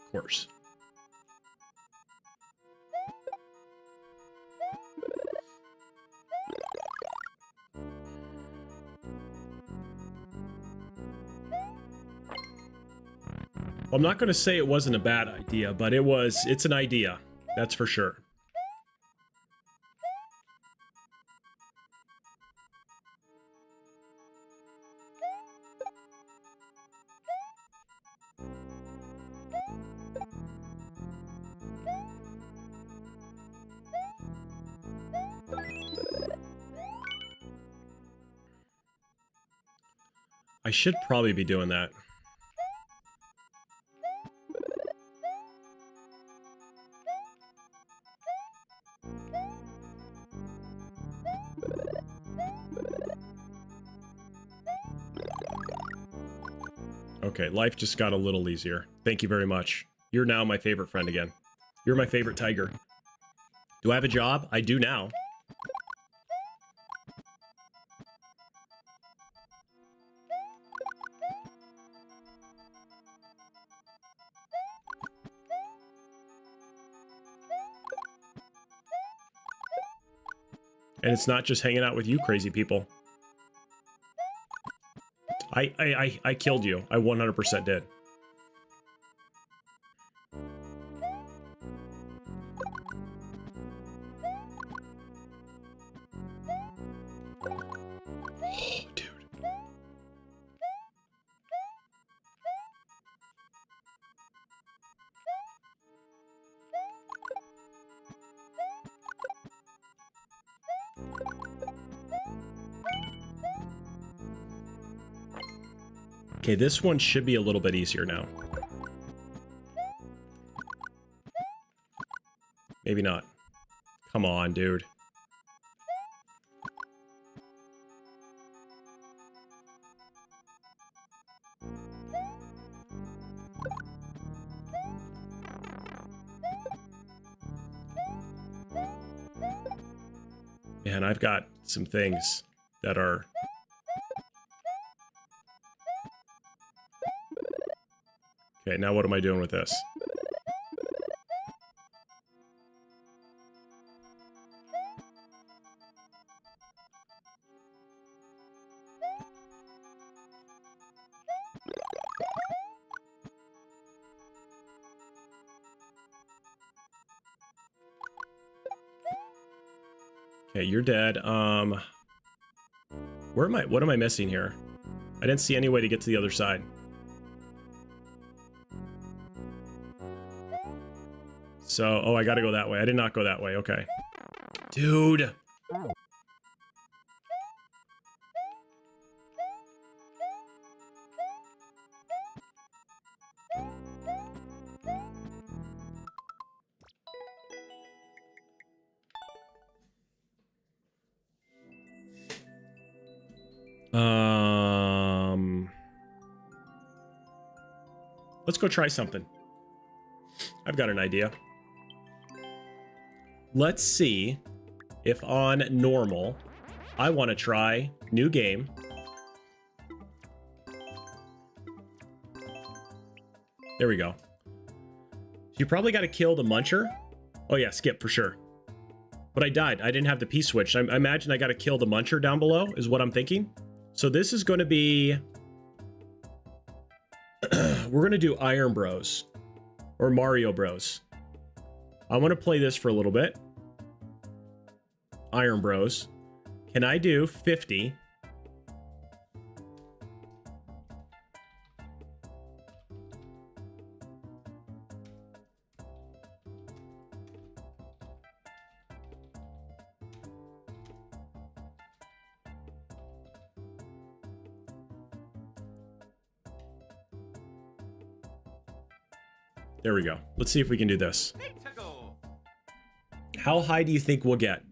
Of course. Well, I'm not going to say it wasn't a bad idea, but it's an idea. That's for sure. I should probably be doing that. Okay, life just got a little easier. Thank you very much. You're now my favorite friend again. You're my favorite tiger. Do I have a job? I do now. And it's not just hanging out with you crazy people. I killed you. I 100% did. Oh, dude. Okay, this one should be a little bit easier now. Maybe not. Come on, dude. Man, I've got some things that are... Okay, now what am I doing with this? Okay, you're dead. Where am I? What am I missing here? I didn't see any way to get to the other side. So, oh, I gotta go that way. I did not go that way. Okay. Dude. Let's go try something. I've got an idea. Let's see if on normal, I want to try new game. There we go. You probably got to kill the muncher. Oh yeah, skip for sure. But I died. I didn't have the P switch. I imagine I got to kill the muncher down below is what I'm thinking. So this is going to be... We're going to do Iron Bros. Or Mario Bros. I want to play this for a little bit. Iron Bros. Can I do 50 There we go. Let's see if we can do this. How high do you think we'll get?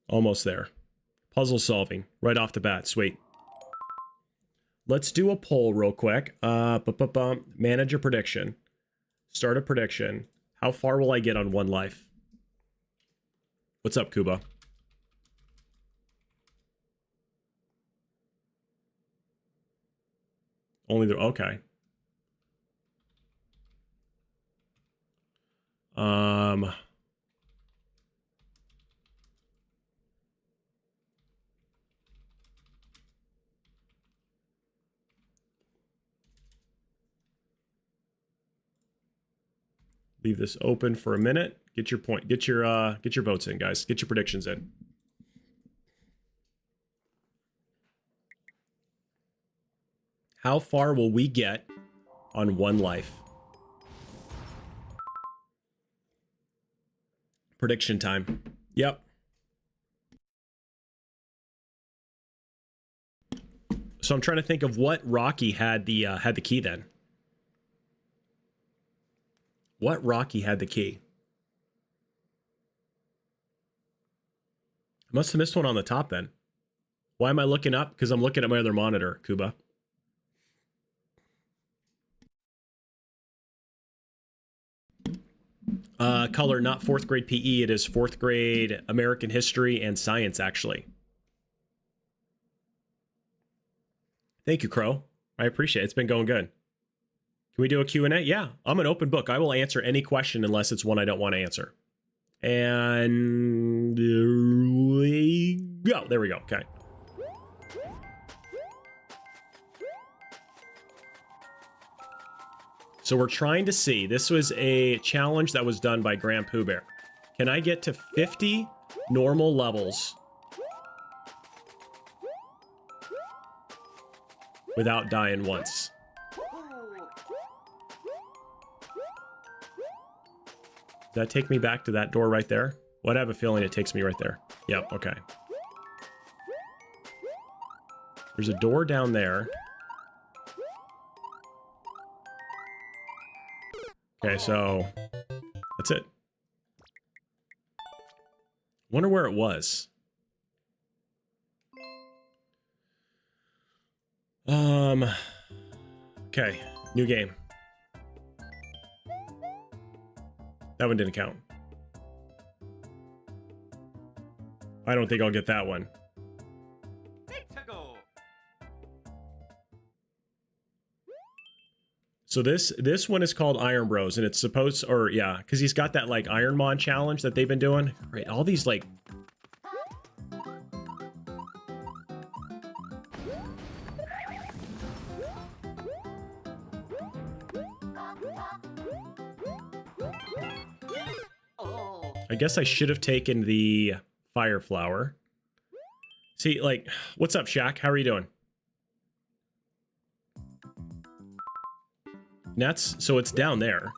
Almost there. Puzzle solving right off the bat. Sweet. Let's do a poll real quick. Manage a prediction. Start a prediction. How far will I get on one life? What's up, Kuba? Only the... Okay. Leave this open for a minute. Get your point. Get your votes in, guys. Get your predictions in. How far will we get on one life? Prediction time. Yep. So I'm trying to think of what Rocky had the key then. What Rocky had the key? I must have missed one on the top then. Why am I looking up? Because I'm looking at my other monitor, Kuba. Color, not 4th grade PE. It is 4th grade American history and science, actually. Thank you, Crow. I appreciate it. It's been going good. Can we do a Q&A? Yeah, I'm an open book. I will answer any question unless it's one I don't want to answer. And there we go. There we go. Okay. So we're trying to see. This was a challenge that was done by Grand Pooh Bear. Can I get to 50 normal levels without dying once? Does that take me back to that door right there? Well, I have a feeling it takes me right there. Yep, okay. There's a door down there. Okay, so that's it. Wonder where it was. Okay, new game. That one didn't count. I don't think I'll get that one. So this one is called Iron Bros, and it's supposed, or yeah, because he's got that like Ironmon challenge that they've been doing. Right, all these like. I guess I should have taken the fire flower. See, like, what's up, Shaq? How are you doing? Nets, so it's down there.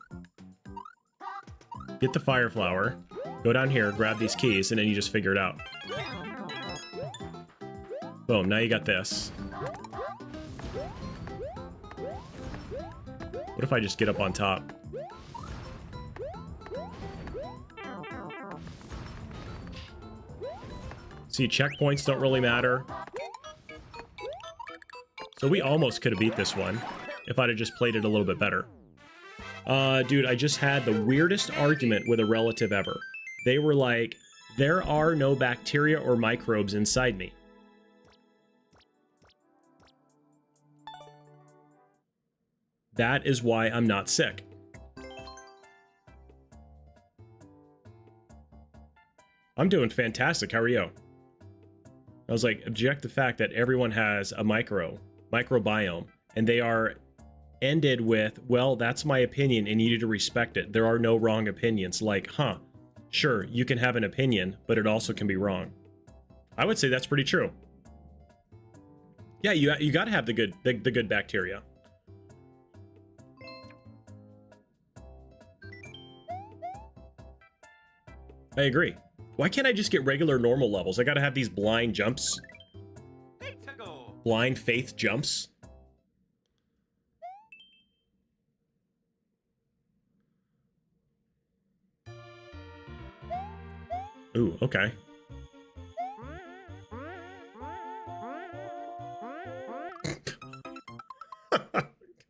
Get the fire flower, go down here, grab these keys, and then you just figure it out. Boom, now you got this. What if I just get up on top? See, checkpoints don't really matter. So we almost could have beat this one if I'd have just played it a little bit better. Dude, I just had the weirdest argument with a relative ever. They were like, there are no bacteria or microbes inside me. That is why I'm not sick. I'm doing fantastic. How are you? I was like, object the fact that everyone has a microbiome, and they are ended with, well, that's my opinion and you need to respect it. There are no wrong opinions. Like, huh, sure, you can have an opinion, but it also can be wrong. I would say that's pretty true. Yeah, you got to have the good bacteria. I agree. Why can't I just get regular normal levels? I got to have these blind jumps. Blind faith jumps. Ooh, okay.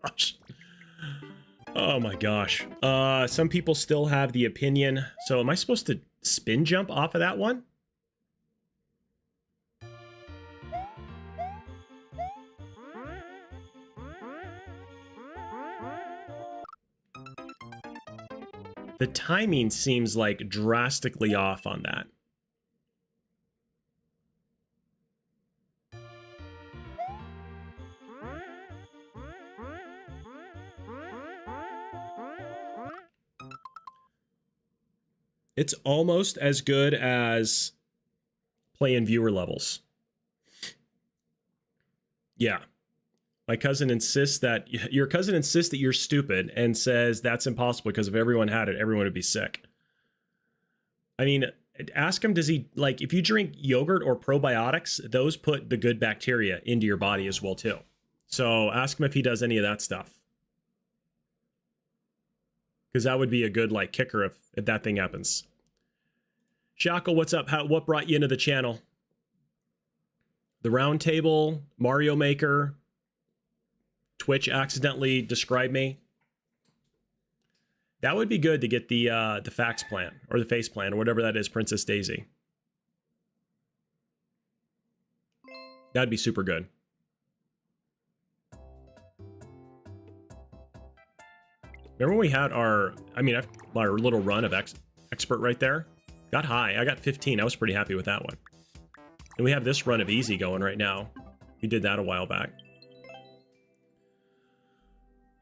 Gosh. Oh my gosh. Some people still have the opinion. So am I supposed to spin jump off of that one? The timing seems like drastically off on that. It's almost as good as playing viewer levels. Yeah. My cousin insists that your cousin insists that you're stupid and says that's impossible because if everyone had it, everyone would be sick. I mean, ask him, does he, like, if you drink yogurt or probiotics, those put the good bacteria into your body as well, too. So ask him if he does any of that stuff. Because that would be a good, like, kicker if that thing happens. Shackle, what's up? What brought you into the channel? The Round Table, Mario Maker, Twitch accidentally described me. That would be good to get the fax plan or the face plan or whatever that is, Princess Daisy. That'd be super good. Remember when we had our little run of expert right there? Got high. I got 15. I was pretty happy with that one. And we have this run of easy going right now. We did that a while back.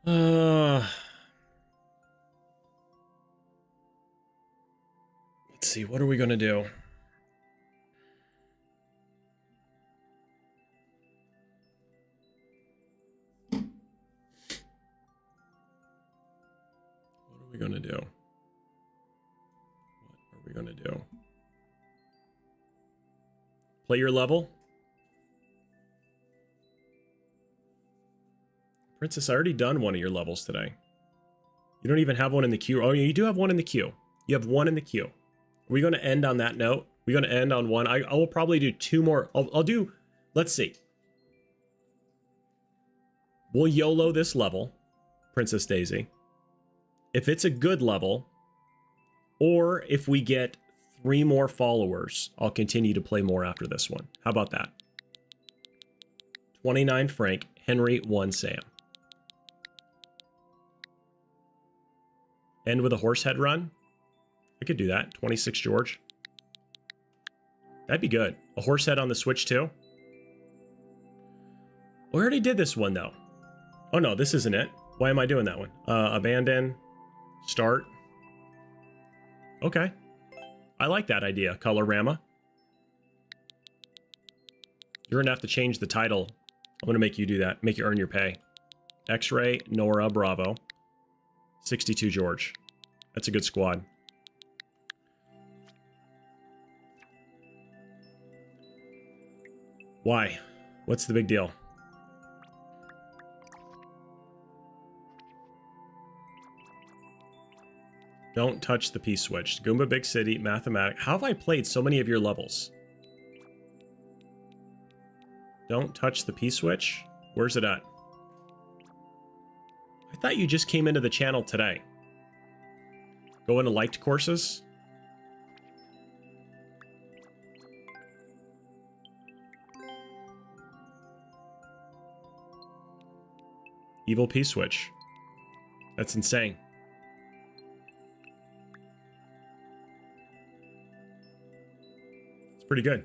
Let's see. What are we going to do? What are we going to do? What are we going to do? Play your level? Princess, I already done one of your levels today. You don't even have one in the queue. Oh, you do have one in the queue. You have one in the queue. Are we going to end on that note? We're going to end on one. I will probably do two more. I'll do, let's see. We'll YOLO this level, Princess Daisy. If it's a good level, or if we get 3 more followers, I'll continue to play more after this one. How about that? 29 Frank, Henry 1 Sam. End with a horse head run. I could do that. 26 George. That'd be good. A horse head on the Switch too. We already did this one though. Oh no, this isn't it. Why am I doing that one? Abandon. Start. Okay. I like that idea, Colorama. You're gonna have to change the title. I'm gonna make you do that. Make you earn your pay. X-Ray, Nora, Bravo. 62 George. That's a good squad. Why? What's the big deal? Don't touch the P-switch. Goomba Big City, Mathematics. How have I played so many of your levels? Don't touch the P-switch? Where's it at? I thought you just came into the channel today. Go into liked courses? Evil P-switch. That's insane. It's pretty good.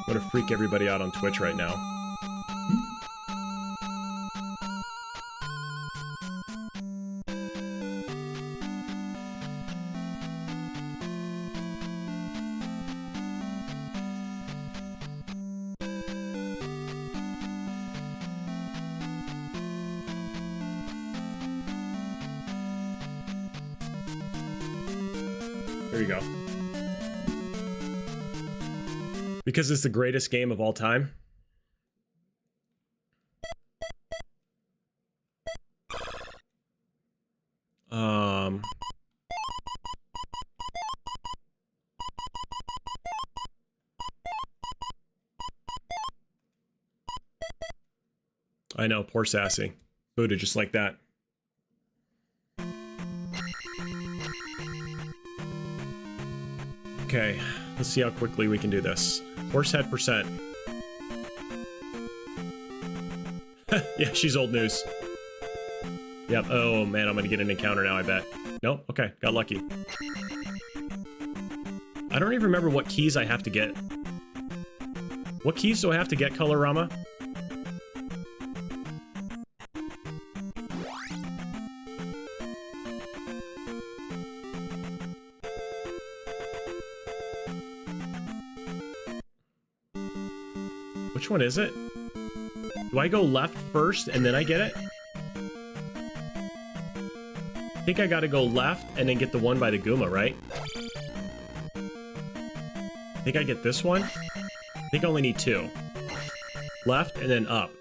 I'm gonna freak everybody out on Twitch right now. There you go. Because it's the greatest game of all time. I know, poor Sassy. Booted just like that. Okay, let's see how quickly we can do this. Horsehead percent. Yeah, she's old news. Yep, oh man, I'm gonna get an encounter now, I bet. Nope, okay, got lucky. I don't even remember what keys I have to get. What keys do I have to get, Colorama? Which one is it? Do I go left first and then I get it? I think I gotta go left and then get the one by the Goomba, right? I think I get this one. I think I only need 2. Left and then up.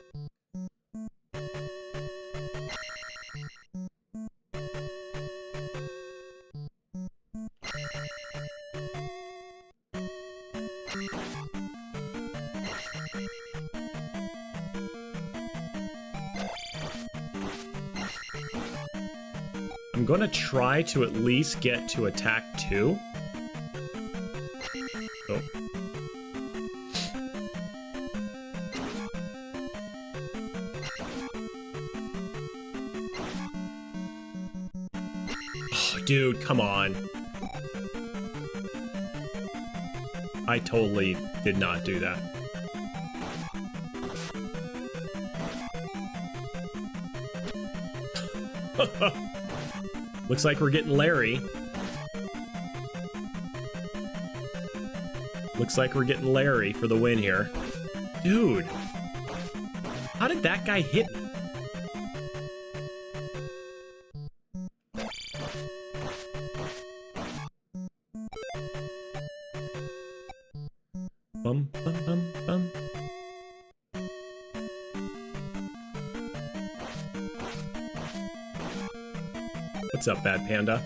I'm gonna try to at least get to attack 2. Oh. Oh, dude, come on. I totally did not do that. Looks like we're getting Larry. Looks like we're getting Larry for the win here. Dude! How did that guy hit me? Bum, bum, bum, bum. What's up, Bad Panda?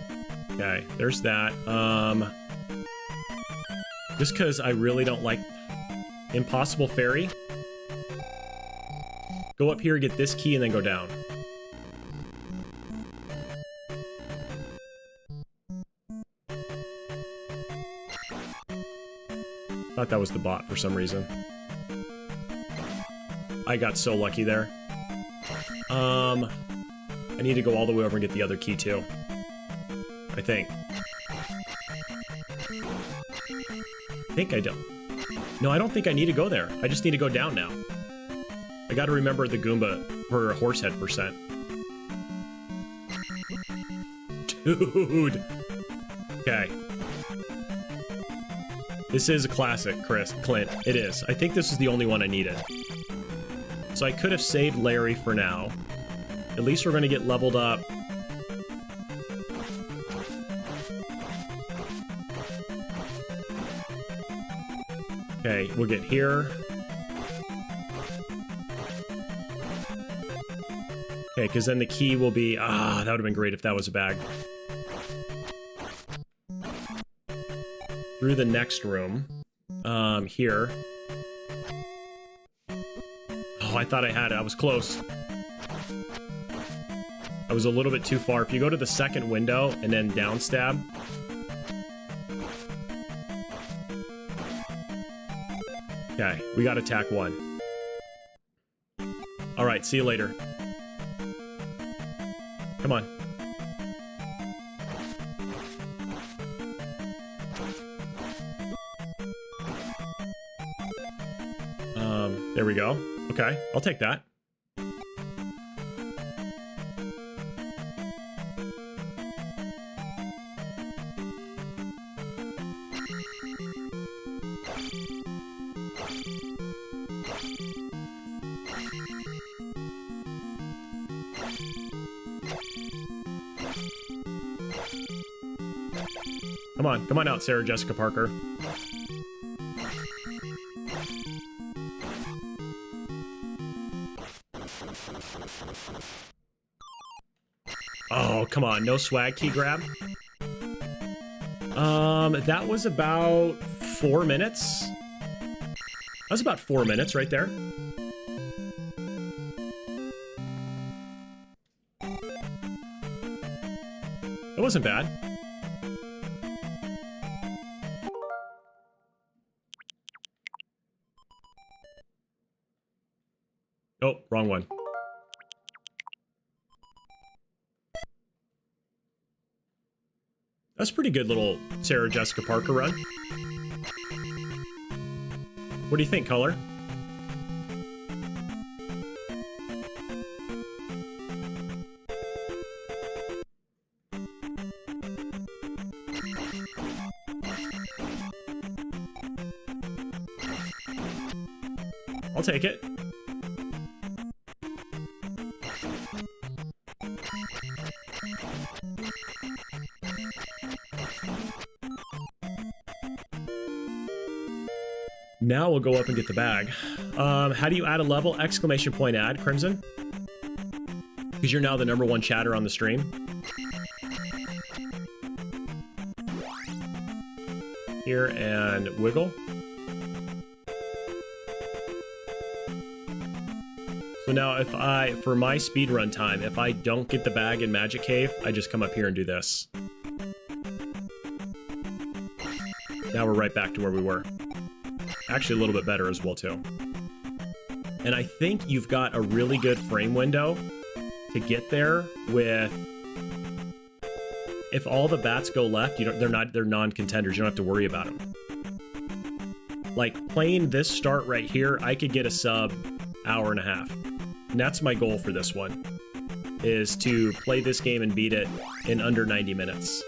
Okay, there's that. Just because I really don't like Impossible Fairy. Go up here, get this key, and then go down. Thought that was the bot for some reason. I got so lucky there. I need to go all the way over and get the other key too. I think. I think I don't. No, I don't think I need to go there. I just need to go down now. I gotta remember the Goomba for Horsehead percent. Dude! Okay. This is a classic, Clint. It is. I think this is the only one I needed. So I could have saved Larry for now. At least we're gonna get leveled up. Okay, we'll get here. Okay, because then the key will be... that would have been great if that was a bag. Through the next room. Here. Oh, I thought I had it. I was close. I was a little bit too far. If you go to the second window and then down stab. Okay, we got attack 1. Alright, see you later. Come on. There we go. Okay, I'll take that. Come on out, Sarah Jessica Parker. Oh, come on, no swag key grab. That was about 4 minutes. That was about 4 minutes right there. It wasn't bad. Oh, wrong one. That's a pretty good little Sarah Jessica Parker run. What do you think, Color? I'll take it. Now we'll go up and get the bag. How do you add a level? Exclamation point add, Crimson. Because you're now the #1 chatter on the stream. Here and wiggle. So now if for my speedrun time, if I don't get the bag in Magic Cave, I just come up here and do this. Now we're right back to where we were. Actually a little bit better as well too. And I think you've got a really good frame window to get there with, if all the bats go left, they're non-contenders, you don't have to worry about them. Like playing this start right here, I could get a sub hour and a half. And that's my goal for this one, is to play this game and beat it in under 90 minutes.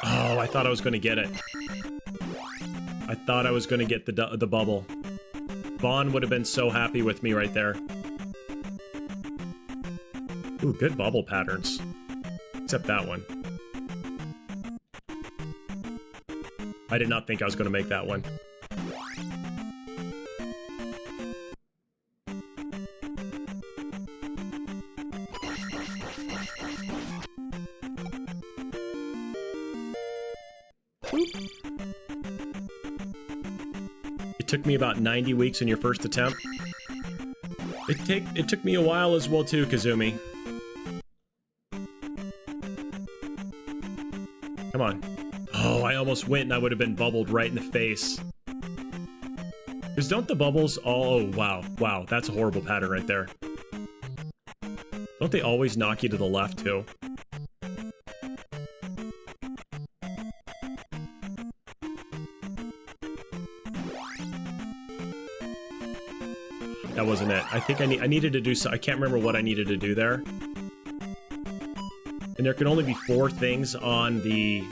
Oh, I thought I was going to get it. I thought I was going to get the bubble. Vaughn would have been so happy with me right there. Ooh, good bubble patterns. Except that one. I did not think I was going to make that one. It took me about 90 weeks in your first attempt. It took me a while as well too, Kazumi. Come on. Oh, I almost went and I would have been bubbled right in the face. Because don't the bubbles all... Oh, wow. Wow, that's a horrible pattern right there. Don't they always knock you to the left, too? That wasn't it. I think I needed to do so. I can't remember what I needed to do there. And there can only be 4 things on the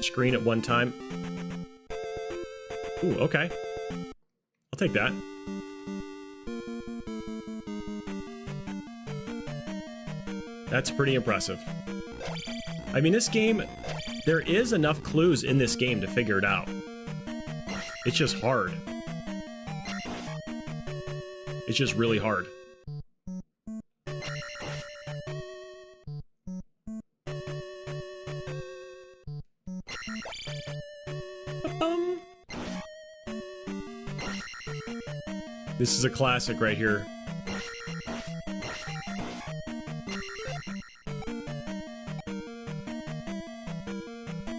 screen at one time. Ooh, okay. I'll take that. That's pretty impressive. I mean, this game, there is enough clues in this game to figure it out. It's just hard. It's just really hard. This is a classic right here.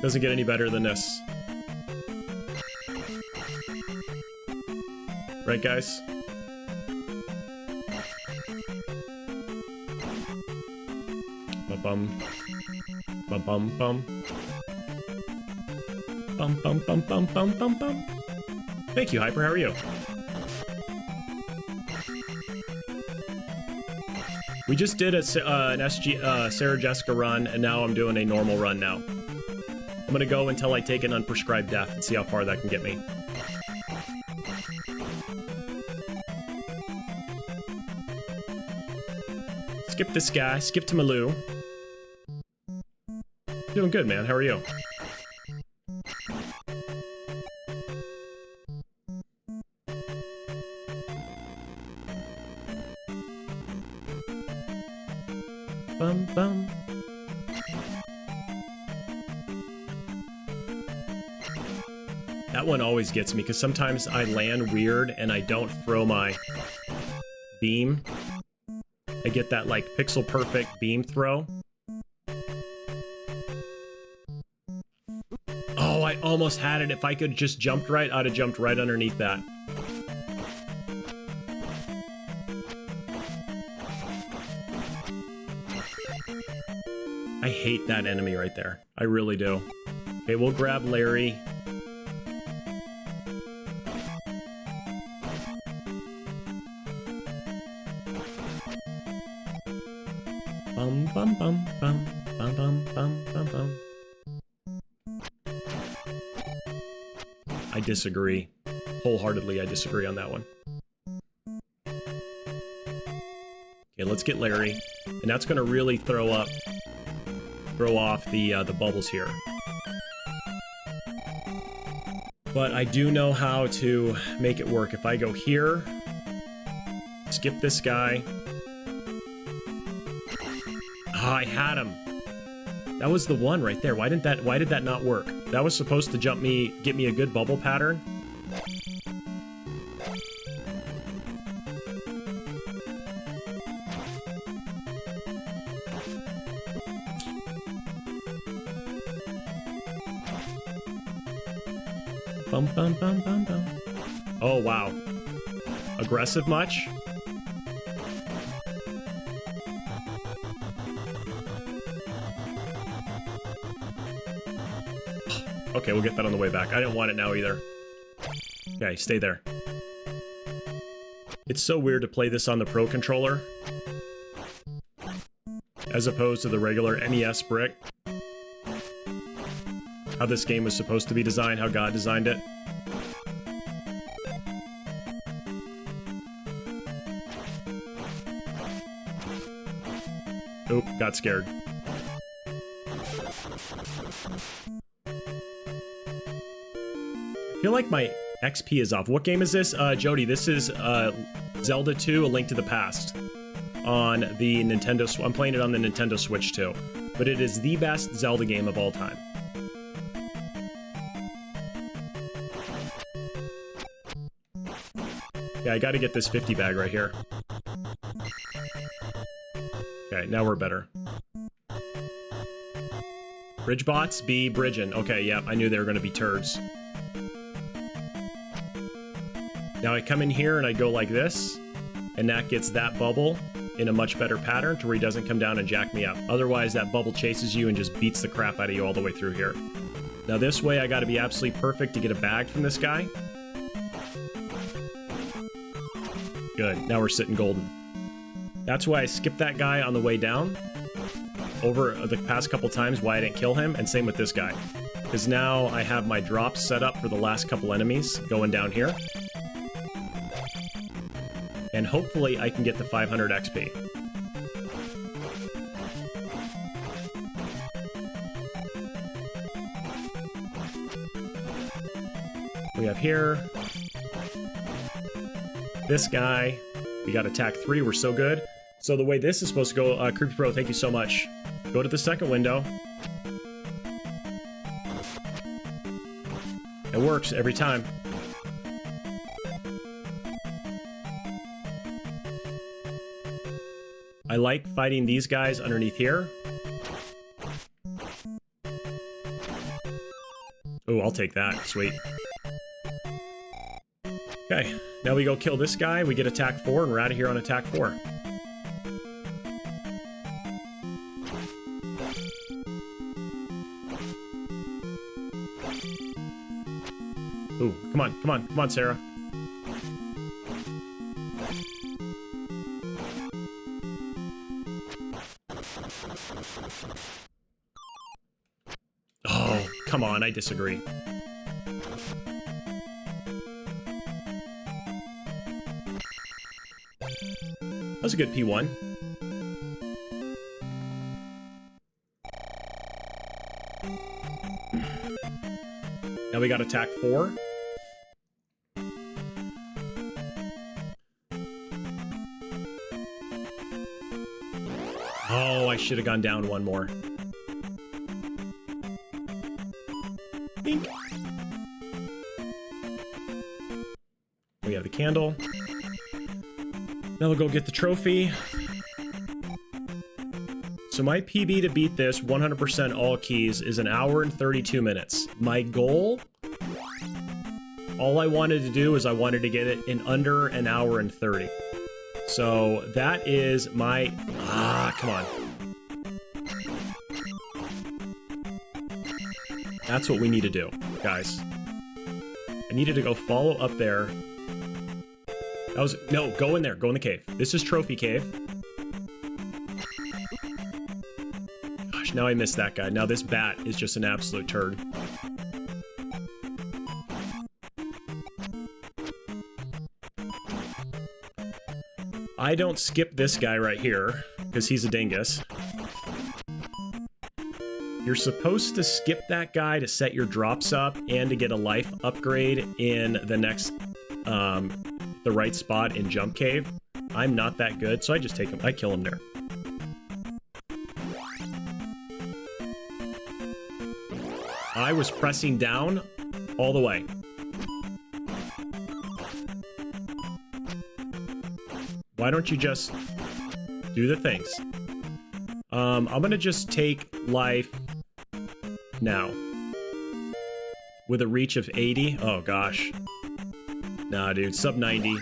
Doesn't get any better than this. Right, guys? Bum bum bum bum bum bum bum bum bum bum bum. Thank you, Hyper. How are you? We just did an Sarah Jessica run, and now I'm doing a normal run now. I'm gonna go until I take an unprescribed death and see how far that can get me. skip this guy. Skip to Maloo. Doing good, man. How are you? Bum bum. That one always gets me, because sometimes I land weird and I don't throw my beam. I get that, like, pixel perfect beam throw. Oh, I almost had it. If I could just jumped right, I'd have jumped right underneath that. I hate that enemy right there. I really do. Okay, we'll grab Larry. Bum bum bum bum bum bum bum bum bum. I disagree. Wholeheartedly, I disagree on that one. Okay, let's get Larry. And that's gonna really throw off the bubbles here. But I do know how to make it work. If I go here, skip this guy. Ah, I had him. That was the one right there. Why did that not work? That was supposed to get me a good bubble pattern. Bum bum bum bum bum. Oh wow. Aggressive much? Okay, we'll get that on the way back. I didn't want it now either. Okay, stay there. It's so weird to play this on the Pro Controller as opposed to the regular NES brick. How this game was supposed to be designed, how God designed it. Oop, got scared. I feel like my XP is off. What game is this? Jody, this is Zelda 2, A Link to the Past. On the Nintendo... I'm playing it on the Nintendo Switch too. But it is the best Zelda game of all time. Yeah, I gotta get this 50 bag right here. Okay, now we're better. Bridge bots be bridging. Okay, yeah, I knew they were gonna be turds. Now I come in here and I go like this, and that gets that bubble in a much better pattern to where he doesn't come down and jack me up. Otherwise, that bubble chases you and just beats the crap out of you all the way through here. Now this way, I gotta be absolutely perfect to get a bag from this guy. Good, now we're sitting golden. That's why I skipped that guy on the way down over the past couple times, why I didn't kill him, and same with this guy. Because now I have my drops set up for the last couple enemies going down here. And hopefully I can get the 500 XP. We have here this guy. We got attack 3, we're so good. So the way this is supposed to go, Creepy Pro, thank you so much. Go to the second window. It works every time. I like fighting these guys underneath here. Oh, I'll take that. Sweet. Okay, now we go kill this guy. We get attack 4, and we're out of here on attack 4. Ooh, come on, come on, come on, Sarah. Oh, come on, I disagree. That was a good P1. Now we got attack 4. Oh, I should have gone down one more. Bink. We have the candle. Now we'll go get the trophy. So my PB to beat this 100% all keys is 1 hour and 32 minutes. My goal, all I wanted to do is I wanted to get it in under 1 hour and 30. So that is my, come on. That's what we need to do, guys. I needed to go follow up there. That was, no, go in there, go in the cave. This is Trophy Cave. Gosh, now I missed that guy. Now this bat is just an absolute turd. I don't skip this guy right here, because he's a dingus. You're supposed to skip that guy to set your drops up and to get a life upgrade in the next, the right spot in Jump Cave. I'm not that good, so I just take him. I kill him there. I was pressing down all the way. Why don't you just do the things? I'm gonna just take life now. With a reach of 80? Oh gosh. Nah, dude, sub 90.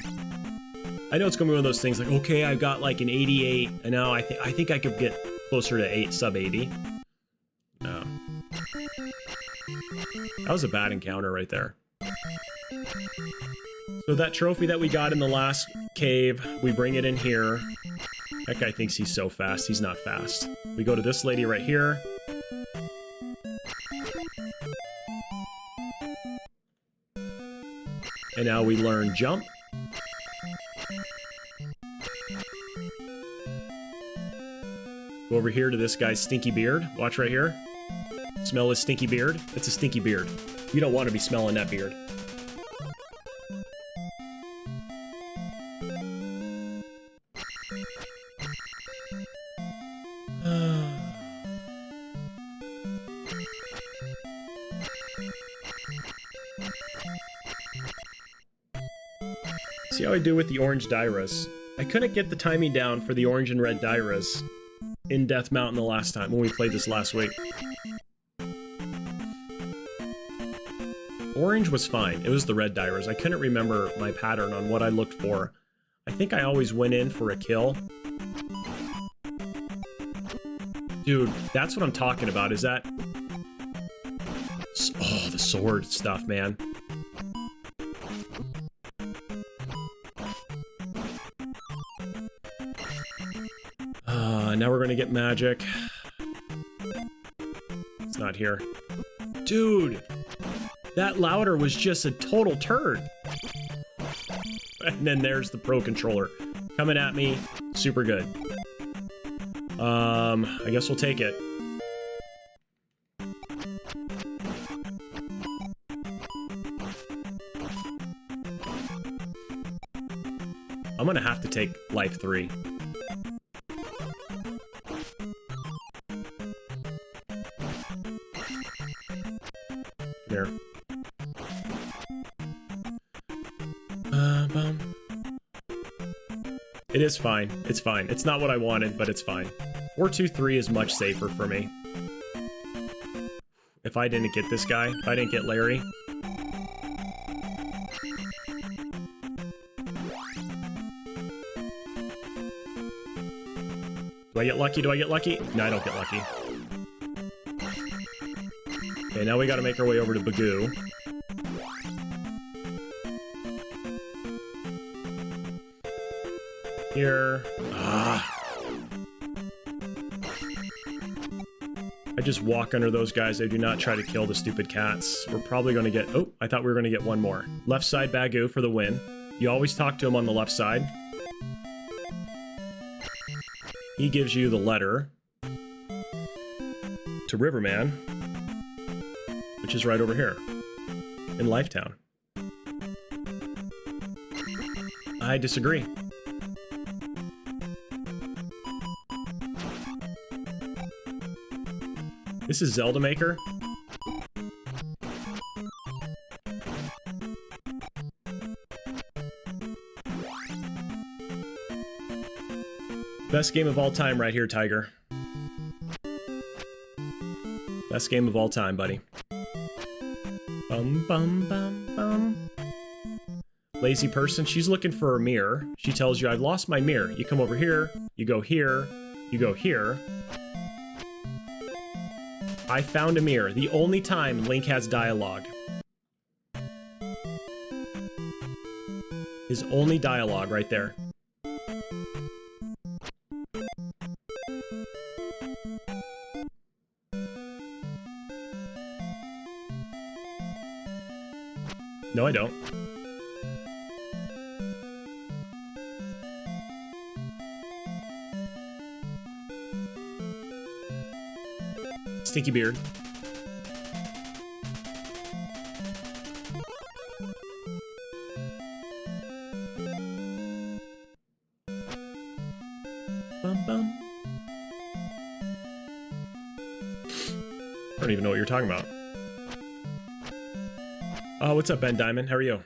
I know it's gonna be one of those things like, okay, I've got like an 88, and now I think I could get closer to sub 80. No. That was a bad encounter right there. So that trophy that we got in the last cave, we bring it in here. That guy thinks he's so fast. He's not fast. We go to this lady right here. And now we learn jump. Go over here to this guy's stinky beard. Watch right here. Smell his stinky beard. It's a stinky beard. You don't want to be smelling that beard. See how I do with the orange Dairas? I couldn't get the timing down for the orange and red Dairas in Death Mountain the last time, when we played this last week. Orange was fine. It was the red Dairas. I couldn't remember my pattern on what I looked for. I think I always went in for a kill. Dude, that's what I'm talking about, is that... Oh, the sword stuff, man. Now we're gonna get magic. It's not here. Dude! That louder was just a total turd. And then there's the Pro Controller. Coming at me. Super good. I guess we'll take it. I'm gonna have to take life 3. Here. It is fine. It's fine. It's not what I wanted, but it's fine. 4-2-3 is much safer for me. If I didn't get this guy, if I didn't get Larry. Do I get lucky? Do I get lucky? No, I don't get lucky. Okay, now we gotta make our way over to Bagoo. Here. I just walk under those guys. I do not try to kill the stupid cats. We're probably gonna get... Oh, I thought we were gonna get one more. Left side Bagoo for the win. You always talk to him on the left side. He gives you the letter to Riverman. which is right over here in Lifetown. I disagree. This is Zelda Maker. Best game of all time right here, Tiger. Best game of all time, buddy. Bum, bum, bum, bum. Lazy person, she's looking for a mirror. She tells you, I've lost my mirror. You come over here, you go here, you go here. I found a mirror. The only time Link has dialogue. His only dialogue right there. No, I don't. Stinky beard. Bum, bum. I don't even know what you're talking about. Oh, what's up, Ben Diamond? How are you?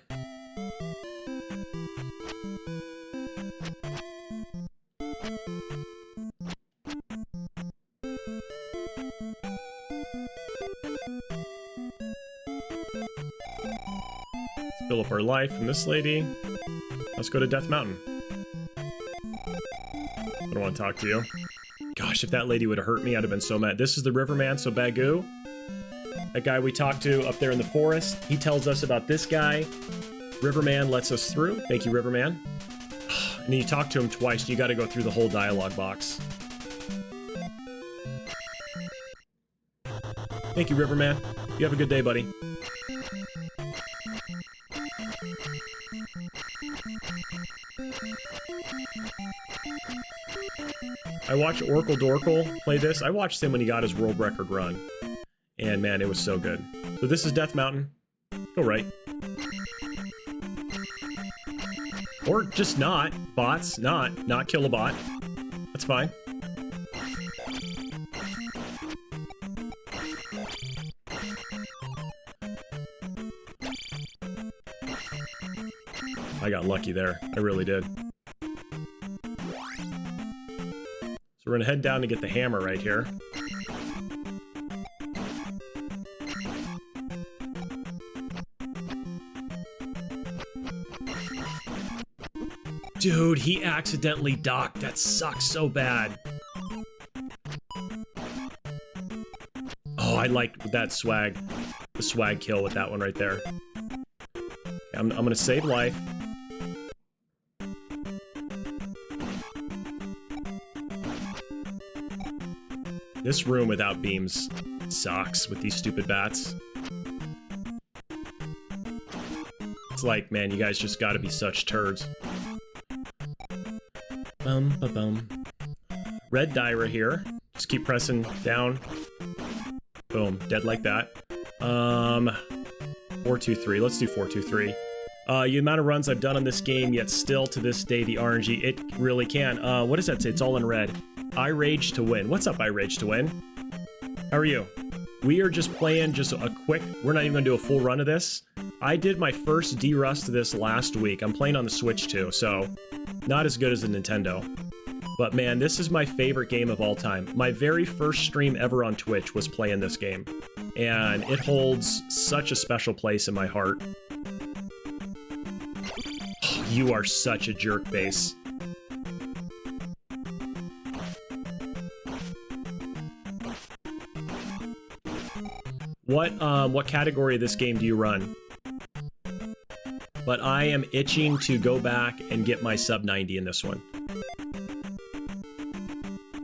Let's fill up our life from this lady. Let's go to Death Mountain. I don't want to talk to you. Gosh, if that lady would have hurt me, I'd have been so mad. This is the Riverman, so Bagoo. That guy we talked to up there in the forest, he tells us about this guy. Riverman lets us through. Thank you, Riverman. And then you talk to him twice, you gotta go through the whole dialogue box. Thank you, Riverman. You have a good day, buddy. I watched Oracle Dorkle play this. I watched him when he got his world record run. And man, it was so good. So this is Death Mountain. Go right. Or just not. Bots, not kill a bot. That's fine. I got lucky there. I really did. So we're gonna head down to get the hammer right here. Dude, he accidentally docked. That sucks so bad. Oh, I like that swag. The swag kill with that one right there. Okay, I'm gonna save life. This room without beams sucks with these stupid bats. It's like, man, you guys just gotta be such turds. Bum. Red Dyra here. Just keep pressing down. Boom. Dead like that. 4-2-3. Let's do 4-2-3. The amount of runs I've done on this game, yet still to this day, the RNG, it really can. What does that say? It's all in red. I rage to win. What's up, I rage to win? How are you? We are just playing just a quick, we're not even gonna do a full run of this. I did my first D-Rust of this last week. I'm playing on the Switch too, so not as good as the Nintendo. But man, this is my favorite game of all time. My very first stream ever on Twitch was playing this game. And it holds such a special place in my heart. You are such a jerk face. What category of this game do you run? But I am itching to go back and get my sub 90 in this one.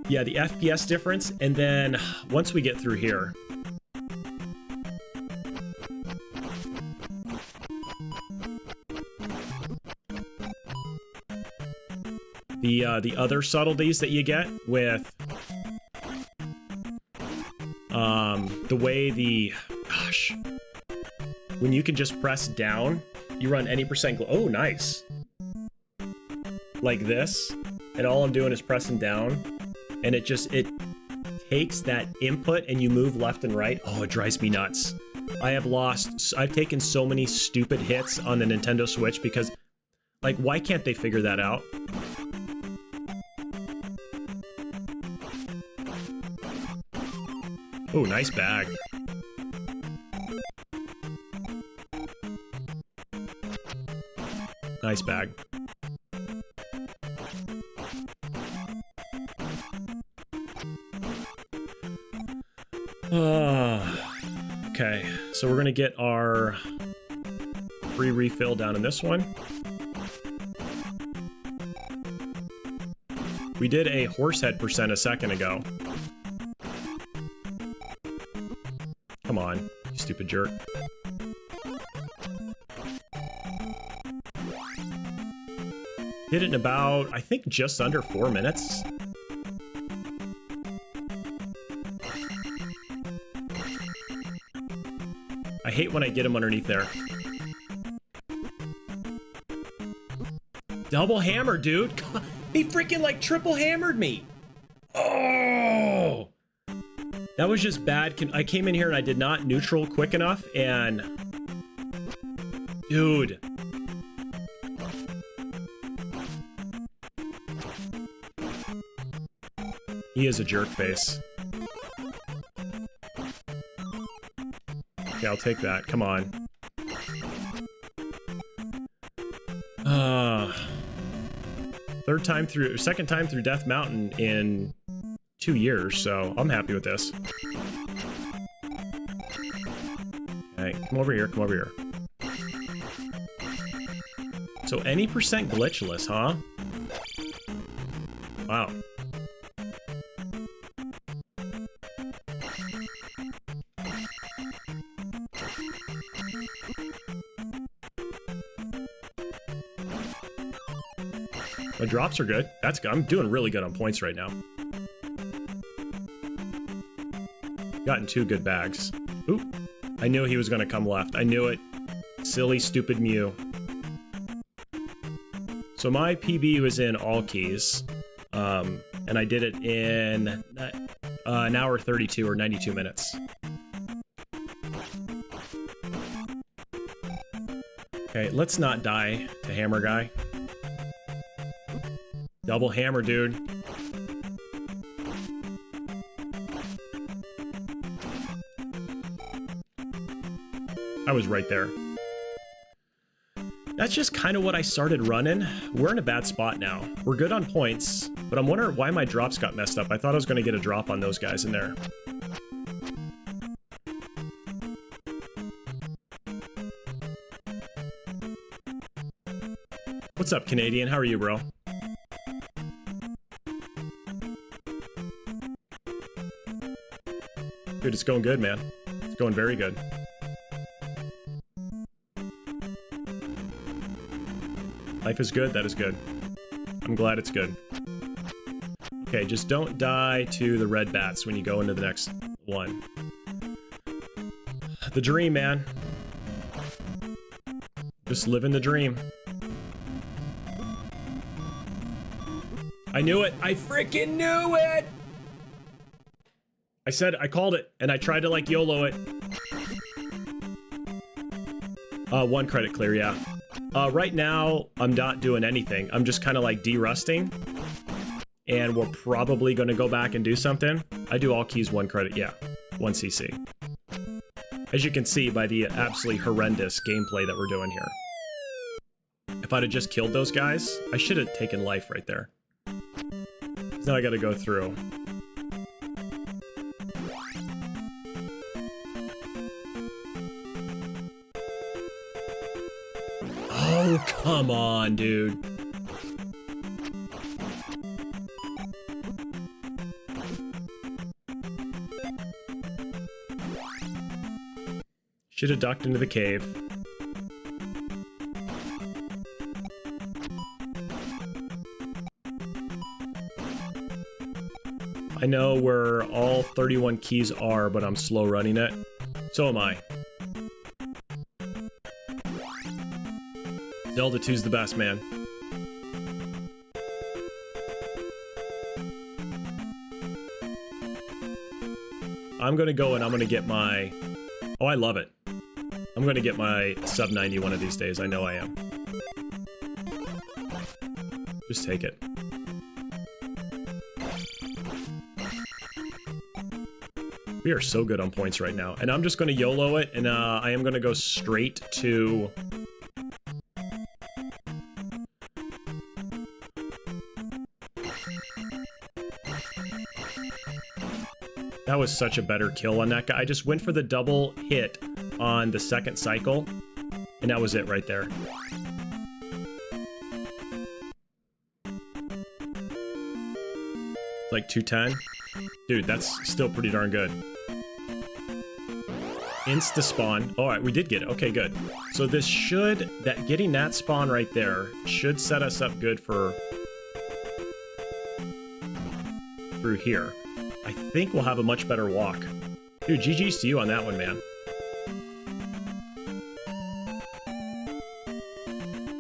Yeah, the FPS difference, and then once we get through here. The other subtleties that you get with the way the Gosh. When you can just press down, you run any percent. Oh, nice. Like this. And all I'm doing is pressing down. And it takes that input and you move left and right. Oh, it drives me nuts. I've taken so many stupid hits on the Nintendo Switch because, like, why can't they figure that out? Oh, nice bag. Nice bag. Okay, so we're gonna get our free refill down in this one. We did a horsehead percent a second ago. Come on, you stupid jerk. Did it in about, I think, just under 4 minutes. I hate when I get him underneath there. Double hammer, dude. He freaking like triple hammered me. Oh, that was just bad. I came in here and I did not neutral quick enough, and dude. He is a jerk face. Okay, I'll take that. Come on. Second time through Death Mountain in 2 years, so I'm happy with this. Okay, come over here, come over here. So any percent glitchless, huh? Wow. My drops are good. That's good. I'm doing really good on points right now. Gotten 2 good bags. Oop. I knew he was going to come left. I knew it. Silly, stupid Mew. So my PB was in all keys. And I did it in an hour 32 or 92 minutes. Okay, let's not die to Hammer Guy. Double hammer, dude. I was right there. That's just kind of what I started running. We're in a bad spot now. We're good on points, but I'm wondering why my drops got messed up. I thought I was going to get a drop on those guys in there. What's up, Canadian? How are you, bro? Dude, it's going good, man. It's going very good. Life is good. That is good. I'm glad it's good. Okay, just don't die to the red bats when you go into the next one. The dream, man. Just living the dream. I knew it. I freaking knew it! I called it, and I tried to, like, YOLO it. 1 credit clear, yeah. Right now, I'm not doing anything. I'm just kind of, like, de-rusting. And we're probably going to go back and do something. I do all keys 1 credit, yeah. 1 CC. As you can see by the absolutely horrendous gameplay that we're doing here. If I'd have just killed those guys, I should have taken life right there. Now I gotta go through. Oh, come on, dude. Should have ducked into the cave. I know where all 31 keys are, but I'm slow running it. So am I. Zelda 2's the best, man. I'm gonna go and I'm gonna get my... Oh, I love it. I'm gonna get my sub 90 one of these days. I know I am. Just take it. We are so good on points right now. And I'm just gonna YOLO it, and I am gonna go straight to... That was such a better kill on that guy. I just went for the double hit on the second cycle, and that was it right there. Like 210? Dude, that's still pretty darn good. Insta spawn. Alright, we did get it. Okay, good. So this should... getting that spawn right there should set us up good for... through here. I think we'll have a much better walk. Dude, GG's to you on that one, man.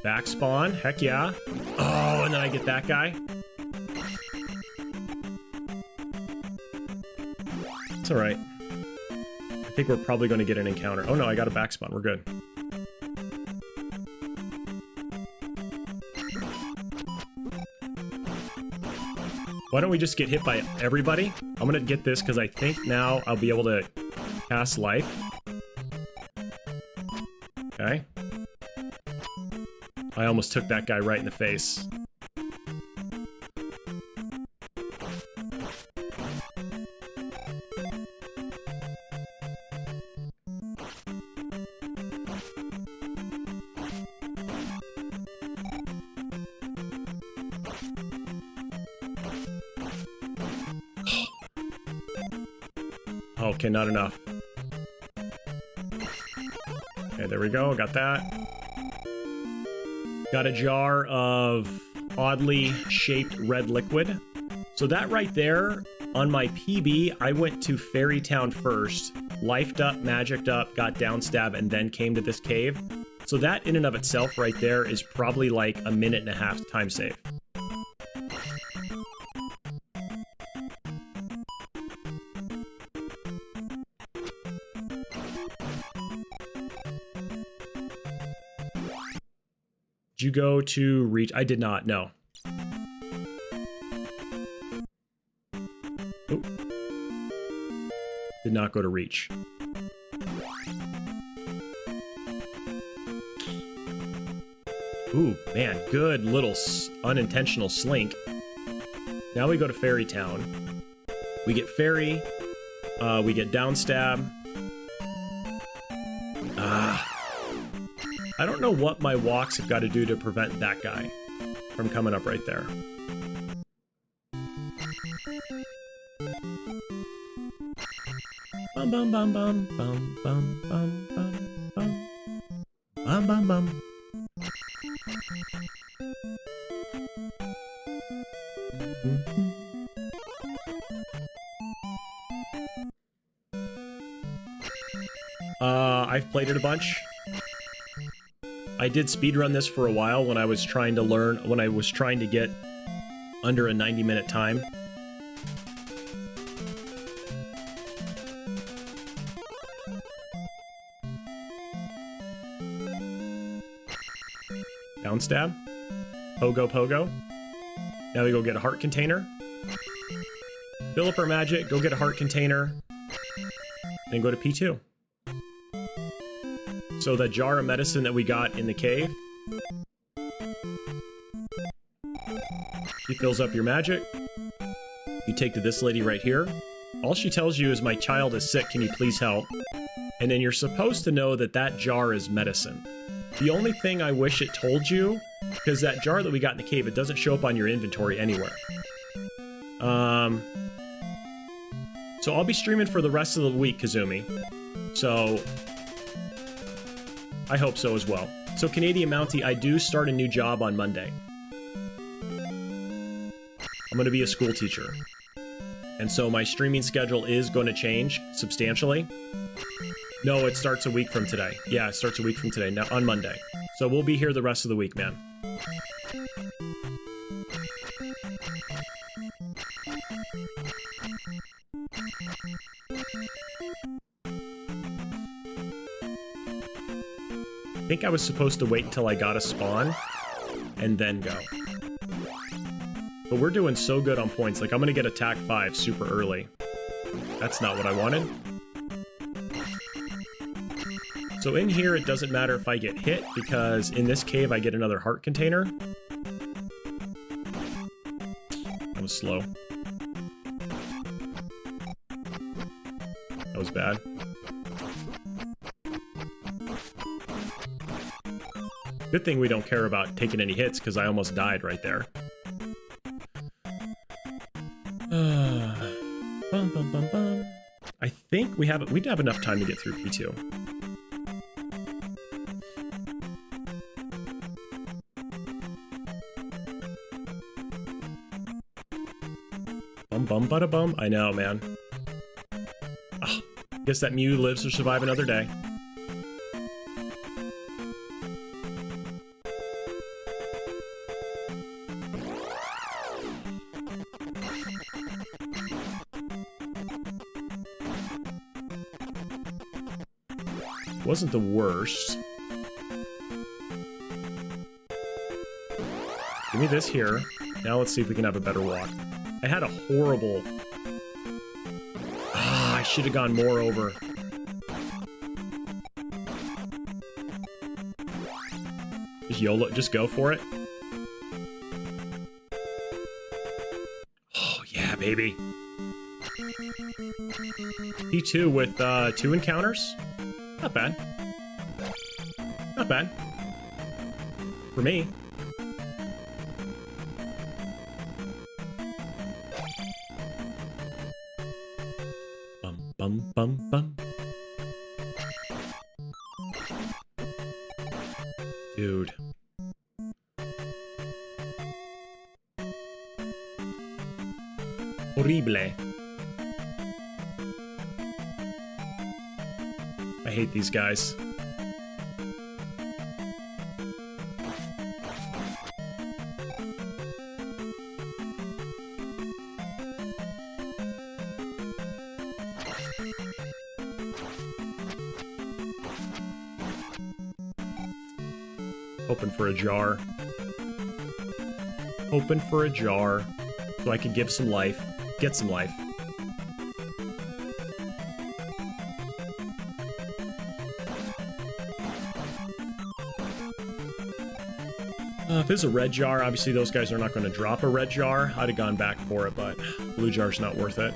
Back spawn, heck yeah. Oh, and then I get that guy. It's alright. I think we're probably going to get an encounter. Oh no, I got a back spawn, we're good. Why don't we just get hit by everybody? I'm gonna get this because I think now I'll be able to cast life. Okay. I almost took that guy right in the face. Okay, not enough. Okay, there we go. Got that. Got a jar of oddly shaped red liquid. So that right there, on my PB, I went to Fairy Town first, lifed up, magicked up, got downstab, and then came to this cave. So that in and of itself right there is probably like a minute and a half time save. Did you go to reach? I did not, no. Ooh. Did not go to reach. Ooh, man, good little unintentional slink. Now we go to Fairy Town. We get Fairy, we get downstab. I don't know what my walks have got to do to prevent that guy from coming up right there. Bum bum bum bum bum bum bum bum bum bum bum bum. I've played it a bunch. I did speedrun this for a while when I was trying to learn, when I was trying to get under a 90-minute time. Downstab. Pogo Pogo. Now we go get a heart container. Fill up our magic, go get a heart container, then go to P2. So the jar of medicine that we got in the cave, she fills up your magic. You take to this lady right here. All she tells you is, "My child is sick, can you please help?" And then you're supposed to know that that jar is medicine. The only thing I wish it told you, because that jar that we got in the cave, it doesn't show up on your inventory anywhere. So I'll be streaming for the rest of the week, Kazumi. So I hope so as well. So Canadian Mountie, I do start a new job on Monday. I'm going to be a school teacher. And so my streaming schedule is going to change substantially. No, it starts a week from today. Yeah, it starts a week from today, now on Monday. So we'll be here the rest of the week, man. I think I was supposed to wait until I got a spawn and then go. But we're doing so good on points. Like, I'm gonna get attack 5 super early. That's not what I wanted. So in here, it doesn't matter if I get hit, because in this cave, I get another heart container. That was slow. That was bad. Good thing we don't care about taking any hits, because I almost died right there. Bum, bum, bum, bum. I think we'd have enough time to get through P2. Bum bum bada bum. I know, man. Oh, guess that Mew lives to survive another day. Wasn't the worst. Give me this here. Now let's see if we can have a better walk. I had a horrible... I should have gone more over. Just YOLO, just go for it. Oh, yeah, baby. P2 with 2 encounters? Not bad. Not bad. For me. Bum, bum, bum, bum. Dude. Horrible. I hate these guys. Hoping for a jar. Hoping for a jar so I can give some life. Get some life. If it's a red jar, obviously those guys are not going to drop a red jar. I'd have gone back for it, but blue jar's not worth it.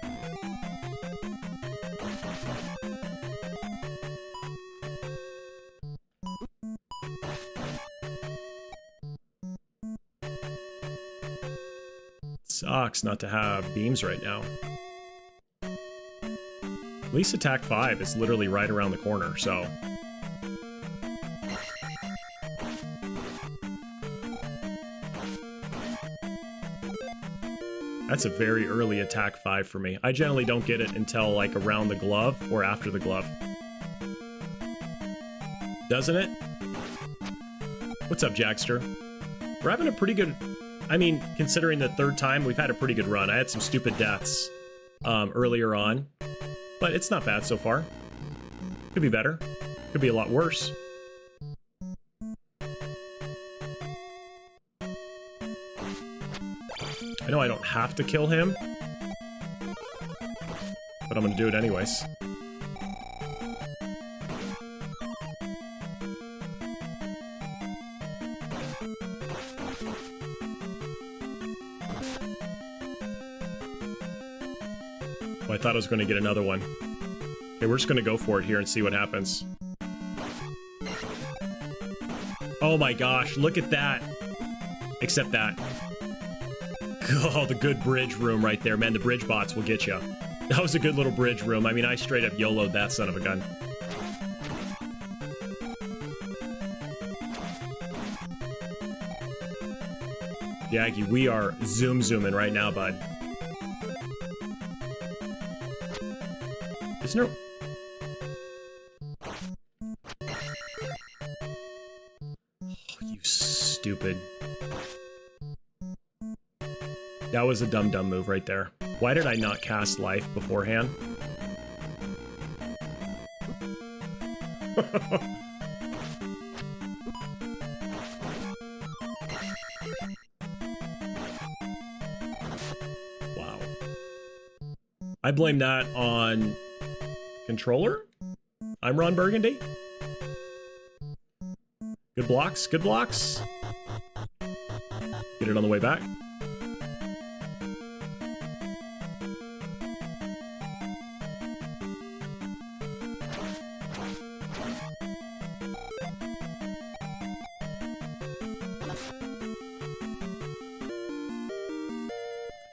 Sucks not to have beams right now. At least attack 5 is literally right around the corner, so... That's a very early attack 5 for me. I generally don't get it until like around the glove or after the glove. Doesn't it? What's up, Jackster? We're having a pretty good... I mean, considering the third time, we've had a pretty good run. I had some stupid deaths earlier on, but it's not bad so far. Could be better. Could be a lot worse. I know I don't have to kill him, but I'm gonna do it anyways. Oh, I thought I was gonna get another one. Okay, we're just gonna go for it here and see what happens. Oh my gosh, look at that. Except that. Oh, the good bridge room right there. Man, the bridge bots will get you. That was a good little bridge room. I mean, I straight up YOLO'd that son of a gun. Jaggy, we are zooming right now, bud. Isn't there... stupid. That was a dumb move right there. Why did I not cast life beforehand? Wow. I blame that on controller. I'm Ron Burgundy. Good blocks, good blocks. Get it on the way back.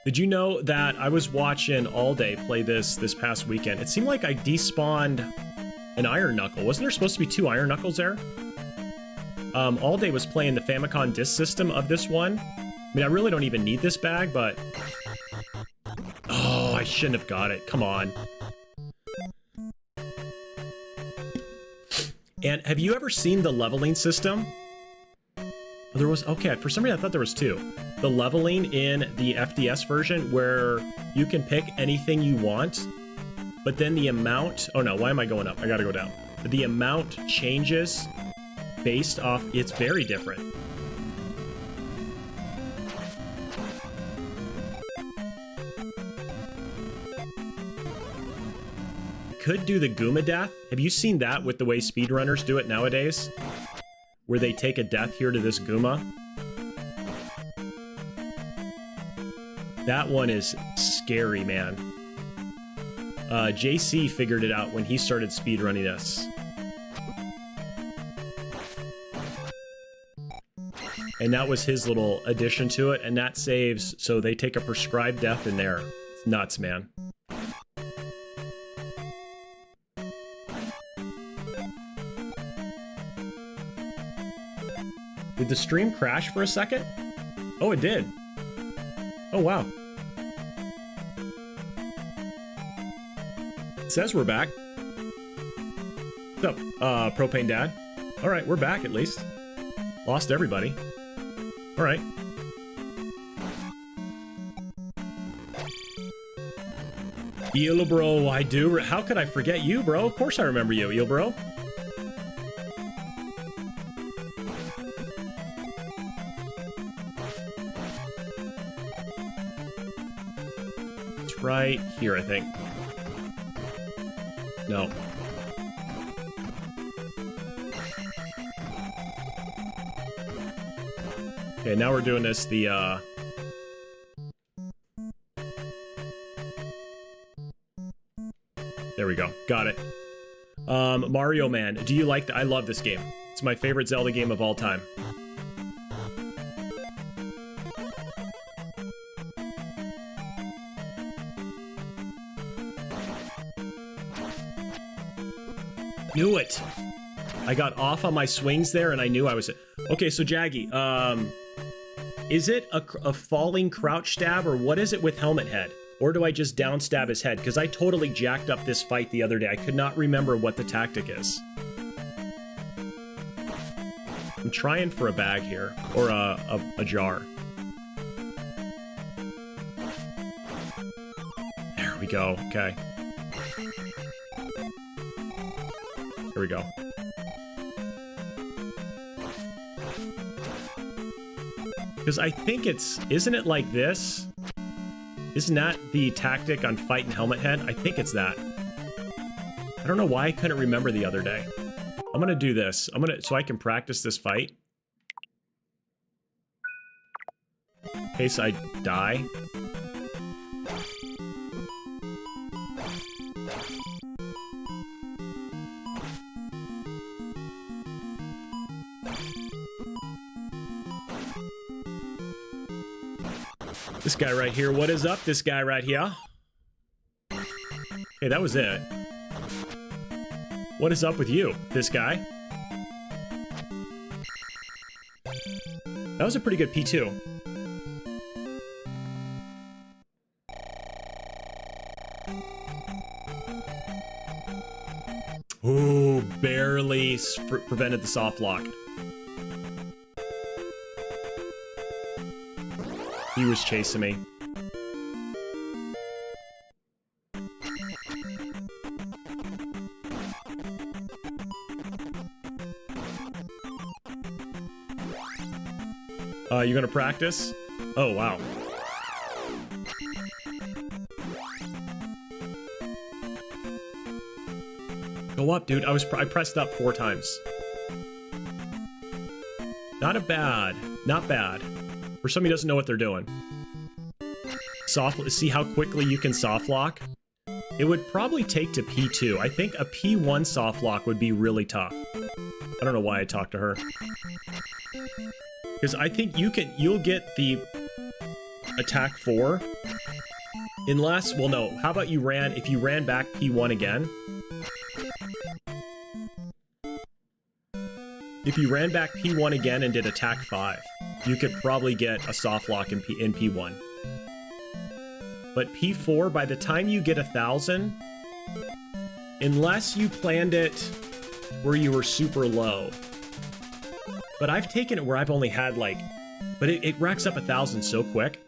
Did you know that I was watching All Day play this past weekend? It seemed like I despawned an Iron Knuckle. Wasn't there supposed to be 2 Iron Knuckles there? All Day was playing the Famicom disc system of this one. I mean, I really don't even need this bag, but... Oh, I shouldn't have got it. Come on. And have you ever seen the leveling system? There was... Okay, for some reason I thought there was 2. The leveling in the FDS version where you can pick anything you want, but then the amount... Oh no, why am I going up? I gotta go down. The amount changes based off... It's very different. Could do the Goomba death. Have you seen that with the way speedrunners do it nowadays? Where they take a death here to this Goomba? That one is scary, man. JC figured it out when he started speedrunning this. And that was his little addition to it, and that saves, so they take a prescribed death in there. It's nuts, man. Did the stream crash for a second? Oh, it did. Oh, wow. It says we're back. What's up, Propane Dad? All right, we're back at least. Lost everybody. All right. Eel bro, I do. How could I forget you, bro? Of course I remember you, Eel bro. It's right here, I think. No. Okay, now we're doing this, the, There we go. Got it. Mario Man, do you like I love this game. It's my favorite Zelda game of all time. Knew it. I got off on my swings there and I knew I was... Okay, so Jaggy, is it a falling crouch stab or what is it with Helmet Head? Or do I just down stab his head? Because I totally jacked up this fight the other day. I could not remember what the tactic is. I'm trying for a bag here. Or a jar. There we go. Okay. Here we go. Because I think it's... Isn't it like this? Isn't that the tactic on fighting Helmet Head? I think it's that. I don't know why I couldn't remember the other day. I'm gonna do this. So I can practice this fight. In case I die. This guy right here. What is up, this guy right here? Okay, that was it. What is up with you, this guy? That was a pretty good P2. Ooh, barely prevented the soft lock. He was chasing me. You gonna practice? Oh, wow. Go up, dude. I pressed up 4 times. Not bad. For somebody who doesn't know what they're doing. See how quickly you can soft lock? It would probably take to P2. I think a P1 soft lock would be really tough. I don't know why I talked to her. Because I think you'll get the attack 4. Unless, well no, how about if you ran back P1 again? If you ran back P1 again and did attack 5, you could probably get a soft lock in P1. But P4, by the time you get 1,000, unless you planned it where you were super low. But I've taken it where I've only had like, but it racks up 1,000 so quick.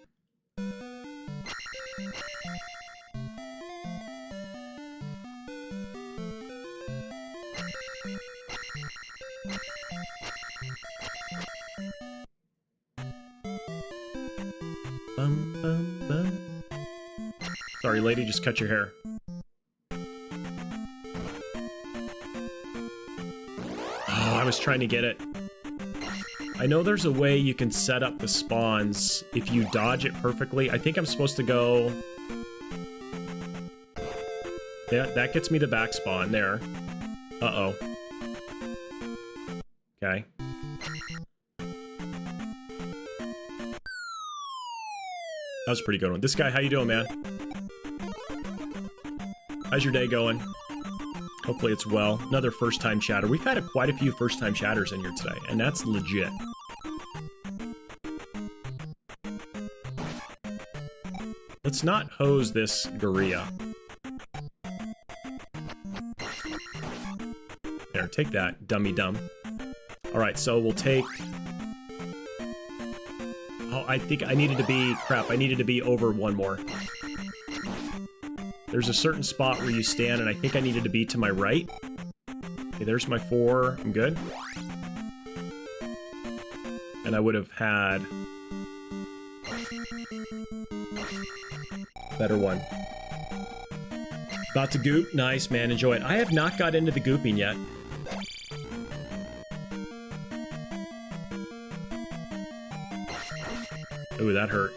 Sorry, lady, just cut your hair. Oh, I was trying to get it. I know there's a way you can set up the spawns if you dodge it perfectly. I think I'm supposed to go... Yeah, that gets me the back spawn there. Uh-oh. Okay. That was a pretty good one. This guy, how you doing, man? How's your day going? Hopefully it's well. Another first-time chatter. We've had quite a few first-time chatters in here today, and that's legit. Let's not hose this gorilla. There, take that, dummy dumb. Alright, so we'll take... Oh, I think I needed to be... Crap, I needed to be over one more. There's a certain spot where you stand, and I think I needed to be to my right. Okay, there's my 4. I'm good. And I would have had... better one. About to goop? Nice, man. Enjoy it. I have not got into the gooping yet. Ooh, that hurt.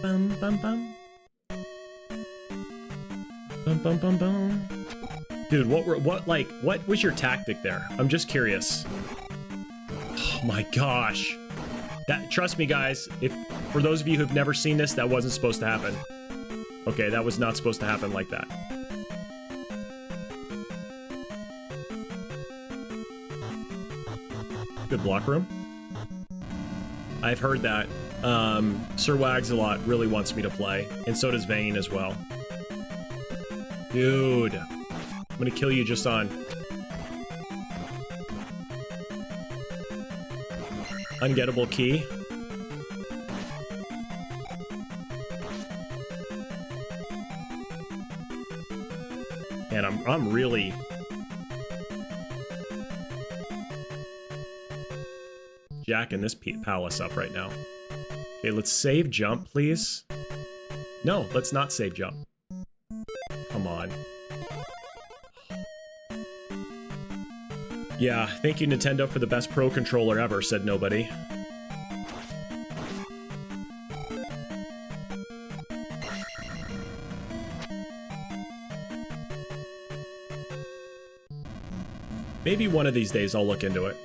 Bum, bum, bum. Bum, bum, bum, bum. Dude, what was your tactic there? I'm just curious. Oh my gosh. Trust me, guys, for those of you who've never seen this, that wasn't supposed to happen. Okay, that was not supposed to happen like that. Good block room. I've heard that. Sir Wags-a-Lot really wants me to play, and so does Vane as well. Dude, I'm gonna kill you just on ungettable key. And I'm really jacking this palace up right now. Okay, let's save jump, please. No, let's not save jump. Come on. Yeah, thank you, Nintendo, for the best Pro Controller ever, said nobody. Maybe one of these days I'll look into it.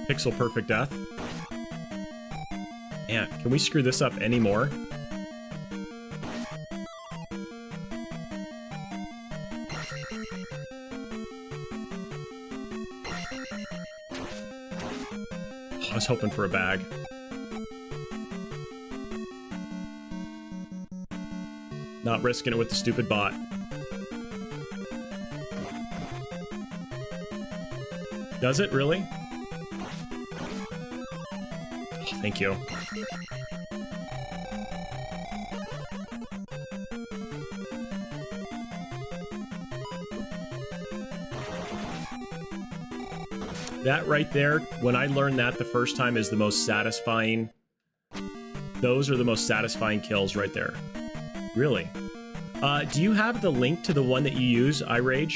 Pixel perfect death. Man, can we screw this up anymore? I was hoping for a bag. Not risking it with the stupid bot. Does it really? Oh, thank you. That right there, when I learned that the first time, is the most satisfying. Those are the most satisfying kills right there. Really? Do you have the link to the one that you use, iRage?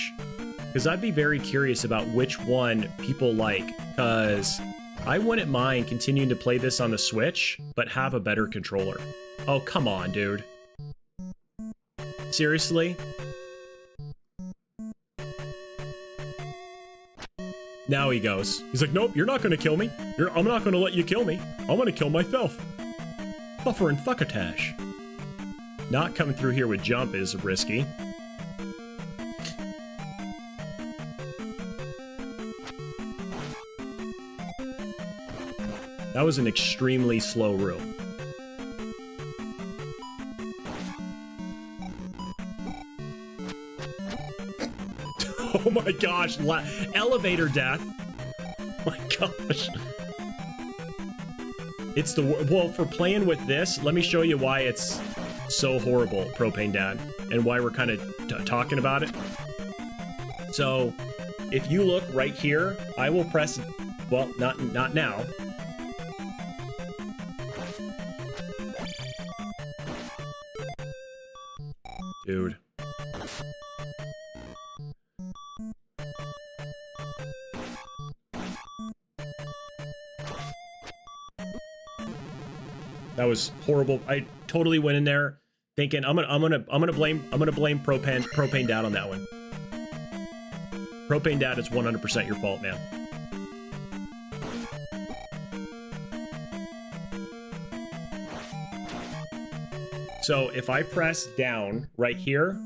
Because I'd be very curious about which one people like, because I wouldn't mind continuing to play this on the Switch, but have a better controller. Oh, come on, dude. Seriously? Now he goes. He's like, nope, you're not gonna kill me. I'm not gonna let you kill me. I'm gonna kill myself. Buffer and fuckatash. Not coming through here with jump is risky. That was an extremely slow room. Oh my gosh, elevator death. Oh my gosh. It's the, well, for playing with this, let me show you why it's so horrible, Propane Dad, and why we're kind of talking about it. So, if you look right here, I will press, well, not now. Dude. That was horrible. I totally went in there thinking I'm gonna blame Propane Dad on that one. Propane Dad, it's 100% your fault, man. So if I press down right here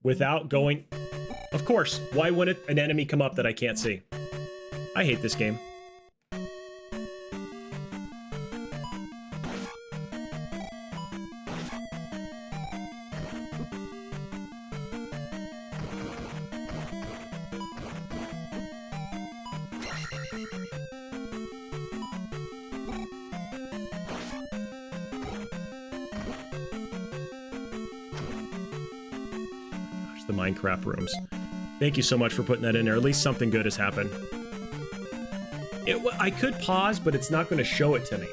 without going, of course, why wouldn't an enemy come up that I can't see? I hate this game. The Minecraft rooms. Thank you so much for putting that in there. At least something good has happened. I could pause, but it's not going to show it to me.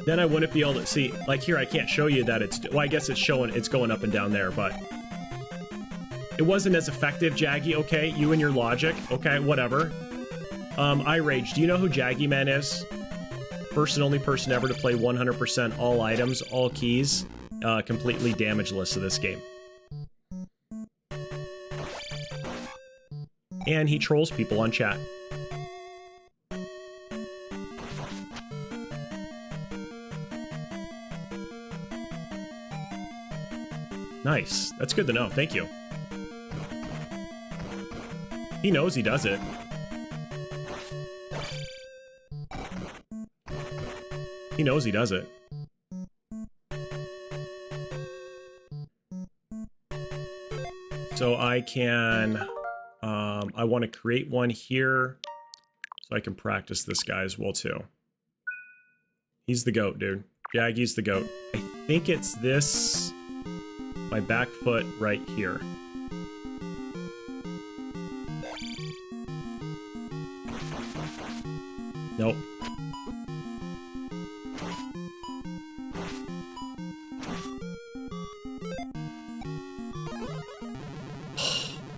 Then I wouldn't be able to see, like here, I can't show you that it's, well, I guess it's showing, it's going up and down there, but it wasn't as effective, Jaggy. Okay, you and your logic. Okay, whatever. iRage, do you know who Jaggy Man is? First and only person ever to play 100% all items, all keys, completely damageless to this game. And he trolls people on chat. Nice. That's good to know. Thank you. He knows he does it. He knows he does it. So I can, I want to create one here so I can practice this guy as well too. He's the goat, dude. Jaggy's the goat. I think it's this, my back foot right here. Nope.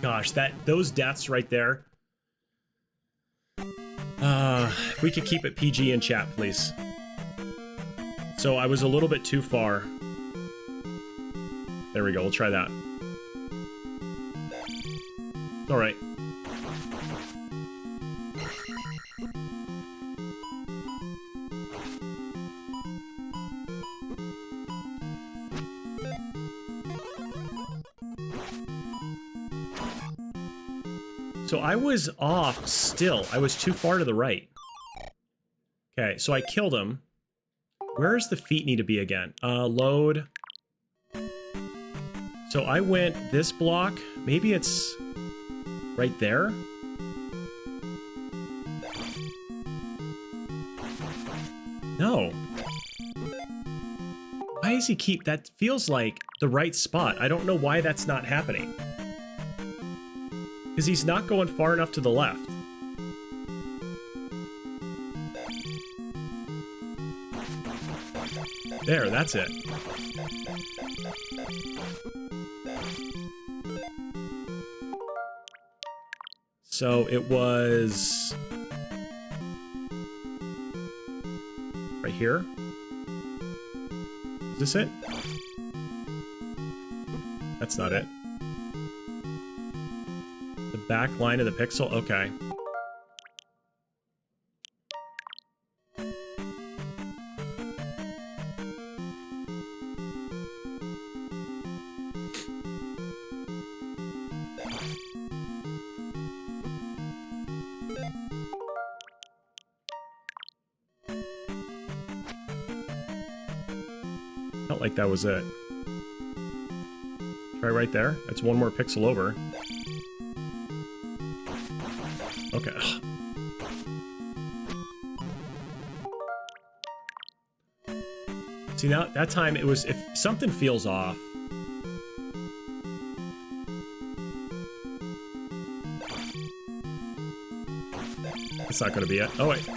Gosh, those deaths right there. If we could keep it PG in chat, please. So I was a little bit too far. There we go, we'll try that. All right. So I was off still. I was too far to the right. Okay, so I killed him. Where's the feet need to be again? Load. So I went this block. Maybe it's right there. No. Why does he keep... That feels like the right spot. I don't know why that's not happening. Because he's not going far enough to the left. There, that's it. So it was... right here? Is this it? That's not it. The back line of the pixel? Okay. Felt like that was it. Try right there. That's one more pixel over. Okay. Ugh. See, now, that time it was, if something feels off. It's not gonna be it. Oh, wait.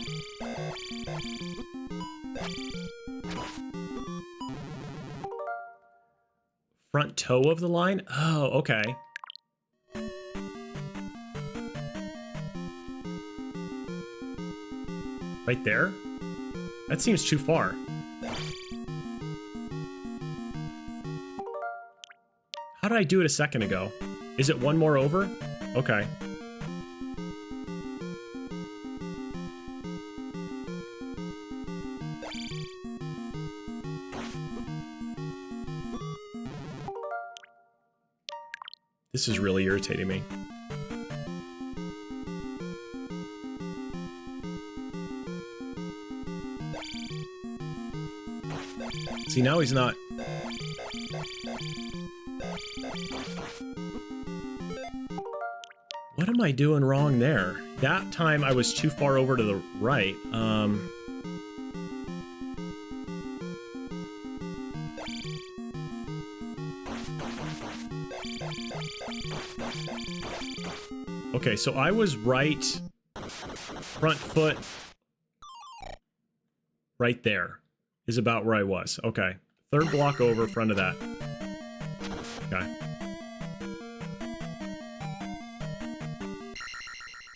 Front toe of the line? Oh, okay. Right there? That seems too far. How did I do it a second ago? Is it one more over? Okay. This is really irritating me. See, now he's not... What am I doing wrong there? That time I was too far over to the right. Okay, so I was right, front foot, right there is about where I was. Okay, third block over, front of that. Okay.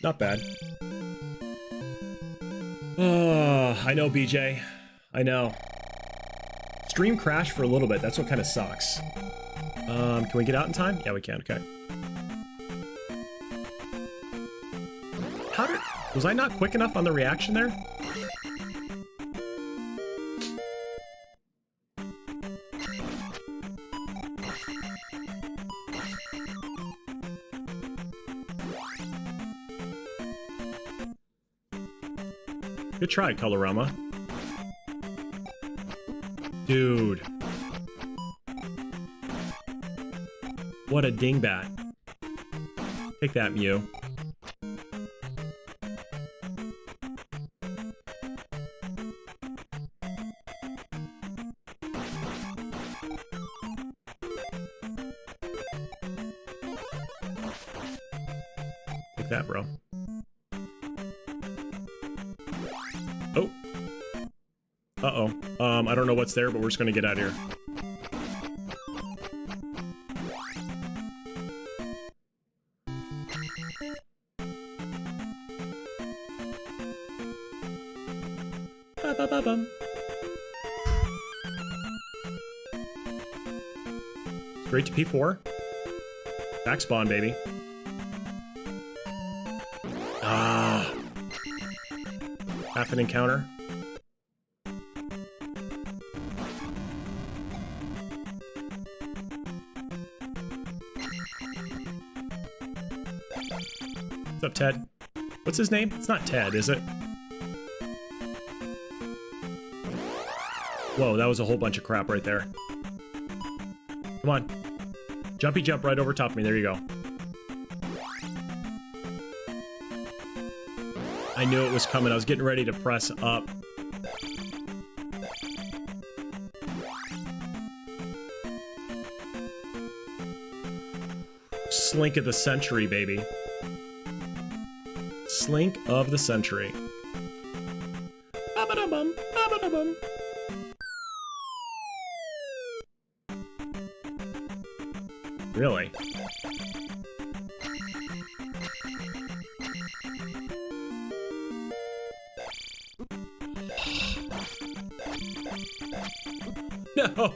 Not bad. I know, BJ. I know. Stream crashed for a little bit. That's what kind of sucks. Can we get out in time? Yeah, we can. Okay. How did... Was I not quick enough on the reaction there? Good try, Colorama. Dude. What a dingbat. Take that, Mew. Take that, bro. Oh. Uh-oh. I don't know what's there, but we're just gonna get out of here. Ba-ba-ba-bum. Straight to P4. Back spawn, baby. Half an encounter. What's up, Ted? What's his name? It's not Ted, is it? Whoa, that was a whole bunch of crap right there. Come on. Jumpy jump right over top of me. There you go. I knew it was coming. I was getting ready to press up. Slink of the century, baby. Slink of the century. Ba-ba-da-bum, ba-ba-da-bum. Really? No!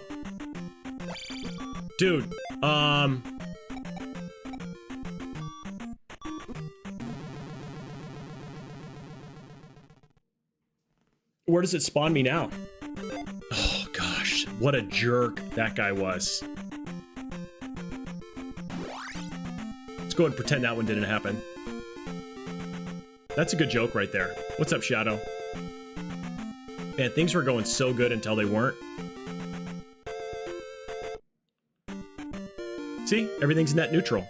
Dude, where does it spawn me now? Oh gosh, what a jerk that guy was. Let's go ahead and pretend that one didn't happen. That's a good joke right there. What's up, Shadow? Man, things were going so good until they weren't. See? Everything's net neutral.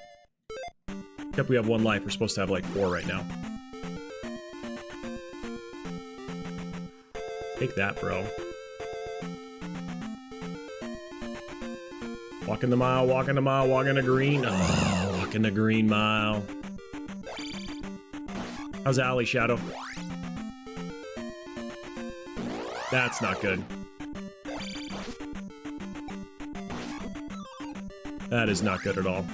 Except we have 1 life. We're supposed to have like 4 right now. Take that, bro. Walking the mile, walking the mile, walking the green. Oh, walking the green mile. How's Alley, Shadow? That's not good. That is not good at all.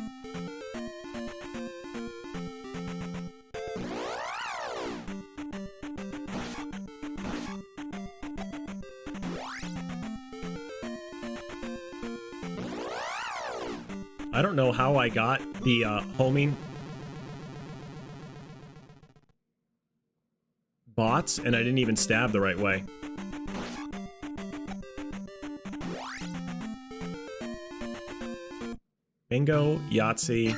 I don't know how I got the homing bots, and I didn't even stab the right way. Bingo, Yahtzee.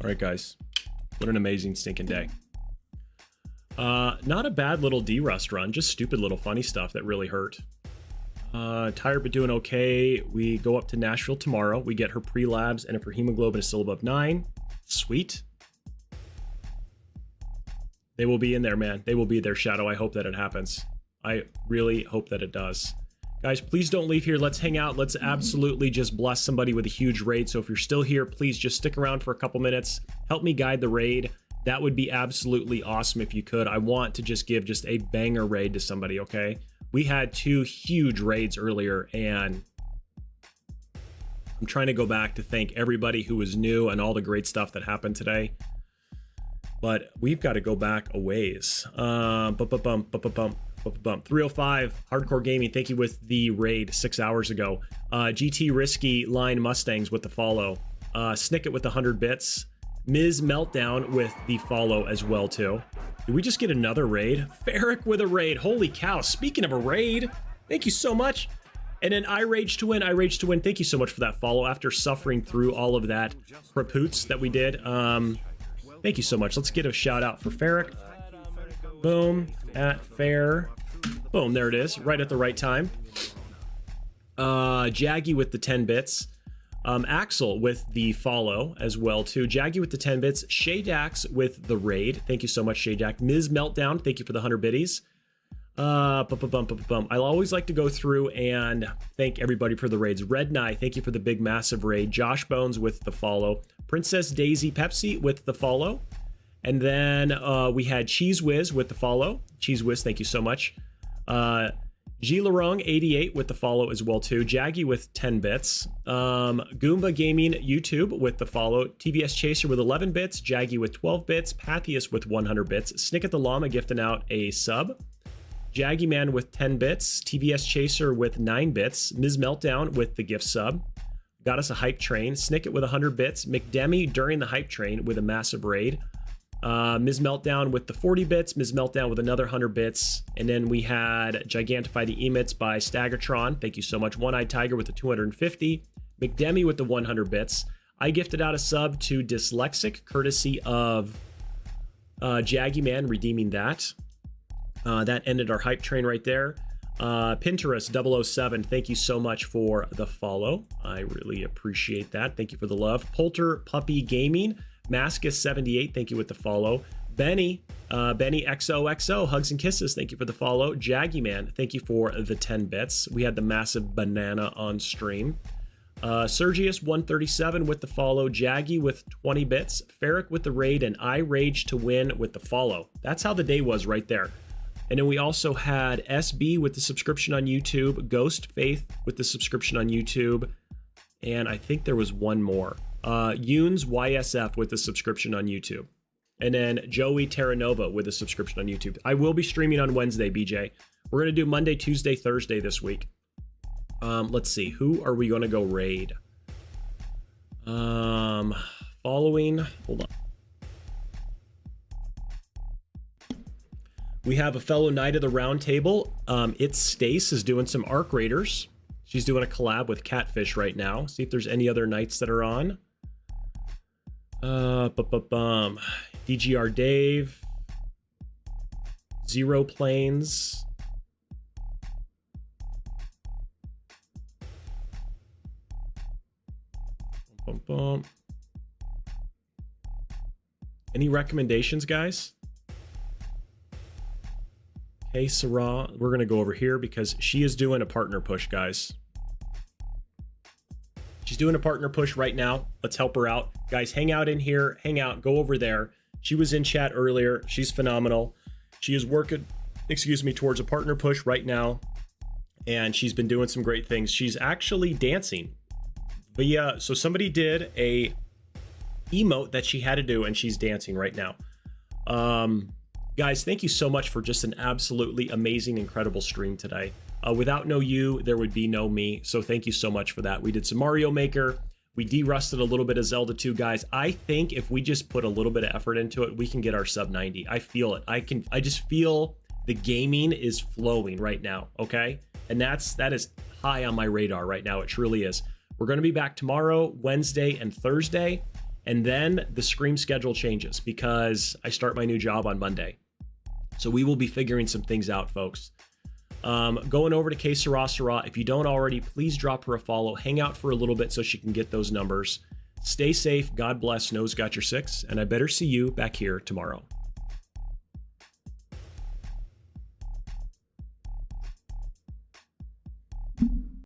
All right, guys. What an amazing stinking day. Not a bad little D-Rust run, just stupid little funny stuff that really hurt. Tired but doing okay. We go up to Nashville tomorrow. We get her pre-labs, and if her hemoglobin is still above 9, sweet. They will be in there, man. They will be there, Shadow. I hope that it happens. I really hope that it does. Guys, please don't leave here. Let's hang out. Let's absolutely just bless somebody with a huge raid. So if you're still here, please just stick around for a couple minutes. Help me guide the raid. That would be absolutely awesome if you could. I want to just give just a banger raid to somebody, okay? We had 2 huge raids earlier, and I'm trying to go back to thank everybody who was new and all the great stuff that happened today. But we've got to go back a ways. 305 Hardcore Gaming, thank you with the raid 6 hours ago. GT Risky Line Mustangs with the follow. Snicket with the 100 bits. Ms. Meltdown with the follow as well, too. Did we just get another raid? Ferric with a raid. Holy cow. Speaking of a raid, thank you so much. And then I Rage to Win. Thank you so much for that follow after suffering through all of that prepoots that we did. Thank you so much. Let's get a shout out for Ferric. Boom. At Fair. Boom. There it is. Right at the right time. Jaggy with the 10 bits. Axel with the follow as well too. Jaggy with the 10 bits. Shay Dax with the raid. Thank you so much, Shay Dax. Ms. Meltdown, thank you for the 100 biddies. I'll always like to go through and thank everybody for the raids. Red Knight, thank you for the big massive raid. Josh Bones with the follow. Princess Daisy Pepsi with the follow. And then we had Cheese Whiz with the follow. Cheese Whiz, thank you so much. Gilarong88 with the follow as well too. Jaggy with 10 bits. Goomba Gaming YouTube with the follow. TBS Chaser with 11 bits. Jaggy with 12 bits. Pathius with 100 bits. Snicket the Llama gifting out a sub. Jaggy Man with 10 bits. TBS Chaser with 9 bits. Ms. Meltdown with the gift sub. got us a hype train. Snicket with 100 bits. McDemi during the hype train with a massive raid. Ms. Meltdown with the 40 bits. Ms. Meltdown with another 100 bits. And then we had Gigantify the Emits by Staggertron. Thank you so much. One-Eyed Tiger with the 250. McDemi with the 100 bits. I gifted out a sub to Dyslexic, courtesy of Jaggy Man, redeeming that. That ended our hype train right there. Pinterest 007, thank you so much for the follow. I really appreciate that. Thank you for the love. Polter Puppy Gaming, Mascus 78, thank you with the follow. Benny XOXO, hugs and kisses, thank you for the follow. Jaggy Man, thank you for the 10 bits. We had the massive banana on stream. Sergius 137 with the follow. Jaggy with 20 bits. Ferric with the raid, and I Rage to win with the follow. That's how the day was right there. And then we also had SB with the subscription on YouTube, Ghost Faith with the subscription on YouTube, and I think there was one more. Yoons YSF with the subscription on YouTube. And then Joey Terranova with a subscription on YouTube. I will be streaming on Wednesday, BJ. We're going to do Monday, Tuesday, Thursday this week. Let's see. Who are we going to go raid? Following. Hold on. We have a fellow Knight of the Round Table. It's Stace is doing some Arc Raiders. She's doing a collab with Catfish right now. See if there's any other Knights that are on. DGR Dave. Zero Planes. Any recommendations, guys? Hey, Sarah, we're going to go over here because she is doing a partner push, guys. She's doing a partner push right now. Let's help her out. Guys, hang out in here. Hang out. Go over there. She was in chat earlier. She's phenomenal. She is working, towards a partner push right now. And she's been doing some great things. She's actually dancing. But yeah, so somebody did a emote that she had to do, and she's dancing right now. Guys, thank you so much for just an absolutely amazing, incredible stream today. Without no you, there would be no me. So thank you so much for that. We did some Mario Maker. We de-rusted a little bit of Zelda 2, guys. I think if we just put a little bit of effort into it, we can get our sub 90. I feel it. I just feel the gaming is flowing right now, okay? And that is high on my radar right now. It truly is. We're going to be back tomorrow, Wednesday, and Thursday. And then the stream schedule changes because I start my new job on Monday. So we will be figuring some things out, folks. Going over to K Sarah. If you don't already, please drop her a follow. Hang out for a little bit so she can get those numbers. Stay safe. God bless. Nose got your 6. And I better see you back here tomorrow.